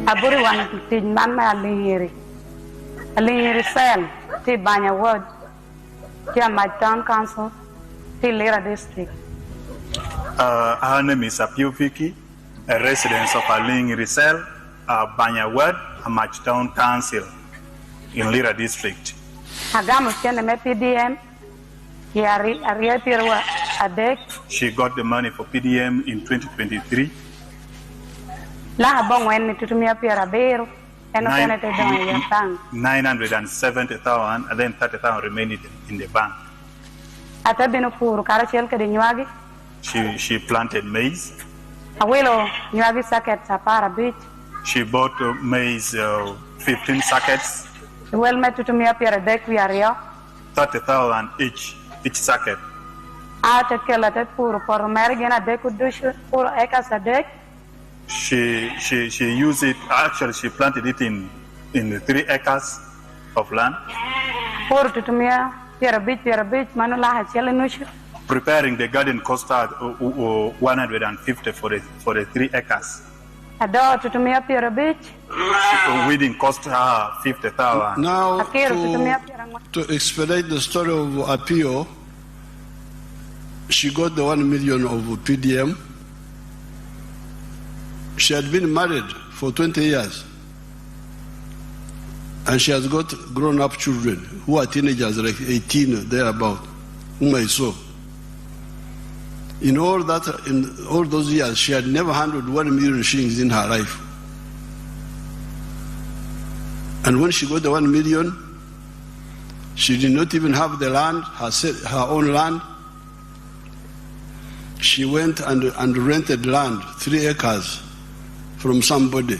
Aburi wan tin mama alingiri sel ti Banya ward ti my town council ti Lira district. Her name is Apio Vicky, a resident of Alingiri Cell, Banya ward, Amach Town Council in Lira district. Hagamu tiene me PDM yari ariatirwa adek. She got the money for PDM in 2023. La bong when tutumia piera bero and 970,000 and then 30,000 remained in the bank. Atabino puru karachel ke nyuagi. She planted maize. Awilo nyuagi sacket sapara beach. She bought maize 15 sackets. Well met tutumia piera dek we are 30,000 each sacket. Ate kela te puru por mergena dek udushu puru eka sadek. She used it, actually she planted it in 3 acres of land. Preparing the garden cost her 150 for the 3 acres. Weeding cost her 50,000. Now, to expedite the story of Apio, she got the 1 million of PDM. She had been married for 20 years. And she has got grown-up children who are teenagers, like 18, thereabout, whom I saw. In all those years, she had never handled 1 million shillings in her life. And when she got the 1 million, she did not even have the land, her own land. She went and rented land, 3 acres, from somebody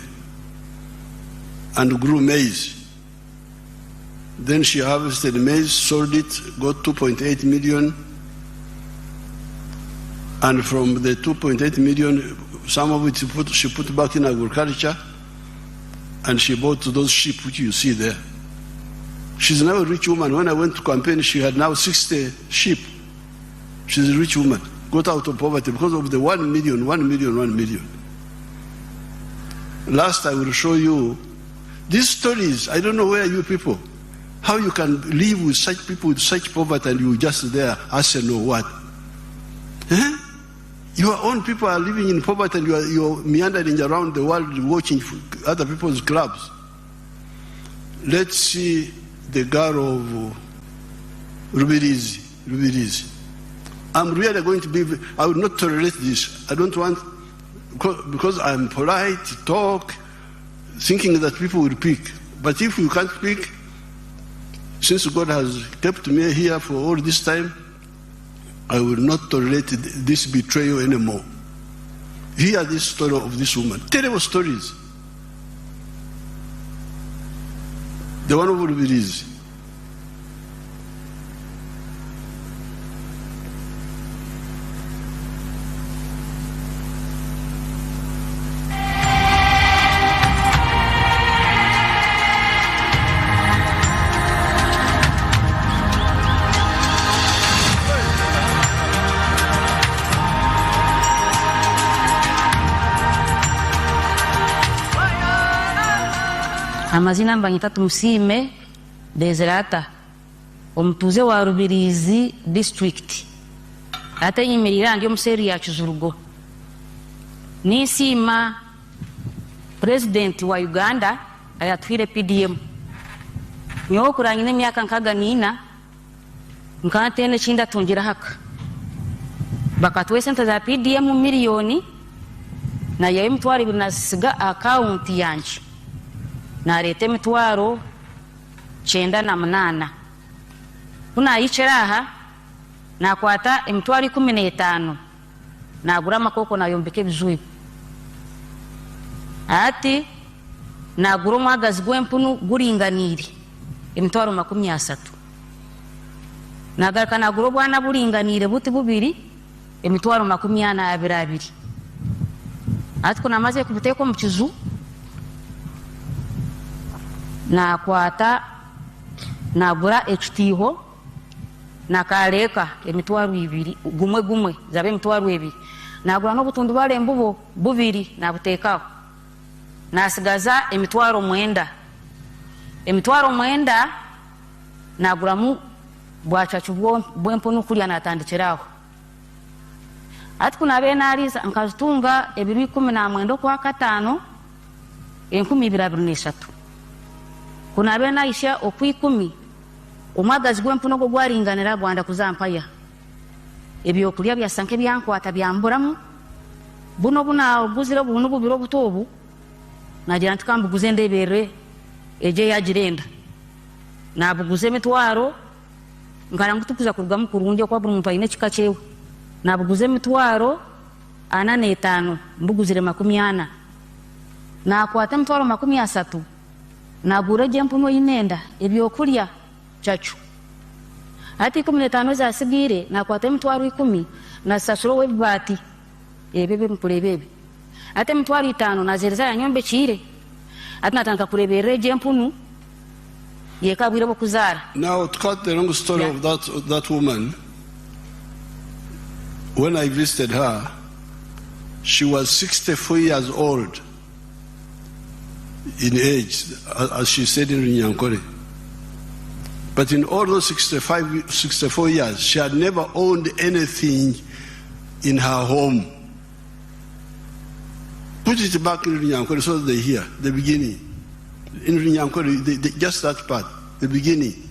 and grew maize. Then she harvested maize, sold it, got 2.8 million. And from the 2.8 million, some of it she put back in agriculture, and she bought those sheep which you see there. She's now a rich woman. When I went to campaign, she had now 60 sheep. She's a rich woman, got out of poverty because of the 1 million. Last, I will show you these stories. I don't know where you people, how you can live with such people with such poverty and you just there, Arsenal or what? Eh? Your own people are living in poverty and you're meandering around the world watching other people's clubs. Let's see the girl of Rubirizi. I'm really going to be, I will not tolerate this. I don't want, because I'm polite, talk, thinking that people will pick. But if you can't pick, since God has kept me here for all this time, I will not tolerate this betrayal anymore. Hear this story of this woman. Terrible stories. The one of Rubirizi. Amazina mbanyita Tusime Deserata omutuze wa Rubirizi district ate nyimirira ndi omuseri ya Kizurugo nisima president wa Uganda ayatwire PDM nyo kurangine myaka nkaga nina nkatene chinda tungira haka bakatwe sente za PDM milioni na yayi mtwari binasiga account yanje na rete mitwaro 98 kuna yicheraha na kwata emitwari 15 na gura makoko na yombeke bizui ati na gura magazi gwempunu guringaniri emitwaro 30 na garaka na gura bwana buringanire buti bubiri emitwaro 42 ati kuna maze kubuteko mu kizu na kwata na gura HTho na kaleka emitwaro 2 gumwe zabe emitwaro 2 na gura no butundu bale mbubo bubiri na butekaho na sigaza emitwaro 9 na gura mu bwachachu bwempunu kulya na tandikiraho ati kuna bena aliza nkazitunga ebiri 10 kwa 5 1223 kuna bena isha okwikumi umagazi gwempuno go gwaringanira Rwanda kuzampaya ebyo kulya bya sanke byankwata byamburamu buno buna buzira bunu bubiro butobu nagira ntikambuguze ndebere eje yagirenda nabuguze mitwaro ngarangutukuza kurugamu kurunje kwa buri muntu ayine kikachewe nabuguze mitwaro 45 mbuguzire 40 na kwata mitwaro 30 na gura jempuno inenda ebyo kulya chachu ati 15 za sigire na kwata mitwaro 10 na sasuro webati ebebe mpulebebe ati mitwaro 5 na zereza ya nyombe chire ati natanga kurebere jempunu yekabwire bokuzara. Now to cut the long story of that woman, when I visited her, she was 64 years old in age, as she said in Nyankore. But in all those 64 years, she had never owned anything in her home. Put it back in Nyankore so that they hear the beginning. In Nyankore, just that part, the beginning.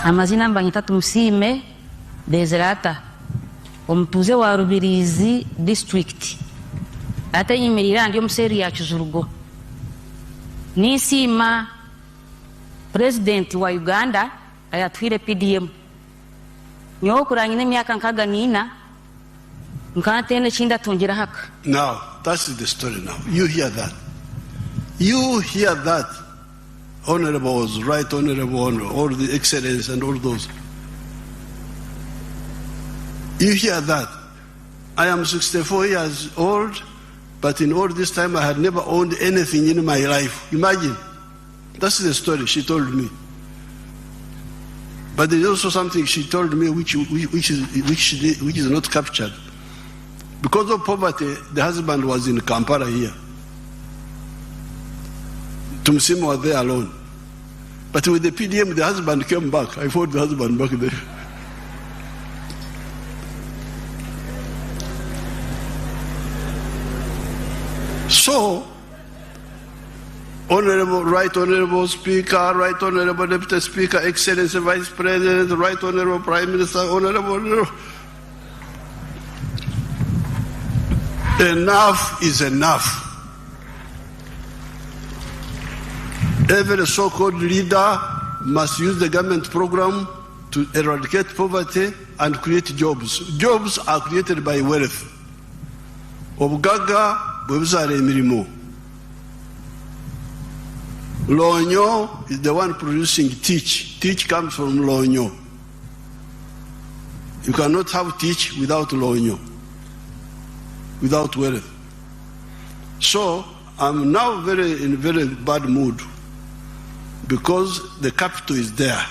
Amazina mbanyita Tusime Deserata omutuze wa Rubirizi district ate nyimirira ndi omuseri ya Kizurugo Nisima President wa Uganda ayatwire PDM. Nyokuranyine myaka nkaga nina nkatene chinda tongira haka. Now, that's the story now. You hear that. You hear that. Honorables, right honorable honor, all the excellence and all those. You hear that. I am 64 years old, but in all this time I had never owned anything in my life. Imagine. That's the story she told me. But there's also something she told me which is not captured. Because of poverty, the husband was in Kampala here. Tumsima was there alone. But with the PDM, the husband came back. I fought the husband back there. So, Honorable, Right Honorable Speaker, Right Honorable Deputy Speaker, Excellency Vice President, Right Honorable Prime Minister, Honorable. Enough is enough. Every so-called leader must use the government program to eradicate poverty and create jobs. Jobs are created by wealth. Obugaga bwebuzala emirimo. Lonyo is the one producing teach. Teach comes from Lonyo. You cannot have teach without Lonyo, without wealth. So I'm now in very bad mood because the capital is there.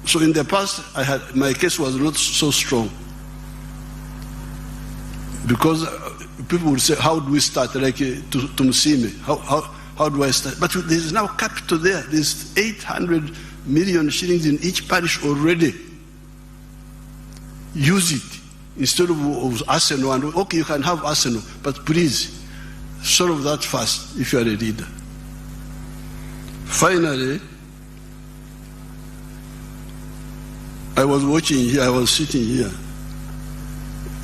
So in the past, my case was not so strong because people would say, "How do we start?" Like to Msime, how do I start? But there is now capital there. There's 800 million shillings in each parish already. Use it instead of arsenal. And okay, you can have arsenal, but please solve that fast if you are a leader. Finally, I was watching here, I was sitting here,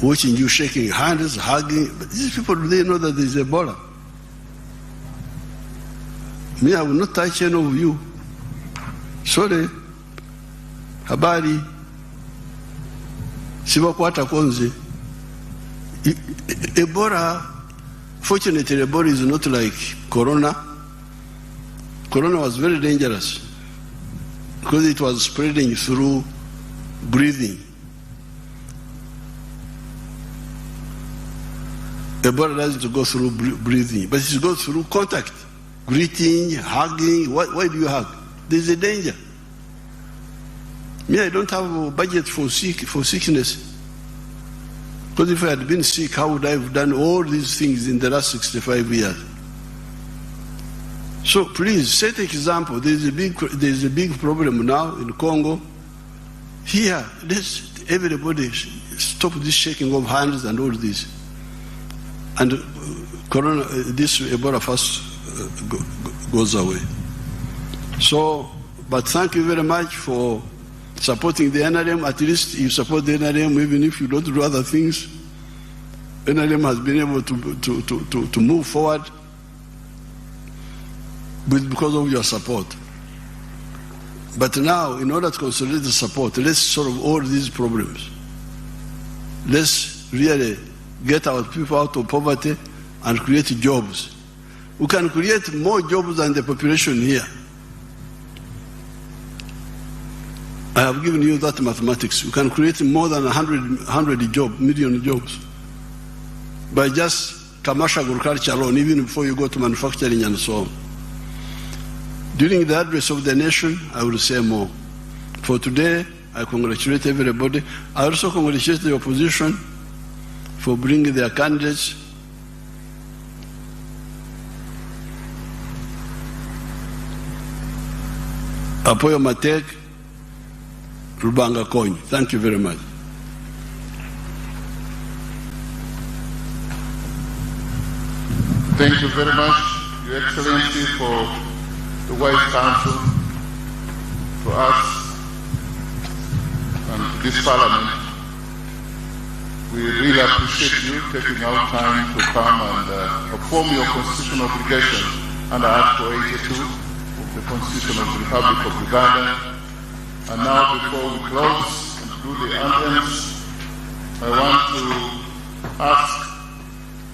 watching you shaking hands, hugging. But these people, they know that there is Ebola. Me, I will not touch any of you. Sorry. Habari. Sibakwata konze. Ebola, fortunately, Ebola is not like Corona. Corona was very dangerous because it was spreading through breathing. Ebola doesn't go through breathing, but it goes through contact, greeting, hugging. Why do you hug? There's a danger. Me, I don't have a budget for sickness. Because if I had been sick, how would I have done all these things in the last 65 years? So please set example. There's a big problem now in Congo. Here, let's everybody stop this shaking of hands and all this. And Corona, this Ebola first goes away. So, but thank you very much for supporting the NRM. At least you support the NRM even if you don't do other things. NRM has been able to move forward because of your support. But now, in order to consolidate the support, let's solve all these problems. Let's really get our people out of poverty and create jobs. We can create more jobs than the population here. I have given you that mathematics. We can create more than 100 million jobs by just commercial agriculture alone, even before you go to manufacturing and so on. During the address of the nation, I will say more. For today, I congratulate everybody. I also congratulate the opposition for bringing their candidates. Apoyo Matek, Rubanga Coin. Thank you very much. Thank you very much, Your Excellency, for the wise counsel to us and to this Parliament. We really appreciate you taking out time to come and perform your constitutional obligation under Article 82 of the Constitution of the Republic of Uganda. And now, before we close and do the anthems, I want to ask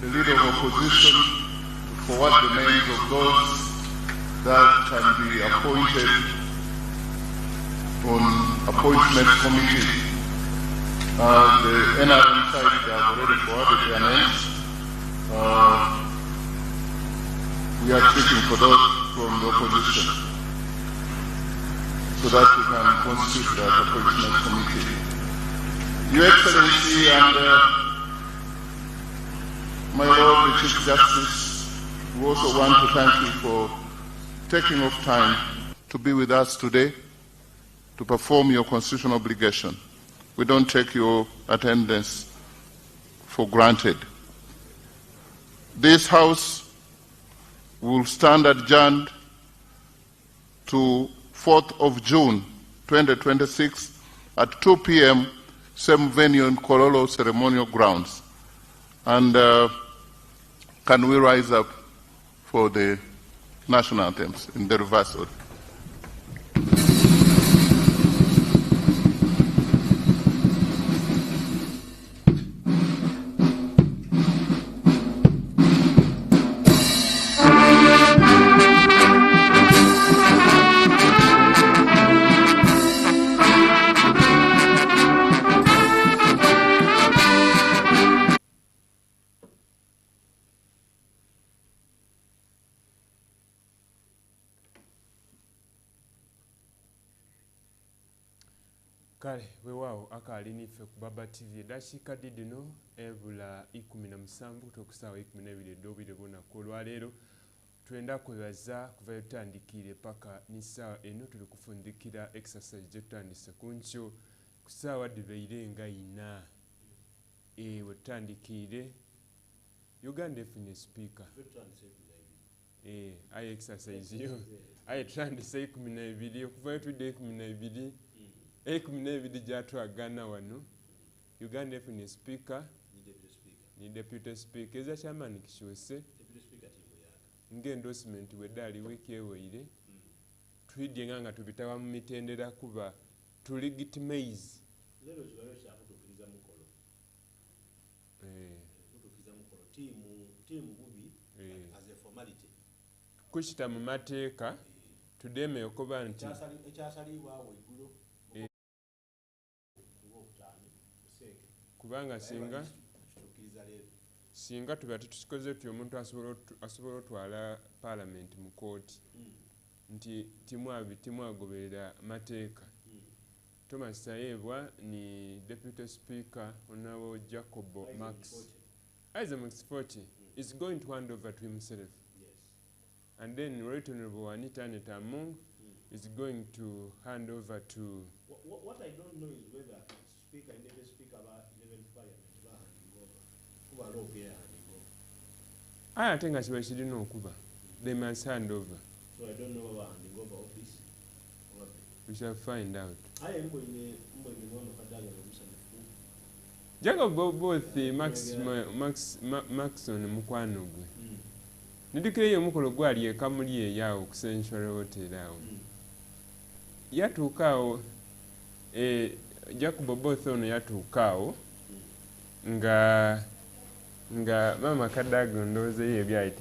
the Leader of Opposition to forward the names of those that can be appointed on Appointment Committee. The NRM side, they have already forwarded their names. We are checking for those from the opposition so that we can constitute that Appointment Committee. Your Excellency and my Lord the Chief Justice, we also want to thank you for taking off time to be with us today to perform your constitutional obligation. We don't take your attendance for granted. This House will stand adjourned to 4th of June 2026 at 2 p.m., same venue in Kololo Ceremonial Grounds. And can we rise up for the national anthems in the reverse order? Kale weewaawo akaali niffe ku Baba TV eddakiika dino ebula 17 okutusaawa 12 eddoobire bunaku olwaleero twenda kwebaza kuva tutandikire paka n'essaawa eno tuli kufundikira exercise gye tutandise ku nkyo ku ssaawa dibeire nga 4 we tutandikire Uganda efunye speaker aye exercise yo aye tutandise 12 okuva tudde 12 12 gyatwagana wano Uganda efunye speaker ni deputy speaker eza chairman kisose ng'endorsement weddaali weekyeweire twidye nga tubitawa mu mitendera kuba tulegitimize lero kibayo kyakutuukiriza mukolo kutuukiriza mukolo tiimu bubi as a formality kukita mu mateeka tudeme okuba nti ekyasalibwawo eggulo kubanga singa tuba tukikoze tuti omuntu asobola otwala parliament mu kooti nti timwagoberera mateeka Thomas Sayebwa ni deputy speaker Honorable Jacob Max Max 40 is going to hand over to himself. And then Right Honorable Anita Netamong is going to hand over to what I don't know is whether speaker and deputy speaker about 11th parliament are handing over. Kuba lobe handing over. I think as well she didn't know Kuba. They must hand over. So I don't know about handing over office. We shall find out. I am going to Jacob both Maxon mukwano gwe. Nidikire omukolo gwali ekamuli eyawo ku Central Hotel awo. Yatuukaawo Jacob both ono yatuukaawo nga mama Kadago ndowooza ye ebyayi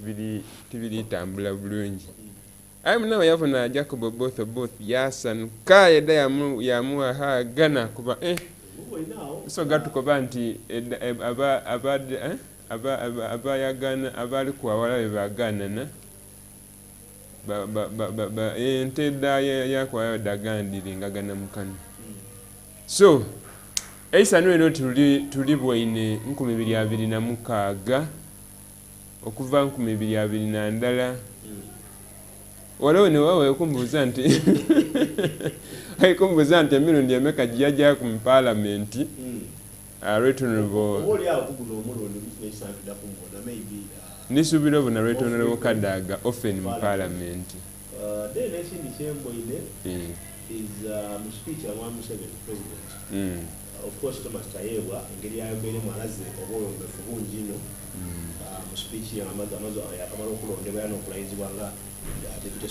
tibiri tambula bulungi. Aye munawe yafuna Jacob both yasanuka yadda yamuwahagana kuba so gatukoba nti abayagana abali kuwawala be baganana ente edda yakwaya dagandiriingagana mukano so eisano eno tuli bwaine 2026 okuva 2022 waliwo ne wawe okumbuuza nti aikumbuuza nti emirundi emeka gyajja ku parliament nisuubira obuna Honorable Kadaga often mu parliament of course Thomas Tayebwa engeri yayogeremu alaze obwolongefu bungi ino mu speech yakamala okulondebwa n'okulayizibwa nga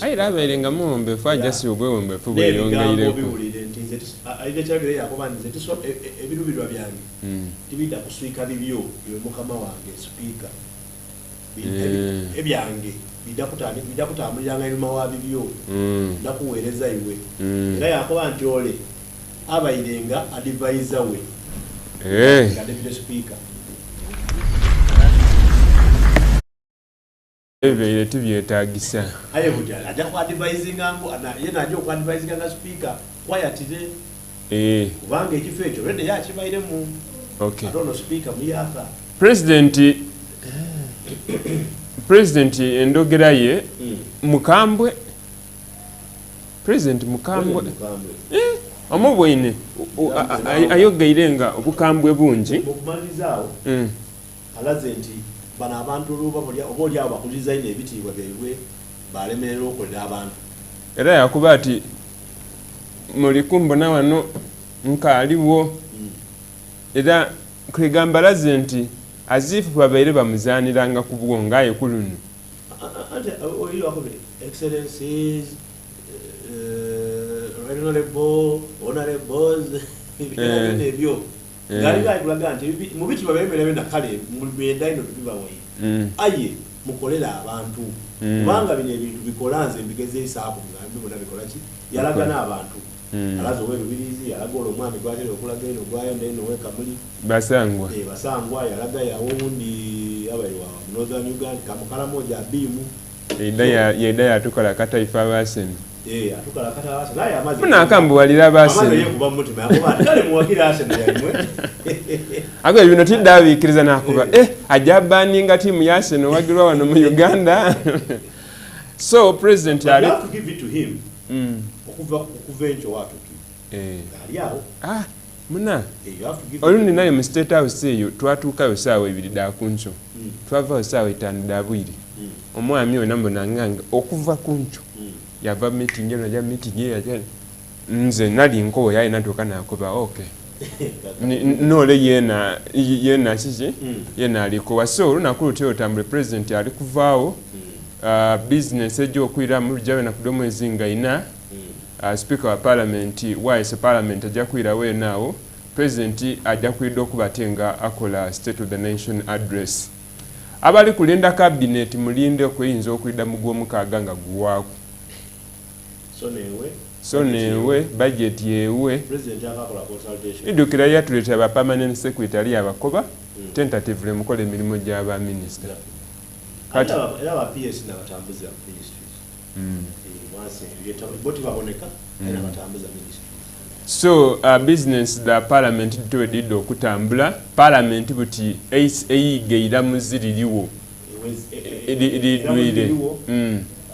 ayira abeerenga muwombeefu ajasi obwewombeefu bweyongeireko alina kyagere yakoba nze ebirubirwa byange tibidda kuswika bibyo iwe mukama wange sipiika ebyange bidda kutambuliranga enuma wa bibyo nakuweereza iwe era yakoba nti ole abayirenga adivaiza we nga deputy speaker ebeere tibyetaagisa aye bujja ajja kuadvisinga ye najja okuadvisinga nga speaker kwayatire kubanga ekifo ekyo rede yakibairemu atono speaker muyaka president endogera ye mukambwe president mukambwe omubwine ayogeire nga obukambwe bungi mukumalirizawo alaze nti bano abantu oba oli abo bakuliza ino ebitiibwa byaibwe balemerera okolera abantu era yakuba ati muli kumbona wano nkaaliwo era kwegamba laze nti azifu babaire bamuzaaniranga ku bwo ngaaye ku luno excellencies honorables ebyo ngaaligaikulaga nti mu bitiibwa byemerebe nakale mubenda ino tubibawaire aye mukolera abantu kubanga bino ebintu bikola nze mbigezeesaako nga mbibona bikolaki yalaga n'abantu alaza owerubirizi yalaga olwo omwami gwatera okulaga eno gwayonda eno wekamuli basangwa yalaga yawundi abaiwa northern uganda kamukalamoja abiimu yeda yatukola kataifa abaseni munakambuwalira abaseni ago bino tiddabiikiriza nakuba ajja baninga tiimu ya Arsenal wagirwa wano mu Uganda so president ali okuva ekyo watuki aliawo muna olundi naye mu state house eyo twatuukayo saawa 2 dakunco twavaayo saawa 5 dabwiri omwami oyo nambonanganga okuva kunco yava meeting eno ya meeting eyo nze nali nkowo yaye natuuka nakuba nole yena kiki yena alikowa so olunaku lutyo otambule president ali kuvaawo business ejja okwiramu lujjawe nakuda omwezi nga 4 speaker wa parliament waise parliament ajja kwirawo enaawo president ajja kwidde okuba ate nga akola state of the nation address abali kulinda cabinet mulinde okweyinza okwidda mu gw'omukaaga nga guwaaku so newe budget yewe idukira yatuleeta aba permanent secretary abakoba tentatively mukola emirimu gy'aba minister kati era aba PS n'abatambuza ministries so business da parliament twedidde okutambula parliament buti eyigeira muziririwo lidwire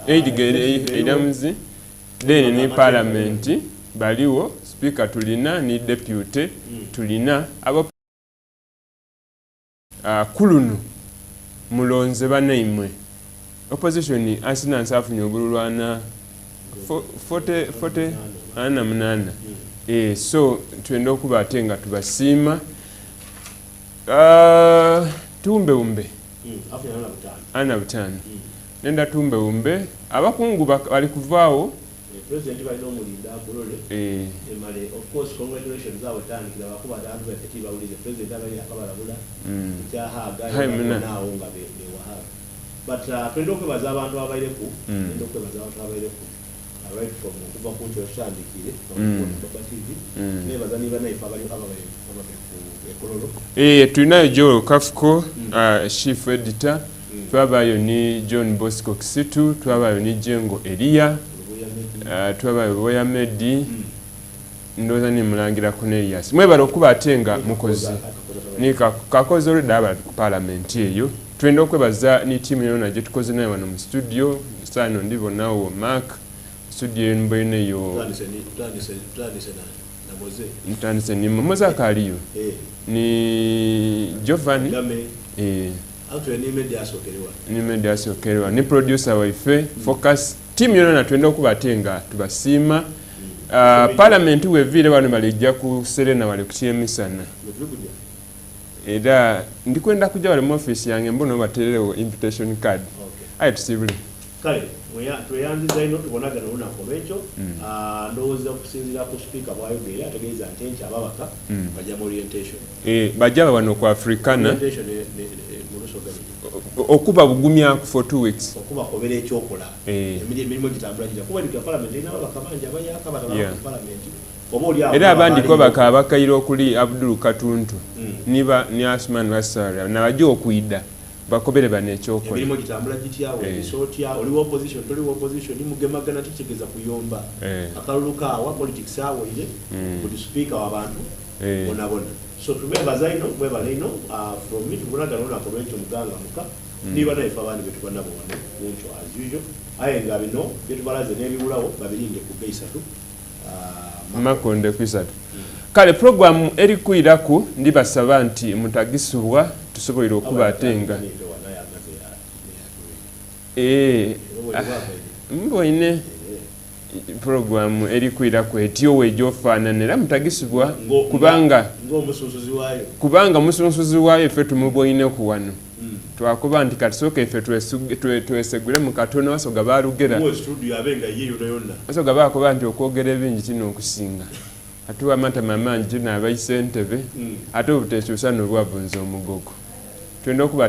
eyigeira muzi then ni parliament baliwo speaker tulina ni deputy tulina abo kulunu mulonze banaimwe opposition asina nsafunye obululwana 40 ana munana so twenda okuba ate nga tubasiima tumbe umbe ana butano nenda tumbe umbe abakungu bali kuvaawo president bali n'omulinda akulole emale of course congratulations awo tandikira bakuba abantu baffe bawulire president abali akabalabula kyahaaga naawo nga bewahaga but twenda okwebaza abantu abaireku twenda okwebaza abantu abaireku right from okuva ku nkyo kitandikire Baba TV nebaza niba naife abali ekololo tulinayo Joel Kafuko chief editor twabayo ni John Bosco Kisitu twabayo ni Jengo Elia twabayo Boya Medi ndoza ni Mulangira Cornelius mwebala okuba atenga mukozi ni kakozi oludaba ku parliament eyo twenda okwebaza ni timu yona je tukoze nayo wano mu studio sano ndivo nawo Mark studio mbene yo mtandise ni mmoza kaliyo ni Giovanni ni media sokerewa ni producer waife focus team yona twenda okubatenga tubasiima parliament wevire bano balijja ku Serena wale kutyemisana era ndikwenda kujja wale mu office yange mbona baterewo invitation card ayi tusibule kale tweyanziza ino tubonagana olunaku olwekyo ndowooza okusinziira ku speaker bwayogera ategeeza nti enkya ababaka bajja mu orientation bajja wano ku africana okuba bugumyaku for 2 weeks okubakobera ekyokola emirimu gitambula gitya kuba ndika parliament erina ababaka bangi abayaka batabala ku parliament era abandiko bakabakaire okuli Abdul Katuntu ni Asman Wasara nabajja okuida bakobere bane ekyokola emirimu gitambula gityawo ebisotya oliwo opposition toliwo opposition mugemagana kitegeza kuyomba akaluluka awa politics awo ile buli speaker w'abantu bonabona so tubebaza ino mwebale ino from me tubonagana olunaku olwekyo muganga muka niba naife abaana betubonabo wano munkyo as usual aye nga bino byetubalaze n'ebiwulawo babirinde ku geisatu makonde kwisatu kale program eri kuiraku ndibasaba nti mutagisubwa tusobolera okuba atenga mboine program eri kuiraku etiyo wejofaananira mutagisubwa kubanga musunsuzi waayo effe tumuboine ku wano twakuba nti katusooka effe twesegule mu katono wasoga baalugera wasoga baakuba nti okwogera ebingi kino okusinga atuwa amatama amangi tuno abayise entebe ate obutekyusa n'obwavunza omugogo twenda okuba